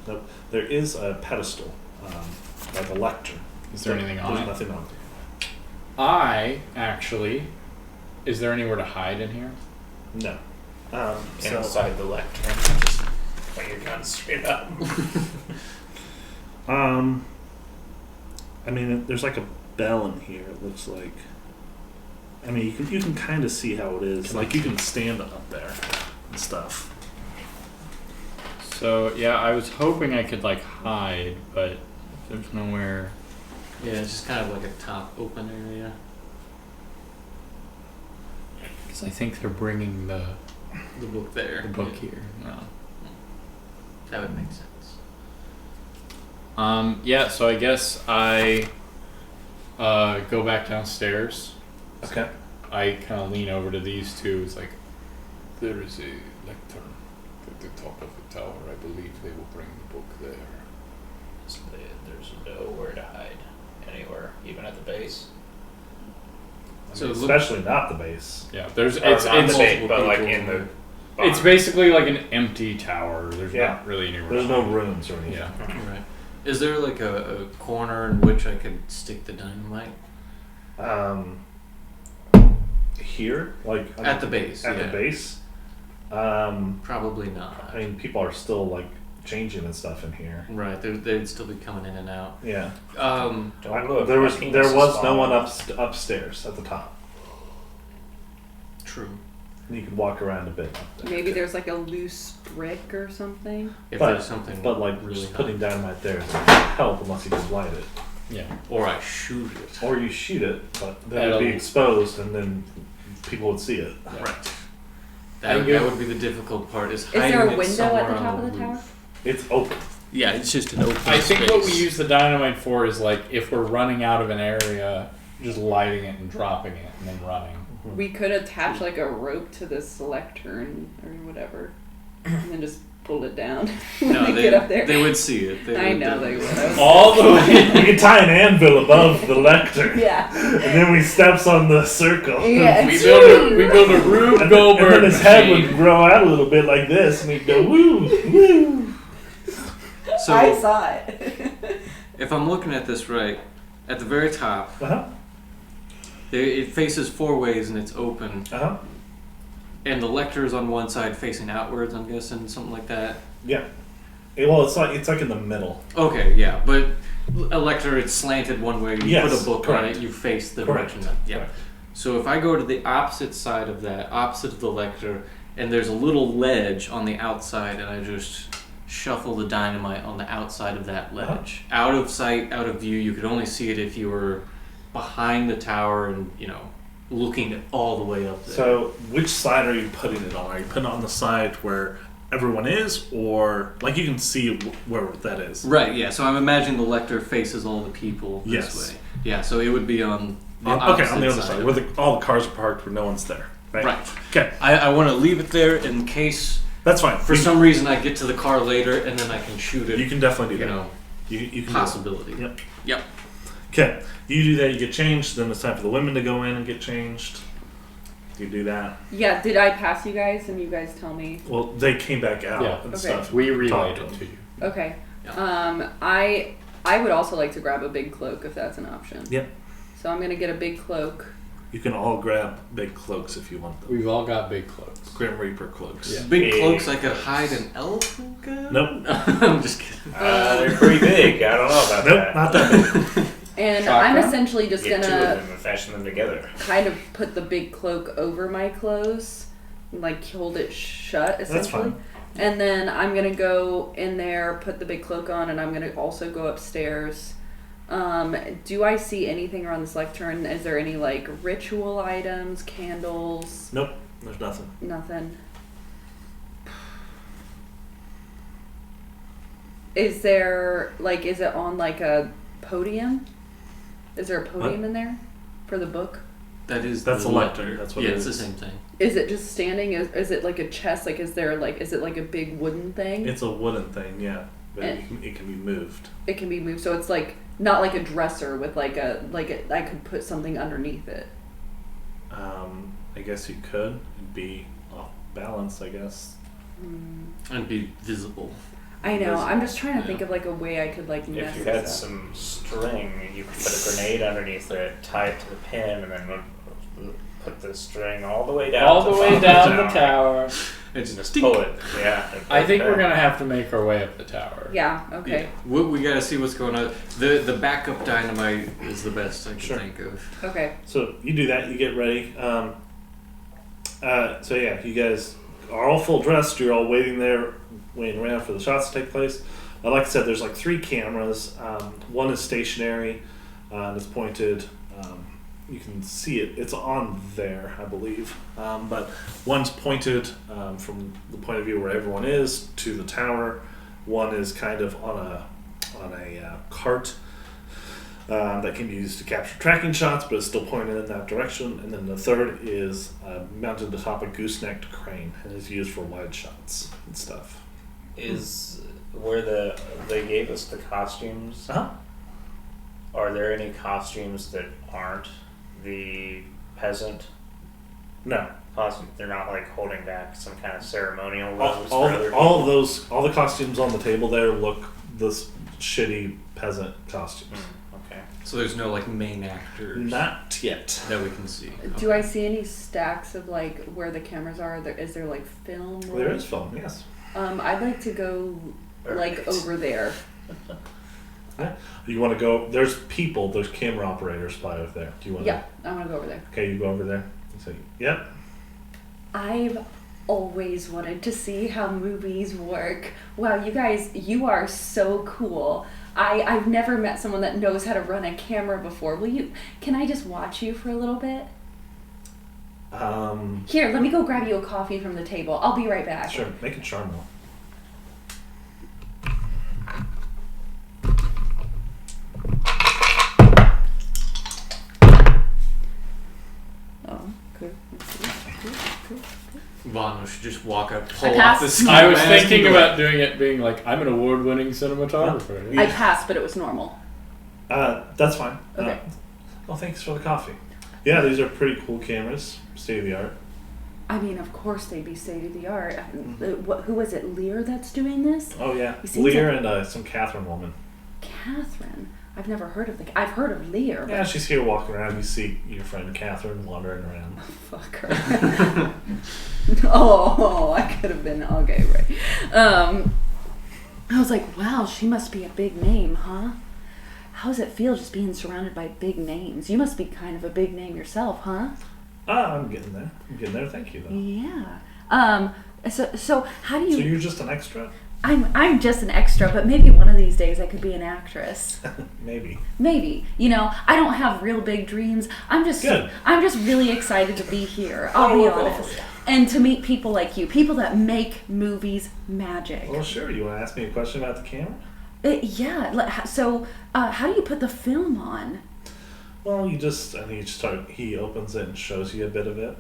Speaker 1: Nope. There is a pedestal, like a lectern.
Speaker 8: Is there anything on
Speaker 1: There's
Speaker 8: it?
Speaker 1: nothing on
Speaker 8: Is there anywhere to hide in here?
Speaker 1: it. No.
Speaker 5: Inside the lectern. Just point your gun straight up.
Speaker 1: I mean, there's like a bell in here. It looks like. I mean, you can kind of see how it is. You can stand up there and stuff.
Speaker 8: So yeah, I was hoping I could hide, but there's nowhere.
Speaker 2: Yeah, it's just kind of like a top open area.
Speaker 8: Because I think they're bringing the
Speaker 2: book there.
Speaker 8: The book here. No.
Speaker 2: That would make sense.
Speaker 8: Yeah, so I guess I Go back downstairs.
Speaker 1: Okay.
Speaker 8: I kind of lean over to these two. It's like, there is a lectern at the top of the tower. I believe they will bring the book there.
Speaker 5: So there's nowhere to hide anywhere, even at the base.
Speaker 2: So
Speaker 1: Especially not the base.
Speaker 8: Yeah, there's
Speaker 5: Or
Speaker 8: it's
Speaker 5: not the base,
Speaker 8: multiple
Speaker 5: but like
Speaker 8: people.
Speaker 5: in the.
Speaker 8: It's basically like an empty tower. There's
Speaker 1: Yeah.
Speaker 8: not really anywhere.
Speaker 1: There's
Speaker 8: to
Speaker 1: no
Speaker 8: hide.
Speaker 1: rooms or anything.
Speaker 8: Yeah.
Speaker 2: Right. Is there like a corner in which I could stick the dynamite?
Speaker 1: Here, like
Speaker 2: At the base.
Speaker 1: at
Speaker 2: yeah.
Speaker 1: the base.
Speaker 2: Probably not.
Speaker 1: I mean, people are still like changing and stuff in here.
Speaker 2: Right. They'd still be coming in and out.
Speaker 1: Yeah.
Speaker 2: Um.
Speaker 5: Don't look.
Speaker 1: There was
Speaker 5: my penis
Speaker 1: there
Speaker 5: is
Speaker 1: was no
Speaker 5: falling.
Speaker 1: one upstairs at the top.
Speaker 2: True.
Speaker 1: You could walk around a bit. Up there.
Speaker 4: Maybe there's like a loose brick or something.
Speaker 2: If
Speaker 1: But-
Speaker 2: there's something.
Speaker 1: But like
Speaker 2: really
Speaker 1: just
Speaker 2: high.
Speaker 1: putting dynamite there doesn't help unless you just light it,
Speaker 8: Yeah.
Speaker 2: Or I shoot it.
Speaker 1: or you shoot it, but then
Speaker 8: That'll-
Speaker 1: it'd be exposed and then people would see it.
Speaker 2: Right.
Speaker 8: And
Speaker 2: That would be the difficult part. Is
Speaker 4: Is there
Speaker 2: hiding
Speaker 4: a
Speaker 2: it
Speaker 4: window
Speaker 2: somewhere
Speaker 4: at the
Speaker 2: on
Speaker 4: top of the
Speaker 2: roof.
Speaker 4: tower?
Speaker 1: It's open.
Speaker 2: Yeah, it's just an open
Speaker 8: I think what we
Speaker 2: space.
Speaker 8: use the dynamite for is like if we're running out of an area, just lighting it and dropping it and then running.
Speaker 4: We could attach like a rope to this lectern or whatever, and then just pull it down when
Speaker 2: No,
Speaker 4: they get up there.
Speaker 2: They would see it.
Speaker 4: I know they would. I was-
Speaker 8: All the way.
Speaker 1: You can tie an anvil above the lectern,
Speaker 4: Yeah.
Speaker 1: and then we steps on the circle.
Speaker 4: Yeah.
Speaker 8: We build a Rube
Speaker 1: And
Speaker 8: Goldberg
Speaker 1: then his head
Speaker 8: machine.
Speaker 1: would grow out a little bit like this, and he'd go woo, woo.
Speaker 2: So
Speaker 4: I saw it.
Speaker 2: if I'm looking at this right, at the very top,
Speaker 1: Uh-huh.
Speaker 2: it faces four ways and it's open.
Speaker 1: Uh-huh.
Speaker 2: And the lector is on one side facing outwards, I'm guessing, something like that.
Speaker 1: Yeah. Well, it's like in the middle.
Speaker 2: Okay, yeah, but a lector, it's slanted one way. You
Speaker 1: Yes,
Speaker 2: put a book on
Speaker 1: correct.
Speaker 2: it, you face the
Speaker 1: Correct.
Speaker 2: direction. Yeah.
Speaker 1: Correct.
Speaker 2: So if I go to the opposite side of that, opposite of the lector, and there's a little ledge on the outside, and I just shuffle the dynamite on the outside of that ledge. Out of sight, out of view. You could only see it if you were behind the tower and, looking all the way up there.
Speaker 1: So, which side are you putting it on? Are you putting it on the side where everyone is, or like you can see where that is?
Speaker 2: Right, yeah. So I'm imagining the lector faces all the people this
Speaker 1: Yes.
Speaker 2: way. Yeah, so it would be on the
Speaker 1: Okay,
Speaker 2: opposite
Speaker 1: on the other side,
Speaker 2: of
Speaker 1: where
Speaker 2: it.
Speaker 1: all the cars are parked, where no one's there. Right.
Speaker 2: Right.
Speaker 1: Okay,
Speaker 2: I want to leave it there in case,
Speaker 1: that's fine.
Speaker 2: for some reason, I get to the car later and then I can shoot it.
Speaker 1: you can definitely do
Speaker 2: you
Speaker 1: that.
Speaker 2: know,
Speaker 1: You can do that.
Speaker 2: possibility.
Speaker 1: Yep.
Speaker 2: Yep.
Speaker 1: Okay, you do that. You get changed. Then it's time for the women to go in and get changed. You do that.
Speaker 4: Yeah. Did I pass you guys and you guys tell me?
Speaker 1: Well, they came back out
Speaker 8: Yeah.
Speaker 1: and
Speaker 4: Okay.
Speaker 1: stuff.
Speaker 8: We relayed
Speaker 1: Talked
Speaker 8: it
Speaker 1: to
Speaker 8: to you.
Speaker 4: Okay.
Speaker 2: Yeah.
Speaker 4: I would also like to grab a big cloak if that's an option.
Speaker 1: Yep.
Speaker 4: So I'm gonna get a big cloak.
Speaker 1: You can all grab big cloaks if you want them.
Speaker 8: We've all got big cloaks.
Speaker 1: Grim Reaper cloaks.
Speaker 8: Yeah.
Speaker 2: Big cloaks I could hide an elephant gun?
Speaker 1: Nope.
Speaker 2: I'm just kidding.
Speaker 5: They're pretty big. I don't know about
Speaker 1: Nope,
Speaker 5: that.
Speaker 1: not that big.
Speaker 4: And
Speaker 8: Chakra?
Speaker 4: I'm essentially just
Speaker 5: Get two of
Speaker 4: gonna
Speaker 5: them and fashion them together.
Speaker 4: kind of put the big cloak over my clothes, like hold it shut essentially.
Speaker 1: That's fine.
Speaker 4: And then I'm gonna go in there, put the big cloak on, and I'm gonna also go upstairs. Do I see anything around this lectern? Is there any like ritual items, candles?
Speaker 1: Nope, there's nothing.
Speaker 4: Nothing. Is there is it on like a podium? Is there a podium in there for the book?
Speaker 2: That's
Speaker 1: That's
Speaker 2: the
Speaker 1: a lector. That's what
Speaker 2: yeah,
Speaker 1: it
Speaker 2: it's
Speaker 1: is.
Speaker 2: the same thing.
Speaker 4: Is it just standing? Is it like a chest? Like, is it like a big wooden thing?
Speaker 1: It's a wooden thing, yeah, but
Speaker 4: And-
Speaker 1: it can be moved.
Speaker 4: It can be moved, so it's like not like a dresser with I could put something underneath it.
Speaker 1: I guess you could. It'd be off balance, I guess.
Speaker 2: And be visible.
Speaker 4: I know. I'm just trying to
Speaker 2: Yeah.
Speaker 4: think of like a way I could like mess
Speaker 5: If you
Speaker 4: this
Speaker 5: had
Speaker 4: up.
Speaker 5: some string, you could put a grenade underneath it, tie it to the pin, and then put the string all the way down.
Speaker 8: All
Speaker 5: to
Speaker 8: the
Speaker 5: the
Speaker 8: way
Speaker 5: bottom
Speaker 8: down
Speaker 5: of
Speaker 8: the tower.
Speaker 2: It's
Speaker 5: And just pull it. Yeah. and
Speaker 8: I
Speaker 5: put
Speaker 8: think
Speaker 5: it
Speaker 8: we're
Speaker 5: down.
Speaker 8: gonna have to make our way up the tower.
Speaker 4: Yeah. Okay.
Speaker 2: Yeah. We gotta see what's going on. The backup dynamite is the best I can
Speaker 1: Sure.
Speaker 2: think of.
Speaker 4: Okay.
Speaker 1: So you do that. You get ready. So yeah, you guys are all full dressed. You're all waiting around for the shots to take place. Like I said, there's like 3 cameras. One is stationary, and it's pointed. You can see it. It's on there, I believe. But one's pointed from the point of view where everyone is to the tower. One is kind of on a cart. that can be used to capture tracking shots, but it's still pointed in that direction. And then the third is mounted atop a goosenecked crane and is used for wide shots and stuff.
Speaker 5: Is where they gave us the costumes?
Speaker 1: Uh-huh.
Speaker 5: Are there any costumes that aren't the peasant
Speaker 1: No.
Speaker 5: costume? They're not like holding back some kind of ceremonial robes for other
Speaker 1: All
Speaker 5: people?
Speaker 1: all the costumes on the table there look this shitty peasant costumes.
Speaker 5: Okay.
Speaker 2: So there's no like main actors
Speaker 1: Not yet.
Speaker 2: that we can see.
Speaker 4: Do I see any stacks of like where the cameras are? Is there like film?
Speaker 1: There is film, yes.
Speaker 4: I'd like to go like
Speaker 5: Perfect.
Speaker 4: over there.
Speaker 1: You want to go? There's camera operators by over there. Do you want?
Speaker 4: Yeah, I want to go over there.
Speaker 1: Okay, you go over there. So, yep.
Speaker 4: I've always wanted to see how movies work. Wow, you guys, you are so cool. I've never met someone that knows how to run a camera before. Can I just watch you for a little bit? Here, let me go grab you a coffee from the table. I'll be right back.
Speaker 1: Sure. Make a charm roll.
Speaker 4: Oh, cool. Cool.
Speaker 2: Vano should just walk up, pull
Speaker 4: I
Speaker 2: off
Speaker 4: passed.
Speaker 2: the ski
Speaker 8: I was
Speaker 2: mask
Speaker 8: thinking
Speaker 2: and be
Speaker 8: about doing it being like, I'm an award-winning cinematographer.
Speaker 4: I passed, but it was normal.
Speaker 1: That's fine.
Speaker 4: Okay.
Speaker 1: Well, thanks for the coffee. Yeah, these are pretty cool cameras. State of the art.
Speaker 4: I mean, of course they'd be state of the art. Who was it, Lear, that's doing this?
Speaker 1: Oh yeah,
Speaker 4: He seems
Speaker 1: Lear
Speaker 4: like-
Speaker 1: and some Catherine woman.
Speaker 4: Catherine. I've never heard of I've heard of Lear.
Speaker 1: Yeah, she's here walking around. You see your friend Catherine wandering around.
Speaker 4: Fuck her. Oh, I could have been okay, right? I was like, wow, she must be a big name, huh? How does it feel just being surrounded by big names? You must be kind of a big name yourself, huh?
Speaker 1: I'm getting there. Thank you, though.
Speaker 4: Yeah. So how do you?
Speaker 1: So you're just an extra?
Speaker 4: I'm just an extra, but maybe one of these days I could be an actress.
Speaker 1: Maybe.
Speaker 4: Maybe. I don't have real big dreams. I'm just really excited to be here. I'll be honest. And to meet people like you, people that make movies magic.
Speaker 1: Well, sure. You want to ask me a question about the camera?
Speaker 4: Yeah. So, how do you put the film on?
Speaker 1: Well, he opens it and shows you a bit of it.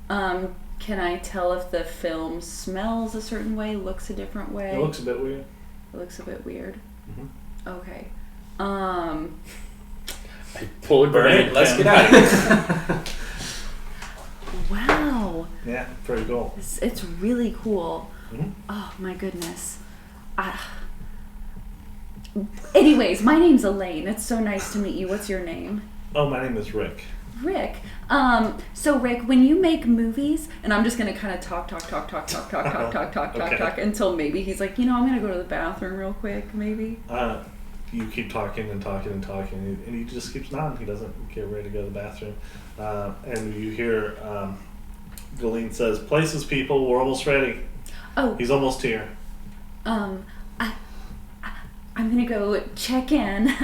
Speaker 4: Can I tell if the film smells a certain way, looks a different way?
Speaker 1: It looks a bit weird.
Speaker 4: It looks a bit weird.
Speaker 1: Mm-hmm.
Speaker 4: Okay.
Speaker 8: I pull a
Speaker 5: Alright,
Speaker 8: grenade.
Speaker 5: let's get out of here.
Speaker 4: Wow.
Speaker 1: Yeah, pretty cool.
Speaker 4: It's really cool.
Speaker 1: Mm-hmm.
Speaker 4: Oh my goodness. Anyways, my name's Elaine. It's so nice to meet you. What's your name?
Speaker 1: Oh, my name is Rick.
Speaker 4: Rick. So Rick, when you make movies, and I'm just gonna kind of talk until maybe he's like, I'm gonna go to the bathroom real quick, maybe.
Speaker 1: You keep talking and he just keeps nodding. He doesn't get ready to go to the bathroom. And you hear Galeen says, "Places, people. We're almost ready."
Speaker 4: Oh.
Speaker 1: He's almost here.
Speaker 4: I'm gonna go check in.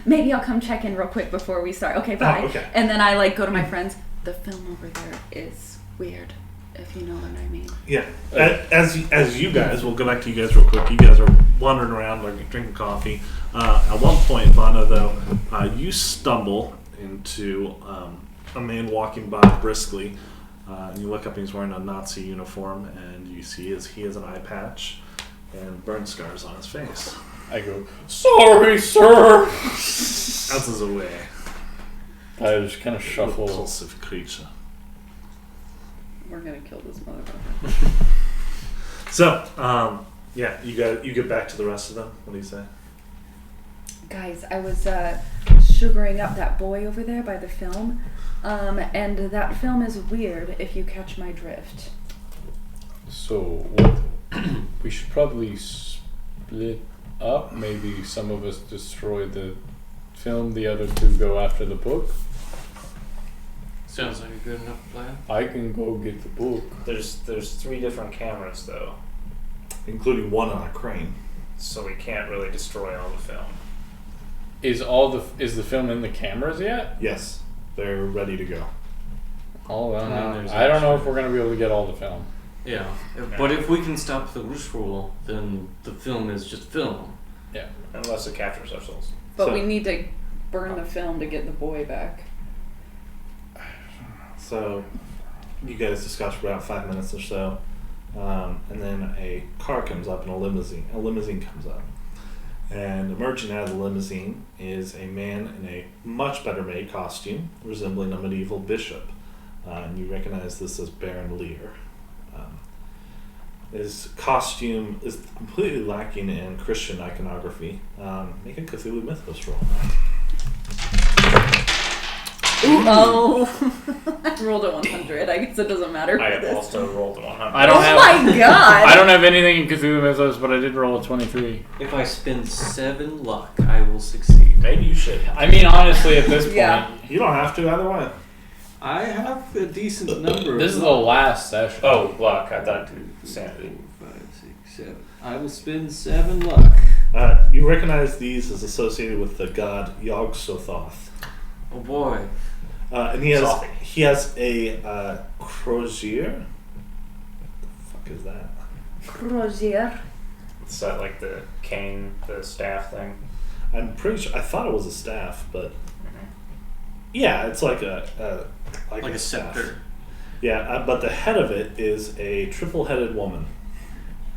Speaker 4: Maybe I'll come check in real quick before we start. Okay, bye.
Speaker 1: Oh, okay.
Speaker 4: And then I go to my friends. The film over there is weird, if you know what I mean.
Speaker 1: Yeah. As you guys, we'll go back to you guys real quick. You guys are wandering around, like drinking coffee. At one point, Vanna, though, you stumble into a man walking by briskly. And you look up and he's wearing a Nazi uniform, and you see he has an eye patch and burn scars on his face.
Speaker 8: I go, sorry, sir.
Speaker 1: Out of the way.
Speaker 8: I just kind of shuffle.
Speaker 1: Repulsive creature.
Speaker 4: We're gonna kill this motherfucker.
Speaker 1: So, you get back to the rest of them. What do you say?
Speaker 4: Guys, I was sugaring up that boy over there by the film, and that film is weird. If you catch my drift.
Speaker 8: So what? We should probably split up. Maybe some of us destroy the film, the other two go after the book.
Speaker 2: Sounds like a good enough plan.
Speaker 8: I can go get the book.
Speaker 5: There's 3 different cameras though,
Speaker 1: Including one on a crane.
Speaker 5: so we can't really destroy all the film.
Speaker 8: Is the film in the cameras yet?
Speaker 1: Yes, they're ready to go.
Speaker 8: Oh well,
Speaker 2: And then there's
Speaker 8: I don't know
Speaker 2: actually-
Speaker 8: if we're gonna be able to get all the film.
Speaker 2: Yeah. But if we can stop the loose rule, then the film is just film.
Speaker 8: Yeah.
Speaker 5: Unless it captures ourselves.
Speaker 4: But
Speaker 1: So-
Speaker 4: we need to burn the film to get the boy back.
Speaker 1: So you guys discuss for about 5 minutes or so, and then a car comes up in a limousine. A limousine comes up, and emerging out of the limousine is a man in a much better made costume, resembling a medieval bishop. And you recognize this as Baron Lear. His costume is completely lacking in Christian iconography. Make a Cthulhu Mythos roll.
Speaker 4: Ooh, oh. I rolled a 100. I guess it doesn't matter for
Speaker 5: I
Speaker 4: this.
Speaker 5: also rolled a 100.
Speaker 8: I don't have.
Speaker 4: My god!
Speaker 8: I don't have anything in Cthulhu Mythos, but I did roll a 23.
Speaker 2: If I spend 7 luck, I will succeed.
Speaker 5: Maybe you should.
Speaker 8: I mean, honestly, at this point,
Speaker 4: Yeah.
Speaker 1: You don't have to either way.
Speaker 2: I have a decent number.
Speaker 8: this is the last session.
Speaker 5: Oh, luck. I thought sanity.
Speaker 2: 4, 5, 6, 7. I will spend 7 luck.
Speaker 1: You recognize these as associated with the god Yog-Sothoth.
Speaker 2: Oh boy.
Speaker 1: And he has a crozier. What the fuck is that?
Speaker 4: Crozier.
Speaker 5: Is that like the cane, the staff thing?
Speaker 1: I'm pretty sure. I thought it was a staff, but yeah, it's like a staff.
Speaker 2: scepter.
Speaker 1: Yeah, but the head of it is a triple-headed woman.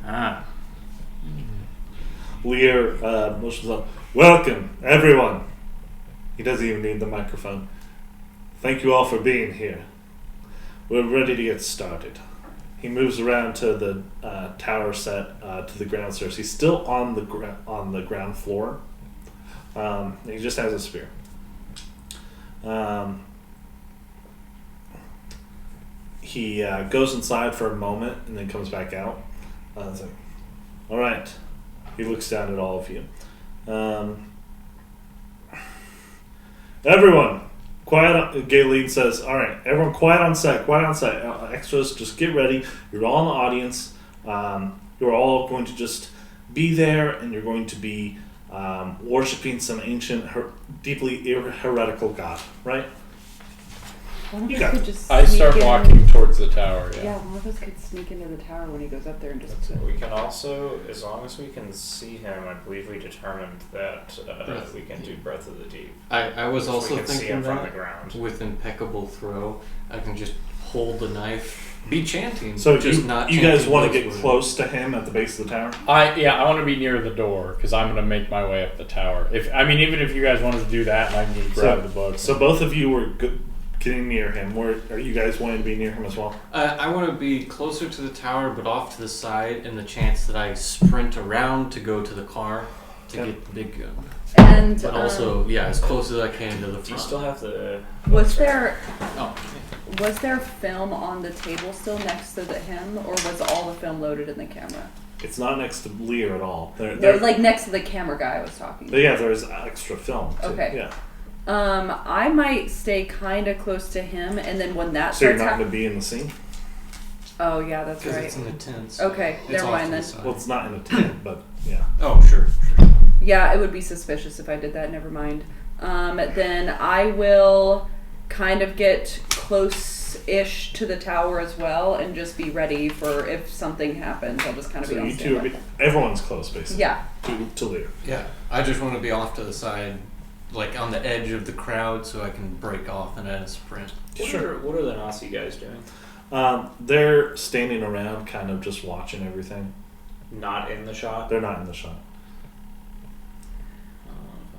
Speaker 2: Ah.
Speaker 1: Lear motions up. Welcome, everyone. He doesn't even need the microphone. Thank you all for being here. We're ready to get started. He moves around to the tower set to the ground stairs. He's still on the ground floor. He just has a spear. He goes inside for a moment and then comes back out. It's like, all right. He looks down at all of you. Everyone, quiet. Galen says, all right, everyone quiet on set. Extras, just get ready. You're all in the audience. You're all going to just be there, and you're going to be worshipping some ancient, deeply heretical god, right?
Speaker 4: One of
Speaker 1: You
Speaker 4: us
Speaker 1: got
Speaker 4: could
Speaker 1: it.
Speaker 4: just
Speaker 8: I
Speaker 4: sneak
Speaker 8: start
Speaker 4: in.
Speaker 8: walking towards the tower. Yeah.
Speaker 4: Yeah, one of us could sneak into the tower when he goes up there and just.
Speaker 5: We can also, as long as we can see him, I believe we determined that we can do Breath of the Deep.
Speaker 2: I was
Speaker 5: So
Speaker 2: also
Speaker 5: we can see
Speaker 2: thinking
Speaker 5: him from the
Speaker 2: that
Speaker 5: ground.
Speaker 2: with impeccable throw, I can just hold the knife, be chanting,
Speaker 1: So
Speaker 2: just not.
Speaker 1: you guys
Speaker 2: chanting
Speaker 1: want to
Speaker 2: those
Speaker 1: get
Speaker 2: words.
Speaker 1: close to him at the base of the tower?
Speaker 8: I want to be near the door because I'm gonna make my way up the tower. Even if you guys wanted to do that, and I can just grab the book.
Speaker 1: So both of you were getting near him. Are you guys wanting to be near him as well?
Speaker 2: I want to be closer to the tower, but off to the side, in the chance that I sprint around to go to the car to get the big gun.
Speaker 4: And
Speaker 2: But also, as close as I can to the front.
Speaker 5: Do you still have the...
Speaker 4: was there
Speaker 2: Oh,
Speaker 4: was there film on the table still next to him, or was all the film loaded in the camera?
Speaker 1: It's not next to Lear at all.
Speaker 4: They're like next to the camera guy I was talking to.
Speaker 1: Yeah, there's extra film. Too.
Speaker 4: Okay.
Speaker 1: Yeah.
Speaker 4: I might stay kind of close to him, and then when that
Speaker 1: So you're
Speaker 4: starts
Speaker 1: not going
Speaker 4: happening.
Speaker 1: to be in the scene?
Speaker 4: Oh yeah, that's
Speaker 2: because
Speaker 4: right.
Speaker 2: it's in the tents.
Speaker 4: Okay,
Speaker 2: It's
Speaker 4: never
Speaker 2: off
Speaker 4: mind
Speaker 2: to
Speaker 4: then.
Speaker 2: the side.
Speaker 1: Well, it's not in a tent, but yeah.
Speaker 2: Oh, sure.
Speaker 4: Yeah, it would be suspicious if I did that. Never mind. Then I will kind of get close-ish to the tower as well, and just be ready for if something happens. I'll just kind of
Speaker 1: So
Speaker 4: be on
Speaker 1: you two
Speaker 4: standby.
Speaker 1: everyone's close, basically.
Speaker 4: Yeah.
Speaker 1: To Lear.
Speaker 2: Yeah, I just want to be off to the side, like on the edge of the crowd, so I can break off and at a sprint.
Speaker 1: Sure.
Speaker 5: What are the Nazi guys doing?
Speaker 1: They're standing around, kind of just watching everything.
Speaker 5: Not in the shot?
Speaker 1: They're not in the shot.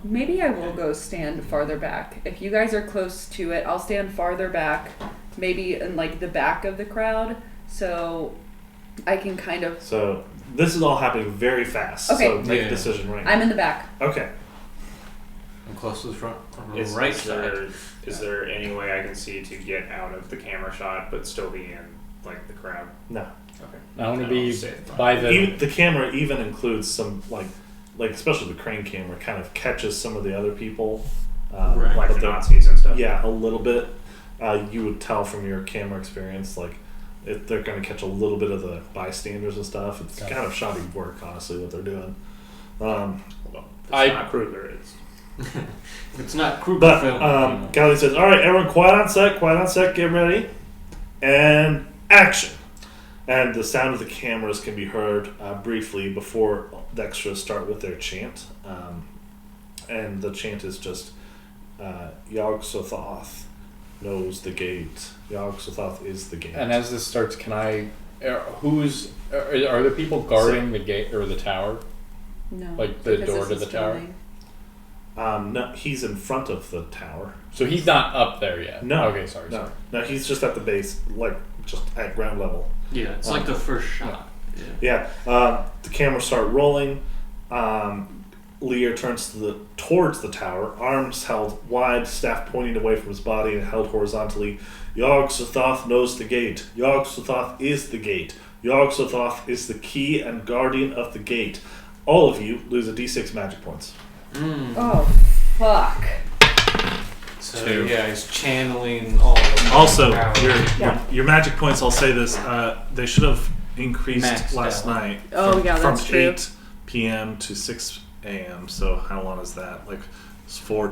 Speaker 4: Maybe I will go stand farther back. If you guys are close to it, I'll stand farther back, maybe in like the back of the crowd, so I can kind of.
Speaker 1: So this is all happening very fast.
Speaker 4: Okay.
Speaker 1: So make
Speaker 2: Yeah.
Speaker 1: a decision right now.
Speaker 4: I'm in the back.
Speaker 1: Okay.
Speaker 2: I'm close to the front, on the
Speaker 5: Is
Speaker 2: right side.
Speaker 5: there any way I can see to get out of the camera shot but still be in like the crowd?
Speaker 1: No.
Speaker 5: Okay.
Speaker 8: I want to
Speaker 5: No,
Speaker 8: be
Speaker 5: safe.
Speaker 8: by the.
Speaker 1: Even, the camera even includes some like especially the crane camera kind of catches some of the other people.
Speaker 2: Right.
Speaker 5: Like
Speaker 1: but
Speaker 5: the
Speaker 1: they're-
Speaker 5: Nazis and stuff.
Speaker 1: Yeah, a little bit. You would tell from your camera experience, like if they're going to catch a little bit of the bystanders and stuff. It's
Speaker 8: Gotcha.
Speaker 1: kind of shoddy work, honestly, what they're doing.
Speaker 5: Well, it's
Speaker 8: I-
Speaker 5: not Kruger. It's
Speaker 2: It's not Kruger
Speaker 1: But
Speaker 2: film.
Speaker 1: Gally says, "All right, everyone, quiet on set, get ready, and action." And the sound of the cameras can be heard briefly before the extras start with their chant. And the chant is just Yog-Sothoth knows the gate. Yog-Sothoth is the gate.
Speaker 8: And as this starts, can I? Are the people guarding the gate or the tower?
Speaker 4: No.
Speaker 8: Like the
Speaker 4: because
Speaker 8: door
Speaker 4: this
Speaker 8: to
Speaker 4: is
Speaker 8: the tower?
Speaker 4: filming.
Speaker 1: No, he's in front of the tower.
Speaker 8: So he's not up there yet.
Speaker 1: No.
Speaker 8: Okay, sorry.
Speaker 1: No, he's just at the base, like just at ground level.
Speaker 2: Yeah, it's like the first shot. Yeah.
Speaker 1: Yeah. The cameras start rolling. Lear turns towards the tower, arms held wide, staff pointing away from his body and held horizontally. Yog-Sothoth knows the gate. Yog-Sothoth is the gate. Yog-Sothoth is the key and guardian of the gate. All of you lose a d6 magic points.
Speaker 4: Oh, fuck.
Speaker 2: So
Speaker 8: Two.
Speaker 2: yeah, he's channeling all the
Speaker 1: Also,
Speaker 2: power.
Speaker 1: your magic points, I'll say this, they should have increased
Speaker 2: Maxed
Speaker 1: last
Speaker 2: out.
Speaker 1: night.
Speaker 4: Oh, yeah,
Speaker 1: from
Speaker 4: that's true.
Speaker 1: 8 p.m. to 6 a.m. So how long is that? Like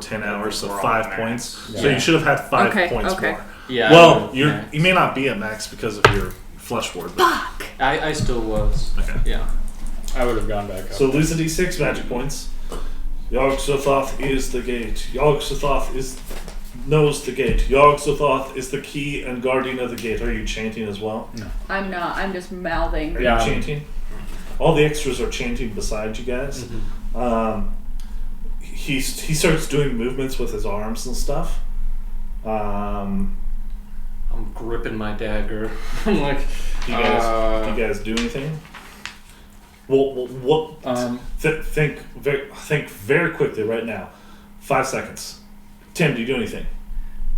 Speaker 1: 10 hours, so
Speaker 5: We're on
Speaker 1: 5
Speaker 5: max.
Speaker 1: points. So
Speaker 2: Yeah.
Speaker 1: you should have had 5
Speaker 4: Okay,
Speaker 1: points
Speaker 4: okay.
Speaker 1: more.
Speaker 2: Yeah.
Speaker 1: Well,
Speaker 2: I
Speaker 1: you may not be at max because of your flesh ward. But,
Speaker 4: Fuck!
Speaker 2: I still was.
Speaker 1: okay.
Speaker 2: Yeah.
Speaker 8: I would have gone back up.
Speaker 1: So lose a d6 magic points. Yog-Sothoth is the gate. Yog-Sothoth knows the gate. Yog-Sothoth is the key and guardian of the gate. Are you chanting as well?
Speaker 4: I'm not. I'm just mouthing.
Speaker 1: Are
Speaker 8: Yeah.
Speaker 1: you chanting? All the extras are chanting beside you guys. He starts doing movements with his arms and stuff.
Speaker 2: I'm gripping my dagger. I'm like,
Speaker 1: Do you guys do anything? Well, what? Think very quickly right now. 5 seconds. Tim, do you do anything?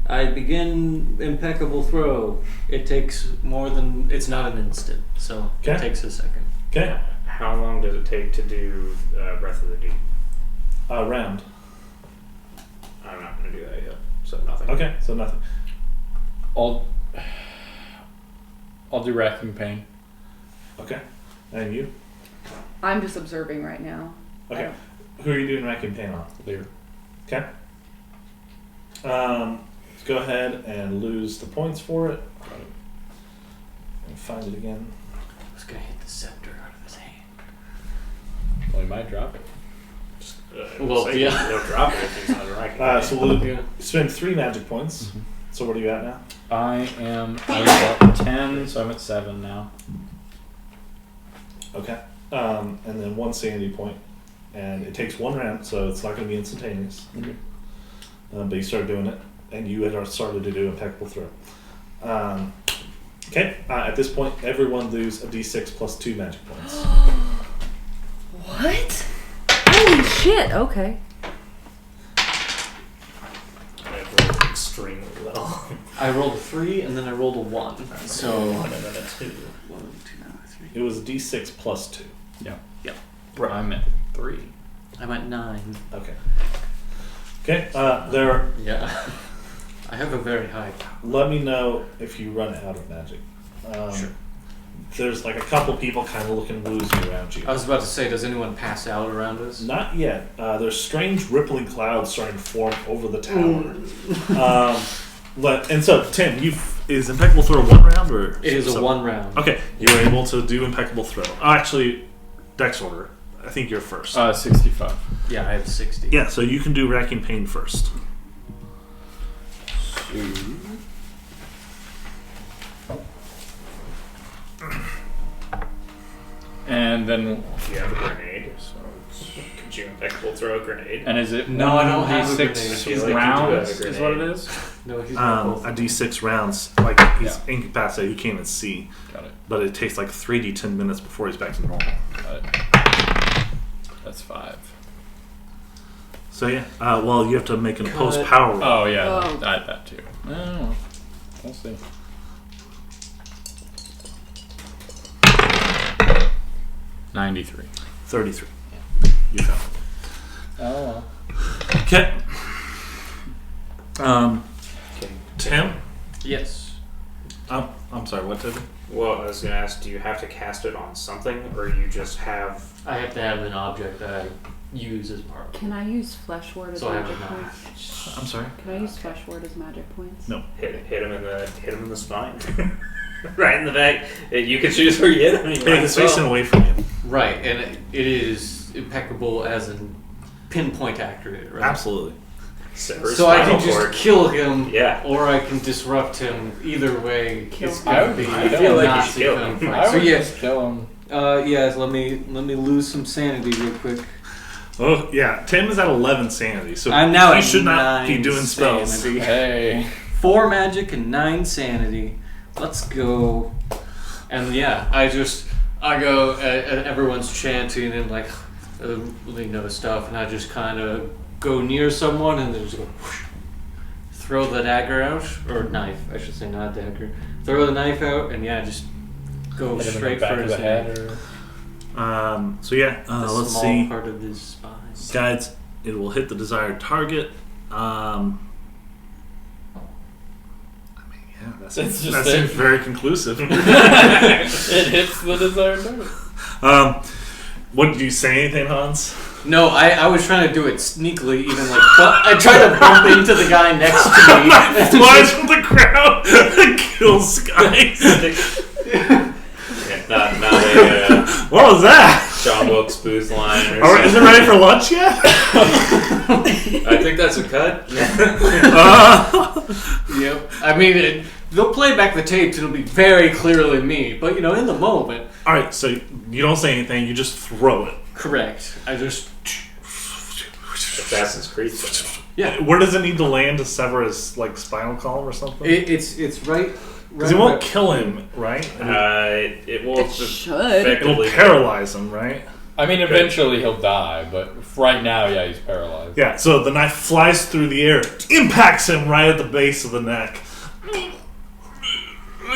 Speaker 2: I begin impeccable throw. It takes more than. It's not an instant, so
Speaker 1: Okay.
Speaker 2: it takes a second.
Speaker 1: Okay.
Speaker 5: How long does it take to do Breath of the Deep?
Speaker 1: Round.
Speaker 5: I'm not going to do that yet, so nothing.
Speaker 1: Okay, so nothing.
Speaker 8: I'll do Racking Pain.
Speaker 1: Okay. And you?
Speaker 4: I'm just observing right now.
Speaker 1: Okay. Who are you doing racking pain on?
Speaker 8: Lear.
Speaker 1: Okay. Go ahead and lose the points for it. And find it again.
Speaker 2: I was gonna hit the scepter out of his hand.
Speaker 8: Well, he might drop it.
Speaker 2: Well, yeah.
Speaker 5: He'll drop it if he's not right.
Speaker 1: So we'll spend 3 magic points. So what are you at now?
Speaker 8: I was at 10, so I'm at 7 now.
Speaker 1: Okay. And then 1 sanity point. And it takes 1 round, so it's not going to be instantaneous.
Speaker 8: Okay.
Speaker 1: But you started doing it, and you had started to do impeccable throw. Okay. At this point, everyone lose a d6 plus 2 magic points.
Speaker 4: What? Holy shit! Okay.
Speaker 5: I rolled extremely well.
Speaker 2: I rolled a 3 and then I rolled a 1. So
Speaker 5: 1 and then a 2.
Speaker 2: 1, 2, 3.
Speaker 1: It was d6 plus 2.
Speaker 8: Yeah.
Speaker 2: Yep.
Speaker 8: I'm at 3.
Speaker 2: I'm at 9.
Speaker 1: Okay. Okay. There are.
Speaker 2: Yeah. I have a very high.
Speaker 1: Let me know if you run out of magic.
Speaker 2: Sure.
Speaker 1: There's like a couple people kind of looking woozy around you.
Speaker 2: I was about to say, does anyone pass out around us?
Speaker 1: Not yet. There's strange rippling clouds starting to form over the tower. And so, Tim, is impeccable throw 1 round or?
Speaker 2: It is a 1 round.
Speaker 1: Okay, you're able to do impeccable throw. Actually, Dex order. I think you're first.
Speaker 8: 65.
Speaker 2: Yeah, I have 60.
Speaker 1: Yeah, so you can do racking pain first.
Speaker 8: And then,
Speaker 5: You have a grenade, so could you impeccable throw a grenade?
Speaker 8: and is it
Speaker 2: No, I don't have a
Speaker 8: 1d6
Speaker 2: grenade.
Speaker 5: I feel like you do
Speaker 8: rounds?
Speaker 5: have a
Speaker 8: Is what it
Speaker 5: grenade.
Speaker 8: is.
Speaker 2: No, he's not both.
Speaker 1: A d6 rounds. Like, he's incapacitated, he can't even see.
Speaker 8: Got it.
Speaker 1: But it takes like 3d10 minutes before he's back to normal.
Speaker 8: Got it. That's 5.
Speaker 1: So yeah, well, you have to make an opposed
Speaker 2: Cut.
Speaker 1: power roll.
Speaker 8: Oh yeah,
Speaker 4: Oh.
Speaker 8: that too. Oh, we'll see. 93.
Speaker 1: 33. You found it.
Speaker 8: Oh well.
Speaker 1: Okay. Tim?
Speaker 2: Yes.
Speaker 1: I'm sorry, what, David?
Speaker 5: Well, I was going to ask, do you have to cast it on something, or you just have...
Speaker 2: I have to have an object that I use as part of it.
Speaker 4: Can I use flesh ward as
Speaker 2: So I have
Speaker 4: magic
Speaker 2: a
Speaker 4: points?
Speaker 1: I'm sorry?
Speaker 4: Can I use flesh ward as magic points?
Speaker 1: No.
Speaker 5: hit him in the spine? Right in the back. You can choose where you hit him.
Speaker 1: Yeah, it's facing away from you.
Speaker 2: Right, and it is impeccable as in pinpoint accurate, right?
Speaker 1: Absolutely.
Speaker 2: So I can just kill him,
Speaker 5: Yeah.
Speaker 2: or I can disrupt him. Either way, it's
Speaker 3: I
Speaker 2: gonna
Speaker 3: would-
Speaker 2: be
Speaker 3: I
Speaker 5: feel like you
Speaker 2: Nazi
Speaker 5: should kill him.
Speaker 2: gunfight.
Speaker 3: I
Speaker 2: So
Speaker 3: would
Speaker 2: yeah,
Speaker 3: just kill him.
Speaker 2: yes. Let me lose some sanity real quick.
Speaker 1: Oh yeah, Tim is at 11 sanity, so
Speaker 2: I'm now
Speaker 1: he
Speaker 2: at
Speaker 1: should not be
Speaker 2: 9
Speaker 1: doing spells.
Speaker 2: sanity.
Speaker 3: Hey.
Speaker 2: 4 magic and 9 sanity. Let's go. And yeah, I go. Everyone's chanting and like, stuff, and I just kind of go near someone and then just go. Whoosh, throw the dagger out, or knife, I should say, not dagger. Throw the knife out, and yeah, just go
Speaker 3: Hit him in
Speaker 2: straight
Speaker 3: the back
Speaker 2: for
Speaker 3: of
Speaker 2: his
Speaker 3: the head. Or...
Speaker 1: So yeah,
Speaker 2: the
Speaker 1: let's
Speaker 2: small
Speaker 1: see.
Speaker 2: part of his spine.
Speaker 1: Guides, it will hit the desired target. Yeah,
Speaker 3: It's just
Speaker 1: that
Speaker 3: it.
Speaker 1: seems very conclusive.
Speaker 3: It hits the desired target.
Speaker 1: What did you say? Anything, Hans?
Speaker 2: No, I was trying to do it sneakily, even like, but I tried to bump into the guy next to me.
Speaker 1: Flies from the ground and kills guys.
Speaker 5: Not a
Speaker 1: What was that?
Speaker 5: John Wilkes Booth line. Or
Speaker 1: Is it ready for lunch yet?
Speaker 5: I think that's a cut.
Speaker 2: Yep. I mean, they'll play back the tapes. It'll be very clearly me. But in the moment.
Speaker 1: All right, so you don't say anything. You just throw it.
Speaker 2: Correct. I just.
Speaker 5: Assassin's Creed style.
Speaker 2: Yeah.
Speaker 1: Where does it need to land to sever his spinal column or something?
Speaker 2: It's right.
Speaker 1: Because it won't kill him, right?
Speaker 5: It will
Speaker 4: It should.
Speaker 1: It'll
Speaker 5: effectively
Speaker 1: paralyze him, right?
Speaker 3: I mean, eventually he'll die, but right now, yeah, he's paralyzed.
Speaker 1: Yeah. So the knife flies through the air, impacts him right at the base of the neck.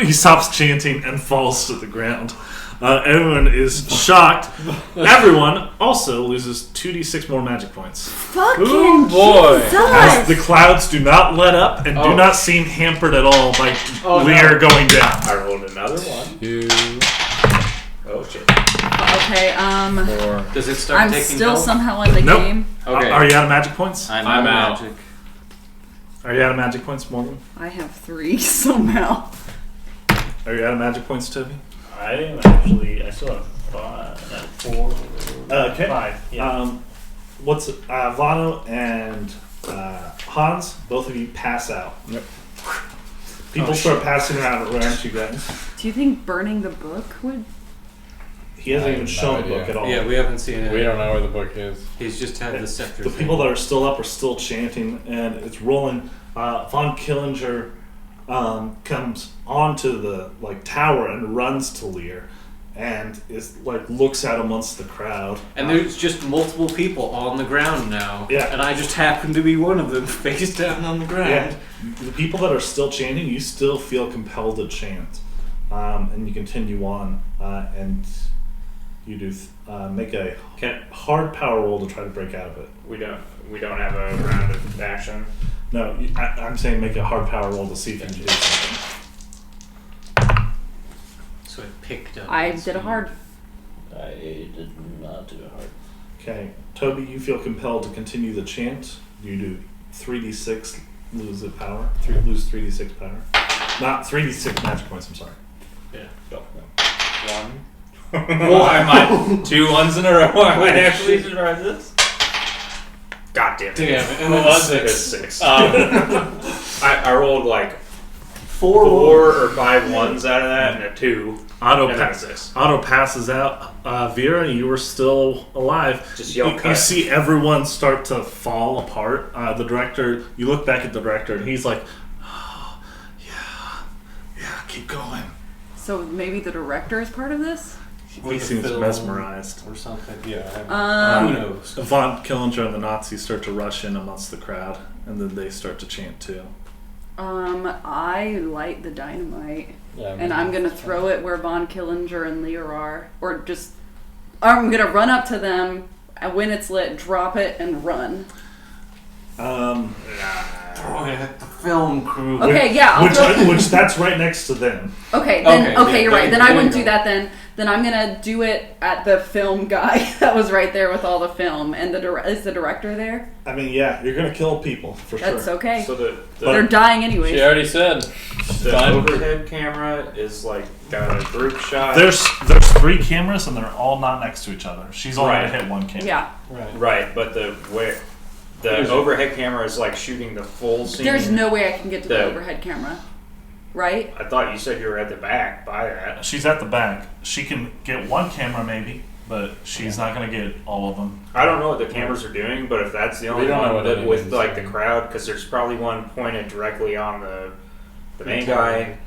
Speaker 1: He stops chanting and falls to the ground. Everyone is shocked. Everyone also loses 2d6 more magic points.
Speaker 4: Fucking
Speaker 3: Ooh, boy.
Speaker 1: As the
Speaker 4: Jesus.
Speaker 1: clouds do not let up and do
Speaker 2: Oh.
Speaker 1: not seem hampered at all by
Speaker 2: Oh,
Speaker 1: Lear
Speaker 2: no.
Speaker 1: going down.
Speaker 5: I rolled another one.
Speaker 3: 2,
Speaker 5: Oh shit.
Speaker 4: Okay,
Speaker 3: 4.
Speaker 2: Does it start
Speaker 4: I'm
Speaker 2: taking
Speaker 4: still
Speaker 2: health?
Speaker 4: somehow in the
Speaker 1: Nope.
Speaker 4: game.
Speaker 2: Okay.
Speaker 1: Are you out of magic points?
Speaker 2: I'm
Speaker 3: I'm
Speaker 2: out.
Speaker 3: out.
Speaker 2: Magic.
Speaker 1: Are you out of magic points, Morgan?
Speaker 4: I have 3 somehow.
Speaker 1: Are you out of magic points, Toby?
Speaker 7: I am actually. I still have 4.
Speaker 1: Okay.
Speaker 7: 5. Yeah.
Speaker 1: What's Vano and Hans? Both of you pass out.
Speaker 3: Yep.
Speaker 1: People start passing around you guys.
Speaker 4: Do you think burning the book would?
Speaker 1: He hasn't
Speaker 3: I
Speaker 1: even
Speaker 3: have no
Speaker 1: shown the
Speaker 3: idea.
Speaker 1: book at all.
Speaker 2: Yeah, we haven't seen it.
Speaker 3: We don't know where the book is.
Speaker 2: He's just had the scepter.
Speaker 1: The people that are still up are still chanting, and it's rolling. Von Killinger comes onto the tower and runs to Lear, and is looks out amongst the crowd.
Speaker 2: And there's just multiple people on the ground now.
Speaker 1: Yeah.
Speaker 2: And I just happen to be one of them, face down on the ground.
Speaker 1: Yeah, the people that are still chanting, you still feel compelled to chant, and you continue on, and you do make a hard power roll to try to break out of it.
Speaker 5: We don't have a round of action.
Speaker 1: No, I'm saying make a hard power roll to see if you can do something.
Speaker 2: So I picked up.
Speaker 4: I did a hard.
Speaker 7: I did not do it hard.
Speaker 1: Okay, Toby, you feel compelled to continue the chant. You do 3d6 lose the power. Lose 3d6 power. Not 3d6 magic points. I'm sorry.
Speaker 2: Yeah.
Speaker 3: One.
Speaker 5: Why am I 2 ones in a row? I might actually
Speaker 7: Actually, surprise this.
Speaker 5: God damn it.
Speaker 2: Damn it. And
Speaker 3: What
Speaker 2: then
Speaker 3: was it?
Speaker 5: It's 6.
Speaker 3: Um,
Speaker 5: I rolled
Speaker 2: 4
Speaker 5: 4 or 5 ones out of that and a 2.
Speaker 1: Auto
Speaker 5: And then a 6.
Speaker 1: passes out. Vera, you are still alive.
Speaker 5: Just yell
Speaker 1: You
Speaker 5: cut.
Speaker 1: see everyone start to fall apart. The director, you look back at the director, and he's like, oh, yeah, keep going.
Speaker 4: So maybe the director is part of this.
Speaker 2: Or
Speaker 1: He
Speaker 2: the
Speaker 1: seems
Speaker 2: film
Speaker 1: mesmerized.
Speaker 2: or something.
Speaker 3: yeah.
Speaker 2: Who knows?
Speaker 1: Von Killinger and the Nazis start to rush in amongst the crowd, and then they start to chant too.
Speaker 4: I light the dynamite,
Speaker 3: Yeah,
Speaker 4: and I'm gonna throw it where Von Killinger and Lear are, or I'm gonna run up to them, and when it's lit, drop it and run.
Speaker 2: Throw it at the film crew.
Speaker 4: Okay, yeah, I'll throw
Speaker 1: Which that's right next to them.
Speaker 4: Okay, then
Speaker 2: Okay,
Speaker 4: you're
Speaker 2: yeah,
Speaker 4: right. Then
Speaker 2: there
Speaker 4: I
Speaker 2: you
Speaker 4: wouldn't
Speaker 2: go.
Speaker 4: do that then. Then I'm gonna do it at the film guy that was right there with all the film. And is the director there?
Speaker 1: I mean, yeah, you're gonna kill people for
Speaker 4: That's
Speaker 1: sure.
Speaker 4: okay.
Speaker 5: So
Speaker 4: They're dying anyways.
Speaker 3: She already said.
Speaker 5: the
Speaker 3: Fine.
Speaker 5: overhead camera is got a group shot.
Speaker 1: There's 3 cameras, and they're all not next to each other. She's only
Speaker 5: Right.
Speaker 1: gonna hit one camera.
Speaker 4: Yeah.
Speaker 2: Right.
Speaker 5: Right, but the The overhead camera is like shooting the full scene.
Speaker 4: There's no way I can get to the overhead camera, right?
Speaker 5: I thought you said you were at the back by that.
Speaker 1: She's at the back. She can get one camera maybe, but she's not going to get all of them.
Speaker 5: I don't know what the cameras are doing, but if that's the only one with like the crowd, because there's probably one pointed directly on the main guy,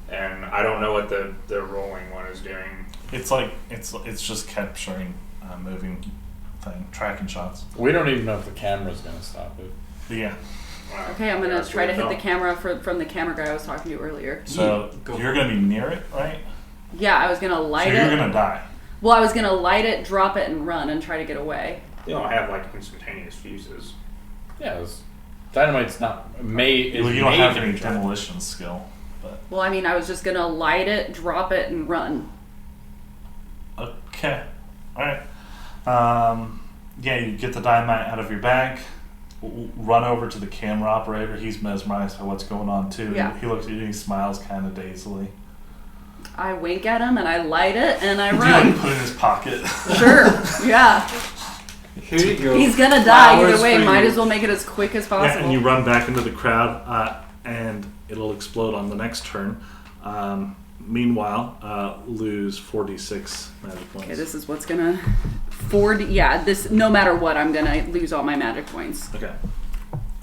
Speaker 5: and I don't know what the rolling one is doing.
Speaker 1: It's like it's just capturing moving thing, tracking shots.
Speaker 8: We don't even know if the camera's gonna stop it.
Speaker 1: But yeah.
Speaker 4: Okay, I'm gonna try to hit the camera from the camera guy I was talking to earlier.
Speaker 1: So you're gonna be near it, right?
Speaker 4: Yeah, I was gonna light it.
Speaker 1: So you're gonna die.
Speaker 4: Well, I was gonna light it, drop it, and run and try to get away.
Speaker 5: You don't have like instantaneous fuses.
Speaker 8: Yeah, dynamite's not you
Speaker 1: don't have any demolition skill, but
Speaker 4: well, I mean, I was just gonna light it, drop it, and run.
Speaker 1: Okay, all right. Yeah, you get the dynamite out of your bag. Run over to the camera operator. He's mesmerized by what's going on too.
Speaker 4: Yeah.
Speaker 1: He looks at you and he smiles kind of dazedly.
Speaker 4: I wink at him and I light it and I
Speaker 1: Do
Speaker 4: run.
Speaker 1: you like put it in his pocket?
Speaker 4: Sure. Yeah.
Speaker 2: Here you go.
Speaker 4: He's gonna die either
Speaker 2: Flowers
Speaker 4: way.
Speaker 2: for
Speaker 4: Might
Speaker 2: you.
Speaker 4: as well make it as quick as
Speaker 1: Yeah,
Speaker 4: possible.
Speaker 1: and you run back into the crowd, and it'll explode on the next turn. Meanwhile, lose 46 magic points.
Speaker 4: Okay, this is what's gonna 40. Yeah, this. No matter what, I'm gonna lose all my magic points.
Speaker 1: Okay.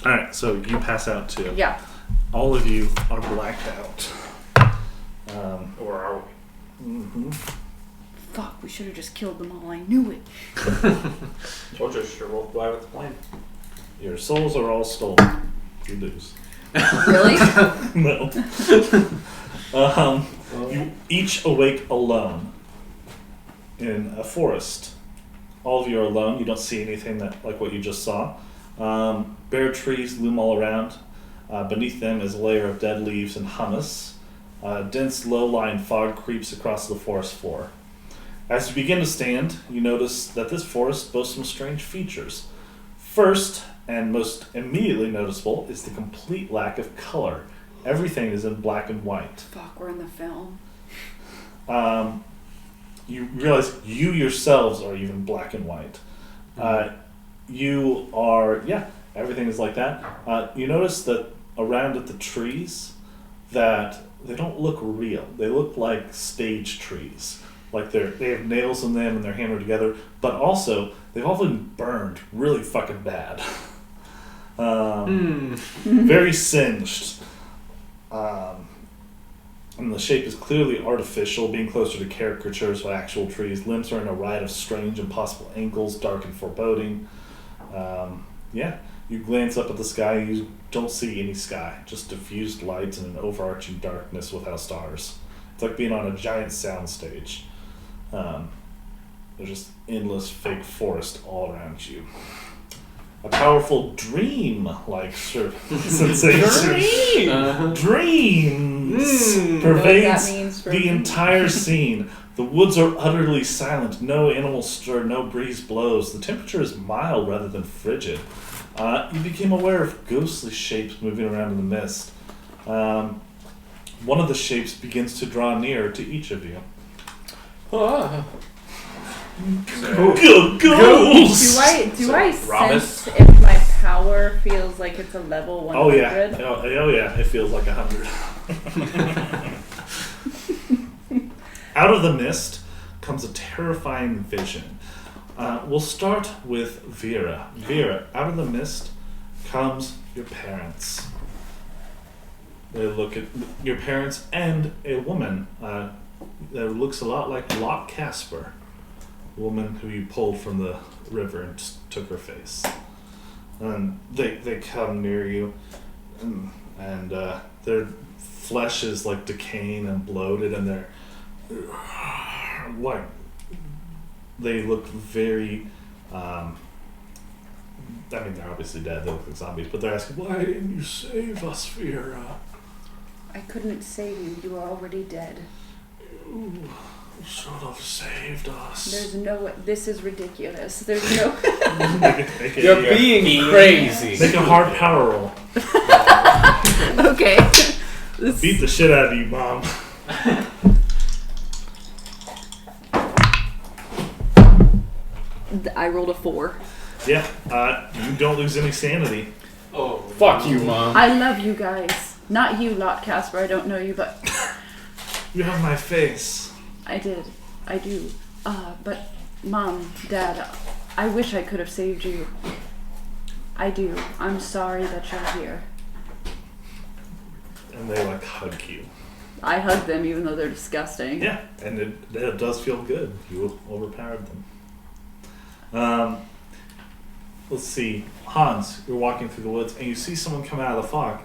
Speaker 1: All right, so you pass out too.
Speaker 4: Yeah.
Speaker 1: All of you are blacked out.
Speaker 5: Or are we?
Speaker 1: Mm-hmm.
Speaker 4: Fuck, we should have just killed them all. I knew it.
Speaker 5: Told you, sure we'll fly with the plane.
Speaker 1: Your souls are all stolen. You lose.
Speaker 4: Really?
Speaker 1: No. You each awake alone in a forest. All of you are alone. You don't see anything like what you just saw. Bare trees loom all around. Beneath them is a layer of dead leaves and humus. Dense, low-lying fog creeps across the forest floor. As you begin to stand, you notice that this forest boasts some strange features. First, and most immediately noticeable, is the complete lack of color. Everything is in black and white.
Speaker 4: Fuck, we're in the film.
Speaker 1: You realize you yourselves are even black and white. You are, everything is like that. You notice that around at the trees, that they don't look real. They look like stage trees. Like they have nails in them and they're hammered together, but also they've all been burned really fucking bad. Very singed. And the shape is clearly artificial, being closer to caricatures of actual trees. Limbs are in a riot of strange, impossible angles, dark and foreboding. You glance up at the sky, you don't see any sky, just diffused lights and an overarching darkness without stars. It's like being on a giant soundstage. There's just endless fake forest all around you. A powerful dream-like sensation. Dreams pervades the entire scene. The woods are utterly silent. No animals stir, no breeze blows. The temperature is mild rather than frigid. You became aware of ghostly shapes moving around in the mist. One of the shapes begins to draw nearer to each of you. Ghosts!
Speaker 4: Do I sense if my power feels like it's a level 100?
Speaker 1: Oh yeah, it feels like 100. Out of the mist comes a terrifying vision. We'll start with Vera. Vera, out of the mist comes your parents. They look at your parents and a woman that looks a lot like Lot Casper, a woman who you pulled from the river and just took her face. And they come near you, and their flesh is like decaying and bloated, and they're like, they look very, they're obviously dead, they look like zombies, but they're asking, why didn't you save us, Vera?
Speaker 4: I couldn't save you. You were already dead.
Speaker 1: You should have saved us.
Speaker 4: There's no way. This is ridiculous. There's no...
Speaker 8: You're being crazy.
Speaker 1: Make a hard power roll.
Speaker 4: Okay.
Speaker 1: Beat the shit out of you, Mom.
Speaker 4: I rolled a 4.
Speaker 1: Yeah, you don't lose any sanity.
Speaker 2: Oh,
Speaker 8: Fuck you, Mom.
Speaker 4: I love you guys. Not you, Lot Casper. I don't know you, but
Speaker 1: You have my face.
Speaker 4: I did. I do. But Mom, Dad, I wish I could have saved you. I do. I'm sorry that you're here.
Speaker 1: And they like hug you.
Speaker 4: I hug them even though they're disgusting.
Speaker 1: Yeah, and it does feel good. You overpowered them. Let's see. Hans, you're walking through the woods and you see someone come out of the fog.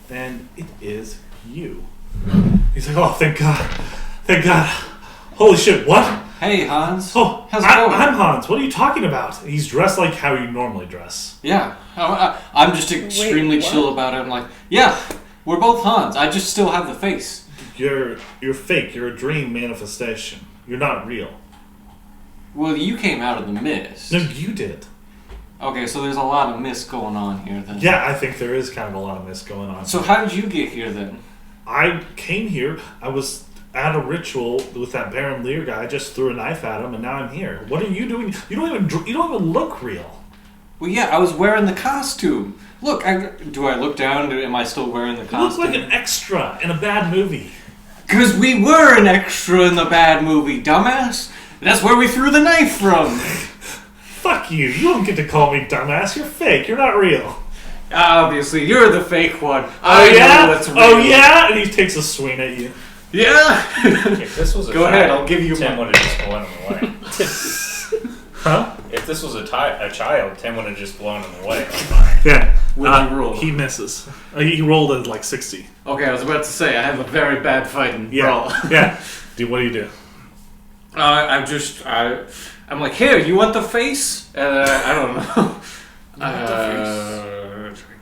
Speaker 1: And it is you. He's like, oh, thank God. Thank God. Holy shit, what?
Speaker 9: Hey, Hans.
Speaker 1: Oh,
Speaker 9: how's it going?
Speaker 1: I'm Hans. What are you talking about? He's dressed like how you normally dress.
Speaker 9: Yeah, I'm just extremely chill about it. I'm like, yeah, we're both Hans. I just still have the face.
Speaker 1: You're fake. You're a dream manifestation. You're not real.
Speaker 9: Well, you came out of the mist.
Speaker 1: No, you did.
Speaker 9: Okay, so there's a lot of mist going on here then.
Speaker 1: Yeah, I think there is kind of a lot of mist going on.
Speaker 9: So how did you get here then?
Speaker 1: I came here. I was at a ritual with that Baron Lear guy. I just threw a knife at him, and now I'm here. What are you doing? You don't even look real.
Speaker 9: Well, yeah, I was wearing the costume. Look, do I look down? Am I still wearing the costume?
Speaker 1: You look like an extra in a bad movie.
Speaker 9: Because we were an extra in the bad movie, dumbass. That's where we threw the knife from.
Speaker 1: Fuck you. You don't get to call me dumbass. You're fake. You're not real.
Speaker 2: Obviously, you're the fake one.
Speaker 1: Oh,
Speaker 2: I
Speaker 1: yeah?
Speaker 2: know what's real.
Speaker 1: Oh, yeah? And he takes a swing at you.
Speaker 2: Yeah.
Speaker 5: If this was a
Speaker 2: Go ahead, I'll give you
Speaker 5: Tim
Speaker 2: one.
Speaker 5: would have just blown him away.
Speaker 1: Huh?
Speaker 5: If this was a child, Tim would have just blown him away. I'm fine.
Speaker 1: Yeah.
Speaker 2: What'd you roll?
Speaker 1: He misses. He rolled at like 60.
Speaker 2: Okay, I was about to say, I have a very bad fighting
Speaker 1: Yeah.
Speaker 2: roll.
Speaker 1: Yeah. Dude, what do you do?
Speaker 2: I'm like, here, you want the face? I don't know.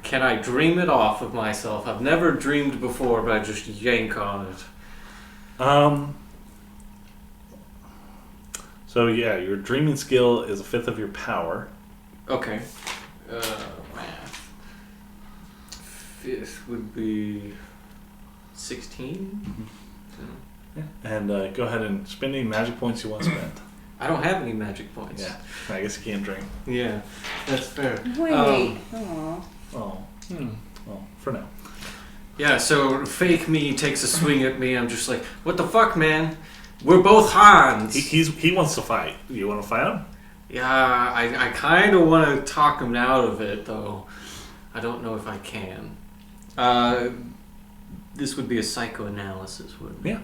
Speaker 2: Can I dream it off of myself? I've never dreamed before, but I just yank on it.
Speaker 1: So yeah, your dreaming skill is a fifth of your power.
Speaker 2: Okay. Math. Fifth would be 16?
Speaker 1: Yeah. And go ahead and spend any magic points you want to spend.
Speaker 2: I don't have any magic points.
Speaker 1: Yeah. I guess you can't dream.
Speaker 2: Yeah, that's fair.
Speaker 4: Wait. Aw.
Speaker 1: Oh. Well, for now.
Speaker 2: Yeah, so fake me takes a swing at me. I'm just like, what the fuck, man? We're both Hans.
Speaker 1: He wants to fight. You want to fight him?
Speaker 2: Yeah, I kind of want to talk him out of it, though. I don't know if I can. This would be a psychoanalysis, wouldn't it?
Speaker 1: Yeah.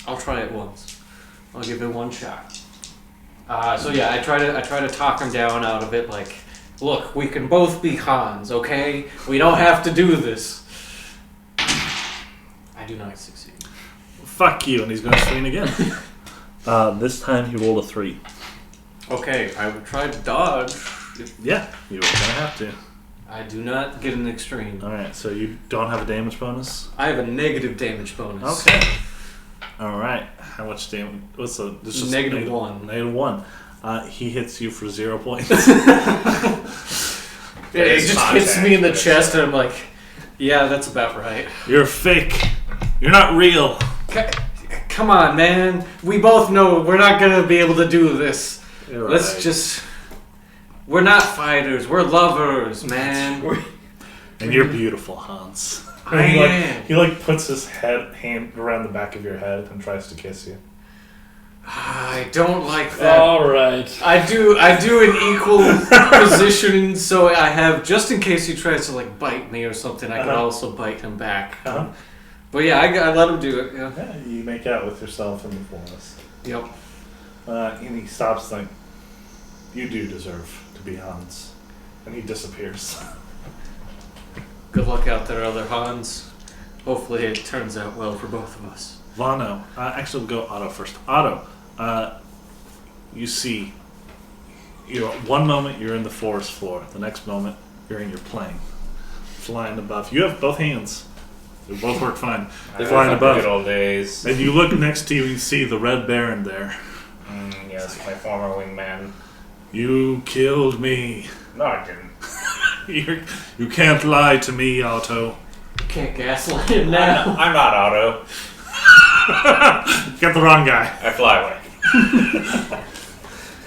Speaker 2: I'll try it once. I'll give it one shot. So yeah, I try to talk him down out of it. Like, look, we can both be Hans, okay? We don't have to do this. I do not succeed.
Speaker 1: Fuck you, and he's going to swing again. This time he rolled a 3.
Speaker 2: Okay, I would try to dodge.
Speaker 1: Yeah, you were going to have to.
Speaker 2: I do not get an extreme.
Speaker 1: Alright, so you don't have a damage bonus?
Speaker 2: I have a negative damage bonus.
Speaker 1: Okay. Alright, how much damage? What's the... This is
Speaker 2: Negative 1.
Speaker 1: Negative 1. He hits you for 0 points.
Speaker 2: Yeah, it just hits me in the chest, and I'm like, yeah, that's about right.
Speaker 1: You're fake. You're not real.
Speaker 2: Come on, man. We both know we're not going to be able to do this.
Speaker 1: You're
Speaker 2: Let's
Speaker 1: right.
Speaker 2: just... We're not fighters. We're lovers, man.
Speaker 1: And you're beautiful, Hans.
Speaker 2: I am.
Speaker 1: He puts his hand around the back of your head and tries to kiss you.
Speaker 2: I don't like that.
Speaker 8: Alright.
Speaker 2: I do an equal position, so I have, just in case he tries to bite me or something, I could also bite him back.
Speaker 1: Uh-huh.
Speaker 2: But yeah, I let him do it. Yeah.
Speaker 1: Yeah, you make out with yourself in the forest.
Speaker 2: Yep.
Speaker 1: And he stops like, you do deserve to be Hans. And he disappears.
Speaker 2: Good luck out there, other Hans. Hopefully it turns out well for both of us.
Speaker 1: Vano. Actually, we'll go Otto first. Otto, you see, one moment you're in the forest floor. The next moment you're in your plane. Flying above. You have both hands. They both work fine. They're flying above.
Speaker 5: Good old days.
Speaker 1: And you look next to you and you see the Red Baron there.
Speaker 5: Yes, my former wingman.
Speaker 1: You killed me.
Speaker 5: No, I didn't.
Speaker 1: You can't lie to me, Otto.
Speaker 2: Can't gaslight him now.
Speaker 5: I'm not Otto.
Speaker 1: You got the wrong guy.
Speaker 5: I fly away.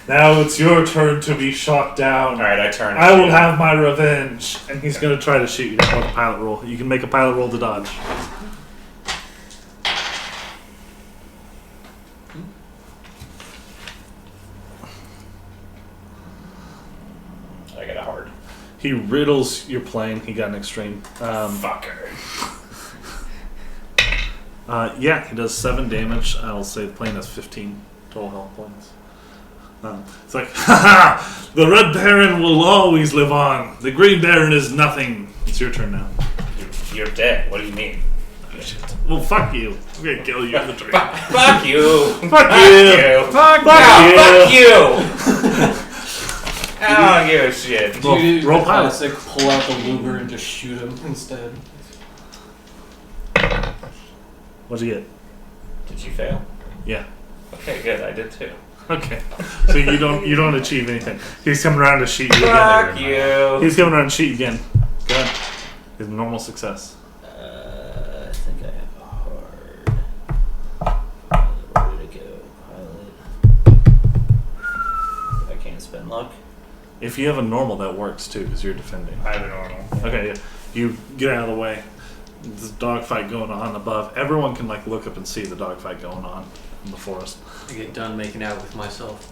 Speaker 1: Now it's your turn to be shot down.
Speaker 5: Alright, I turn.
Speaker 1: I will have my revenge. And he's going to try to shoot you with a pilot roll. You can make a pilot roll to dodge.
Speaker 5: I got a hard.
Speaker 1: He riddles your plane. He got an extreme.
Speaker 5: Fucker.
Speaker 1: Yeah, he does 7 damage. I'll say the plane has 15 total health points. It's like, ha! The Red Baron will always live on. The Green Baron is nothing. It's your turn now.
Speaker 5: You're dead. What do you mean?
Speaker 1: Oh, shit. Well, fuck you. I'm gonna kill you in the tree.
Speaker 5: Fuck you.
Speaker 1: Fuck you.
Speaker 5: Fuck you. I don't give a shit.
Speaker 1: Roll-
Speaker 2: You do
Speaker 1: roll
Speaker 2: the
Speaker 1: pilot.
Speaker 2: classic, pull out the Luger and just shoot him instead.
Speaker 1: What'd you get?
Speaker 5: Did you fail?
Speaker 1: Yeah.
Speaker 5: Okay, good. I did too.
Speaker 1: Okay. So you don't achieve anything. He's coming around to shoot you again.
Speaker 5: Fuck you.
Speaker 1: He's coming around to shoot you again. Go ahead. His normal success.
Speaker 5: I think I have a hard. Where did it go? Pilot. I can't spend luck.
Speaker 1: If you have a normal, that works too, because you're defending.
Speaker 5: I have a normal.
Speaker 1: Okay, yeah. You get out of the way. There's a dogfight going on above. Everyone can look up and see the dogfight going on in the forest.
Speaker 2: I get done making out with myself.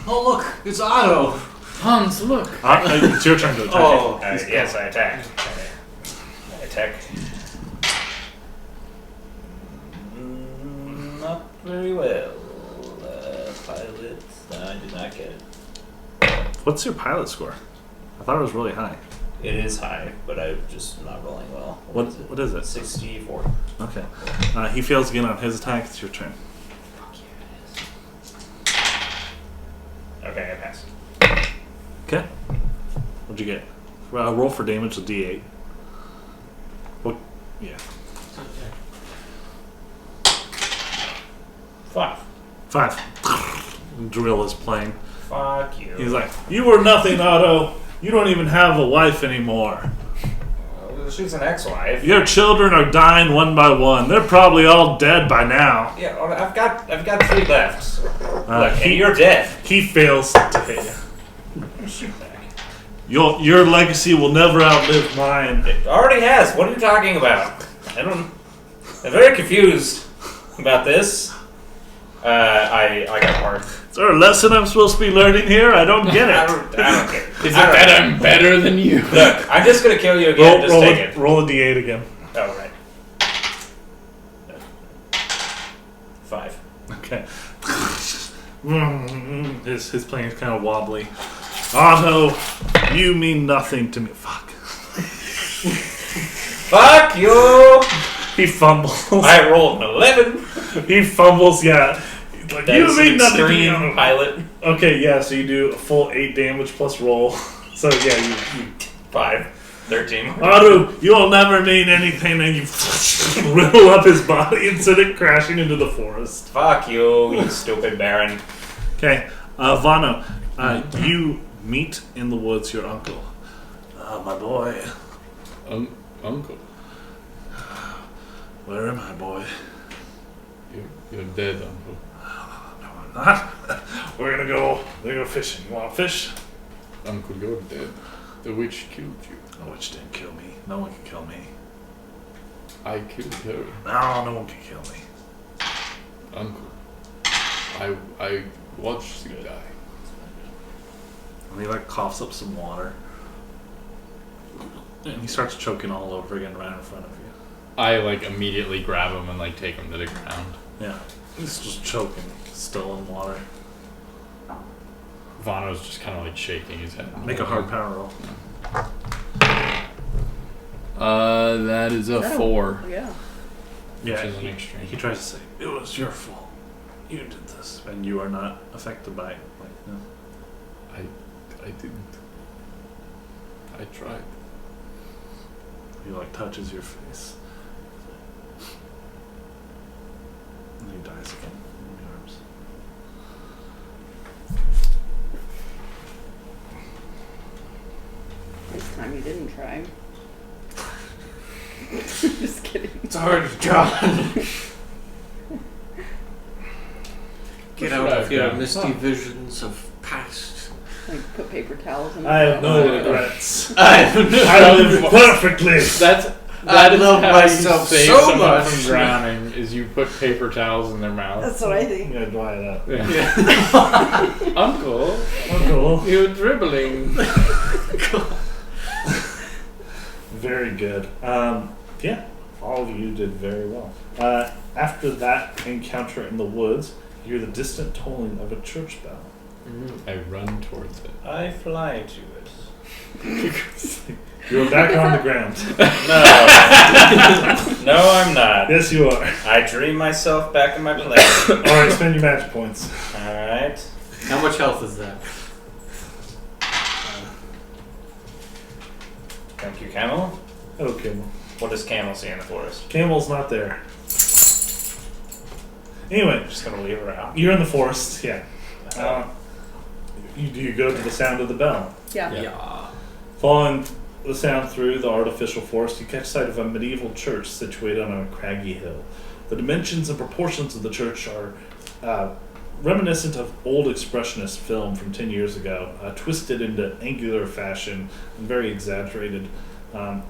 Speaker 9: Oh look, it's Otto.
Speaker 2: Hans, look.
Speaker 1: It's your turn to attack.
Speaker 5: Oh, yes, I attack. I attack. Not very well. Pilot. I did not get it.
Speaker 1: What's your pilot score? I thought it was really high.
Speaker 5: It is high, but I'm just not rolling well.
Speaker 1: What is it?
Speaker 5: 64.
Speaker 1: Okay. He fails again on his attack. It's your turn.
Speaker 5: Okay, I pass.
Speaker 1: Okay. What'd you get? Roll for damage with D8. What? Yeah. 5. Drill his plane.
Speaker 5: Fuck you.
Speaker 1: He's like, you were nothing, Otto. You don't even have a wife anymore.
Speaker 5: She's an ex-wife.
Speaker 1: Your children are dying one by one. They're probably all dead by now.
Speaker 5: Yeah, I've got 3 left. Look, and
Speaker 1: He
Speaker 5: you're dead.
Speaker 1: fails to hit you.
Speaker 5: Shoot back.
Speaker 1: Your legacy will never outlive mine.
Speaker 5: It already has. What are you talking about? I'm very confused about this. I got hard.
Speaker 1: Is there a lesson I'm supposed to be learning here? I don't get
Speaker 5: I
Speaker 1: it.
Speaker 5: don't get it.
Speaker 3: Is it that I'm better than you?
Speaker 5: Look, I'm just gonna kill you again. Just take it.
Speaker 1: Roll a D8 again.
Speaker 5: Oh, right. 5.
Speaker 1: Okay. His plane is kind of wobbly. Otto, you mean nothing to me. Fuck.
Speaker 5: Fuck you!
Speaker 1: He fumbles.
Speaker 5: I rolled an 11.
Speaker 1: He fumbles, yeah. He's like,
Speaker 5: That
Speaker 1: you
Speaker 5: is
Speaker 1: mean
Speaker 5: an
Speaker 1: nothing to
Speaker 5: extreme
Speaker 1: me.
Speaker 5: pilot.
Speaker 1: Okay, yeah, so you do a full 8 damage plus roll. So yeah, you
Speaker 5: 5. 13.
Speaker 1: Otto, you'll never mean anything, and you riddle up his body and send it crashing into the forest.
Speaker 5: Fuck you, you stupid Baron.
Speaker 1: Okay, Vano, you meet in the woods your uncle. My boy.
Speaker 3: Uncle,
Speaker 1: Where am I, boy?
Speaker 3: you're dead, Uncle.
Speaker 1: No, I'm not. We're gonna go fishing. You wanna fish?
Speaker 3: Uncle, you're dead. The witch killed you.
Speaker 1: The witch didn't kill me. No one can kill me.
Speaker 3: I killed her.
Speaker 1: No one can kill me.
Speaker 3: Uncle, I watched you die.
Speaker 1: And he coughs up some water. And he starts choking all over again right in front of you.
Speaker 8: I immediately grab him and take him to the ground.
Speaker 1: Yeah. He's just choking, still in water.
Speaker 8: Vano's just kind of shaking his head.
Speaker 1: Make a hard power roll.
Speaker 8: That is a 4.
Speaker 4: Yeah.
Speaker 1: Yeah,
Speaker 8: Which is an extreme.
Speaker 1: he tries to say, it was your fault. You did this. And you are not affected by it. No.
Speaker 3: I didn't. I tried.
Speaker 1: He touches your face. And he dies again in your arms.
Speaker 4: This time you didn't try. Just kidding.
Speaker 2: It's already done. Get out of your misty visions of past.
Speaker 4: put paper towels in.
Speaker 1: I have no regrets.
Speaker 9: I
Speaker 1: I live perfectly.
Speaker 8: That is
Speaker 9: love
Speaker 8: how
Speaker 9: myself
Speaker 8: you save
Speaker 9: so
Speaker 8: someone
Speaker 9: much.
Speaker 8: from drowning. Is you put paper towels in their mouth.
Speaker 4: That's what I think.
Speaker 1: I'm gonna dry it up.
Speaker 8: Yeah. Uncle, you're dribbling.
Speaker 1: Very good. Yeah, all of you did very well. After that encounter in the woods, you hear the distant tolling of a church bell.
Speaker 8: I run towards it.
Speaker 5: I fly to it.
Speaker 1: You're back on the ground.
Speaker 5: No. No, I'm not.
Speaker 1: Yes, you are.
Speaker 5: I dream myself back in my place.
Speaker 1: Alright, spend your magic points.
Speaker 5: Alright.
Speaker 2: How much health is that?
Speaker 5: Thank you, Camel.
Speaker 1: Hello, Camel.
Speaker 5: What does Camel see in the forest?
Speaker 1: Camel's not there. Anyway,
Speaker 5: I'm just gonna leave her out.
Speaker 1: you're in the forest, yeah. You go to the sound of the bell.
Speaker 4: Yeah.
Speaker 1: Following the sound through the artificial forest, you catch sight of a medieval church situated on a craggy hill. The dimensions and proportions of the church are reminiscent of old expressionist film from 10 years ago, twisted into angular fashion and very exaggerated,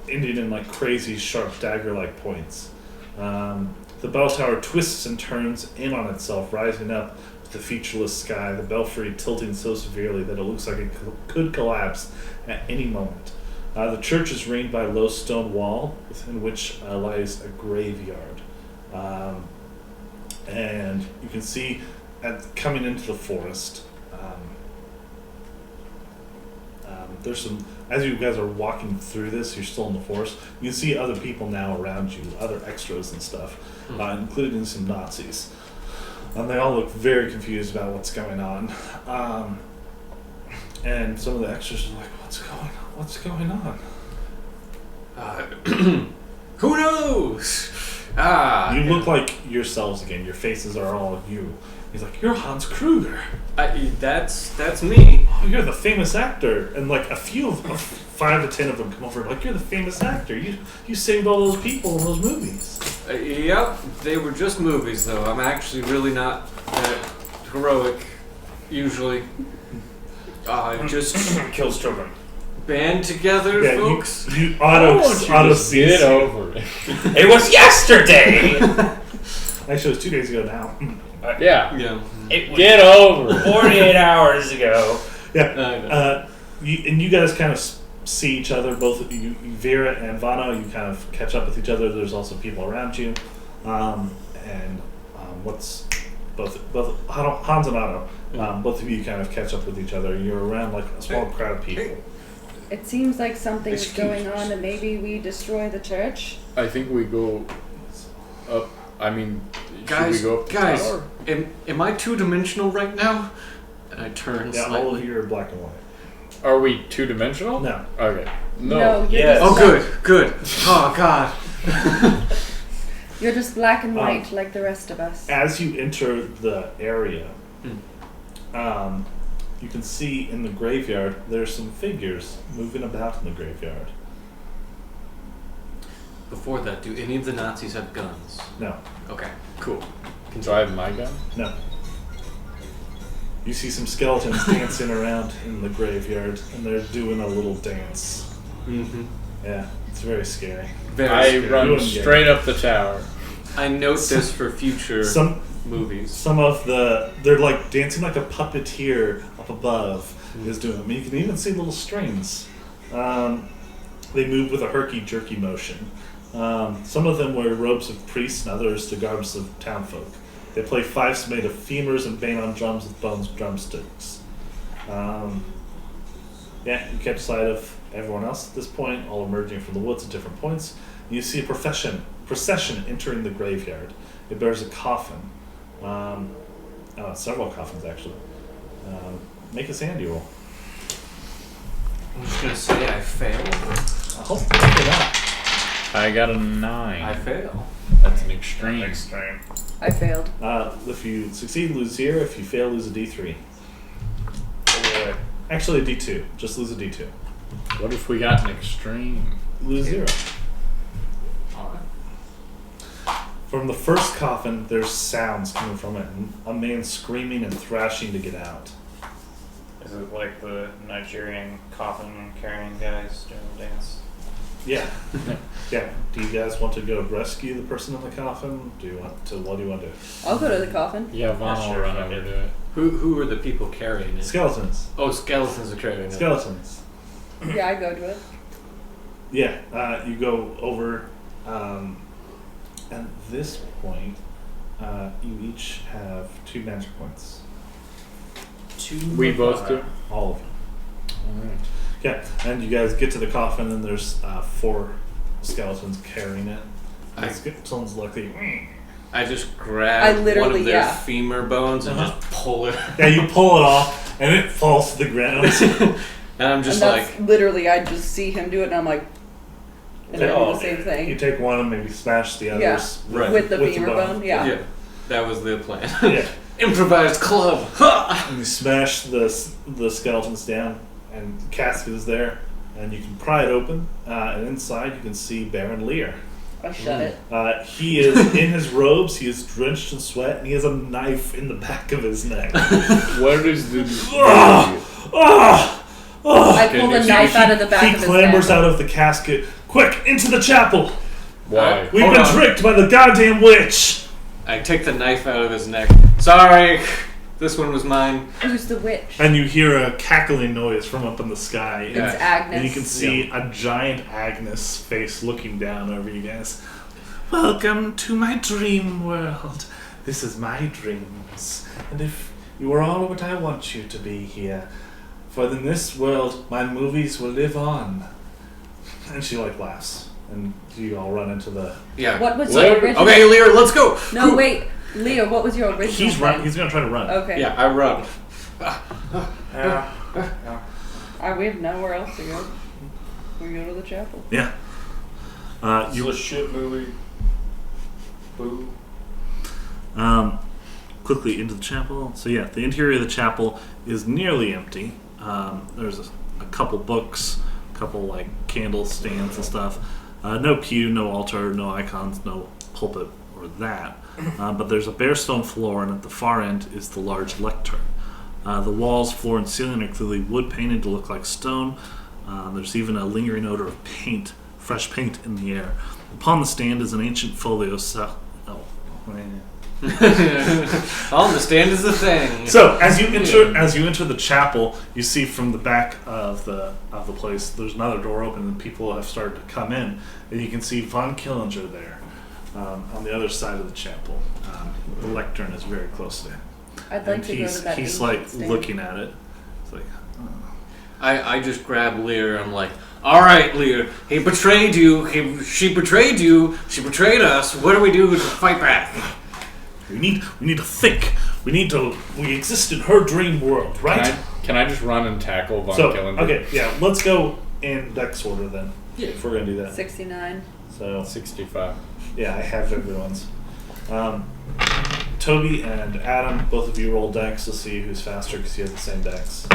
Speaker 1: ending in like crazy sharp dagger-like points. The bell tower twists and turns in on itself, rising up to the featureless sky, the belfry tilting so severely that it looks like it could collapse at any moment. The church is ringed by a low stone wall within which lies a graveyard. And you can see coming into the forest, there's some, as you guys are walking through this, you're still in the forest, you can see other people now around you, other extras and stuff, including some Nazis. They all look very confused about what's going on. And some of the extras are like, what's going on?
Speaker 2: Who knows?
Speaker 1: You look like yourselves again. Your faces are all you. He's like, you're Hans Kruger.
Speaker 2: That's me.
Speaker 1: Oh, you're the famous actor. And like a few of 5 to 10 of them come over like, you're the famous actor. You saved all those people in those movies.
Speaker 2: Yep, they were just movies though. I'm actually really not that heroic usually. Just
Speaker 5: Kills children.
Speaker 2: band together,
Speaker 1: Yeah,
Speaker 2: folks.
Speaker 1: you auto sees
Speaker 8: Get
Speaker 1: you.
Speaker 8: over it.
Speaker 5: It was yesterday!
Speaker 1: Actually, it was 2 days ago now.
Speaker 8: Yeah.
Speaker 2: Yeah.
Speaker 5: It was
Speaker 8: Get over it.
Speaker 5: 48 hours ago.
Speaker 1: Yeah. You guys kind of see each other, both of you, Vera and Vano, you kind of catch up with each other. There's also people around you. What's both Hans and Otto, both of you kind of catch up with each other. You're around like a small crowd of people.
Speaker 4: It seems like something's going on, and maybe we destroy the church.
Speaker 8: I think we go up. I mean,
Speaker 2: Guys,
Speaker 8: should we go up the
Speaker 2: guys,
Speaker 8: tower?
Speaker 2: am I two-dimensional right now? And I turn
Speaker 1: Yeah, all of
Speaker 2: slightly.
Speaker 1: you are black and white.
Speaker 8: Are we two-dimensional?
Speaker 1: No.
Speaker 8: Okay.
Speaker 4: No, you're
Speaker 5: Yes.
Speaker 4: just
Speaker 2: Oh, good. Oh, God.
Speaker 4: You're just black and white like the rest of us.
Speaker 1: As you enter the area, you can see in the graveyard there's some figures moving about in the graveyard.
Speaker 2: Before that, do any of the Nazis have guns?
Speaker 1: No.
Speaker 2: Okay, cool.
Speaker 8: Do I have my gun?
Speaker 1: No. You see some skeletons dancing around in the graveyard, and they're doing a little dance.
Speaker 2: Mm-hmm.
Speaker 1: Yeah, it's very scary.
Speaker 2: Very
Speaker 8: I
Speaker 2: scary.
Speaker 8: run
Speaker 1: You wouldn't get
Speaker 8: straight up the tower.
Speaker 2: I note this for future movies.
Speaker 1: Some of they're like dancing like a puppeteer up above is doing them. You can even see little strings. They move with a herky-jerky motion. Some of them wear robes of priests and others the garbs of townfolk. They play fifes made of femurs and bang on drums with bones drumsticks. You catch sight of everyone else at this point, all emerging from the woods at different points. You see a procession entering the graveyard. It bears a coffin. Several coffins, actually. Make a sandy roll.
Speaker 2: I'm just gonna say I failed.
Speaker 1: I hope you figure it out.
Speaker 8: I got a 9.
Speaker 2: I fail.
Speaker 8: That's an extreme.
Speaker 5: Extreme.
Speaker 4: I failed.
Speaker 1: If you succeed, lose 0. If you fail, lose a D3.
Speaker 5: Yeah.
Speaker 1: Actually, a D2. Just lose a D2.
Speaker 8: What if we got an extreme?
Speaker 1: Lose 0.
Speaker 2: Alright.
Speaker 1: From the first coffin, there's sounds coming from it, and a man screaming and thrashing to get out.
Speaker 5: Is it like the Nigerian coffin carrying guys doing the dance?
Speaker 1: Yeah. Yeah. Do you guys want to go rescue the person in the coffin? What do you want to do?
Speaker 4: I'll go to the coffin.
Speaker 8: Yeah, Vaughn will
Speaker 5: sure,
Speaker 8: run
Speaker 5: fuck
Speaker 8: over
Speaker 5: it.
Speaker 8: to it.
Speaker 2: Who are the people carrying it?
Speaker 1: Skeletons.
Speaker 2: Oh, skeletons are carrying it.
Speaker 1: Skeletons.
Speaker 4: Yeah, I go to it.
Speaker 1: Yeah. You go over. At this point, you each have 2 magic points.
Speaker 8: We both do.
Speaker 1: All of them.
Speaker 8: Alright.
Speaker 1: Yeah, and you guys get to the coffin, and there's 4 skeletons carrying it.
Speaker 2: I-
Speaker 1: The skeletons look like,
Speaker 2: I just
Speaker 4: I
Speaker 2: grab one
Speaker 4: literally-
Speaker 2: of their
Speaker 4: yeah.
Speaker 2: femur bones and
Speaker 1: Uh-huh.
Speaker 2: just pull it.
Speaker 1: yeah, you pull it off, and it falls to the ground.
Speaker 2: And I'm just
Speaker 4: and
Speaker 2: like,
Speaker 4: that's literally, I just see him do it, and I'm like, and I do the same
Speaker 1: You
Speaker 4: thing.
Speaker 1: take one and maybe smash the
Speaker 4: Yeah.
Speaker 1: others
Speaker 2: Right.
Speaker 4: With the femur bone, yeah.
Speaker 2: yeah, that was the plan.
Speaker 1: Yeah.
Speaker 2: Improvised club. Ha!
Speaker 1: And you smash the skeletons down, and the casket is there, and you can pry it open, and inside you can see Baron Lear.
Speaker 4: I shut it.
Speaker 1: He is in his robes, he is drenched in sweat, and he has a knife in the back of his neck.
Speaker 3: What is the...
Speaker 4: I pull the knife out of the back
Speaker 1: He
Speaker 4: of his
Speaker 1: clambers
Speaker 4: neck.
Speaker 1: out of the casket. Quick, into the chapel!
Speaker 3: Why?
Speaker 1: We've
Speaker 2: Hold
Speaker 1: been
Speaker 2: on.
Speaker 1: tricked by the goddamn witch!
Speaker 2: I take the knife out of his neck. Sorry, this one was mine.
Speaker 4: Who's the witch?
Speaker 1: And you hear a cackling noise from up in the sky.
Speaker 4: It's
Speaker 2: Yeah.
Speaker 4: Agnes.
Speaker 1: And you can see a giant Agnes face looking down over you guys. Welcome to my dream world. This is my dreams. And if you are all what I want you to be here, for in this world my movies will live on. And she laughs. And you all run into the...
Speaker 2: Yeah.
Speaker 4: What was
Speaker 3: What?
Speaker 4: your original?
Speaker 2: Okay, Lear, let's go.
Speaker 4: No, wait. Leo, what was your original
Speaker 1: He's
Speaker 4: plan?
Speaker 1: He's gonna try to run.
Speaker 4: Okay.
Speaker 2: Yeah, I run.
Speaker 4: We have nowhere else to go. We go to the chapel.
Speaker 1: Yeah.
Speaker 5: You a shit movie. Boo.
Speaker 1: Quickly into the chapel. So yeah, the interior of the chapel is nearly empty. There's a couple books, a couple like candle stands and stuff. No pew, no altar, no icons, no pulpit or that. But there's a bare stone floor, and at the far end is the large lectern. The walls, floor, and ceiling are clearly wood painted to look like stone. There's even a lingering odor of paint, fresh paint in the air. Upon the stand is an ancient folio.
Speaker 2: On the stand is the thing.
Speaker 1: So as you enter the chapel, you see from the back of the place there's another door open, and people have started to come in, and you can see Von Killinger there on the other side of the chapel. The lectern is very close to him.
Speaker 4: I'd like
Speaker 1: And
Speaker 4: to go to that
Speaker 1: he's
Speaker 4: ancient
Speaker 1: like
Speaker 4: stand.
Speaker 1: looking at it. It's like,
Speaker 2: I just grab Lear. I'm like, all right, Lear. He betrayed you. She betrayed you. She betrayed us. What do we do to fight back?
Speaker 1: we need to think. We exist in her dream world, right?
Speaker 3: Can I just run and tackle Von
Speaker 1: So
Speaker 3: Killinger?
Speaker 1: okay, yeah, let's go in dex order then.
Speaker 2: Yeah.
Speaker 1: If we're gonna do that.
Speaker 4: 69.
Speaker 1: So
Speaker 3: 65.
Speaker 1: yeah, I have everyone's. Toby and Adam, both of you roll dex to see who's faster because you have the same dex.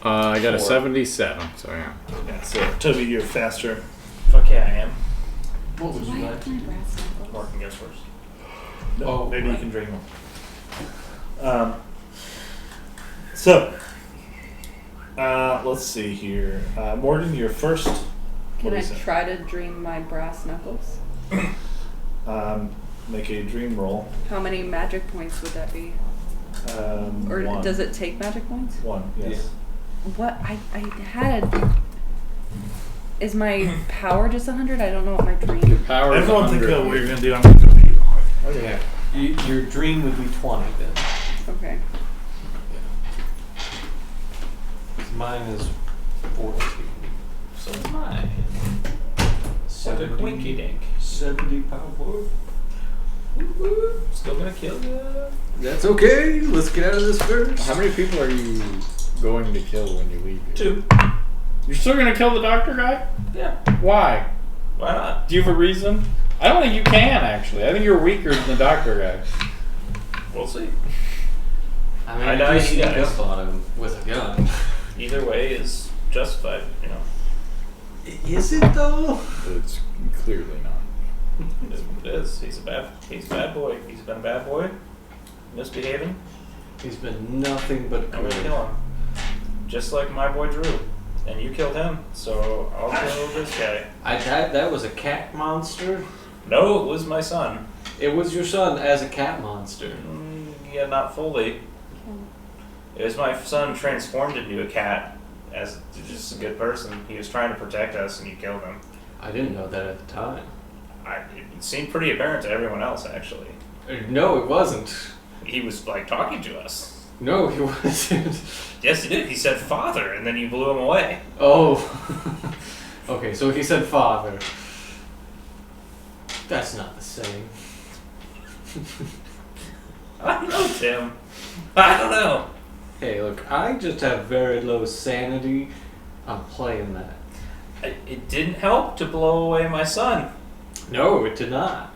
Speaker 3: I got a
Speaker 1: 4.
Speaker 3: 77, so yeah.
Speaker 1: Yeah, so Toby, you're faster.
Speaker 5: Fuck yeah, I am.
Speaker 2: What would
Speaker 4: Why
Speaker 2: you
Speaker 4: have
Speaker 2: like?
Speaker 4: my brass knuckles?
Speaker 5: Mark goes first.
Speaker 2: Oh,
Speaker 1: maybe you
Speaker 2: right.
Speaker 1: can dream one. So, let's see here. Morgan, you're first.
Speaker 4: Can
Speaker 1: What
Speaker 4: I
Speaker 1: is it?
Speaker 4: try to dream my brass knuckles?
Speaker 1: Make a dream roll.
Speaker 4: How many magic points would that be? Or
Speaker 1: 1.
Speaker 4: does it take magic points?
Speaker 1: 1, yes.
Speaker 4: What? I had... Is my power just 100? I don't know what my dream...
Speaker 3: Power is
Speaker 1: Everyone think
Speaker 3: 100.
Speaker 1: of what you're going to do. I'm going to compete.
Speaker 2: Okay. Your dream would be 20 then.
Speaker 4: Okay.
Speaker 2: Mine is 14.
Speaker 5: So am I. What a
Speaker 2: 70.
Speaker 5: quinky dink.
Speaker 2: 70 power.
Speaker 5: Still gonna kill you.
Speaker 2: That's okay. Let's get out of this first.
Speaker 3: How many people are you going to kill when you leave here?
Speaker 5: 2.
Speaker 3: You're still going to kill the doctor guy?
Speaker 5: Yeah.
Speaker 3: Why?
Speaker 5: Why not?
Speaker 3: Do you have a reason? I don't think you can, actually. I think you're weaker than the doctor guy.
Speaker 5: We'll see.
Speaker 2: I mean,
Speaker 5: I
Speaker 2: if
Speaker 5: died,
Speaker 2: you
Speaker 5: he
Speaker 2: sneak
Speaker 5: dies.
Speaker 2: up on him with a gun.
Speaker 5: Either way is justified, you know.
Speaker 2: Is it though?
Speaker 3: It's clearly not.
Speaker 5: It is what it is. He's a bad boy. He's been a bad boy. Misbehaving.
Speaker 2: He's been nothing but
Speaker 5: I'm gonna
Speaker 2: good.
Speaker 5: kill him. just like my boy Drew. And you killed him, so I'll kill this guy.
Speaker 2: That was a cat monster?
Speaker 5: No, it was my son.
Speaker 2: It was your son as a cat monster.
Speaker 5: Yeah, not fully. It was my son transformed into a cat as just a good person. He was trying to protect us, and you killed him.
Speaker 2: I didn't know that at the time.
Speaker 5: It seemed pretty apparent to everyone else, actually.
Speaker 2: No, it wasn't.
Speaker 5: He was, like, talking to us.
Speaker 2: No, he wasn't.
Speaker 5: Yes, he did. He said father, and then you blew him away.
Speaker 2: Oh. Okay, so he said father. That's not the same.
Speaker 5: I don't know, Tim. I don't know.
Speaker 2: Hey, look, I just have very low sanity. I'm playing that.
Speaker 5: It didn't help to blow away my son.
Speaker 2: No, it did not.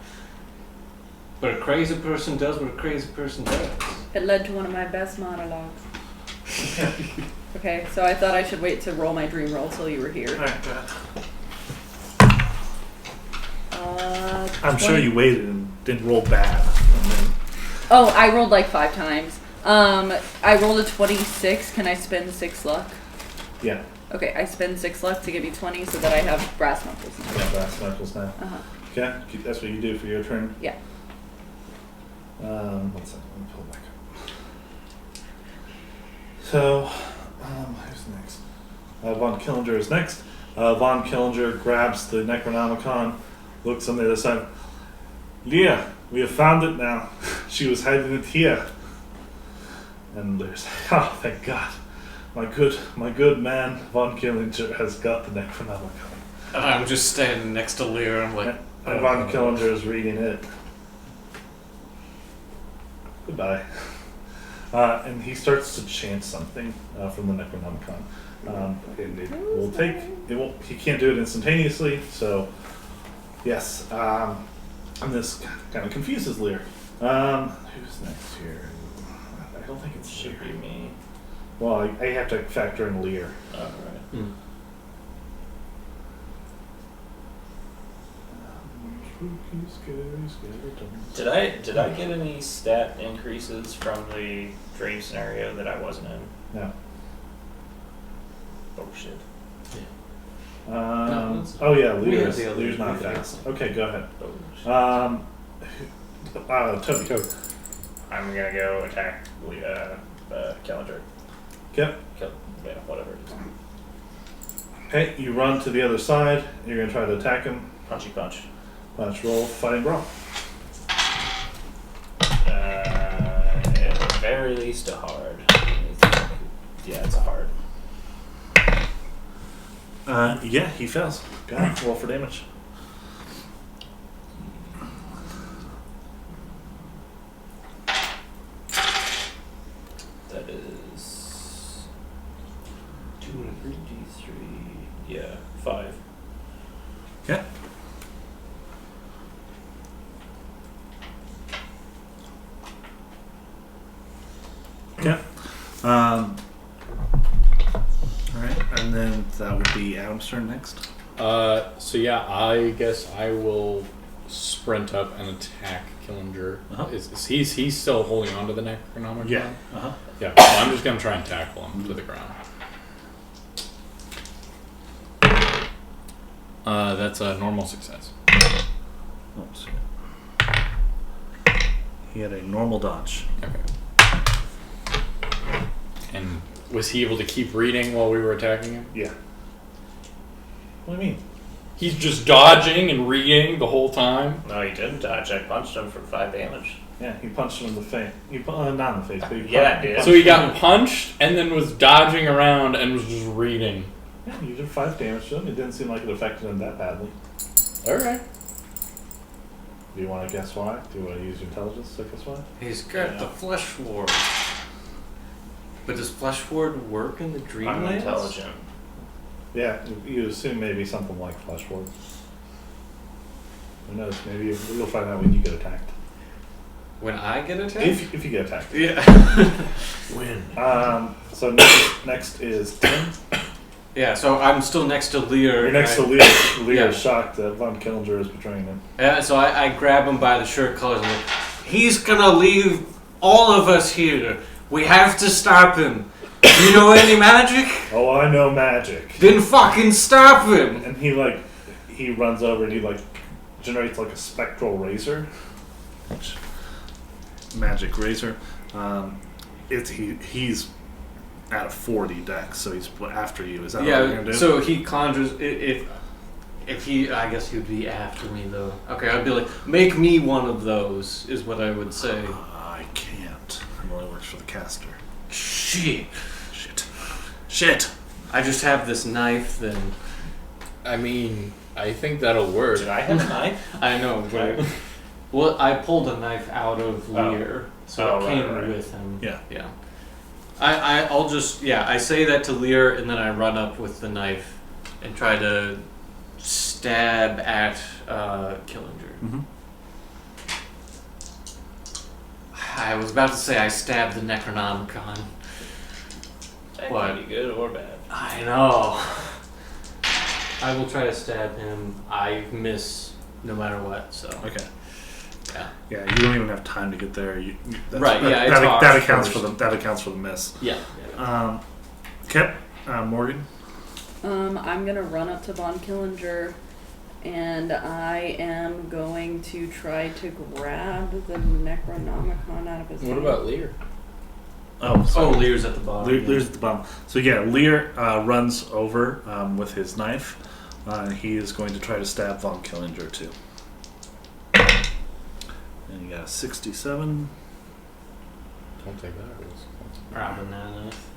Speaker 2: But a crazy person does what a crazy person does.
Speaker 4: It led to one of my best monologues. Okay, so I thought I should wait to roll my dream roll till you were here.
Speaker 1: Alright, go ahead. I'm sure you waited and didn't roll bad.
Speaker 4: Oh, I rolled like 5 times. I rolled a 26. Can I spend 6 luck?
Speaker 1: Yeah.
Speaker 4: Okay, I spend 6 luck to give me 20 so that I have brass knuckles.
Speaker 1: Yeah, brass knuckles now.
Speaker 4: Uh-huh.
Speaker 1: Okay, that's what you do for your turn.
Speaker 4: Yeah.
Speaker 1: 1 second, let me pull it back up. So, who's next? Von Killinger is next. Von Killinger grabs the Necronomicon, looks on the other side. Leah, we have found it now. She was hiding it here. And there's, oh, thank God. My good man, Von Killinger, has got the Necronomicon.
Speaker 2: I'm just standing next to Lear. I'm like,
Speaker 1: And Von Killinger is reading it. Goodbye. And he starts to chant something from the Necronomicon. And it will take. It won't. He can't do it instantaneously. So, yes. And this kind of confuses Lear. Who's next here? I don't think it should be me. Well, I have to factor in Lear.
Speaker 5: All right. Did I get any stat increases from the dream scenario that I wasn't in?
Speaker 1: No.
Speaker 5: Oh shit.
Speaker 1: Oh yeah, Lear's not fast. Okay, go ahead.
Speaker 5: Oh, shit.
Speaker 1: Toby.
Speaker 5: I'm gonna go attack Killinger.
Speaker 1: Yep.
Speaker 5: Yeah, whatever it is.
Speaker 1: Okay, you run to the other side. You're gonna try to attack him.
Speaker 5: Punchy punch.
Speaker 1: Let's roll fighting brawl.
Speaker 5: At the very least a hard. Yeah, it's a hard.
Speaker 1: Yeah, he fails. Go ahead, roll for damage.
Speaker 5: That is 2 and 3 D3. Yeah, 5.
Speaker 1: Yeah. Okay. Alright, and then that would be Adam's turn next.
Speaker 8: So yeah, I guess I will sprint up and attack Killinger.
Speaker 1: Uh-huh.
Speaker 8: Is he's still holding on to the Necronomicon?
Speaker 1: Yeah. Uh-huh.
Speaker 8: Yeah, so I'm just gonna try and tackle him to the ground. That's a normal success.
Speaker 1: Oops. He had a normal dodge.
Speaker 8: Okay. And was he able to keep reading while we were attacking him?
Speaker 1: Yeah. What do you mean?
Speaker 8: He's just dodging and reading the whole time?
Speaker 5: No, he didn't dodge. I punched him for 5 damage.
Speaker 1: Yeah, he punched him in the face. Not in the face, but he
Speaker 5: Yeah, I did.
Speaker 8: So he got punched and then was dodging around and was just reading.
Speaker 1: Yeah, you did 5 damage to him. It didn't seem like it affected him that badly.
Speaker 8: Alright.
Speaker 1: Do you want to guess why? Do you want to use your intelligence to guess why?
Speaker 2: he's got the flesh ward. But does flesh ward work in the
Speaker 5: I'm
Speaker 2: dreamlands?
Speaker 5: intelligent.
Speaker 1: Yeah, you assume maybe something like flesh ward. Who knows? Maybe you'll find out when you get attacked.
Speaker 2: When I get attacked?
Speaker 1: If you get attacked.
Speaker 2: Yeah.
Speaker 3: When?
Speaker 1: So next is Tim.
Speaker 2: Yeah, so I'm still next to Lear.
Speaker 1: You're next to Lear. Lear
Speaker 2: Yeah.
Speaker 1: is shocked that Von Killinger is betraying him.
Speaker 2: Yeah, so I grab him by the shirt collars and I'm like, he's gonna leave all of us here. We have to stop him.
Speaker 9: You know any magic?
Speaker 1: Oh, I know magic.
Speaker 9: Then fucking stop him!
Speaker 1: And he runs over and he generates like a spectral razor. Magic razor. He's at a 40 dex, so he's after you. Is that what you're gonna do?
Speaker 2: So he conjures if he, I guess he would be after me though. Okay, I'd be like, make me one of those, is what I would say.
Speaker 1: I can't. It only works for the caster.
Speaker 2: Shit.
Speaker 9: I just have this knife, then.
Speaker 3: I mean, I think that'll work.
Speaker 5: Did I have a knife?
Speaker 2: I know, but well, I pulled a knife out of Lear, so it came with him.
Speaker 1: Yeah.
Speaker 2: Yeah. I'll just I say that to Lear, and then I run up with the knife and try to stab at Killinger.
Speaker 1: Mm-hmm.
Speaker 2: I was about to say I stabbed the Necronomicon.
Speaker 5: That
Speaker 2: What?
Speaker 5: can be good or bad.
Speaker 2: I know. I will try to stab him. I miss no matter what. So
Speaker 1: Okay.
Speaker 2: yeah.
Speaker 1: Yeah, you don't even have time to get there.
Speaker 2: Right, yeah, I
Speaker 1: That
Speaker 2: talked
Speaker 1: accounts
Speaker 2: first.
Speaker 1: that accounts for the miss.
Speaker 2: Yeah.
Speaker 1: Okay. Morgan.
Speaker 4: I'm gonna run up to Von Killinger, and I am going to try to grab the Necronomicon out of his hand.
Speaker 3: What about Lear?
Speaker 1: Oh, sorry.
Speaker 2: Oh, Lear's at the bottom.
Speaker 1: Lear's at the bottom. So yeah, Lear runs over with his knife. He is going to try to stab Von Killinger too. And he got a 67.
Speaker 3: Don't take that risk.
Speaker 2: Probably not enough.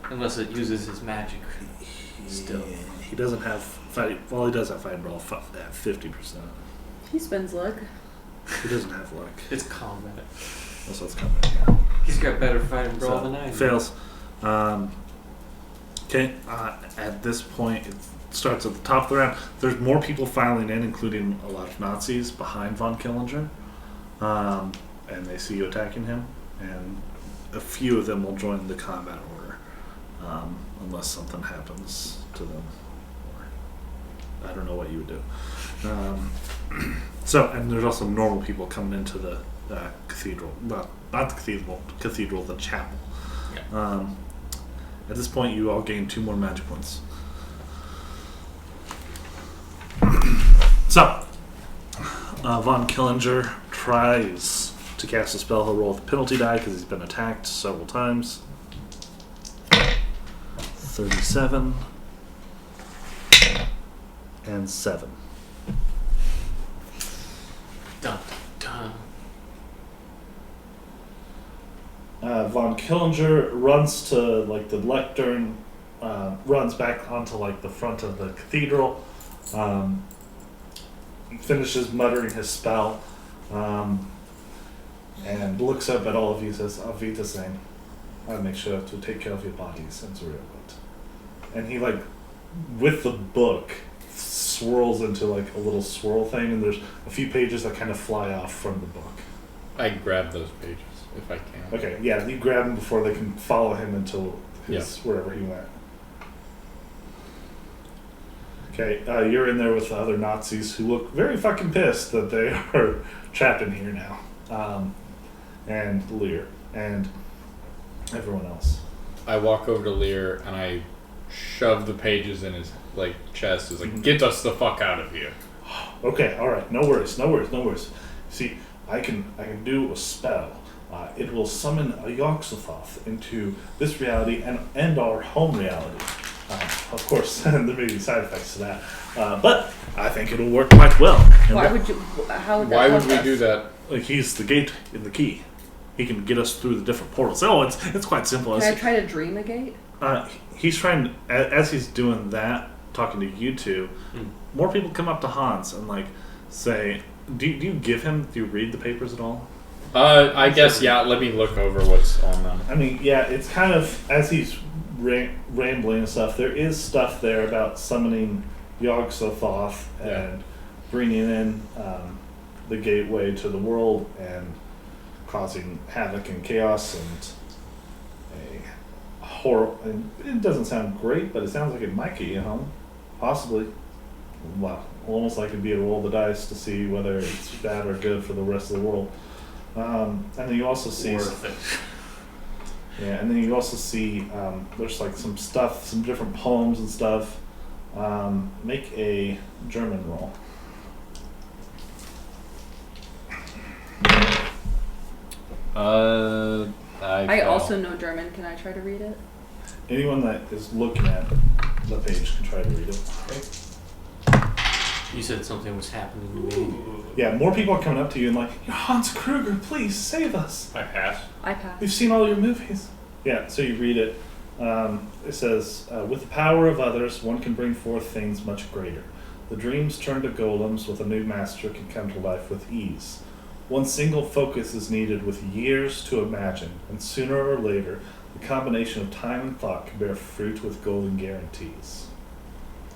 Speaker 2: Unless it uses his magic. Still.
Speaker 1: He doesn't have fight. Well, he does have fight roll at 50%.
Speaker 4: He spends luck.
Speaker 1: He doesn't have luck.
Speaker 2: It's combat.
Speaker 1: Also, it's coming. Yeah.
Speaker 2: He's got better fighting brawl
Speaker 1: So,
Speaker 2: than I do.
Speaker 1: fails. Okay. At this point, it starts at the top of the round. There's more people filing in, including a lot of Nazis behind Von Killinger, and they see you attacking him. And a few of them will join the combat order, unless something happens to them. Or I don't know what you would do. So, and there's also normal people coming into the cathedral. Not the cathedral, the chapel.
Speaker 2: Yeah.
Speaker 1: At this point, you all gain 2 more magic points. So, Von Killinger tries to cast a spell. He'll roll with the penalty die because he's been attacked several times. 37 and 7.
Speaker 2: Dun, dun.
Speaker 1: Von Killinger runs to the lectern, runs back onto the front of the cathedral, finishes muttering his spell, and looks up at all of you and says, Avita saying, I'll make sure to take care of your bodies and Zuriel. And he with the book swirls into a little swirl thing, and there's a few pages that kind of fly off from the book.
Speaker 3: I grab those pages if I can.
Speaker 1: Okay, yeah, you grab him before they can follow him until wherever he went. Okay, you're in there with the other Nazis who look very fucking pissed that they are trapped in here now. And Lear and everyone else.
Speaker 3: I walk over to Lear and I shove the pages in his chest. Is get us the fuck out of here.
Speaker 1: Okay, all right, no worries. See, I can do a spell. It will summon a Yogg-Sothoth into this reality and our home reality. Of course, there may be side effects to that, but I think it'll work quite well. And
Speaker 4: Why would you? How would that
Speaker 3: Why would
Speaker 4: help
Speaker 3: we
Speaker 4: us?
Speaker 3: do that?
Speaker 1: he's the gate in the key. He can get us through the different portals. Oh, it's quite simple.
Speaker 4: Can I try to dream a gate?
Speaker 1: He's trying, as he's doing that, talking to you two, more people come up to Hans and say, do you give him, do you read the papers at all?
Speaker 3: I guess, yeah, let me look over what's on them.
Speaker 1: I mean, yeah, it's kind of, as he's rambling and stuff, there is stuff there about summoning Yogg-Sothoth and bringing in the gateway to the world and causing havoc and chaos and a horror. And it doesn't sound great, but it sounds like it might get you home. Possibly. Well, almost like it'd be a roll the dice to see whether it's bad or good for the rest of the world. And then you also see... Yeah, and then you also see there's like some stuff, some different poems and stuff. Make a German roll.
Speaker 4: I also know German. Can I try to read it?
Speaker 1: Anyone that is looking at the page can try to read it. Okay.
Speaker 2: You said something was happening to me.
Speaker 1: Yeah, more people are coming up to you and like, "You're Hans Kruger, please save us.
Speaker 5: I pass.
Speaker 4: I pass.
Speaker 1: We've seen all your movies." Yeah, so you read it. It says, with the power of others, one can bring forth things much greater. The dreams turned to golems with a new master can come to life with ease. One single focus is needed with years to imagine, and sooner or later, the combination of time and thought can bear fruit with golden guarantees.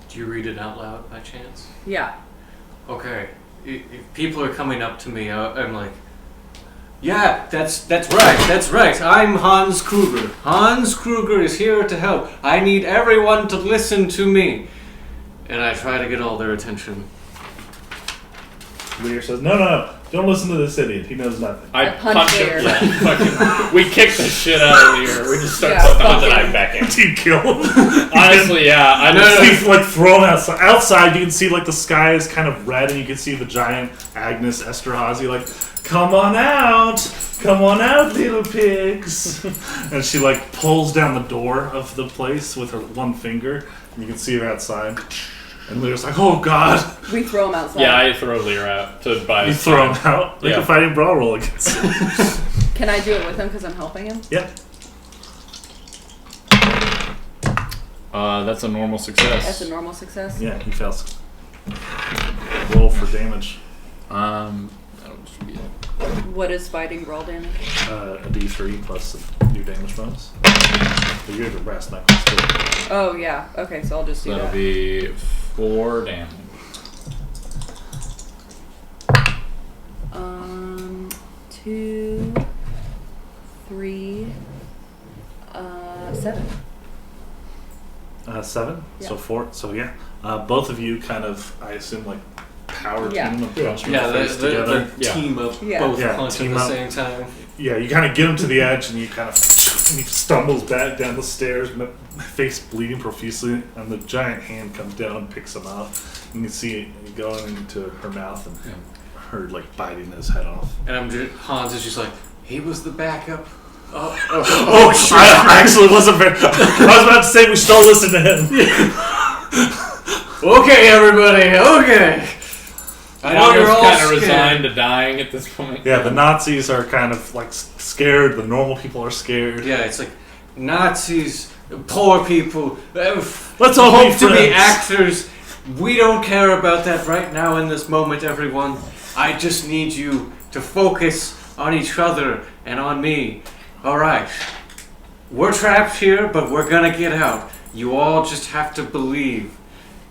Speaker 2: Do you read it out loud by chance?
Speaker 4: Yeah.
Speaker 2: Okay. If people are coming up to me, I'm like, yeah, that's right. I'm Hans Kruger. Hans Kruger is here to help. I need everyone to listen to me. And I try to get all their attention.
Speaker 1: Lear says, no, don't listen to this idiot. He knows nothing.
Speaker 8: I punch
Speaker 4: Lear.
Speaker 8: him. Yeah, we kick the shit out of Lear. We just start
Speaker 4: Yeah,
Speaker 8: putting
Speaker 4: fuck
Speaker 8: the
Speaker 4: him.
Speaker 8: knife back in.
Speaker 1: Do you kill him?
Speaker 8: Honestly, yeah. I
Speaker 1: You
Speaker 8: know.
Speaker 1: see, like, thrown outside. Outside, you can see, like, the sky is kind of red, and you can see the giant Agnes Esterhazy, like, come on out, little pigs. And she, like, pulls down the door of the place with her one finger, and you can see her outside. And Lear's like, oh, God.
Speaker 4: We throw him outside.
Speaker 8: Yeah, I throw Lear out to buy.
Speaker 1: You throw him out? Make
Speaker 8: Yeah.
Speaker 1: a fighting brawl roll against him.
Speaker 4: Can I do it with him because I'm helping him?
Speaker 1: Yeah.
Speaker 8: That's a normal success.
Speaker 4: That's a normal success.
Speaker 1: Yeah, he fails. Roll for damage.
Speaker 8: That'll just be it.
Speaker 4: What is fighting brawl damage?
Speaker 1: A D3 plus your damage bonus. But you're the brass knuckles too.
Speaker 4: Oh yeah. Okay, so I'll just do
Speaker 8: That'll
Speaker 4: that.
Speaker 8: be 4 damage.
Speaker 4: 2, 3, 7.
Speaker 1: 7?
Speaker 4: Yeah.
Speaker 1: So 4. So yeah. Both of you kind of, I assume, like, power
Speaker 4: Yeah.
Speaker 1: team of punch
Speaker 2: Yeah,
Speaker 1: the face together.
Speaker 2: the team of
Speaker 4: Yeah.
Speaker 2: both
Speaker 1: Yeah,
Speaker 2: punch at
Speaker 1: team
Speaker 2: the
Speaker 1: up.
Speaker 2: same time.
Speaker 1: Yeah, you kind of get him to the edge, and you kind of, and he stumbles back down the stairs, face bleeding profusely, and the giant hand comes down and picks him up. And you see it going into her mouth, and her like biting his head off.
Speaker 2: And Hans is just like, he was the backup.
Speaker 1: Oh, shit! I actually wasn't very. I was about to say we should all listen to him.
Speaker 2: Okay, everybody. Okay. I know you're all
Speaker 8: kind of
Speaker 2: scared.
Speaker 8: resigned to dying at this point.
Speaker 1: Yeah, the Nazis are kind of like scared. The normal people are scared.
Speaker 2: Yeah, it's like Nazis, poor people.
Speaker 1: Let's all
Speaker 2: hope
Speaker 1: be
Speaker 2: to be
Speaker 1: friends.
Speaker 2: actors. We don't care about that right now in this moment, everyone. I just need you to focus on each other and on me. All right. We're trapped here, but we're gonna get out. You all just have to believe.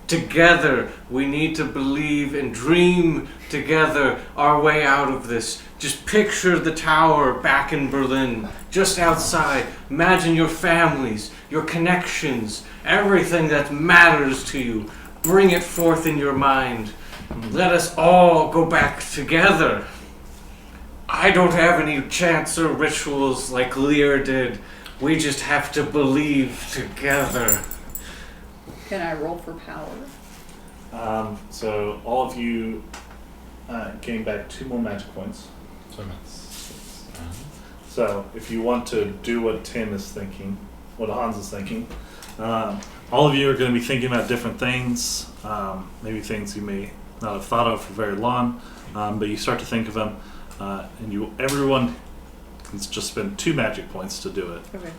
Speaker 2: Together, we need to believe and dream together our way out of this. Just picture the tower back in Berlin, just outside. Imagine your families, your connections, everything that matters to you. Bring it forth in your mind. Let us all go back together. I don't have any chants or rituals like Lear did. We just have to believe together.
Speaker 4: Can I roll for power?
Speaker 1: So all of you gain back 2 more magic points. So if you want to do what Tim is thinking, what Hans is thinking, all of you are going to be thinking about different things, maybe things you may not have thought of for very long, but you start to think of them, and everyone can just spend 2 magic points to do it.
Speaker 4: Okay.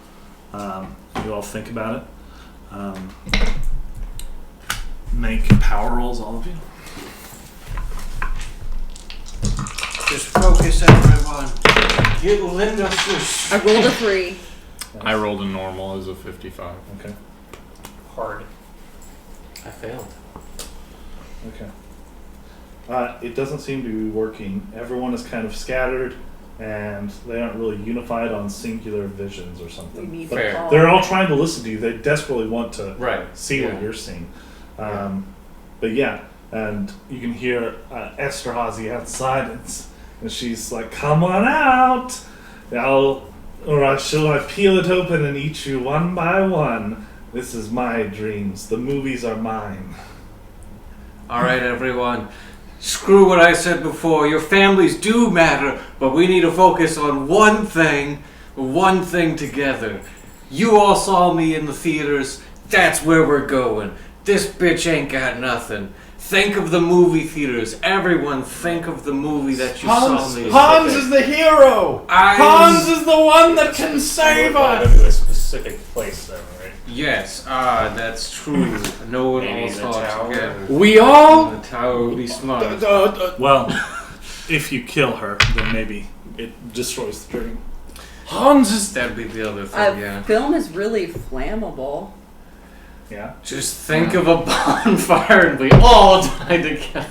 Speaker 1: You all think about it. Make power rolls, all of you.
Speaker 2: Just focus, everyone. Get Linda Fish.
Speaker 4: I rolled a 3.
Speaker 8: I rolled a normal as a 55.
Speaker 1: Okay.
Speaker 5: Hard.
Speaker 2: I failed.
Speaker 1: Okay. It doesn't seem to be working. Everyone is kind of scattered, and they aren't really unified on singular visions or something.
Speaker 4: We need
Speaker 1: But
Speaker 2: Fair.
Speaker 1: they're all trying to listen to you. They desperately want to
Speaker 2: Right.
Speaker 1: see
Speaker 2: Yeah.
Speaker 1: what you're seeing. But yeah, and you can hear Esterhazy outside, and she's like, "Come on out! Or shall I peel it open and eat you one by one? This is my dreams. The movies are mine.
Speaker 9: Alright, everyone. Screw what I said before. Your families do matter, but we need to focus on one thing together. You all saw me in the theaters. That's where we're going. This bitch ain't got nothing. Think of the movie theaters. Everyone think of the movie that you saw me.
Speaker 8: Hans is the hero! Hans is the one that can save
Speaker 5: We're going
Speaker 8: us!
Speaker 5: to a specific place, though, right?
Speaker 9: Yes, that's true. No one
Speaker 5: Maybe
Speaker 9: all
Speaker 5: the
Speaker 9: thought
Speaker 5: tower.
Speaker 9: together.
Speaker 8: We all...
Speaker 9: The tower would be smart.
Speaker 1: Well, if you kill her, then maybe it destroys the dream.
Speaker 8: Hans is...
Speaker 9: That'd be the other thing, yeah.
Speaker 4: Film is really flammable.
Speaker 1: Yeah?
Speaker 9: Just think of a bonfire and we all die together.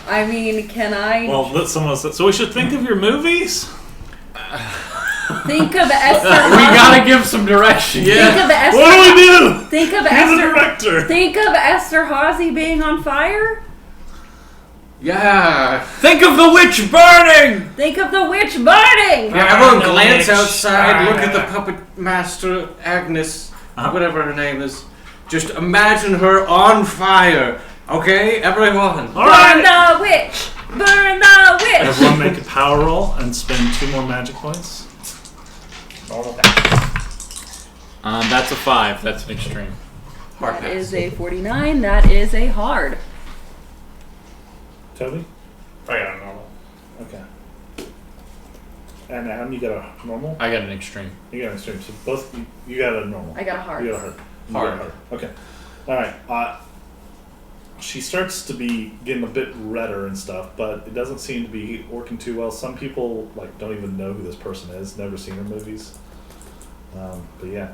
Speaker 4: I mean, can I
Speaker 1: Well, someone said, so we should think of your movies?
Speaker 4: think of Esther?
Speaker 8: We gotta give some direction.
Speaker 4: Think of Esther.
Speaker 1: What do we do?
Speaker 4: Think of
Speaker 1: You're the
Speaker 4: Esther.
Speaker 1: director.
Speaker 4: Think of Esther Hawsey being on fire.
Speaker 9: Yeah.
Speaker 8: Think of the witch burning!
Speaker 4: Think of the witch burning.
Speaker 9: Yeah, everyone
Speaker 5: no
Speaker 9: glance
Speaker 5: witch.
Speaker 9: outside, look at the puppet master, Agnes, whatever her name is. Just imagine her on fire. Okay, everyone?
Speaker 1: All right.
Speaker 4: Burn the witch. Burn the witch.
Speaker 1: Everyone make a power roll and spend 2 more magic points.
Speaker 5: Normal pass.
Speaker 8: That's a 5. That's an extreme.
Speaker 9: Hard
Speaker 4: That
Speaker 9: pass.
Speaker 4: is a 49. That is a hard.
Speaker 1: Toby?
Speaker 5: Oh, yeah, normal.
Speaker 1: Okay. And Adam, you got a normal?
Speaker 8: I got an extreme.
Speaker 1: You got an extreme. So both, you got a normal.
Speaker 4: I got a hard.
Speaker 1: You got a hard. You
Speaker 9: Hard.
Speaker 1: got a hard. Okay. Alright. She starts to be getting a bit redder and stuff, but it doesn't seem to be working too well. Some people don't even know who this person is, never seen her movies. But yeah.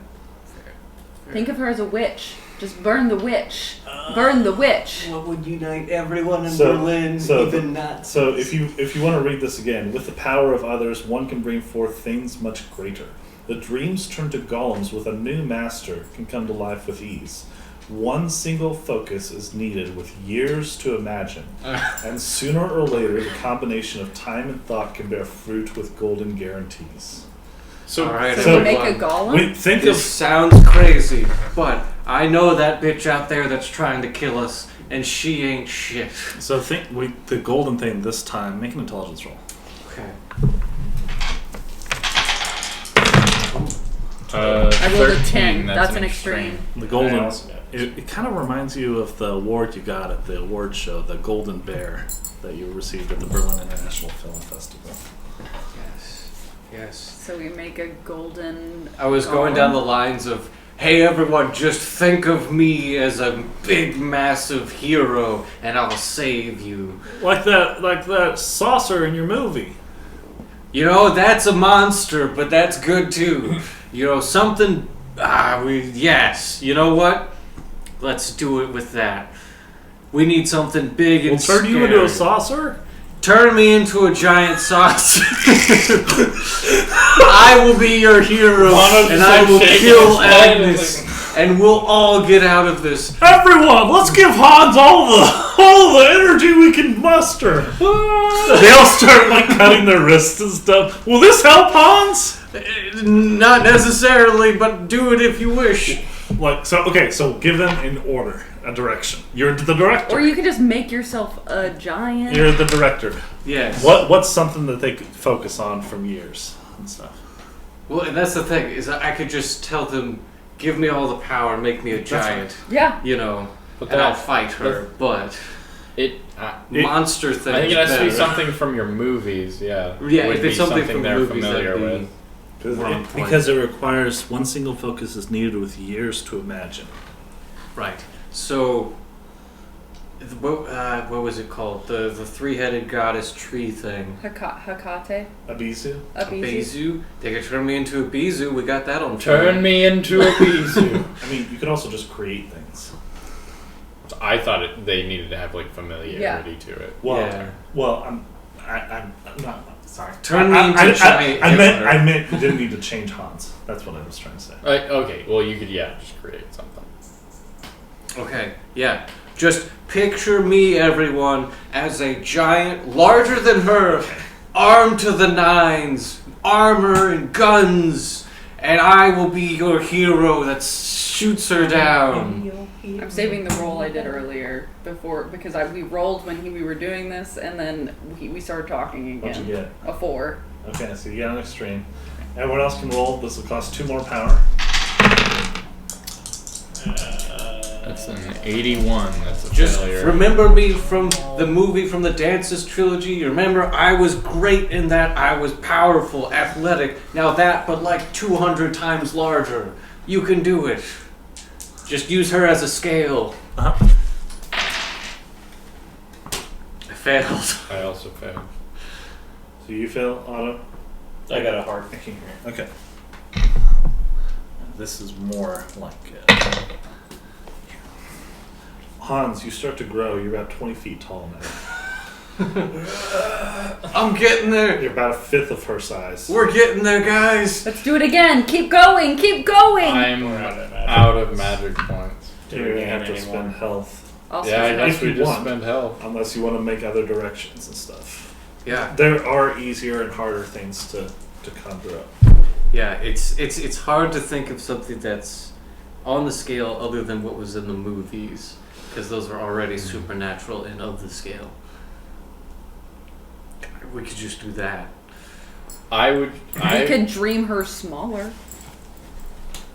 Speaker 4: Think of her as a witch. Just burn the witch. Burn the witch.
Speaker 9: What would unite everyone in
Speaker 1: So-
Speaker 9: Berlin,
Speaker 1: so-
Speaker 9: even Nazis?
Speaker 1: So if you want to read this again, with the power of others, one can bring forth things much greater. The dreams turn to golems with a new master can come to life with ease. One single focus is needed with years to imagine, and sooner or later the combination of time and thought can bear fruit with golden guarantees.
Speaker 8: So,
Speaker 9: Alright,
Speaker 1: So-
Speaker 4: Make a
Speaker 9: everyone.
Speaker 4: golem.
Speaker 1: Wait, think
Speaker 9: This
Speaker 1: of
Speaker 9: sounds crazy, but I know that bitch out there that's trying to kill us, and she ain't shit.
Speaker 1: the golden thing this time. Make an intelligence roll.
Speaker 9: Okay.
Speaker 4: I rolled a
Speaker 8: 13.
Speaker 4: 10.
Speaker 8: That's
Speaker 4: That's
Speaker 8: an
Speaker 4: an extreme.
Speaker 1: The
Speaker 5: I
Speaker 1: golden.
Speaker 5: also got
Speaker 1: It kind of reminds you of the award you got at the award show, the Golden Bear that you received at the Berlin International Film Festival.
Speaker 9: Yes.
Speaker 4: So we make a golden.
Speaker 9: I was going down the lines of, hey everyone, just think of me as a big, massive hero, and I'll save you.
Speaker 1: Like that saucer in your movie.
Speaker 9: You know, that's a monster, but that's good too. You know, something. Yes. You know what? Let's do it with that. We need something big and
Speaker 1: We'll turn you into a
Speaker 9: scary.
Speaker 1: saucer?
Speaker 9: Turn me into a giant saucer. I will be your hero, and I will kill Agnes, and we'll all get out of this.
Speaker 1: Everyone, let's give Hans all the energy we can muster. They all start cutting their wrists and stuff. Will this help, Hans?
Speaker 9: Not necessarily, but do it if you wish.
Speaker 1: So give them an order, a direction. You're the director.
Speaker 4: Or you could just make yourself a giant.
Speaker 1: You're the director.
Speaker 9: Yes.
Speaker 1: What's something that they could focus on from years and stuff?
Speaker 9: Well, and that's the thing, is I could just tell them, give me all the power, make me a giant,
Speaker 4: Yeah.
Speaker 9: you know,
Speaker 8: But
Speaker 9: and I'll
Speaker 8: that-
Speaker 9: fight her, but monster thing
Speaker 8: I think it has to be
Speaker 9: better.
Speaker 8: something from your movies, yeah.
Speaker 9: Yeah,
Speaker 8: Would
Speaker 9: if
Speaker 8: be
Speaker 9: it's something from
Speaker 8: they're
Speaker 9: movies,
Speaker 8: familiar
Speaker 9: that'd
Speaker 8: with.
Speaker 9: We're on point.
Speaker 1: Because it requires one single focus is needed with years to imagine.
Speaker 9: Right. So, what was it called? The three-headed goddess tree thing.
Speaker 4: Hakate.
Speaker 1: Abisu?
Speaker 9: A Bizu. They could turn me into a Bizu. We got that on
Speaker 8: Turn me into a Bizu.
Speaker 1: I mean, you could also just create things.
Speaker 8: I thought they needed to have familiarity to it.
Speaker 1: Well, I'm not. Sorry.
Speaker 9: Turn me into a giant
Speaker 1: I
Speaker 9: Hitler.
Speaker 1: meant you didn't need to change Hans. That's what I was trying to say.
Speaker 8: Okay, well you could just create something.
Speaker 9: Okay, yeah. Just picture me, everyone, as a giant, larger than her, armed to the nines, armor and guns, and I will be your hero that shoots her down.
Speaker 10: I'm saving the roll I did earlier because we rolled when we were doing this, and then we started talking again.
Speaker 1: What'd you get?
Speaker 10: A 4.
Speaker 1: Okay, so you got an extreme. Everyone else can roll. This will cost 2 more power.
Speaker 8: That's an 81. That's a
Speaker 9: Just
Speaker 8: failure.
Speaker 9: remember me from the movie, from the Dances trilogy. Remember, I was great in that. I was powerful, athletic. Now that, but like 200 times larger. You can do it. Just use her as a scale.
Speaker 1: Uh-huh.
Speaker 9: I failed.
Speaker 3: I also failed.
Speaker 1: So you fail, Otto?
Speaker 7: I got a heart.
Speaker 1: I can't hear you. Okay. This is more like... Hans, you start to grow. You're about 20 feet tall now.
Speaker 9: I'm getting there.
Speaker 1: You're about a fifth of her size.
Speaker 9: We're getting there, guys.
Speaker 10: Let's do it again. Keep going. Keep going.
Speaker 8: I'm
Speaker 7: We're out of magic.
Speaker 8: out of magic points.
Speaker 1: You're going to have to
Speaker 7: anymore.
Speaker 1: spend health.
Speaker 10: Also,
Speaker 8: Yeah, I guess
Speaker 1: If
Speaker 8: we
Speaker 1: you
Speaker 8: just
Speaker 1: want.
Speaker 8: spend health.
Speaker 1: Unless you want to make other directions and stuff.
Speaker 9: Yeah,
Speaker 1: There are easier and harder things to conjure up.
Speaker 9: yeah. It's hard to think of something that's on the scale other than what was in the movies, because those are already supernatural and of the scale. We could just do that.
Speaker 10: we could dream her smaller.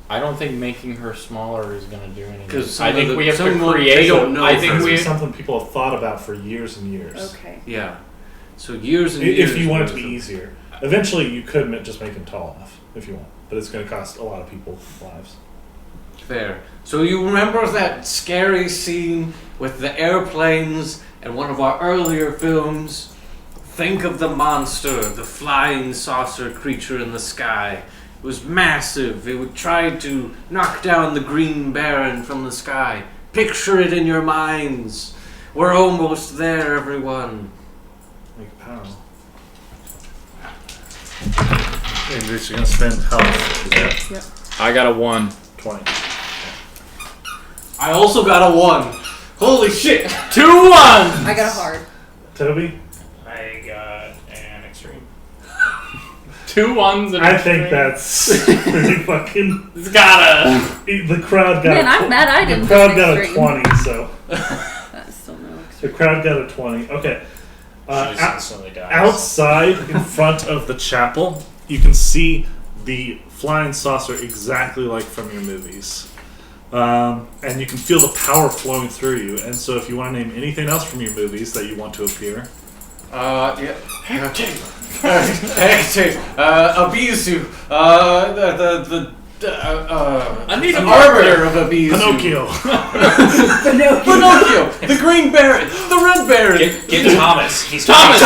Speaker 8: I don't think making her smaller is going to do anything.
Speaker 9: 'Cause
Speaker 8: I
Speaker 9: some of
Speaker 8: think
Speaker 9: the-
Speaker 8: we have
Speaker 9: some
Speaker 8: to
Speaker 9: of them,
Speaker 8: create.
Speaker 9: they don't know
Speaker 8: I
Speaker 1: It's
Speaker 8: think we.
Speaker 1: something people have thought about for years and years.
Speaker 10: Okay.
Speaker 9: Yeah. So years and years.
Speaker 1: If you want it to be
Speaker 9: worth of-
Speaker 1: easier. Eventually you could just make him tall enough, if you want. But it's going to cost a lot of people's lives.
Speaker 9: Fair. So you remember that scary scene with the airplanes in one of our earlier films? Think of the monster, the flying saucer creature in the sky. It was massive. It would try to knock down the Green Baron from the sky. Picture it in your minds. We're almost there, everyone.
Speaker 1: Make power. And you're just going to spend health.
Speaker 10: Yep.
Speaker 8: I got a 1.
Speaker 1: 20.
Speaker 9: I also got a 1. Holy shit!
Speaker 8: 2 1s.
Speaker 10: I got a hard.
Speaker 1: Toby?
Speaker 7: I got an extreme.
Speaker 8: 2 1s. And
Speaker 1: I think that's pretty fucking...
Speaker 8: It's gotta.
Speaker 1: The crowd got
Speaker 10: Man, I'm mad I
Speaker 1: the
Speaker 10: didn't
Speaker 1: crowd
Speaker 10: get
Speaker 1: got a
Speaker 10: extreme.
Speaker 1: 20, so...
Speaker 10: That's still no
Speaker 1: The
Speaker 10: extreme.
Speaker 1: crowd got a 20. Okay.
Speaker 7: She just
Speaker 1: Out-
Speaker 7: instantly dies.
Speaker 1: outside, in front of the chapel, you can see the flying saucer exactly like from your movies. And you can feel the power flowing through you. And so if you want to name anything else from your movies that you want to appear...
Speaker 9: Yeah. Hecate. Abisu.
Speaker 8: I need
Speaker 9: the
Speaker 8: a
Speaker 9: arbiter of Abisu.
Speaker 1: Pinocchio.
Speaker 9: Pinocchio. The Green Baron. The Red Baron.
Speaker 7: Get Thomas. He's
Speaker 8: Thomas.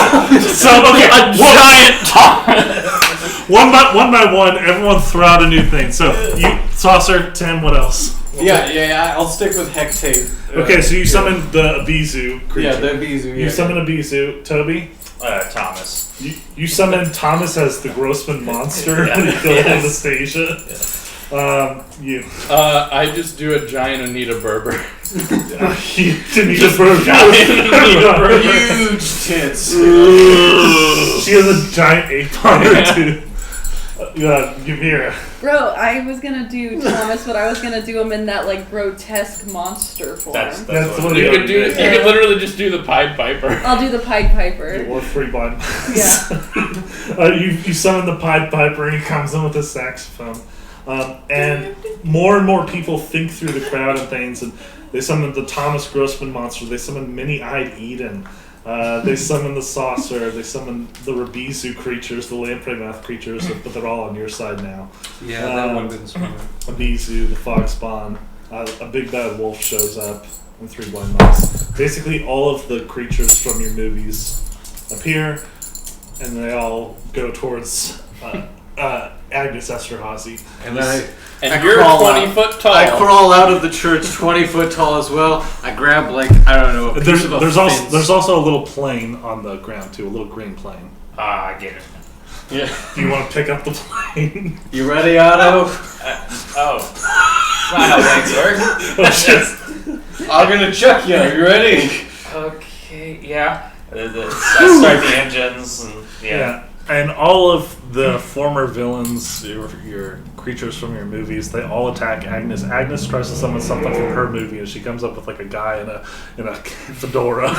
Speaker 1: So, okay,
Speaker 8: A giant Thomas.
Speaker 1: one by one, everyone throw out a new thing. So, you, Saucer, Tim, what else?
Speaker 9: Yeah. I'll stick with Hecate.
Speaker 1: Okay, so you summoned the Abisu creature.
Speaker 9: Yeah, the Abisu.
Speaker 1: You summon Abisu. Toby?
Speaker 7: Thomas.
Speaker 1: You summoned Thomas as the Grossman monster when you killed Anastasia. You.
Speaker 8: I just do a giant Anita Berber.
Speaker 1: You didn't even burn
Speaker 9: Huge tits.
Speaker 1: She has a giant ape on her, too. Ymir.
Speaker 10: Bro, I was gonna do Thomas, but I was gonna do him in that like grotesque monster form.
Speaker 7: That's
Speaker 1: That's
Speaker 7: what
Speaker 1: what
Speaker 8: You
Speaker 1: you
Speaker 8: could do. You could literally just do the Pied Piper.
Speaker 10: I'll do the Pied Piper.
Speaker 1: Or free blind.
Speaker 10: Yeah.
Speaker 1: You summon the Pied Piper and he comes in with a saxophone. And more people think through the crowd and things, and they summon the Thomas Grossman monster, they summon Many-Eyed Eden, they summon the saucer, they summon the Rabizu creatures, the lamprey mouth creatures, but they're all on your side now.
Speaker 9: Yeah, that one didn't swim.
Speaker 1: Abizu, the fox spawn, a big bad wolf shows up, and 3 blind mice. Basically, all of the creatures from your movies appear, and they all go towards Agnes Esterhazy.
Speaker 9: And then
Speaker 8: And you're
Speaker 9: crawl
Speaker 8: 20
Speaker 9: out.
Speaker 8: foot tall.
Speaker 9: I crawl out of the church 20 foot tall as well. I grab I don't know, a piece of a
Speaker 1: There's
Speaker 9: fence.
Speaker 1: also a little plane on the ground too, a little green plane.
Speaker 7: I get it.
Speaker 8: Yeah.
Speaker 1: Do you want to pick up the plane?
Speaker 9: You ready, Otto?
Speaker 7: That's not how things work.
Speaker 1: Oh shit!
Speaker 9: I'm gonna check you. You ready?
Speaker 7: Okay, yeah.
Speaker 5: I start the engines and
Speaker 1: Yeah. And all of the former villains, your creatures from your movies, they all attack Agnes. Agnes tries to summon something from her movie, and she comes up with like a guy in a fedora.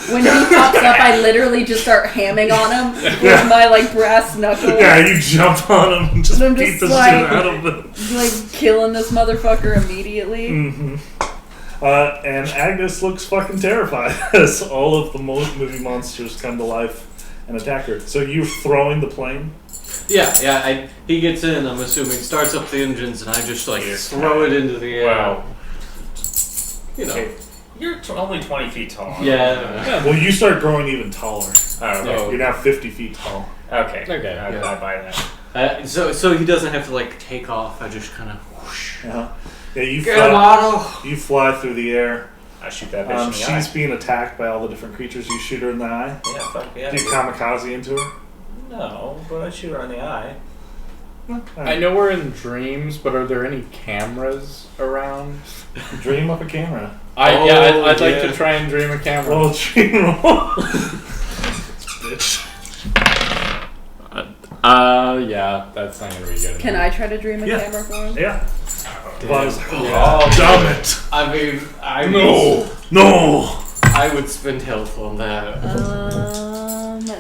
Speaker 10: When he pops up, I literally just start hamming on him with my like brass knuckles.
Speaker 1: Yeah, you jump on him and just
Speaker 10: And I'm
Speaker 1: beat
Speaker 10: just
Speaker 1: the
Speaker 10: like-
Speaker 1: shit out of them.
Speaker 10: Like killing this motherfucker immediately.
Speaker 1: Mm-hmm. And Agnes looks fucking terrified as all of the movie monsters come to life and attack her. So you're throwing the plane?
Speaker 2: Yeah. He gets in, I'm assuming, starts up the engines, and I just like throw it into the air.
Speaker 5: wow.
Speaker 2: You know.
Speaker 5: Okay. You're only 20 feet tall.
Speaker 2: Yeah.
Speaker 1: Well, you start growing even taller.
Speaker 5: Oh, okay.
Speaker 2: No.
Speaker 1: You're now 50 feet tall.
Speaker 5: Okay.
Speaker 8: Okay,
Speaker 5: I
Speaker 2: yeah.
Speaker 5: buy that.
Speaker 2: So he doesn't have to like take off. I just kind of whoosh.
Speaker 1: Uh-huh. Yeah, you
Speaker 2: Get
Speaker 1: fly,
Speaker 2: model.
Speaker 1: you fly through the air.
Speaker 5: I shoot that bitch in the
Speaker 1: She's being attacked by all the different creatures. You shoot her in the eye.
Speaker 5: eye. Yeah, fuck yeah.
Speaker 1: Do you kamikaze into her?
Speaker 5: No, but I shoot her in the eye.
Speaker 8: I know we're in dreams, but are there any cameras around?
Speaker 1: Dream up a camera.
Speaker 8: I'd like to try and dream a camera.
Speaker 1: Roll a dream roll. Bitch.
Speaker 8: Yeah, that's not gonna be good.
Speaker 10: Can I try to dream a
Speaker 1: Yeah.
Speaker 10: camera for him?
Speaker 1: Yeah. Well, I was like,
Speaker 2: Yeah.
Speaker 1: oh, damn it.
Speaker 2: I mean,
Speaker 1: No.
Speaker 2: I would spend health on that.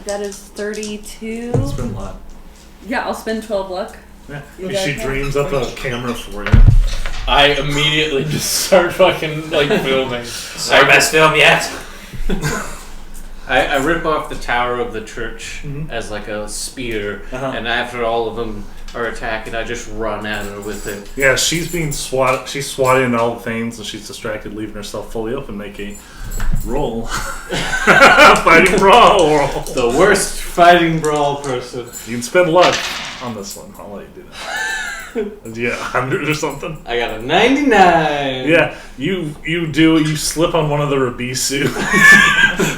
Speaker 10: That is 32.
Speaker 1: It's been a lot.
Speaker 10: Yeah, I'll spend 12 luck.
Speaker 1: Yeah.
Speaker 10: You
Speaker 1: She
Speaker 10: guys
Speaker 1: dreams up a camera for you.
Speaker 8: I immediately just start fucking like filming.
Speaker 5: It's our best film yet.
Speaker 2: I rip off the tower of the church
Speaker 1: Mhm.
Speaker 2: as like a spear,
Speaker 1: Uh-huh.
Speaker 2: and after all of them are attacking, I just run at her with it.
Speaker 1: Yeah, she's being swatted. She's swatted into all the things, and she's distracted, leaving herself fully open. Make a roll. Fighting brawl roll.
Speaker 2: The worst fighting brawl person.
Speaker 1: You can spend luck on this one. I'll let you do that. Do you 100 or something?
Speaker 2: I got a 99.
Speaker 1: Yeah, you slip on one of the Rabisu.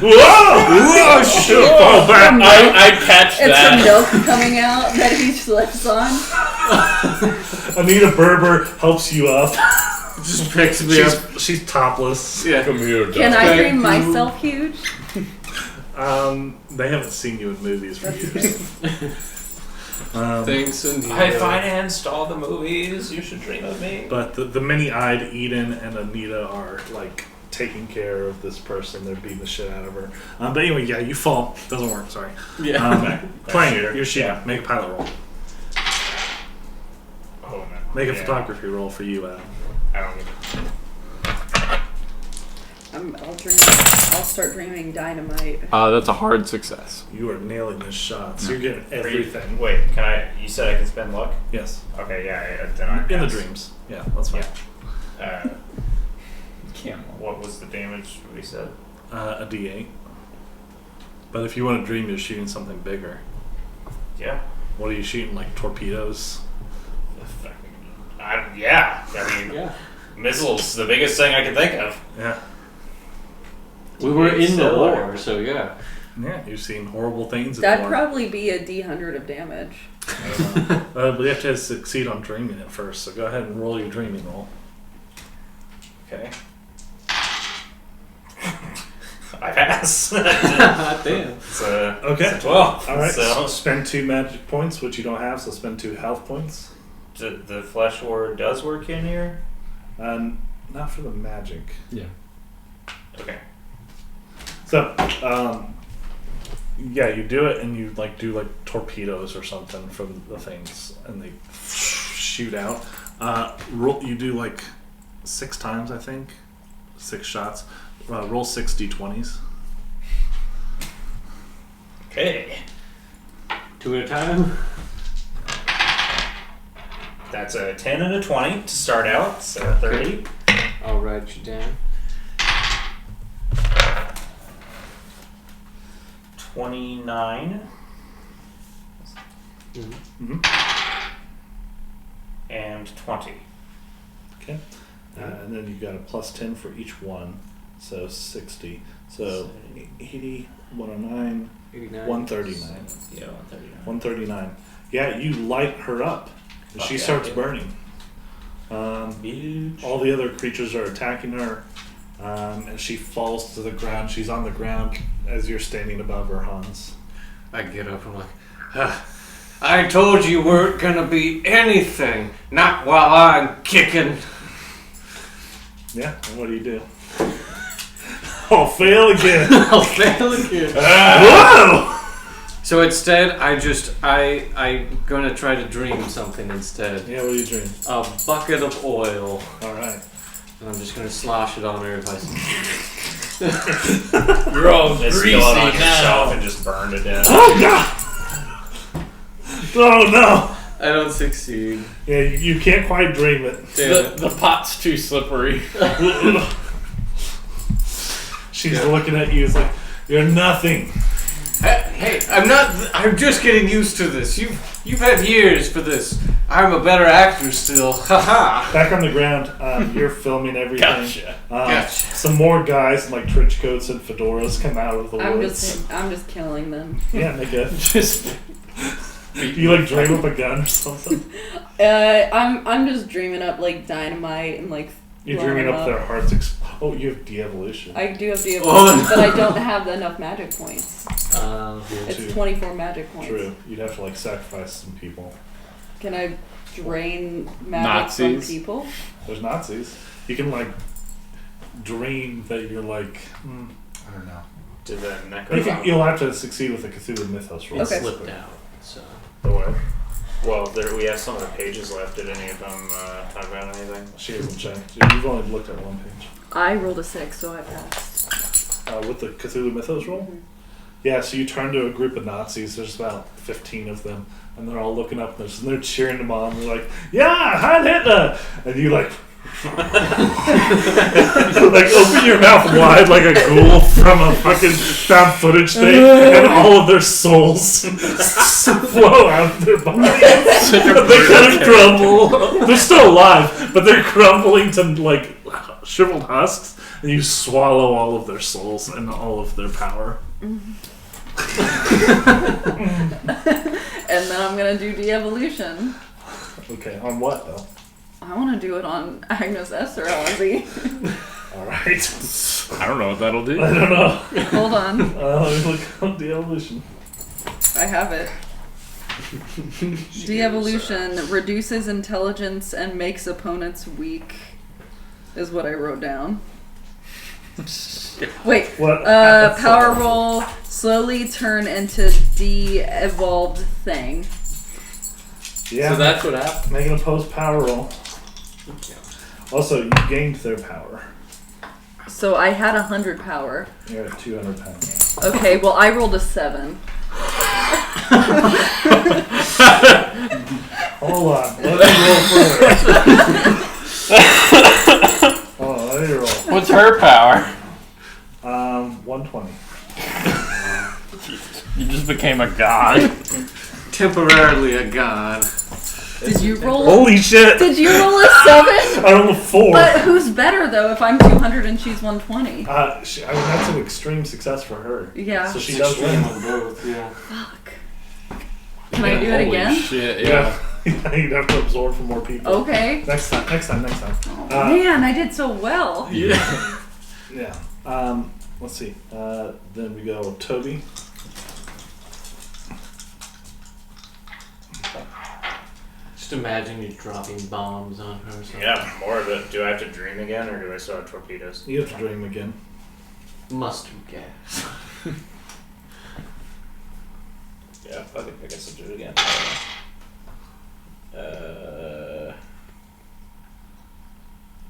Speaker 1: Whoa! Shit! Fall back.
Speaker 8: I catch
Speaker 10: It's
Speaker 8: that.
Speaker 10: the milk coming out that he slips on.
Speaker 1: Anita Berber helps you up.
Speaker 2: Just picks me up.
Speaker 1: She's topless.
Speaker 2: Yeah.
Speaker 8: Come here,
Speaker 10: Can I
Speaker 2: Thank
Speaker 10: dream
Speaker 2: you.
Speaker 10: myself huge?
Speaker 1: They haven't seen you in movies for years.
Speaker 2: Thanks, and
Speaker 5: I financed all the movies. You should dream of me.
Speaker 1: But the many-eyed Eden and Anita are like taking care of this person. They're beating the shit out of her. But anyway, yeah, you fall. Doesn't work. Sorry.
Speaker 2: Yeah.
Speaker 1: Playing
Speaker 5: shooter.
Speaker 1: your shooter.
Speaker 5: Yeah.
Speaker 1: Make a pilot roll.
Speaker 5: Oh no.
Speaker 1: Make a
Speaker 5: Yeah.
Speaker 1: photography roll for you, Adam.
Speaker 5: I don't get it.
Speaker 10: I'll start dreaming dynamite.
Speaker 8: That's a hard success.
Speaker 1: You are nailing this shot. So you're getting everything.
Speaker 5: Wait, can I? You said I can spend luck.
Speaker 1: Yes.
Speaker 5: Okay, yeah. Then I
Speaker 1: In the
Speaker 5: pass.
Speaker 1: dreams. Yeah, that's fine.
Speaker 5: What was the damage we said?
Speaker 1: A D8. But if you want to dream, you're shooting something bigger.
Speaker 5: Yeah.
Speaker 1: What are you shooting? Like torpedoes?
Speaker 5: Yeah. I mean,
Speaker 2: Yeah.
Speaker 5: missiles, the biggest thing I can think of.
Speaker 1: Yeah.
Speaker 2: We were in the
Speaker 5: So,
Speaker 2: war, so yeah.
Speaker 1: Yeah, you've seen horrible things. in
Speaker 10: That'd
Speaker 1: war.
Speaker 10: probably be a D100 of damage.
Speaker 1: But you have to succeed on dreaming it first. So go ahead and roll your dreaming roll.
Speaker 5: Okay. I pass.
Speaker 2: Damn.
Speaker 5: It's a,
Speaker 1: Okay.
Speaker 5: it's a 12.
Speaker 1: All right.
Speaker 5: So
Speaker 1: Spend 2 magic points, which you don't have. So spend 2 health points.
Speaker 5: the flesh ward does work in here?
Speaker 1: Not for the magic.
Speaker 8: Yeah.
Speaker 5: Okay.
Speaker 1: So, yeah, you do it, and you do torpedoes or something from the things, and they shoot out. You do 6 times, I think, 6 shots. Roll 6 d20s.
Speaker 5: Okay.
Speaker 2: 2 at a time.
Speaker 5: That's a 10 and a 20 to start out, so 30.
Speaker 2: I'll write you down.
Speaker 5: 29.
Speaker 1: Mm-hmm.
Speaker 5: And 20.
Speaker 1: Okay. And then you got a plus 10 for each one, so 60. So 80, 109,
Speaker 2: 89.
Speaker 1: 139.
Speaker 5: Yeah, 139.
Speaker 1: 139. Yeah, you light her up. And she
Speaker 5: Okay.
Speaker 1: starts burning.
Speaker 5: Huge.
Speaker 1: All the other creatures are attacking her. and she falls to the ground. She's on the ground as you're standing above her, Hans.
Speaker 9: I get up and I'm like, I told you weren't gonna be anything. Not while I'm kicking.
Speaker 1: Yeah, and what do you do? I'll fail again.
Speaker 9: I'll fail again.
Speaker 1: Whoa!
Speaker 9: So instead, I'm gonna try to dream something instead.
Speaker 1: Yeah, what do you dream?
Speaker 9: A bucket of oil.
Speaker 1: Alright.
Speaker 9: And I'm just gonna slosh it on her if I
Speaker 8: You're all
Speaker 5: Just
Speaker 8: greasy
Speaker 5: spill it on yourself
Speaker 8: now.
Speaker 5: and just burn to death.
Speaker 1: Oh god! Oh no!
Speaker 9: I don't succeed.
Speaker 1: Yeah, you can't quite dream it.
Speaker 9: Damn
Speaker 8: The pot's too slippery.
Speaker 1: She's looking at you, it's like, you're nothing.
Speaker 9: Hey, I'm just getting used to this. You've had years for this. I'm a better actor still. Haha.
Speaker 1: Back on the ground, you're filming everything.
Speaker 8: Gotcha.
Speaker 9: Gotcha.
Speaker 1: Some more guys in like trench coats and fedoras come out of the woods.
Speaker 10: I'm just killing them.
Speaker 1: Yeah, make it.
Speaker 8: Just
Speaker 1: You like dream up a gun or something?
Speaker 10: I'm just dreaming up like dynamite and like.
Speaker 1: You're
Speaker 10: blowing
Speaker 1: dreaming up
Speaker 10: them
Speaker 1: their hearts. Oh, you have de-evolution.
Speaker 10: I do have the
Speaker 9: Oh,
Speaker 10: ability, but I don't have enough magic points. It's
Speaker 1: True.
Speaker 10: 24 magic points.
Speaker 1: True. You'd have to like sacrifice some people.
Speaker 10: Can I drain magic
Speaker 8: Nazis.
Speaker 10: from people?
Speaker 1: There's Nazis. You can like dream that you're like, I don't know.
Speaker 5: To the Necronomicon.
Speaker 1: You'll have to succeed with the Cthulhu mythos roll.
Speaker 2: It
Speaker 10: Okay.
Speaker 2: slipped out. So
Speaker 5: The what? Well, we have some of the pages left. Did any of them talk about anything?
Speaker 1: She hasn't checked. You've only looked at one page.
Speaker 10: I rolled a 6, so I passed.
Speaker 1: With the Cthulhu mythos roll? Yeah, so you turn to a group of Nazis. There's about 15 of them. And they're all looking up and they're cheering them on. They're like, yeah, Heil Hitler! And you like... like open your mouth wide like a ghoul from a fucking found footage thing, and all of their souls flow out of their bodies. They kind of crumble. They're still alive, but they're crumbling to like shriveled husks, and you swallow all of their souls and all of their power.
Speaker 10: And then I'm gonna do de-evolution.
Speaker 1: Okay, on what though?
Speaker 10: I want to do it on Agnes Esterhazy.
Speaker 1: Alright.
Speaker 8: I don't know what that'll do.
Speaker 1: I don't know.
Speaker 10: Hold on,
Speaker 1: Let me look up the evolution.
Speaker 10: I have it. De-evolution reduces intelligence and makes opponents weak, is what I wrote down. Wait,
Speaker 1: What?
Speaker 10: power roll, slowly turn into de-evolved thing.
Speaker 1: Yeah.
Speaker 8: So that's what happened.
Speaker 1: Make an opposed power roll. Also, you gained their power.
Speaker 10: So I had 100 power.
Speaker 1: You're at 200 pounds.
Speaker 10: Okay, well I rolled a 7.
Speaker 1: Hold on. Let me roll further. Hold on, let me roll.
Speaker 8: What's her power?
Speaker 1: 120.
Speaker 8: You just became a god.
Speaker 9: Temporarily a god.
Speaker 10: Did you roll?
Speaker 1: Holy shit!
Speaker 10: Did you roll a 7?
Speaker 1: I rolled a 4.
Speaker 10: But who's better though? If I'm 200 and she's 120.
Speaker 1: I mean, that's an extreme success for her.
Speaker 10: Yeah.
Speaker 1: So she does win.
Speaker 9: on both, yeah.
Speaker 10: Fuck. Can I do it
Speaker 8: Holy
Speaker 10: again?
Speaker 8: shit,
Speaker 1: Yeah. You'd have to absorb from more people.
Speaker 10: Okay.
Speaker 1: Next time.
Speaker 10: Oh, man, I did so well.
Speaker 1: Yeah. Let's see. Then we go Toby.
Speaker 2: just imagine you dropping bombs on her. Or something.
Speaker 5: Yeah, more of it. Do I have to dream again, or do I still have torpedoes?
Speaker 1: You have to dream again.
Speaker 2: Mustard gas.
Speaker 5: Yeah, fuck it. I guess I'll do it again.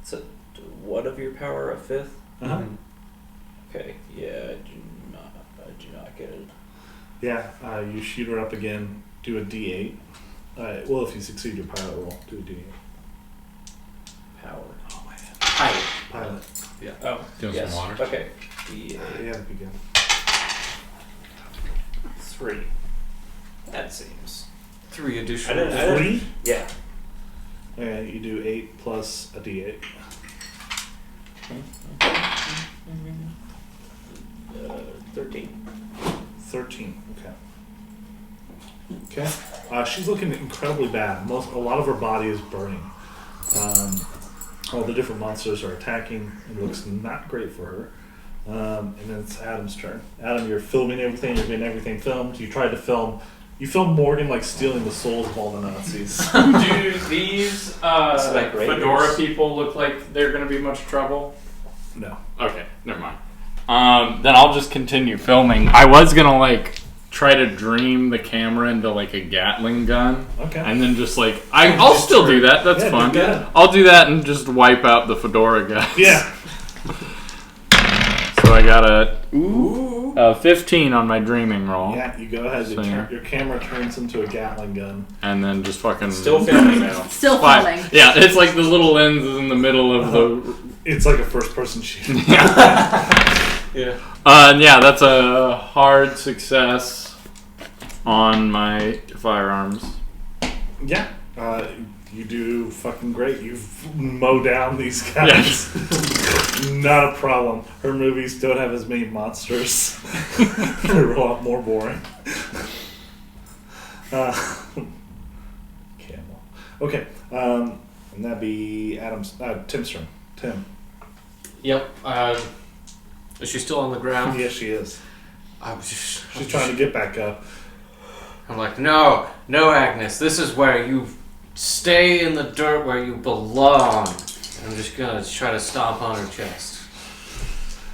Speaker 5: So, what of your power? A fifth?
Speaker 1: Uh-huh.
Speaker 5: Okay. Yeah, I do not get it.
Speaker 1: Yeah, you shoot her up again, do a D8. Well, if you succeed your pilot roll, do a D8.
Speaker 5: Power.
Speaker 1: Oh man.
Speaker 5: Pilot.
Speaker 1: Yeah.
Speaker 5: Oh,
Speaker 8: Doing
Speaker 5: yes.
Speaker 8: some water.
Speaker 5: Okay.
Speaker 1: Yeah, begin.
Speaker 5: 3. That seems.
Speaker 9: 3
Speaker 5: I
Speaker 9: additional.
Speaker 5: didn't.
Speaker 1: 3?
Speaker 5: Yeah.
Speaker 1: Okay, you do 8 plus a D8.
Speaker 5: 13.
Speaker 1: 13. Okay. Okay. She's looking incredibly bad. A lot of her body is burning. All the different monsters are attacking. It looks not great for her. And then it's Adam's turn. Adam, you're filming everything. You're getting everything filmed. You tried to film. You filmed Morgan like stealing the souls of all the Nazis.
Speaker 8: Do these
Speaker 5: like
Speaker 8: fedora
Speaker 5: raiders.
Speaker 8: people look like they're going to be much trouble?
Speaker 1: No.
Speaker 8: Okay, never mind. Then I'll just continue filming. I was going to like try to dream the camera into like a Gatling gun.
Speaker 1: Okay.
Speaker 8: And then just like I'll still do that. That's
Speaker 1: Yeah, do
Speaker 8: fun.
Speaker 1: that.
Speaker 8: I'll do that and just wipe out the fedora guys.
Speaker 1: Yeah.
Speaker 8: So I got a 15 on my dreaming roll.
Speaker 1: Yeah, you go ahead.
Speaker 8: So,
Speaker 1: Your camera turns into a Gatling gun.
Speaker 8: And then just fucking
Speaker 5: Still filming now.
Speaker 4: Still
Speaker 8: Fine.
Speaker 4: filming.
Speaker 8: Yeah, it's like the little lenses in the middle of the.
Speaker 1: It's like a first-person shooter.
Speaker 5: Yeah.
Speaker 8: Yeah, that's a hard success on my firearms.
Speaker 1: Yeah. You do fucking great. You mow down these guys. Not a problem. Her movies don't have as many monsters. They're a lot more boring. Camel. Okay. And that'd be Tim's turn. Tim.
Speaker 2: Yep. Is she still on the ground?
Speaker 1: Yes, she is.
Speaker 2: She's
Speaker 1: She's trying to get back up.
Speaker 2: I'm like, no, Agnes. This is where you stay in the dirt where you belong. I'm just gonna try to stomp on her chest.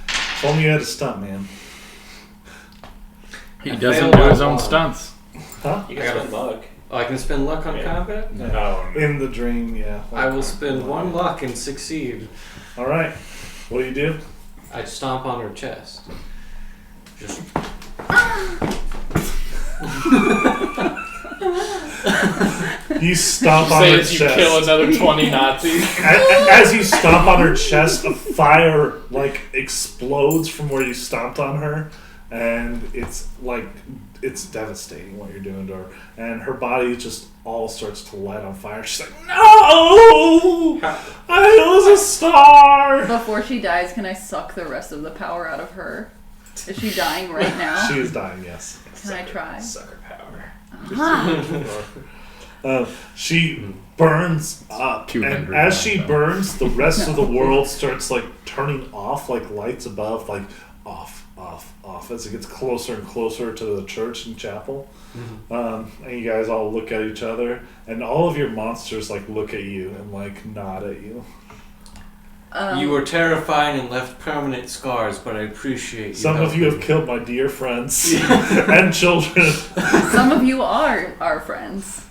Speaker 1: If only you had a stunt, man.
Speaker 8: He
Speaker 2: I
Speaker 8: doesn't
Speaker 2: failed
Speaker 8: do
Speaker 2: my
Speaker 8: his own
Speaker 2: one.
Speaker 8: stunts.
Speaker 1: Huh?
Speaker 5: You can spend luck.
Speaker 2: Oh, I can spend luck on
Speaker 5: Yeah.
Speaker 2: combat?
Speaker 5: No.
Speaker 1: In the dream, yeah.
Speaker 2: I will spend one luck and succeed.
Speaker 1: All right. What do?
Speaker 2: I stomp on her chest. Just
Speaker 1: You stomp on
Speaker 8: Say
Speaker 1: her
Speaker 8: as you
Speaker 1: chest.
Speaker 8: kill another 20 Nazis.
Speaker 1: As you stomp on her chest, a fire like explodes from where you stomped on her, and it's devastating what you're doing to her. And her body just all starts to light on fire. She's like, "No, I was a star."
Speaker 10: Before she dies, can I suck the rest of the power out of her? Is she dying right now?
Speaker 1: She is dying. Yes.
Speaker 10: Can I try?
Speaker 5: Sucker power.
Speaker 1: She burns up,
Speaker 8: 200
Speaker 1: and as she
Speaker 8: now.
Speaker 1: burns, the rest of the world starts like turning off, like lights above, like off, as it gets closer and closer to the church and chapel. And you guys all look at each other, and all of your monsters like look at you and like nod at you.
Speaker 2: you were terrifying and left permanent scars, but I appreciate you.
Speaker 1: Some of you have killed my dear friends and children.
Speaker 10: Some of you are our friends.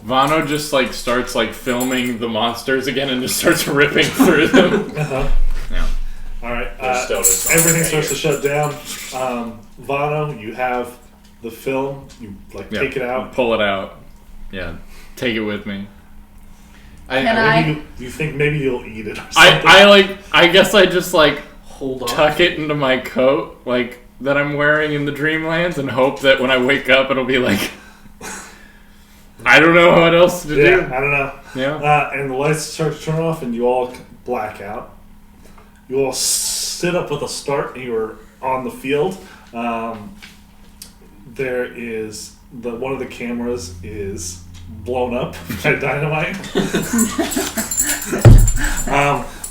Speaker 8: Vano just like starts like filming the monsters again and just starts ripping through them.
Speaker 1: Yeah. All right.
Speaker 5: Still just
Speaker 1: Everything
Speaker 5: right
Speaker 1: starts to shut down. Vano, you have the film. You like take it out.
Speaker 8: Pull it out. Yeah. Take it with me.
Speaker 1: Maybe you think maybe you'll eat it or something.
Speaker 8: I guess I just like
Speaker 2: hold on.
Speaker 8: tuck it into my coat like that I'm wearing in the Dreamlands and hope that when I wake up it'll be like I don't know what else to do.
Speaker 1: I don't know.
Speaker 8: Yeah.
Speaker 1: And the lights start to turn off and you all black out. You all sit up with a start and you're on the field. There is one of the cameras is blown up by dynamite.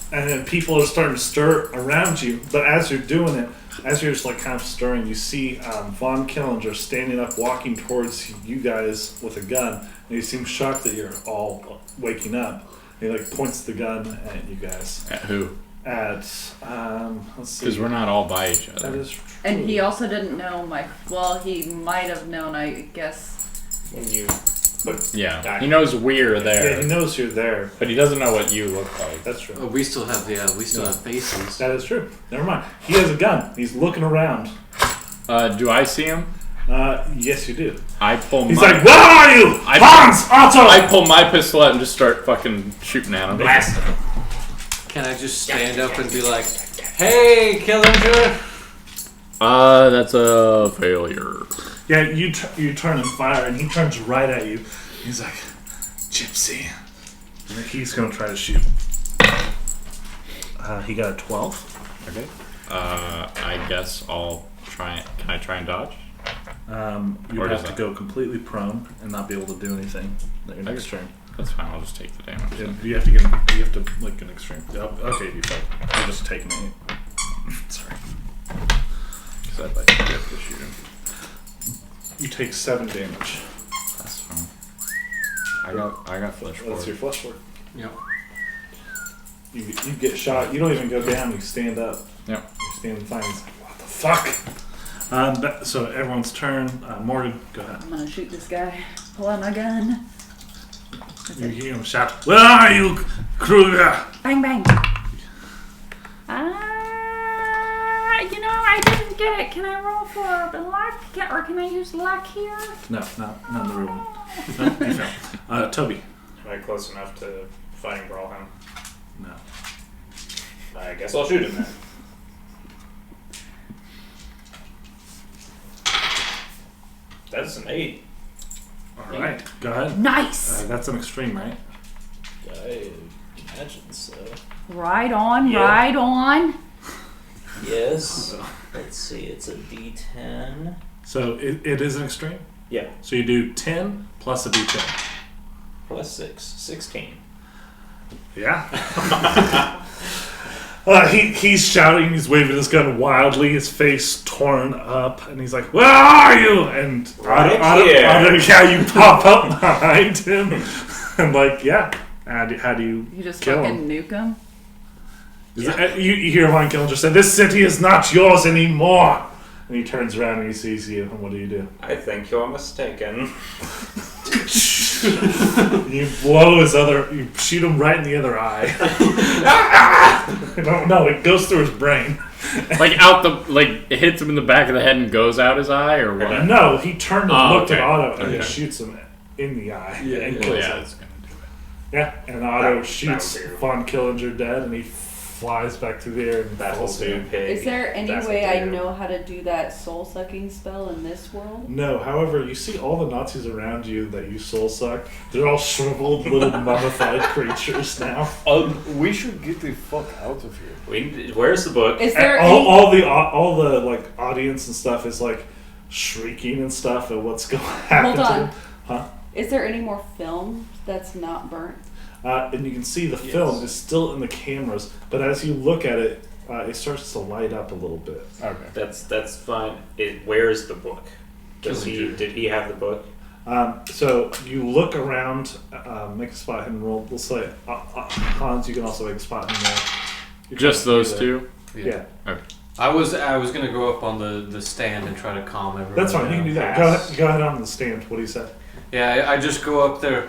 Speaker 1: And then people are starting to stir around you. But as you're doing it, as you're just like kind of stirring, you see Von Killinger standing up, walking towards you guys with a gun. And he seems shocked that you're all waking up. He like points the gun at you guys.
Speaker 8: At who?
Speaker 1: At let's see.
Speaker 8: Because we're not all by each
Speaker 1: That
Speaker 8: other.
Speaker 1: is true.
Speaker 10: And he also didn't know he might have known, I guess.
Speaker 5: When you
Speaker 8: Yeah. He knows we're
Speaker 1: Yeah,
Speaker 8: there.
Speaker 1: he knows you're there.
Speaker 8: But he doesn't know what you look like.
Speaker 1: That's true.
Speaker 2: Oh, we still have faces.
Speaker 1: That is true. Never mind. He has a gun. He's looking around.
Speaker 8: Do I see him?
Speaker 1: Yes, you do.
Speaker 8: I pull
Speaker 1: He's
Speaker 8: my
Speaker 1: like, "Where are you, Hans Otto?"
Speaker 8: I pull my pistol out and just start fucking shooting at him.
Speaker 1: Blast him.
Speaker 2: Can I just stand up and be like, "Hey, Killinger"?
Speaker 8: That's a failure.
Speaker 1: Yeah, you turn and fire, and he turns right at you. He's like, "Gypsy," and he's gonna try to shoot. He got a 12.
Speaker 8: Okay. I guess I'll try. Can I try and dodge?
Speaker 1: You
Speaker 8: Or
Speaker 1: have
Speaker 8: does
Speaker 1: to
Speaker 8: that-
Speaker 1: go completely prone and not be able to do anything your next turn.
Speaker 8: That's fine. I'll just take the damage.
Speaker 1: Yeah, you have to get. You have to like an extreme. Okay, you fuck. I'll just take me. Sorry. Because I'd like to be able to shoot him. You take 7 damage.
Speaker 8: That's fine. I got flesh.
Speaker 1: That's your flesh ward.
Speaker 2: Yep.
Speaker 1: You get shot. You don't even go down. You stand up.
Speaker 8: Yep.
Speaker 1: You stand fine. It's like, what the fuck? So everyone's turn. Morgan, go ahead.
Speaker 4: I'm gonna shoot this guy. Pull out my gun.
Speaker 1: You hear him shout, "Where are you, Kruger?"
Speaker 4: Bang bang. I didn't get it. Can I roll for luck? Or can I use luck here?
Speaker 1: No, not in the room. No, you fail. Toby.
Speaker 5: Am I close enough to fighting brawl him?
Speaker 1: No.
Speaker 5: I guess I'll shoot him then. That's an 8.
Speaker 1: All right, go ahead.
Speaker 4: Nice.
Speaker 1: That's an extreme, right?
Speaker 7: I imagine so.
Speaker 4: Right on,
Speaker 7: Yeah.
Speaker 4: right on.
Speaker 7: Yes. Let's see, it's a D10.
Speaker 1: So it is an extreme?
Speaker 7: Yeah.
Speaker 1: So you do 10 plus a d10.
Speaker 7: Plus 6. 16.
Speaker 1: Yeah. He's shouting, he's waving his gun wildly, his face torn up, and he's like, "Where are you?" And you pop up behind him. And like, yeah. How do you
Speaker 10: You just
Speaker 1: kill
Speaker 10: fucking
Speaker 1: him?
Speaker 10: nuke him.
Speaker 1: You hear Von Killinger say, "This city is not yours anymore." And he turns around and he sees you, and what do?
Speaker 5: I think you're mistaken.
Speaker 1: You blow you shoot him right in the other eye. No, it goes through his brain.
Speaker 8: It hits him in the back of the head and goes out his eye, or what?
Speaker 1: No, he turned and looked at
Speaker 8: okay.
Speaker 1: Otto and
Speaker 8: Okay.
Speaker 1: shoots him in the eye. and
Speaker 8: Well,
Speaker 1: kills
Speaker 8: yeah,
Speaker 1: him.
Speaker 8: it's gonna do it.
Speaker 1: Yeah, and Otto
Speaker 5: That
Speaker 1: shoots
Speaker 5: will do.
Speaker 1: Von Killinger dead, and he flies back through the air and
Speaker 5: That will
Speaker 1: falls
Speaker 5: do,
Speaker 1: down.
Speaker 5: pig.
Speaker 10: Is there any
Speaker 5: That's
Speaker 10: way
Speaker 5: what they
Speaker 10: I
Speaker 5: do.
Speaker 10: know how to do that soul-sucking spell in this world?
Speaker 1: No, however, you see all the Nazis around you that you soul suck. They're all shriveled little mummified creatures now.
Speaker 3: We should get the fuck out of here.
Speaker 5: Where's the book?
Speaker 10: Is there
Speaker 1: And
Speaker 10: any...
Speaker 1: all the like audience and stuff is like shrieking and stuff at what's going to happen.
Speaker 10: Hold on.
Speaker 1: To them. Huh?
Speaker 10: Is there any more film that's not burnt?
Speaker 1: And you can see the film is still in the cameras, but as you look at it, it starts to light up a little bit.
Speaker 3: Okay.
Speaker 5: That's fine. Where's the book? Did he have the book?
Speaker 1: So you look around, make a spot hidden roll. We'll say Hans. You can also make a spot hidden roll. You
Speaker 8: Just
Speaker 1: can do
Speaker 8: those
Speaker 1: that.
Speaker 8: two?
Speaker 1: Yeah.
Speaker 8: Okay.
Speaker 2: I was gonna go up on the stand and try to calm everyone.
Speaker 1: That's fine. You
Speaker 2: down.
Speaker 1: can do that. Go ahead on the stand. What do you say?
Speaker 2: Yeah, I just go up there.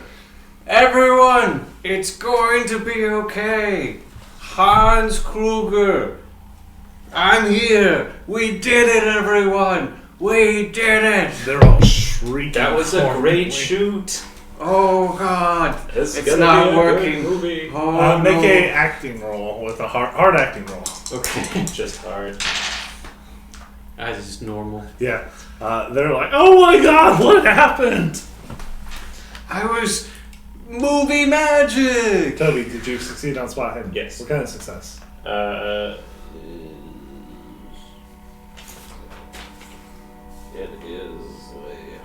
Speaker 2: Everyone, it's going to be okay. Hans Kruger, I'm here. We did it, everyone. We did it.
Speaker 1: They're all shrieking.
Speaker 5: That was a
Speaker 1: horribly.
Speaker 5: great shoot.
Speaker 2: Oh God,
Speaker 5: It's
Speaker 2: it's
Speaker 5: gonna
Speaker 2: not
Speaker 5: be a
Speaker 2: working.
Speaker 5: good movie.
Speaker 2: Oh
Speaker 1: Make
Speaker 2: no.
Speaker 1: a acting roll with a hard acting roll.
Speaker 2: Okay,
Speaker 5: Just hard.
Speaker 2: that's just normal.
Speaker 1: Yeah. They're like, "Oh my God, what happened?"
Speaker 2: I was movie magic.
Speaker 1: Toby, did you succeed on spot hidden?
Speaker 5: Yes.
Speaker 1: What kind of success?
Speaker 5: It is a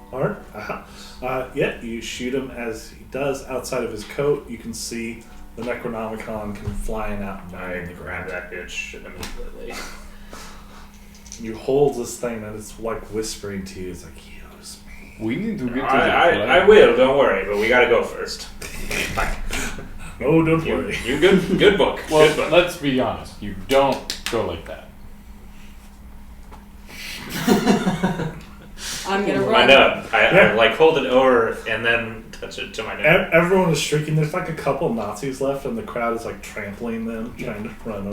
Speaker 5: hard.
Speaker 1: Hard? Uh-huh. Yeah, you shoot him as he does. Outside of his coat, you can see the Necronomicon come flying out and
Speaker 5: I
Speaker 1: dying on the
Speaker 5: grab
Speaker 1: ground.
Speaker 5: that bitch immediately.
Speaker 1: You hold this thing and it's like whispering to you. It's like, use me.
Speaker 3: We need to get to the
Speaker 5: I will. Don't worry, but we gotta go first.
Speaker 1: No, don't worry.
Speaker 5: You good book.
Speaker 8: Well,
Speaker 5: Good book.
Speaker 8: let's be honest. You don't go like that.
Speaker 10: I'm gonna
Speaker 5: My
Speaker 10: run.
Speaker 5: nub. I
Speaker 1: Yeah.
Speaker 5: like hold it over and then touch it to my nub.
Speaker 1: Everyone is shrieking. There's like a couple Nazis left, and the crowd is like trampling them, trying to run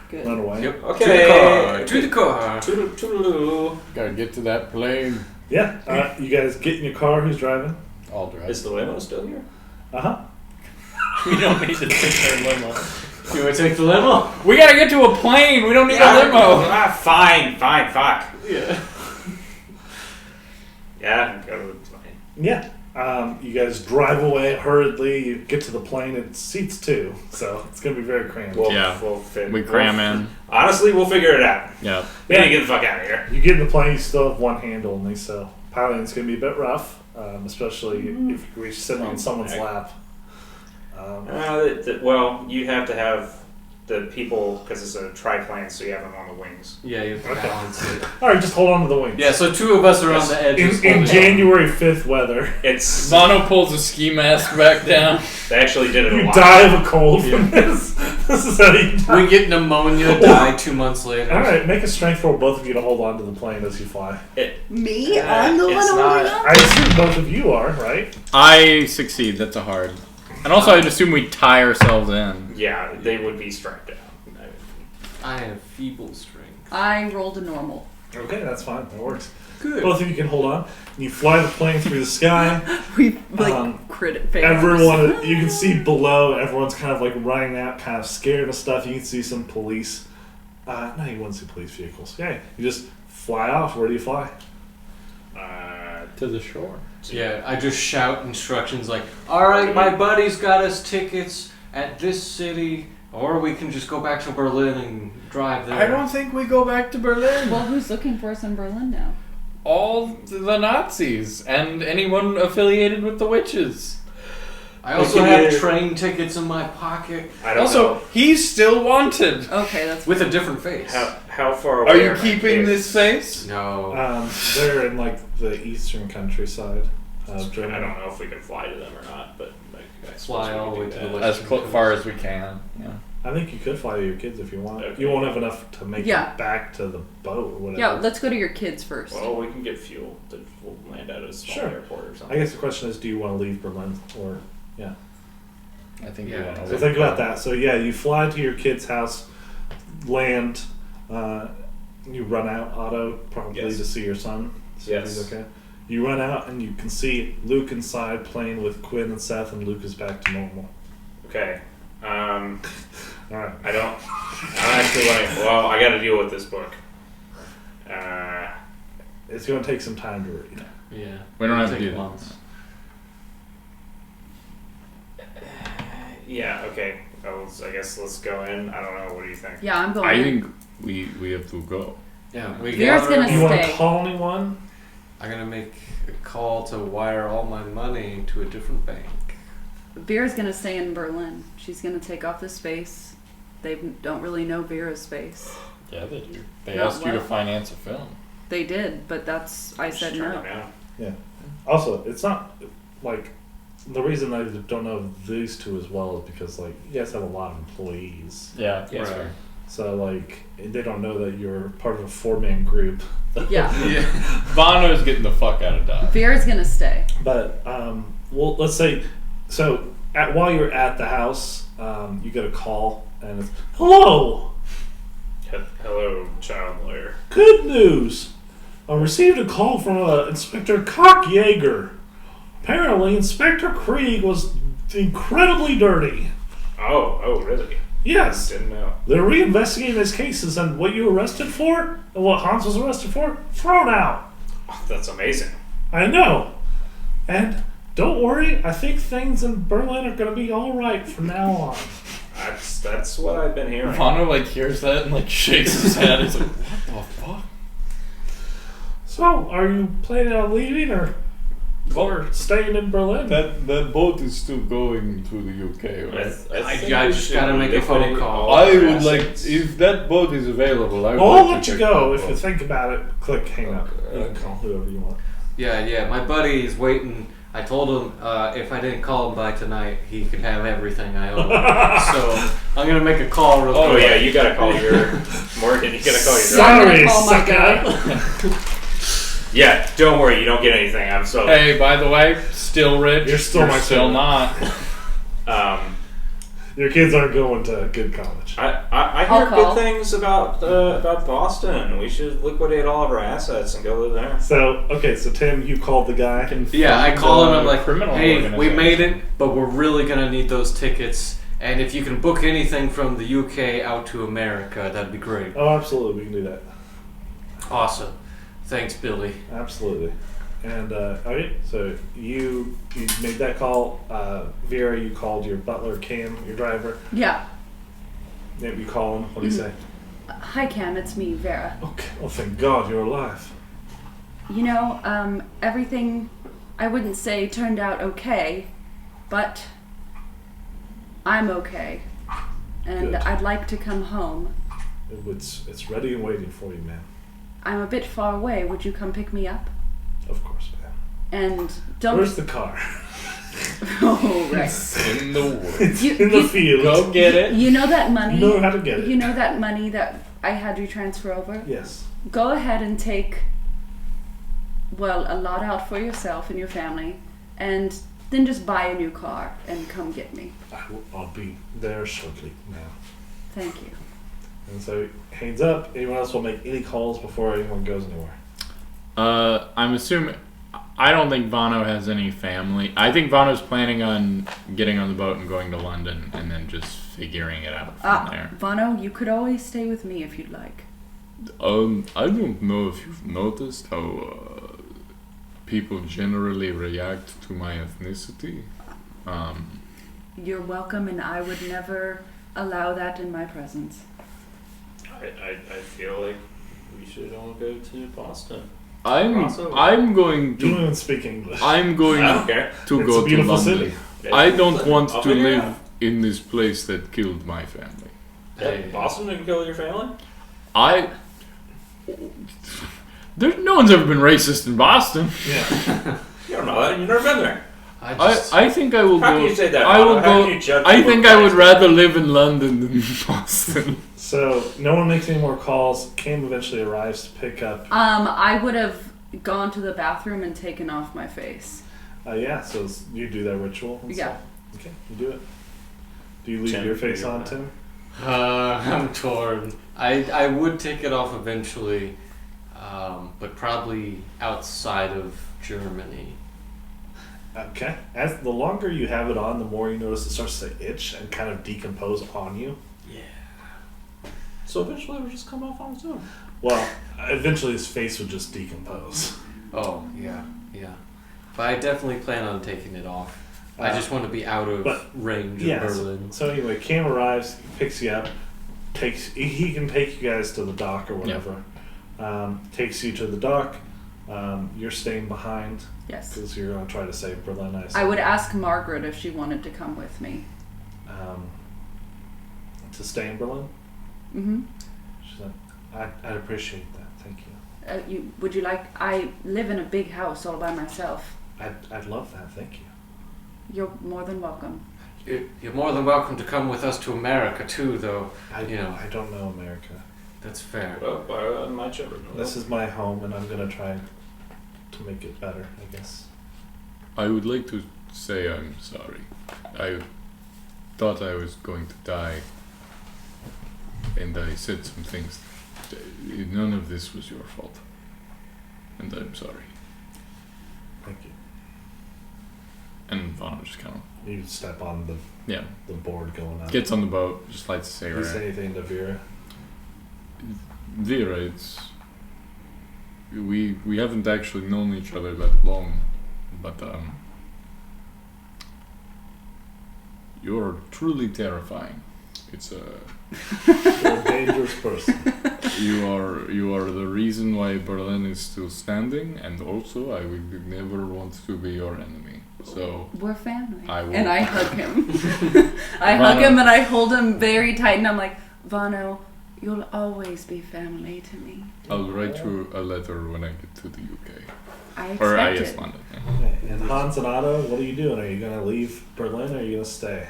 Speaker 10: Good.
Speaker 1: away.
Speaker 2: Yep.
Speaker 5: Okay.
Speaker 2: To the car.
Speaker 5: Toodaloo.
Speaker 3: Gotta get to that plane.
Speaker 1: Yeah, you guys get in your car. Who's driving?
Speaker 3: I'll drive.
Speaker 5: Is the limo still here?
Speaker 1: Uh-huh.
Speaker 8: We don't need to take their limo.
Speaker 2: You want to take the limo?
Speaker 8: We gotta get to a plane. We don't need a limo.
Speaker 5: Fine, fuck.
Speaker 2: Yeah.
Speaker 5: Yeah, go to the plane.
Speaker 1: Yeah. You guys drive away hurriedly. You get to the plane. It seats 2, so it's going to be very cramped.
Speaker 8: Yeah.
Speaker 5: We'll fit.
Speaker 8: We cram in.
Speaker 5: Honestly, we'll figure it out.
Speaker 8: Yeah.
Speaker 5: We need to get the fuck out of here.
Speaker 1: You get in the plane, you still have one handle only, so piloting's going to be a bit rough. especially if we're sitting in someone's lap.
Speaker 5: Well, you have to have the people, because it's a triplane, so you have them on the wings.
Speaker 2: Yeah, you have to balance it.
Speaker 1: Alright, just hold on to the wings.
Speaker 2: Yeah, so 2 of us are on the edges.
Speaker 1: In January 5th weather.
Speaker 5: It's
Speaker 8: Mono pulls a ski mask back down.
Speaker 5: They actually did it a
Speaker 1: You
Speaker 5: lot.
Speaker 1: die of a cold from this. This is how you die.
Speaker 2: We get pneumonia, die 2 months later.
Speaker 1: Alright, make a strength roll, both of you, to hold on to the plane as you fly.
Speaker 6: Me? I'm the one
Speaker 5: it's
Speaker 6: holding
Speaker 5: not-
Speaker 6: on?
Speaker 1: I assume both of you are, right?
Speaker 8: I succeed. That's a hard. And also, I'd assume we tie ourselves in.
Speaker 5: Yeah, they would be strapped down.
Speaker 2: I have feeble strength.
Speaker 4: I rolled a normal.
Speaker 1: Okay, that's fine. That works.
Speaker 2: Good.
Speaker 1: Both of you can hold on. You fly the plane through the sky.
Speaker 10: We crit failed.
Speaker 1: Everyone, you can see below, everyone's kind of like running out, kind of scared of stuff. You can see some police. No, you wouldn't see police vehicles. Okay, you just fly off. Where do you fly?
Speaker 8: To the shore.
Speaker 2: Yeah, I just shout instructions like, alright, my buddy's got us tickets at this city, or we can just go back to Berlin and drive there.
Speaker 8: I don't think we go back to Berlin.
Speaker 4: Well, who's looking for us in Berlin now?
Speaker 8: All the Nazis and anyone affiliated with the witches.
Speaker 2: I also have train tickets in my pocket.
Speaker 5: I don't
Speaker 8: Also,
Speaker 5: know.
Speaker 8: he's still wanted.
Speaker 10: Okay, that's
Speaker 2: With a different face.
Speaker 5: How far away
Speaker 8: Are you
Speaker 5: my
Speaker 8: keeping
Speaker 5: kids?
Speaker 8: this face?
Speaker 2: No.
Speaker 1: They're in like the eastern countryside of
Speaker 5: I
Speaker 1: Germany.
Speaker 5: don't know if we can fly to them or not, but like, I suppose
Speaker 2: Fly
Speaker 5: we
Speaker 2: all
Speaker 5: could
Speaker 2: the way
Speaker 5: do
Speaker 2: to the
Speaker 5: that.
Speaker 2: west.
Speaker 8: As far as we can. Yeah.
Speaker 1: I think you could fly to your kids if you want.
Speaker 5: Okay.
Speaker 1: You won't have enough to make
Speaker 4: Yeah.
Speaker 1: it back to the boat or whatever.
Speaker 4: Yeah, let's go to your kids first.
Speaker 5: Well, we can get fuel. We'll land at a small
Speaker 1: Sure.
Speaker 5: airport or
Speaker 1: I
Speaker 5: something.
Speaker 1: guess the question is, do you want to leave Berlin or yeah?
Speaker 8: I think
Speaker 2: Yeah.
Speaker 8: we want to
Speaker 1: So think about that. So yeah, you fly to your kid's house, land, you run out, Otto, probably
Speaker 5: Yes.
Speaker 1: to see your son. See if
Speaker 5: Yes.
Speaker 1: he's okay. You run out and you can see Luke inside playing with Quinn and Seth, and Luke is back to normal.
Speaker 5: Okay.
Speaker 1: All right.
Speaker 5: I don't actually want to. Well, I got to deal with this book.
Speaker 1: It's going to take some time to read.
Speaker 2: Yeah.
Speaker 8: We don't have to
Speaker 2: Take
Speaker 8: do that.
Speaker 2: months.
Speaker 5: Yeah. Okay. I guess let's go in. I don't know. What do you think?
Speaker 4: Yeah, I'm going.
Speaker 8: I
Speaker 4: in.
Speaker 8: think we have to go.
Speaker 2: Yeah, we
Speaker 4: Vera's
Speaker 2: gather.
Speaker 4: gonna
Speaker 1: You want to
Speaker 4: stay.
Speaker 1: call anyone?
Speaker 2: I'm gonna make a call to wire all my money to a different bank.
Speaker 4: Vera's gonna stay in Berlin. She's gonna take off the space. They don't really know Vera's space.
Speaker 8: Yeah, they do. They
Speaker 4: Not
Speaker 8: asked you to
Speaker 4: well.
Speaker 8: finance a film.
Speaker 4: They did, but I said
Speaker 5: Just turn
Speaker 4: no.
Speaker 5: it down.
Speaker 1: Yeah. Also, it's not like the reason I don't know these two as well is because like you guys have a lot of employees.
Speaker 8: Yeah,
Speaker 5: Yes,
Speaker 8: right.
Speaker 5: sir.
Speaker 1: So like they don't know that you're part of a 4-man group.
Speaker 4: Yeah.
Speaker 8: Bono's getting the fuck out of Dodge.
Speaker 4: Vera's gonna stay.
Speaker 1: But well, let's say so. While you're at the house, you get a call and it's hello.
Speaker 5: Hello, child lawyer.
Speaker 1: Good news. I received a call from Inspector Cockjaeger. Apparently, Inspector Krieg was incredibly dirty.
Speaker 5: Oh, really?
Speaker 1: Yes.
Speaker 5: Didn't know.
Speaker 1: They're reinvestigating his cases, and what you arrested for, and what Hans was arrested for, thrown out.
Speaker 5: Oh, that's amazing.
Speaker 1: I know. And don't worry, I think things in Berlin are going to be all right from now on.
Speaker 5: That's what I've been hearing.
Speaker 8: Bono like hears that and like shakes his head. He's like, what the fuck?
Speaker 1: So, are you planning on leaving or staying in Berlin?
Speaker 8: That boat is still going to the UK,
Speaker 2: I just gotta make a phone call.
Speaker 8: I would like, if that boat is available, I would
Speaker 1: Well,
Speaker 8: like
Speaker 1: I'll
Speaker 8: to
Speaker 1: let you
Speaker 8: check
Speaker 1: go.
Speaker 8: that
Speaker 1: If you
Speaker 8: boat.
Speaker 1: think about it, click hang up. You can call whoever you want.
Speaker 2: Yeah, my buddy is waiting. I told him if I didn't call him by tonight, he could have everything I owe. So I'm gonna make a call real
Speaker 5: Oh
Speaker 2: quick.
Speaker 5: yeah, you gotta call your Morgan. You gotta call your
Speaker 1: Sorry,
Speaker 4: call my
Speaker 1: sucker.
Speaker 5: Yeah, don't worry. You don't get anything. I'm so.
Speaker 8: Hey, by the way, still rich.
Speaker 1: You're still my
Speaker 8: still
Speaker 1: son.
Speaker 8: not.
Speaker 1: Your kids aren't going to good college.
Speaker 5: I
Speaker 4: I'll
Speaker 5: hear
Speaker 4: call.
Speaker 5: good things about Boston. We should liquidate all of our assets and go live there.
Speaker 1: So, okay, so Tim, you called the guy.
Speaker 2: Yeah, I call him. I'm like,
Speaker 8: criminal
Speaker 2: hey, we
Speaker 8: organization.
Speaker 2: made it, but we're really gonna need those tickets. And if you can book anything from the UK out to America, that'd be great.
Speaker 1: Oh, absolutely, we can do that.
Speaker 2: Awesome. Thanks, Billy.
Speaker 1: Absolutely. And, okay, so you made that call. Vera, you called your butler, Cam, your driver.
Speaker 4: Yeah.
Speaker 1: Maybe you call him. What do you say?
Speaker 4: Hi, Cam. It's me, Vera.
Speaker 1: Okay. Well, thank God you're alive.
Speaker 4: You know, everything I wouldn't say turned out okay, but I'm okay. And
Speaker 1: Good.
Speaker 4: I'd like to come home.
Speaker 1: It's ready and waiting for you, ma'am.
Speaker 4: I'm a bit far away. Would you come pick me up?
Speaker 1: Of course, ma'am.
Speaker 4: And don't...
Speaker 1: Where's the car?
Speaker 4: Oh, right.
Speaker 8: In the woods.
Speaker 1: It's
Speaker 4: You-
Speaker 1: in the
Speaker 4: you-
Speaker 1: field.
Speaker 8: Go get it.
Speaker 4: You know that money?
Speaker 1: You know how to get it.
Speaker 4: You know that money that I had you transfer over?
Speaker 1: Yes.
Speaker 4: Go ahead and take, well, a lot out for yourself and your family, and then just buy a new car and come get me.
Speaker 1: I'll be there shortly, ma'am.
Speaker 4: Thank you.
Speaker 1: And so he hangs up. Anyone else will make any calls before anyone goes anywhere?
Speaker 8: I'm assuming. I don't think Vano has any family. I think Vano's planning on getting on the boat and going to London and then just figuring it out from there.
Speaker 4: Vano, you could always stay with me if you'd like.
Speaker 8: I don't know if you've noticed how people generally react to my ethnicity.
Speaker 4: You're welcome, and I would never allow that in my presence.
Speaker 7: I feel like we should all go to Boston.
Speaker 8: I'm going
Speaker 1: You don't
Speaker 8: to.
Speaker 1: even speak English.
Speaker 8: I'm going
Speaker 7: I don't care.
Speaker 8: to
Speaker 1: It's
Speaker 8: go
Speaker 1: a beautiful
Speaker 8: to London.
Speaker 1: city.
Speaker 8: I don't want
Speaker 7: I'll
Speaker 8: to
Speaker 7: figure it
Speaker 8: live
Speaker 7: out.
Speaker 8: in this place that killed my family.
Speaker 7: Yeah, Boston to kill your family?
Speaker 8: No one's ever been racist in Boston.
Speaker 1: Yeah.
Speaker 7: You don't know that. You've never been there.
Speaker 8: I think I will
Speaker 7: How
Speaker 8: go.
Speaker 7: can you say that?
Speaker 8: I will
Speaker 7: How
Speaker 8: go.
Speaker 7: can you judge
Speaker 8: I
Speaker 7: people
Speaker 8: think
Speaker 7: by
Speaker 8: I would
Speaker 7: that?
Speaker 8: rather live in London than Boston.
Speaker 1: So no one makes any more calls. Cam eventually arrives to pick up.
Speaker 4: I would have gone to the bathroom and taken off my face.
Speaker 1: Yeah. So you do that ritual. And
Speaker 4: Yeah.
Speaker 1: stuff? Okay. You do it. Do you leave
Speaker 7: Tim,
Speaker 1: your
Speaker 7: do
Speaker 1: face
Speaker 7: you
Speaker 1: on,
Speaker 7: want
Speaker 1: Tim?
Speaker 2: I'm torn. I would take it off eventually, but probably outside of Germany.
Speaker 1: Okay. As the longer you have it on, the more you notice it starts to itch and kind of decompose on you.
Speaker 7: So eventually it'll just come off on its own.
Speaker 1: Well, eventually his face would just decompose.
Speaker 2: Oh, yeah. But I definitely plan on taking it off. I just want to be out of
Speaker 1: but-
Speaker 2: range of
Speaker 1: Yes.
Speaker 2: Berlin.
Speaker 1: So anyway, Cam arrives, picks you up, he can take you guys to the dock or whatever. Takes you to the dock. You're staying behind
Speaker 4: Yes.
Speaker 1: because you're going to try to save Berlin.
Speaker 4: I would ask Margaret if she wanted to come with me.
Speaker 1: To stay in Berlin.
Speaker 4: Mm-hmm.
Speaker 1: She's like, I'd appreciate that. Thank you.
Speaker 4: Would you like? I live in a big house all by myself.
Speaker 1: I'd love that. Thank you.
Speaker 4: You're more than welcome.
Speaker 2: You're more than welcome to come with us to America too, though.
Speaker 1: I don't know America.
Speaker 2: That's fair.
Speaker 7: Well, my children.
Speaker 1: This is my home, and I'm gonna try to make it better, I guess.
Speaker 8: I would like to say I'm sorry. I thought I was going to die, and I said some things. None of this was your fault, and I'm sorry.
Speaker 1: Thank you.
Speaker 8: And Vano just kind of
Speaker 1: You step on the board going up.
Speaker 8: gets on the boat, just lights a
Speaker 1: Do you
Speaker 8: cigarette.
Speaker 1: say anything to Vera?
Speaker 8: Vera, it's we haven't actually known each other that long, but you're truly terrifying. It's
Speaker 1: You're a dangerous person.
Speaker 8: you are the reason why Berlin is still standing, and also I would never want to be your enemy. So
Speaker 4: We're family.
Speaker 8: I will.
Speaker 4: And I hug him. I hug him and I hold him very tight, and I'm like, Vano, you'll always be family to me.
Speaker 8: I'll write you a letter when I get to the UK.
Speaker 4: I
Speaker 8: Or I
Speaker 4: expect
Speaker 8: guess
Speaker 4: it.
Speaker 8: London.
Speaker 1: Okay. And Hans and Otto, what are you doing? Are you gonna leave Berlin or are you gonna stay?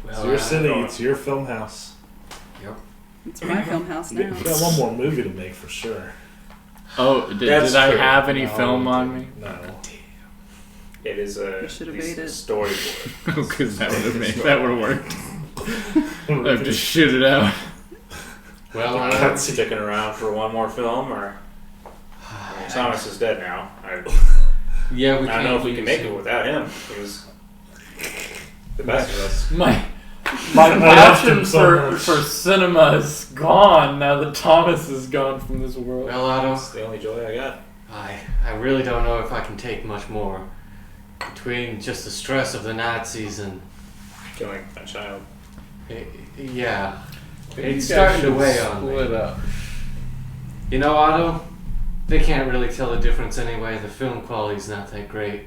Speaker 1: It's your city. It's your film house.
Speaker 10: It's my film house
Speaker 1: You
Speaker 10: now.
Speaker 1: got one more movie to make for sure.
Speaker 8: Oh, did
Speaker 7: That's
Speaker 8: I
Speaker 7: true.
Speaker 8: have any
Speaker 1: No,
Speaker 8: film on me?
Speaker 1: No.
Speaker 5: It is a
Speaker 10: You should have
Speaker 5: it's
Speaker 10: made
Speaker 5: a
Speaker 10: it.
Speaker 5: storyboard.
Speaker 8: Because that would have made that would have worked. I have to shoot it out.
Speaker 2: Well,
Speaker 5: I'm sticking around for one more film, or Thomas is dead now. I
Speaker 2: yeah, we
Speaker 5: don't know if we
Speaker 2: use
Speaker 5: can make
Speaker 2: him.
Speaker 5: it without him. He was the best of us.
Speaker 8: My
Speaker 1: I loved him
Speaker 8: passion
Speaker 1: so much.
Speaker 8: for cinema is gone now that Thomas is gone from this world.
Speaker 2: Well, Otto,
Speaker 5: That's the only joy I got.
Speaker 2: I really don't know if I can take much more. Between just the stress of the Nazis and
Speaker 5: Killing a child.
Speaker 2: yeah,
Speaker 8: You
Speaker 2: it's
Speaker 8: guys
Speaker 2: starting to
Speaker 8: should
Speaker 2: weigh on me.
Speaker 8: split up.
Speaker 2: You know, Otto, they can't really tell the difference anyway. The film quality's not that great.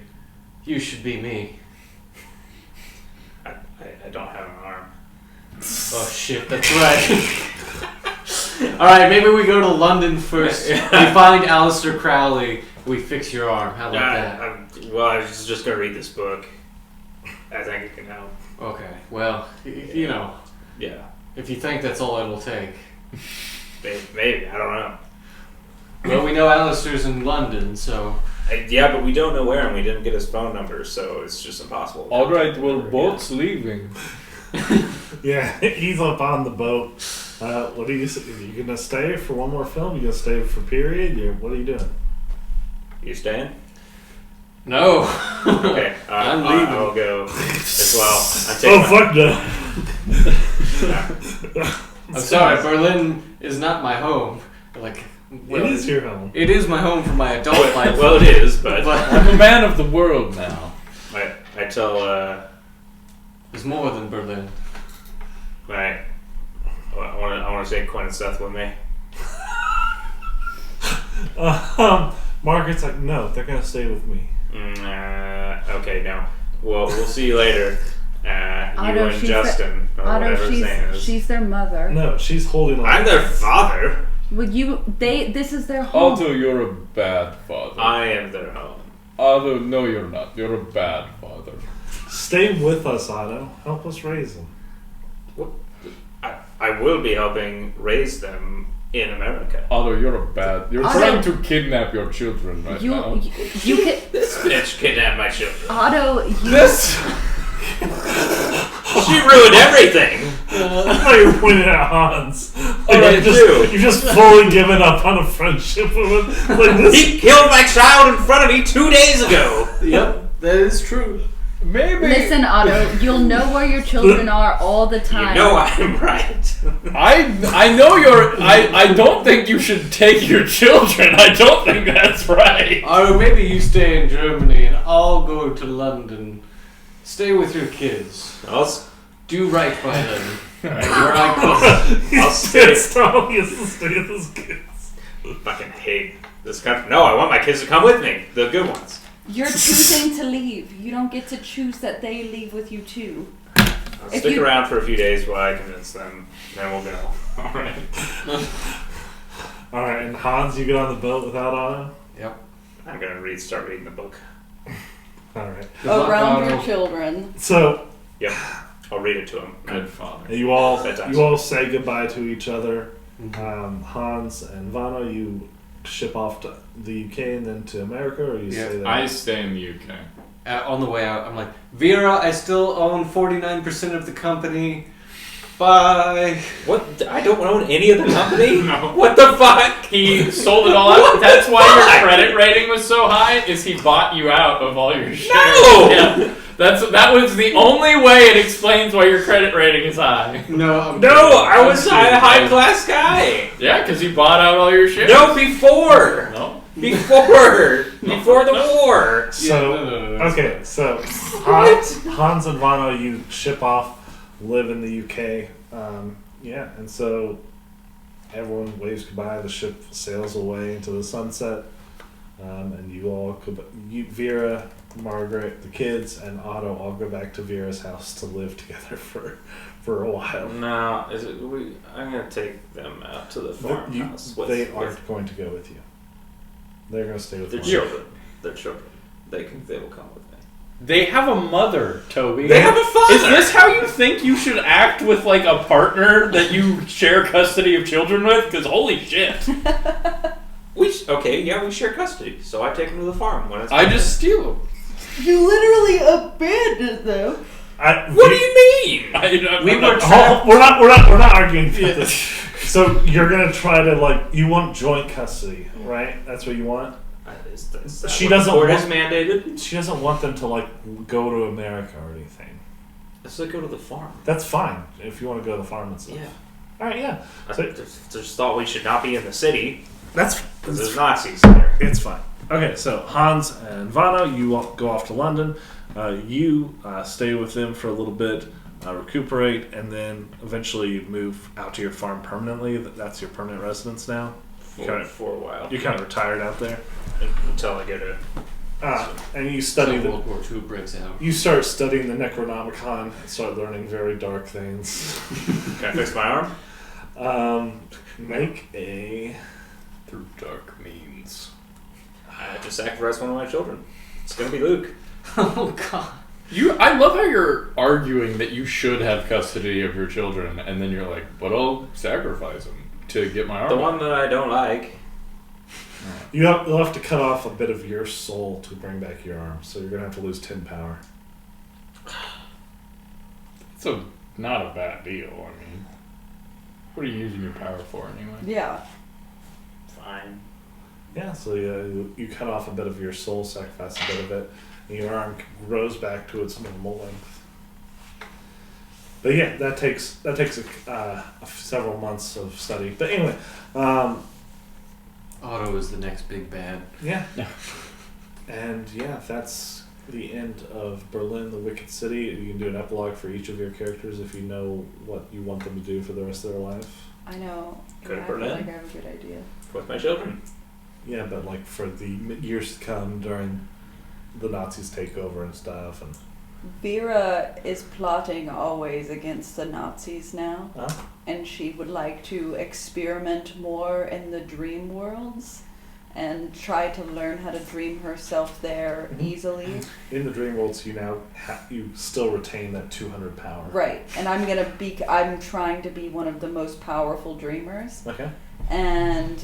Speaker 2: You should be me.
Speaker 5: I don't have an arm.
Speaker 2: Oh shit, that's right. Alright, maybe we go to London first. We find Aleister Crowley. We fix your arm. How about that?
Speaker 5: I was just gonna read this book. I think it can help.
Speaker 2: Okay, well, you know,
Speaker 5: Yeah.
Speaker 2: if you think that's all it'll take.
Speaker 5: Maybe. I don't know.
Speaker 2: Well, we know Aleister's in London, so...
Speaker 5: Yeah, but we don't know where, and we didn't get his phone number, so it's just impossible.
Speaker 3: Alright, well, boat's leaving.
Speaker 1: Yeah, he's up on the boat. What are you gonna stay for one more film? You gonna stay for period? What are you doing?
Speaker 5: You staying?
Speaker 2: No.
Speaker 5: Okay,
Speaker 2: I'm leaving.
Speaker 5: I'll go as well.
Speaker 1: Fuck no.
Speaker 2: I'm sorry, Berlin is not my home. Like, well,
Speaker 1: It is your home.
Speaker 2: It is my home for my adult life.
Speaker 5: Well, it is, but
Speaker 3: I'm a man of the world now.
Speaker 5: I tell
Speaker 2: There's more than Berlin.
Speaker 5: I want to take Quinn and Seth with me.
Speaker 1: Margaret's like, no, they're gonna stay with me.
Speaker 5: Okay, no. Well, we'll see you later. You
Speaker 4: Otto,
Speaker 5: and
Speaker 4: she's
Speaker 5: Justin, or whatever his name is.
Speaker 4: she's their mother.
Speaker 1: No, she's holding on.
Speaker 5: I'm their father.
Speaker 4: Well, this is their home.
Speaker 3: Otto, you're a bad father.
Speaker 5: I am their home.
Speaker 3: Otto, no, you're not. You're a bad father.
Speaker 1: Stay with us, Otto. Help us raise them.
Speaker 5: I will be helping raise them in America.
Speaker 3: Otto, you're You're
Speaker 4: Otto-
Speaker 3: trying to kidnap your children right now.
Speaker 4: You can
Speaker 5: This bitch kidnapped my children.
Speaker 4: Otto.
Speaker 5: She ruined everything.
Speaker 1: I thought you were pointing at Hans.
Speaker 5: did too.
Speaker 1: You've just fully given up on a friendship with him. Like this.
Speaker 5: He killed my child in front of me 2 days ago.
Speaker 2: Yep, that is true.
Speaker 3: Maybe.
Speaker 4: Listen, Otto. You'll know where your children are all the time.
Speaker 5: You know I'm right.
Speaker 3: I know you're. I don't think you should take your children. I don't think that's right.
Speaker 2: Or maybe you stay in Germany and I'll go to London. Stay with your kids. Do right by them. Where I come.
Speaker 5: I'll stay.
Speaker 1: He has to stay with his kids.
Speaker 5: I fucking hate this country. No, I want my kids to come with me. The good ones.
Speaker 4: You're choosing to leave. You don't get to choose that they leave with you too.
Speaker 5: I'll stick around for a few days while I convince them. Then we'll go. Alright.
Speaker 1: Alright, and Hans, you get on the boat without Otto?
Speaker 2: Yep.
Speaker 5: I'm gonna start reading the book.
Speaker 1: Alright.
Speaker 10: Around your children.
Speaker 1: So,
Speaker 5: Yep. I'll read it to him.
Speaker 3: Good father.
Speaker 1: you all
Speaker 5: Bedtime.
Speaker 1: say goodbye to each other. Hans and Vano, you ship off to the UK and then to America, or you stay there?
Speaker 3: I stay in the UK.
Speaker 2: On the way out, I'm like, Vera, I still own 49% of the company. Bye.
Speaker 5: What? I don't own any of the company?
Speaker 8: No.
Speaker 5: What the fuck?
Speaker 8: He sold it all out. That's why your credit rating was so high. Is he bought you out of all your shares?
Speaker 5: No!
Speaker 8: Yeah. That was the only way it explains why your credit rating is high.
Speaker 2: No,
Speaker 5: I was a high class guy.
Speaker 8: Yeah, because he bought out all your shares.
Speaker 5: No, before.
Speaker 8: No.
Speaker 5: Before the war.
Speaker 1: So,
Speaker 2: no,
Speaker 1: okay, so Hans and Vano, you ship off, live in the UK. And so everyone waves goodbye. The ship sails away into the sunset, and you all, Vera, Margaret, the kids, and Otto all go back to Vera's house to live together for a while.
Speaker 5: No, I'm gonna take them out to the farmhouse.
Speaker 1: They aren't going to go with you. They're going to stay with
Speaker 5: their
Speaker 1: Margaret.
Speaker 5: children. Their children. They will come with me.
Speaker 8: They have a mother, Toby.
Speaker 5: They have a father.
Speaker 8: Is this how you think you should act with like a partner that you share custody of children with? Because holy shit.
Speaker 5: We share custody. So I take them to the farm when it's.
Speaker 8: I just steal them.
Speaker 10: You literally abandoned them.
Speaker 5: What do you mean?
Speaker 1: We're not arguing about this. So you're gonna try to you want joint custody, right? That's what you want. She doesn't
Speaker 5: court
Speaker 1: want.
Speaker 5: Is mandated.
Speaker 1: She doesn't want them to go to America or anything.
Speaker 5: Let's go to the farm.
Speaker 1: That's fine if you want to go to the farm and stuff.
Speaker 5: Yeah.
Speaker 1: All right. Yeah.
Speaker 5: I just thought we should not be in the city.
Speaker 1: That's
Speaker 5: because there's Nazis there.
Speaker 1: It's fine. Okay, so Hans and Vano, you go off to London. You stay with them for a little bit, recuperate, and then eventually move out to your farm permanently. That's your permanent residence now.
Speaker 5: For a while.
Speaker 1: You're kind of retired out there.
Speaker 5: Until I go to
Speaker 1: And you
Speaker 2: So
Speaker 1: study
Speaker 2: World War II breaks out.
Speaker 1: You start studying the Necronomicon and start learning very dark things.
Speaker 5: Can I fix my arm?
Speaker 1: Make a...
Speaker 8: Through dark means.
Speaker 5: I have to sacrifice one of my children. It's gonna be Luke.
Speaker 2: Oh God.
Speaker 8: I love how you're arguing that you should have custody of your children, and then you're like, but I'll sacrifice them to get my arm.
Speaker 5: The one that I don't like.
Speaker 1: You'll have to cut off a bit of your soul to bring back your arm, so you're going to have to lose 10 power.
Speaker 8: It's not a bad deal, I mean. What are you using your power for anyway?
Speaker 10: Yeah.
Speaker 5: Fine.
Speaker 1: Yeah, so you cut off a bit of your soul, sacrifice a bit of it, and your arm grows back to its normal length. But yeah, that takes several months of study. But anyway,
Speaker 2: Otto is the next big bad.
Speaker 1: yeah. And yeah, that's the end of Berlin, the Wicked City. You can do an epilogue for each of your characters if you know what you want them to do for the rest of their life.
Speaker 10: I know.
Speaker 5: Go to
Speaker 10: I feel
Speaker 5: Berlin.
Speaker 10: like I have a good idea.
Speaker 5: With my children.
Speaker 1: Yeah, but like for the years to come during the Nazis take over and stuff. And
Speaker 10: Vera is plotting always against the Nazis now,
Speaker 1: Huh?
Speaker 10: and she would like to experiment more in the dream worlds and try to learn how to dream herself there easily.
Speaker 1: In the dream worlds, you now you still retain that 200 power.
Speaker 10: Right, and I'm trying to be one of the most powerful dreamers.
Speaker 1: Okay.
Speaker 10: And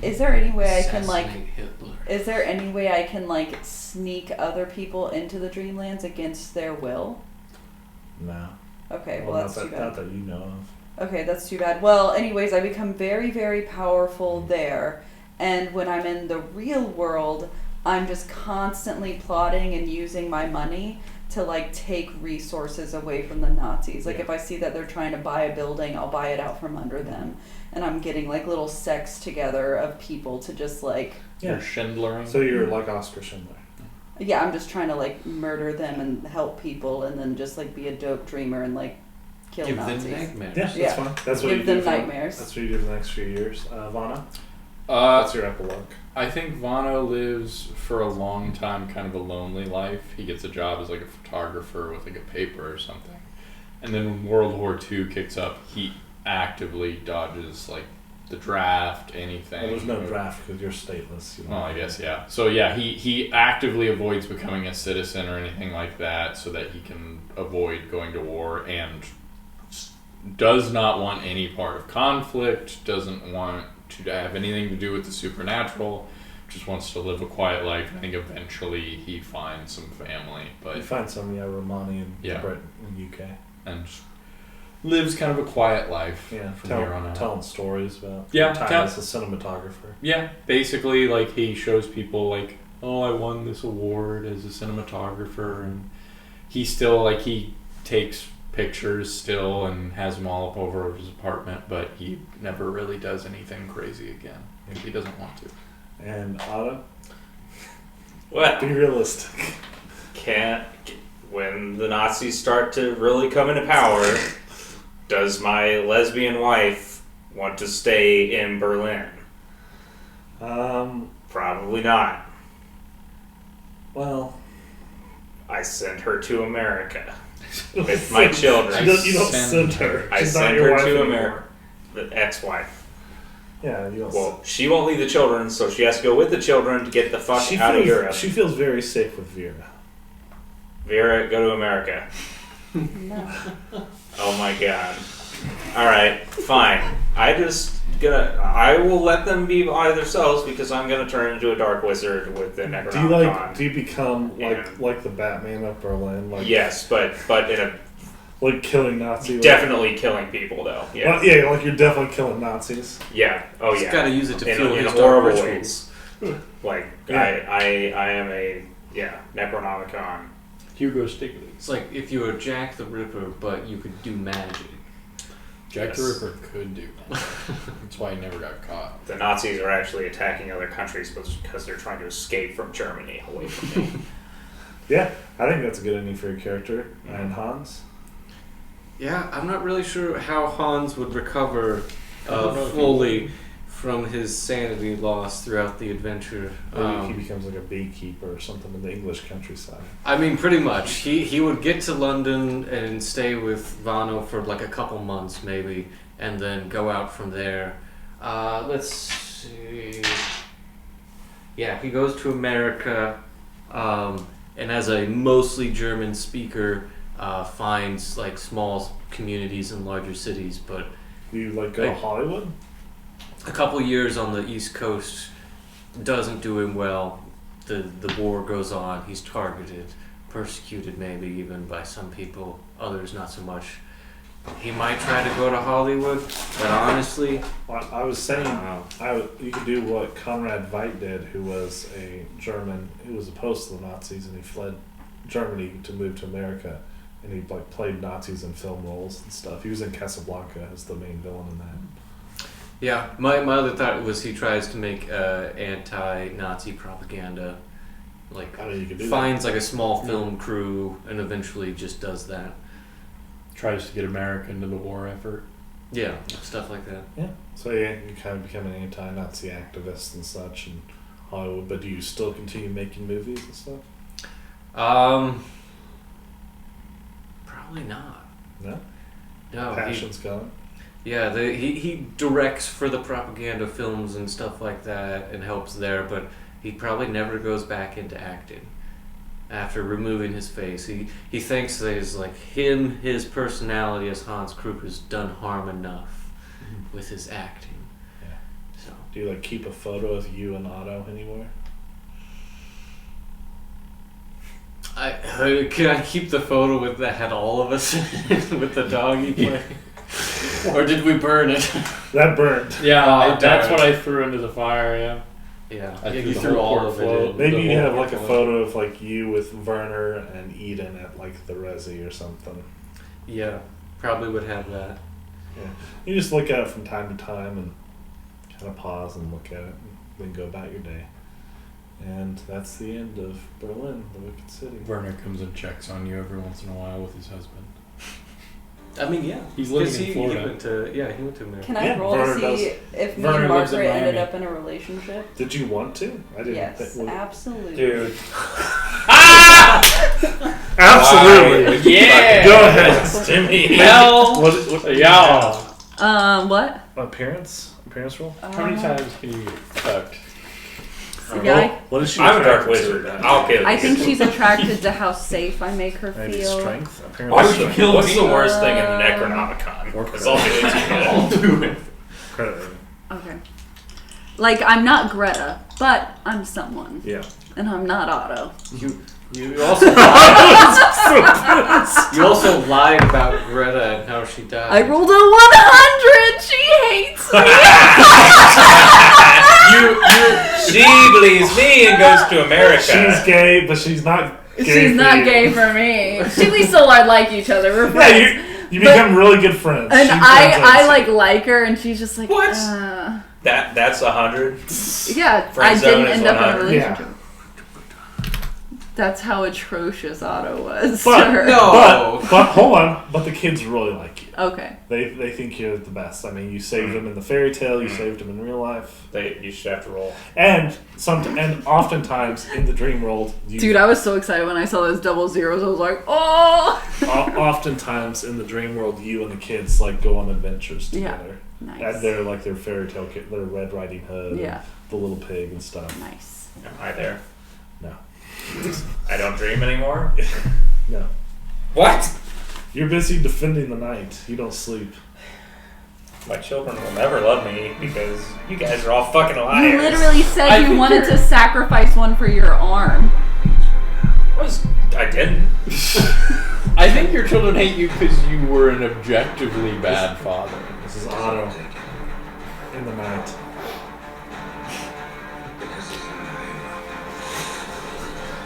Speaker 10: is there any way I can like?
Speaker 2: Assassinate Hitler.
Speaker 10: Is there any way I can like sneak other people into the dreamlands against their will?
Speaker 1: No.
Speaker 10: Okay, well that's too bad.
Speaker 1: Not that you know of.
Speaker 10: Okay, that's too bad. Well, anyways, I become very, very powerful there, and when I'm in the real world, I'm just constantly plotting and using my money to like take resources away from the Nazis. Like if I see that they're trying to buy a building, I'll buy it out from under them. And I'm getting like little sects together of people to just like...
Speaker 8: You're Schindlering.
Speaker 1: So you're like Oscar Schindler.
Speaker 10: Yeah, I'm just trying to like murder them and help people and then just like be a dope dreamer and like kill
Speaker 2: Give
Speaker 10: Nazis.
Speaker 2: them nightmares.
Speaker 1: Yeah, that's
Speaker 10: Yeah.
Speaker 1: fine. That's what
Speaker 10: Give
Speaker 1: you
Speaker 10: them
Speaker 1: do.
Speaker 10: nightmares.
Speaker 1: That's what you do for the next few years. Vana,
Speaker 8: Uh,
Speaker 1: what's your epilogue?
Speaker 8: I think Vano lives for a long time kind of a lonely life. He gets a job as like a photographer with like a paper or something. And then when World War II kicks up, he actively dodges like the draft, anything.
Speaker 1: Well, there's no draft because you're stateless. You know?
Speaker 8: Well, I guess, yeah. So yeah, he actively avoids becoming a citizen or anything like that so that he can avoid going to war, and does not want any part of conflict, doesn't want to have anything to do with the supernatural, just wants to live a quiet life. I think eventually he finds some family, but
Speaker 1: You find some, Romani and
Speaker 8: Yeah.
Speaker 1: Britain in UK.
Speaker 8: and just lives kind of a quiet life
Speaker 1: Yeah,
Speaker 8: from here on out.
Speaker 1: telling stories about
Speaker 8: Yeah,
Speaker 1: time
Speaker 8: tell-
Speaker 1: as a cinematographer.
Speaker 8: Yeah, basically, like, he shows people, like, oh, I won this award as a cinematographer, and he still, like, he takes pictures still and has them all up over his apartment, but he never really does anything crazy again, because he doesn't want to.
Speaker 1: And Otto,
Speaker 5: Well,
Speaker 1: be realistic.
Speaker 5: when the Nazis start to really come into power, does my lesbian wife want to stay in Berlin? Probably not.
Speaker 1: Well,
Speaker 5: I sent her to America with my children.
Speaker 1: You don't send her.
Speaker 5: I
Speaker 1: She's not
Speaker 5: sent
Speaker 1: your
Speaker 5: her
Speaker 1: wife
Speaker 5: to
Speaker 1: anymore.
Speaker 5: America. The ex-wife.
Speaker 1: Yeah, you don't.
Speaker 5: Well, she won't leave the children, so she has to go with the children to get the fuck
Speaker 1: she
Speaker 5: out of
Speaker 1: feels,
Speaker 5: Europe.
Speaker 1: She feels very safe with Vera.
Speaker 5: Vera, go to America.
Speaker 10: No.
Speaker 5: Oh my god. Alright, fine. I will let them be by themselves because I'm gonna turn into a dark wizard with the Necronomicon.
Speaker 1: Do you become
Speaker 5: And-
Speaker 1: like the Batman of Berlin? Like,
Speaker 5: Yes, but in a
Speaker 1: like killing Nazis.
Speaker 5: definitely killing people though. Yeah.
Speaker 1: Well, yeah, like you're definitely killing Nazis.
Speaker 5: Yeah. Oh
Speaker 2: He's
Speaker 5: yeah.
Speaker 2: got to use it to
Speaker 5: in
Speaker 2: fuel his
Speaker 5: horrible
Speaker 2: dark rituals.
Speaker 5: ways. Like
Speaker 1: Yeah.
Speaker 5: I am a Necronomicon.
Speaker 8: Hugo Stiglitz.
Speaker 2: It's like if you were Jack the Ripper, but you could do magic.
Speaker 8: Jack the
Speaker 5: Yes.
Speaker 8: Ripper could do that. That's why he never got caught.
Speaker 5: The Nazis are actually attacking other countries because they're trying to escape from Germany away from me.
Speaker 1: Yeah, I think that's a good ending for your character. And Hans.
Speaker 2: Yeah, I'm not really sure how Hans would recover
Speaker 8: I don't know if he
Speaker 2: fully from his sanity loss throughout the adventure.
Speaker 1: Maybe he becomes like a beekeeper or something in the English countryside.
Speaker 2: I mean, pretty much. He would get to London and stay with Vano for like a couple months maybe, and then go out from there. Let's see. Yeah, he goes to America, and as a mostly German speaker, finds like small communities in larger cities. But
Speaker 1: You like go to Hollywood?
Speaker 2: a couple years on the East Coast doesn't do him well. The war goes on. He's targeted, persecuted maybe even by some people, others not so much. He might try to go to Hollywood, but honestly,
Speaker 1: Well, I was saying you could do what Conrad Veidt did, who was a German who was opposed to the Nazis, and he fled Germany to move to America, and he like played Nazis in film roles and stuff. He was in Casablanca as the main villain in that.
Speaker 2: yeah, my other thought was he tries to make anti-Nazi propaganda, like
Speaker 1: I mean, you could do
Speaker 2: finds like a small film crew and eventually just does that.
Speaker 8: Tries to get America into the war effort.
Speaker 2: Yeah, stuff like that.
Speaker 1: that. Yeah. So yeah, you kind of become an anti-Nazi activist and such in Hollywood. But do you still continue making movies and stuff?
Speaker 2: Probably not.
Speaker 1: No.
Speaker 2: No,
Speaker 1: Passion's gone.
Speaker 2: yeah, he directs for the propaganda films and stuff like that and helps there, but he probably never goes back into acting. After removing his face, he thinks that his his personality as Hans Kruger's done harm enough with his acting.
Speaker 1: Yeah.
Speaker 2: So
Speaker 1: Do you like keep a photo of you and Otto anywhere?
Speaker 2: can I keep the photo with that had all of us with the dog he played, or did we burn it?
Speaker 1: That burned.
Speaker 8: Yeah,
Speaker 2: Oh,
Speaker 8: that's
Speaker 2: darn.
Speaker 8: what I threw into the fire. Yeah.
Speaker 2: Yeah,
Speaker 8: I
Speaker 2: yeah,
Speaker 8: threw
Speaker 2: you
Speaker 8: the
Speaker 2: threw
Speaker 8: whole
Speaker 2: all of it.
Speaker 8: portfolio.
Speaker 2: In.
Speaker 1: Maybe you
Speaker 8: whole
Speaker 1: have like a
Speaker 8: portfolio.
Speaker 1: photo of like you with Werner and Eden at like the Resi or something.
Speaker 2: Yeah, probably would have that.
Speaker 1: Yeah. You just look at it from time to time and kind of pause and look at it and then go about your day. And that's the end of Berlin, the Wicked City.
Speaker 8: Werner comes and checks on you every once in a while with his husband.
Speaker 2: I mean, yeah,
Speaker 8: He's living
Speaker 2: 'cause
Speaker 8: in Florida.
Speaker 2: He went to America.
Speaker 10: Can I
Speaker 1: Yeah,
Speaker 10: roll
Speaker 1: Werner
Speaker 10: to see
Speaker 1: does.
Speaker 10: if me
Speaker 8: Werner
Speaker 10: and
Speaker 8: lives in
Speaker 10: Margaret ended
Speaker 8: Miami.
Speaker 10: up in a relationship?
Speaker 1: Did you want to? I didn't.
Speaker 10: Yes, absolutely.
Speaker 7: Dude.
Speaker 1: Absolutely.
Speaker 8: Yeah.
Speaker 1: Go ahead.
Speaker 7: Jimmy.
Speaker 8: Hell.
Speaker 1: What
Speaker 8: Yeah.
Speaker 4: What?
Speaker 1: Appearance roll?
Speaker 8: How many times can you get fucked?
Speaker 4: Yeah,
Speaker 1: What is she?
Speaker 7: I'm a dark
Speaker 1: attracted to?
Speaker 7: wizard. I'll kill you.
Speaker 4: I think she's attracted to how safe I make her
Speaker 1: Maybe
Speaker 4: feel.
Speaker 1: strength. Appearance.
Speaker 7: Why would you
Speaker 1: strength.
Speaker 7: kill What's the worst thing in Necronomicon?
Speaker 1: Or
Speaker 7: Because I'll do it to you. I'll do it.
Speaker 1: Credit rating.
Speaker 4: Okay. Like, I'm not Greta, but I'm someone.
Speaker 1: Yeah.
Speaker 4: And I'm not Otto.
Speaker 2: You also you also lied about Greta and how she died.
Speaker 4: I rolled a 100! She hates me!
Speaker 7: She believes me and goes to America.
Speaker 1: She's gay, but she's not gay.
Speaker 4: She's
Speaker 1: for
Speaker 4: not
Speaker 1: you.
Speaker 4: gay for me. We still like each other. We're
Speaker 1: Yeah,
Speaker 4: friends.
Speaker 1: you become really good friends.
Speaker 4: And
Speaker 1: She
Speaker 4: I
Speaker 1: translates.
Speaker 4: like her, and she's just like,
Speaker 7: What? That's 100.
Speaker 4: yeah,
Speaker 7: Friend
Speaker 4: I
Speaker 7: zone
Speaker 4: didn't
Speaker 7: is
Speaker 4: end up in a
Speaker 7: 100.
Speaker 4: relationship. That's how atrocious Otto was
Speaker 1: But
Speaker 4: to her.
Speaker 2: No.
Speaker 1: but hold on. But the kids really like you.
Speaker 4: Okay.
Speaker 1: They think you're the best. I mean, you saved them in the fairy tale. You saved them in real life.
Speaker 7: You should have to roll.
Speaker 1: And oftentimes in the dream world, you,
Speaker 4: Dude, I was so excited when I saw those double zeros. I was like, oh!
Speaker 1: oftentimes in the dream world, you and the kids like go on adventures
Speaker 4: Yeah.
Speaker 1: together.
Speaker 4: Nice.
Speaker 1: And they're like their fairy tale kid, their Red Riding Hood,
Speaker 4: Yeah.
Speaker 1: and the Little Pig and stuff.
Speaker 4: Nice.
Speaker 7: Am I there?
Speaker 1: No,
Speaker 7: I don't dream anymore?
Speaker 1: no,
Speaker 7: What?
Speaker 1: you're busy defending the night. You don't sleep.
Speaker 7: My children will never love me because you guys are all fucking liars.
Speaker 4: You literally said
Speaker 8: I
Speaker 4: you
Speaker 8: think
Speaker 4: wanted
Speaker 8: you're-
Speaker 4: to sacrifice one for your arm.
Speaker 7: I didn't.
Speaker 8: I think your children hate you because you were an objectively bad father.
Speaker 1: This is Otto in the night.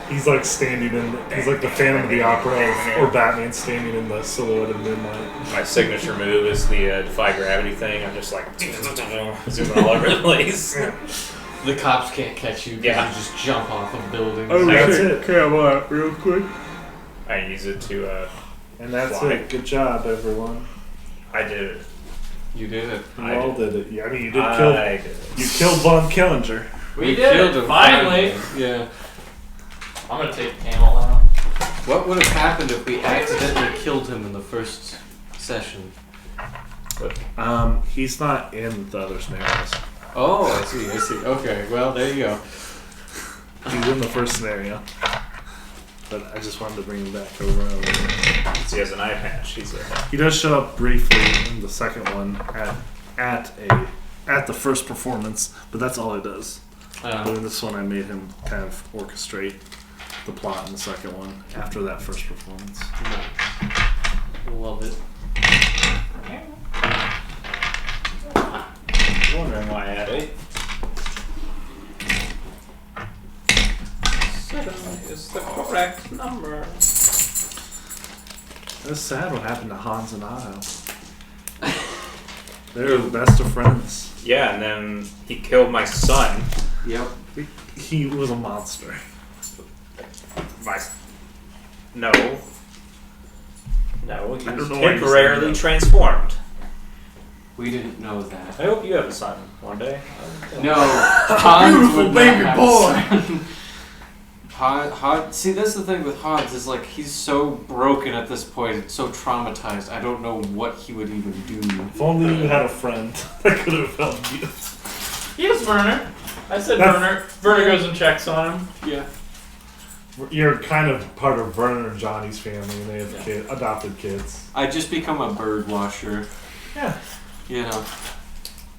Speaker 1: He's like standing he's like the Phantom of the Opera or Batman standing in the silhouette of midnight.
Speaker 7: My signature move is the defy gravity thing. I'm just like zooming all over the place.
Speaker 2: The cops can't catch you because
Speaker 7: Yeah.
Speaker 2: you just jump off of buildings.
Speaker 1: That's it. Come on, real quick.
Speaker 7: I use it to.
Speaker 1: And that's
Speaker 7: Fly.
Speaker 1: it. Good job, everyone.
Speaker 7: I did it.
Speaker 9: You did it.
Speaker 1: You all did it. Yeah, I mean, you did
Speaker 5: I
Speaker 1: kill.
Speaker 5: did it.
Speaker 1: You killed Von Killinger.
Speaker 2: We
Speaker 9: did
Speaker 2: killed
Speaker 9: it,
Speaker 2: him
Speaker 9: finally.
Speaker 2: Yeah.
Speaker 8: I'm gonna take camel out.
Speaker 2: What would have happened if we accidentally killed him in the first session?
Speaker 1: He's not in the other scenarios.
Speaker 2: Oh, I see. Okay, well, there you go.
Speaker 1: He's in the first scenario. But I just wanted to bring him back over.
Speaker 5: He has an eye patch.
Speaker 1: He does show up briefly in the second one at the first performance, but that's all he does. But in this one, I made him kind of orchestrate the plot in the second one after that first performance.
Speaker 2: Love it.
Speaker 5: I'm wondering why I had 8. 7 is the correct number.
Speaker 1: That's sad what happened to Hans and Otto. They were the best of friends.
Speaker 5: Yeah, and then he killed my son.
Speaker 2: Yep.
Speaker 1: He was a monster.
Speaker 5: No, he
Speaker 1: I
Speaker 5: was
Speaker 1: don't know why you
Speaker 5: temporarily
Speaker 1: said that.
Speaker 5: transformed.
Speaker 2: We didn't know that.
Speaker 5: I hope you have a son one day.
Speaker 2: No, Hans
Speaker 3: Beautiful
Speaker 2: would
Speaker 3: baby
Speaker 2: not
Speaker 3: boy.
Speaker 2: have a son. See, that's the thing with Hans is like he's so broken at this point, so traumatized. I don't know what he would even do.
Speaker 1: If only you had a friend that could have helped you.
Speaker 8: Here's Werner. I said
Speaker 1: That's-
Speaker 8: Werner. Werner goes and checks on him.
Speaker 2: Yeah.
Speaker 1: You're kind of part of Vernon and Johnny's family, and they have adopted kids.
Speaker 2: I just become a bird washer.
Speaker 1: Yeah.
Speaker 2: You know,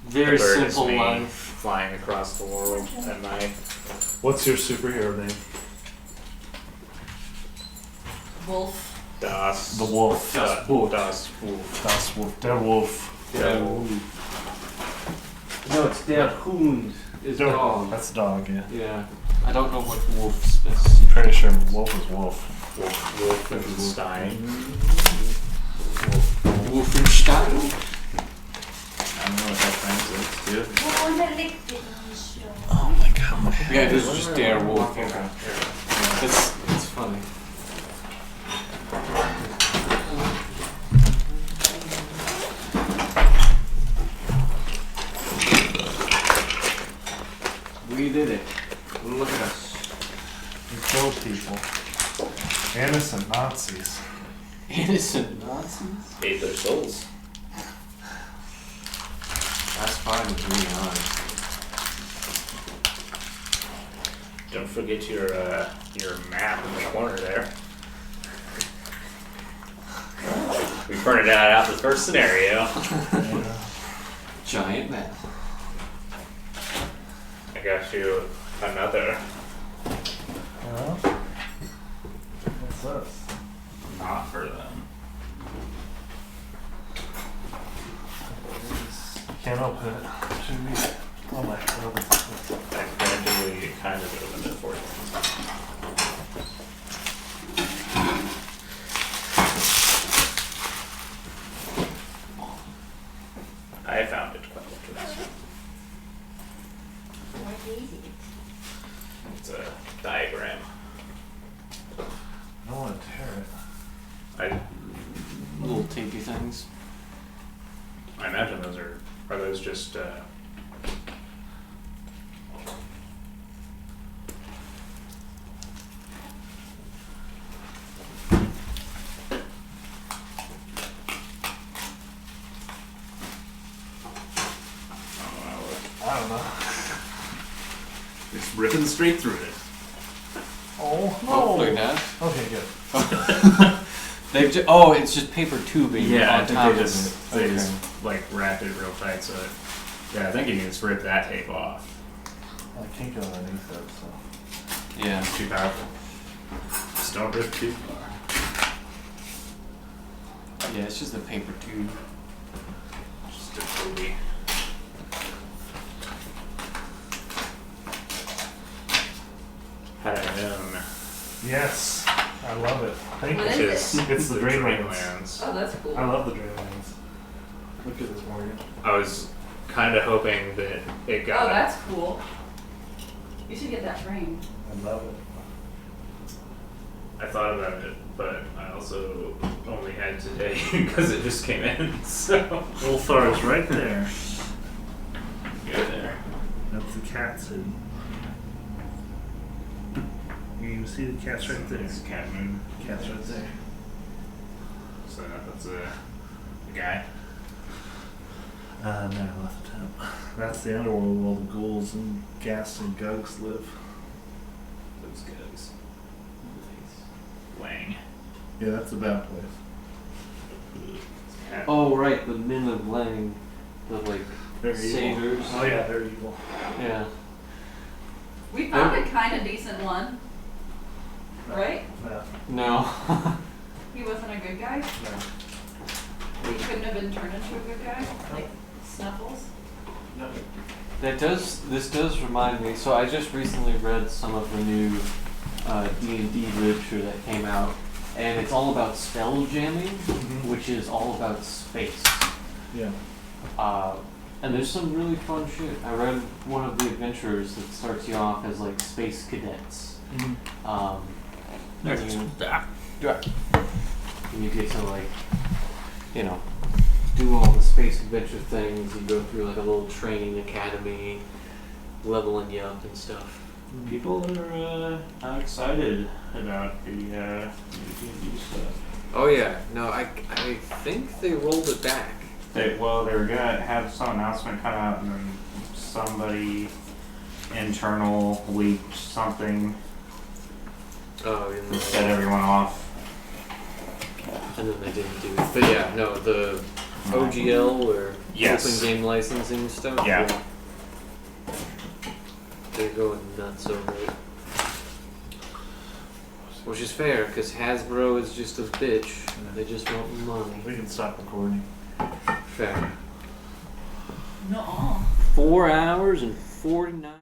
Speaker 5: The
Speaker 2: very
Speaker 5: bird is
Speaker 2: simple
Speaker 5: me
Speaker 2: life.
Speaker 5: flying across the world at night.
Speaker 1: What's your superhero name?
Speaker 10: Wolf.
Speaker 5: Das.
Speaker 1: The Wolf.
Speaker 5: Das Wolf. Das Wolf.
Speaker 1: Das Wolf. Der Wolf.
Speaker 2: Der No, it's der Hund is dog.
Speaker 1: That's dog, yeah.
Speaker 2: Yeah. I don't know what wolf is.
Speaker 1: I'm pretty sure Wolf is Wolf.
Speaker 5: Wolfenstein.
Speaker 2: Wolfenstein.
Speaker 5: I don't know what that translates to.
Speaker 1: Oh my god.
Speaker 2: Yeah, this is just der Wolf. It's funny. We did it. Look at us.
Speaker 1: You killed people. Innocent Nazis.
Speaker 2: Innocent Nazis?
Speaker 5: Ate their souls.
Speaker 2: That's fine with me,
Speaker 5: Don't forget your map in the corner there. We printed that out the first scenario.
Speaker 2: Giant man.
Speaker 5: I got you another.
Speaker 1: Well, what's this?
Speaker 5: Not for them.
Speaker 1: Can't open it. Should we? Oh my god.
Speaker 5: I randomly kind of opened it for you. I found it quite interesting. It's a diagram.
Speaker 1: I don't want to tear it.
Speaker 2: Little tapey things.
Speaker 5: I imagine those are those just
Speaker 1: I don't know.
Speaker 5: it's ripping straight through it.
Speaker 1: Oh
Speaker 2: Hopefully not.
Speaker 1: Okay, good.
Speaker 2: They've it's just paper tubing
Speaker 5: Yeah, I
Speaker 2: on
Speaker 5: think
Speaker 2: top
Speaker 5: they
Speaker 2: of
Speaker 5: just
Speaker 2: it.
Speaker 5: they
Speaker 2: Okay.
Speaker 5: just like wrapped it real tight so yeah, I think you can just rip that tape off.
Speaker 1: I can't go underneath it, so.
Speaker 2: Yeah.
Speaker 5: It's too powerful. Just don't rip too far.
Speaker 2: Yeah, it's just a paper tube.
Speaker 5: Just a movie. Had I known.
Speaker 1: Yes, I love it. Thank
Speaker 10: What
Speaker 1: you.
Speaker 10: is
Speaker 1: It's the Dreamlands.
Speaker 5: Dreamlands.
Speaker 10: Oh, that's cool.
Speaker 1: I love the Dreamlands. Look at this, Morgan.
Speaker 5: I was kind of hoping that it got.
Speaker 10: Oh, that's cool. You should get that framed.
Speaker 1: I love it.
Speaker 5: I thought about it, but I also only had today because it just came in. So
Speaker 1: Ulthar is right there.
Speaker 5: go there.
Speaker 1: That's the cat's hidden. You can see the cat's right there.
Speaker 5: It's cat moon.
Speaker 1: Cat's right there.
Speaker 5: So that's a guy.
Speaker 1: No, left him. That's the underworld where all the ghouls and ghasts and gugs live.
Speaker 5: Those guys. Nice. Lang.
Speaker 1: Yeah, that's the bad place.
Speaker 5: Cat.
Speaker 2: Oh, right, the Men of Lang. The, like,
Speaker 1: They're evil.
Speaker 2: satyrs.
Speaker 1: Oh yeah, they're evil.
Speaker 2: Yeah.
Speaker 10: We found a kind of decent one, right?
Speaker 1: Yeah.
Speaker 2: No.
Speaker 10: He wasn't a good guy.
Speaker 1: No.
Speaker 10: He couldn't have been turned into a good guy, like Snuffles.
Speaker 1: No.
Speaker 2: This does remind me, so I just recently read some of the new D&D literature that came out, and it's all about spell jamming, which is all about space.
Speaker 1: Yeah.
Speaker 2: And there's some really fun shit. I read one of the adventures that starts you off as like space cadets. And you get to like, you know, do all the space adventure things. You go through like a little training academy, leveling you up and stuff.
Speaker 7: People are excited about the D&D stuff.
Speaker 2: Oh yeah, no, I think they rolled it back.
Speaker 7: They were gonna have some announcement come out, and then somebody internal leaked something,
Speaker 2: Oh, and
Speaker 7: set everyone off.
Speaker 2: then they didn't do it. But yeah, no, the OGL or
Speaker 7: Yes.
Speaker 2: open game licensing stuff.
Speaker 7: Yeah.
Speaker 2: They're going nuts over it. Which is fair, because Hasbro is just a bitch. They just want money.
Speaker 1: We can stop recording.
Speaker 2: Fair.
Speaker 10: No.
Speaker 2: 4 hours and 49.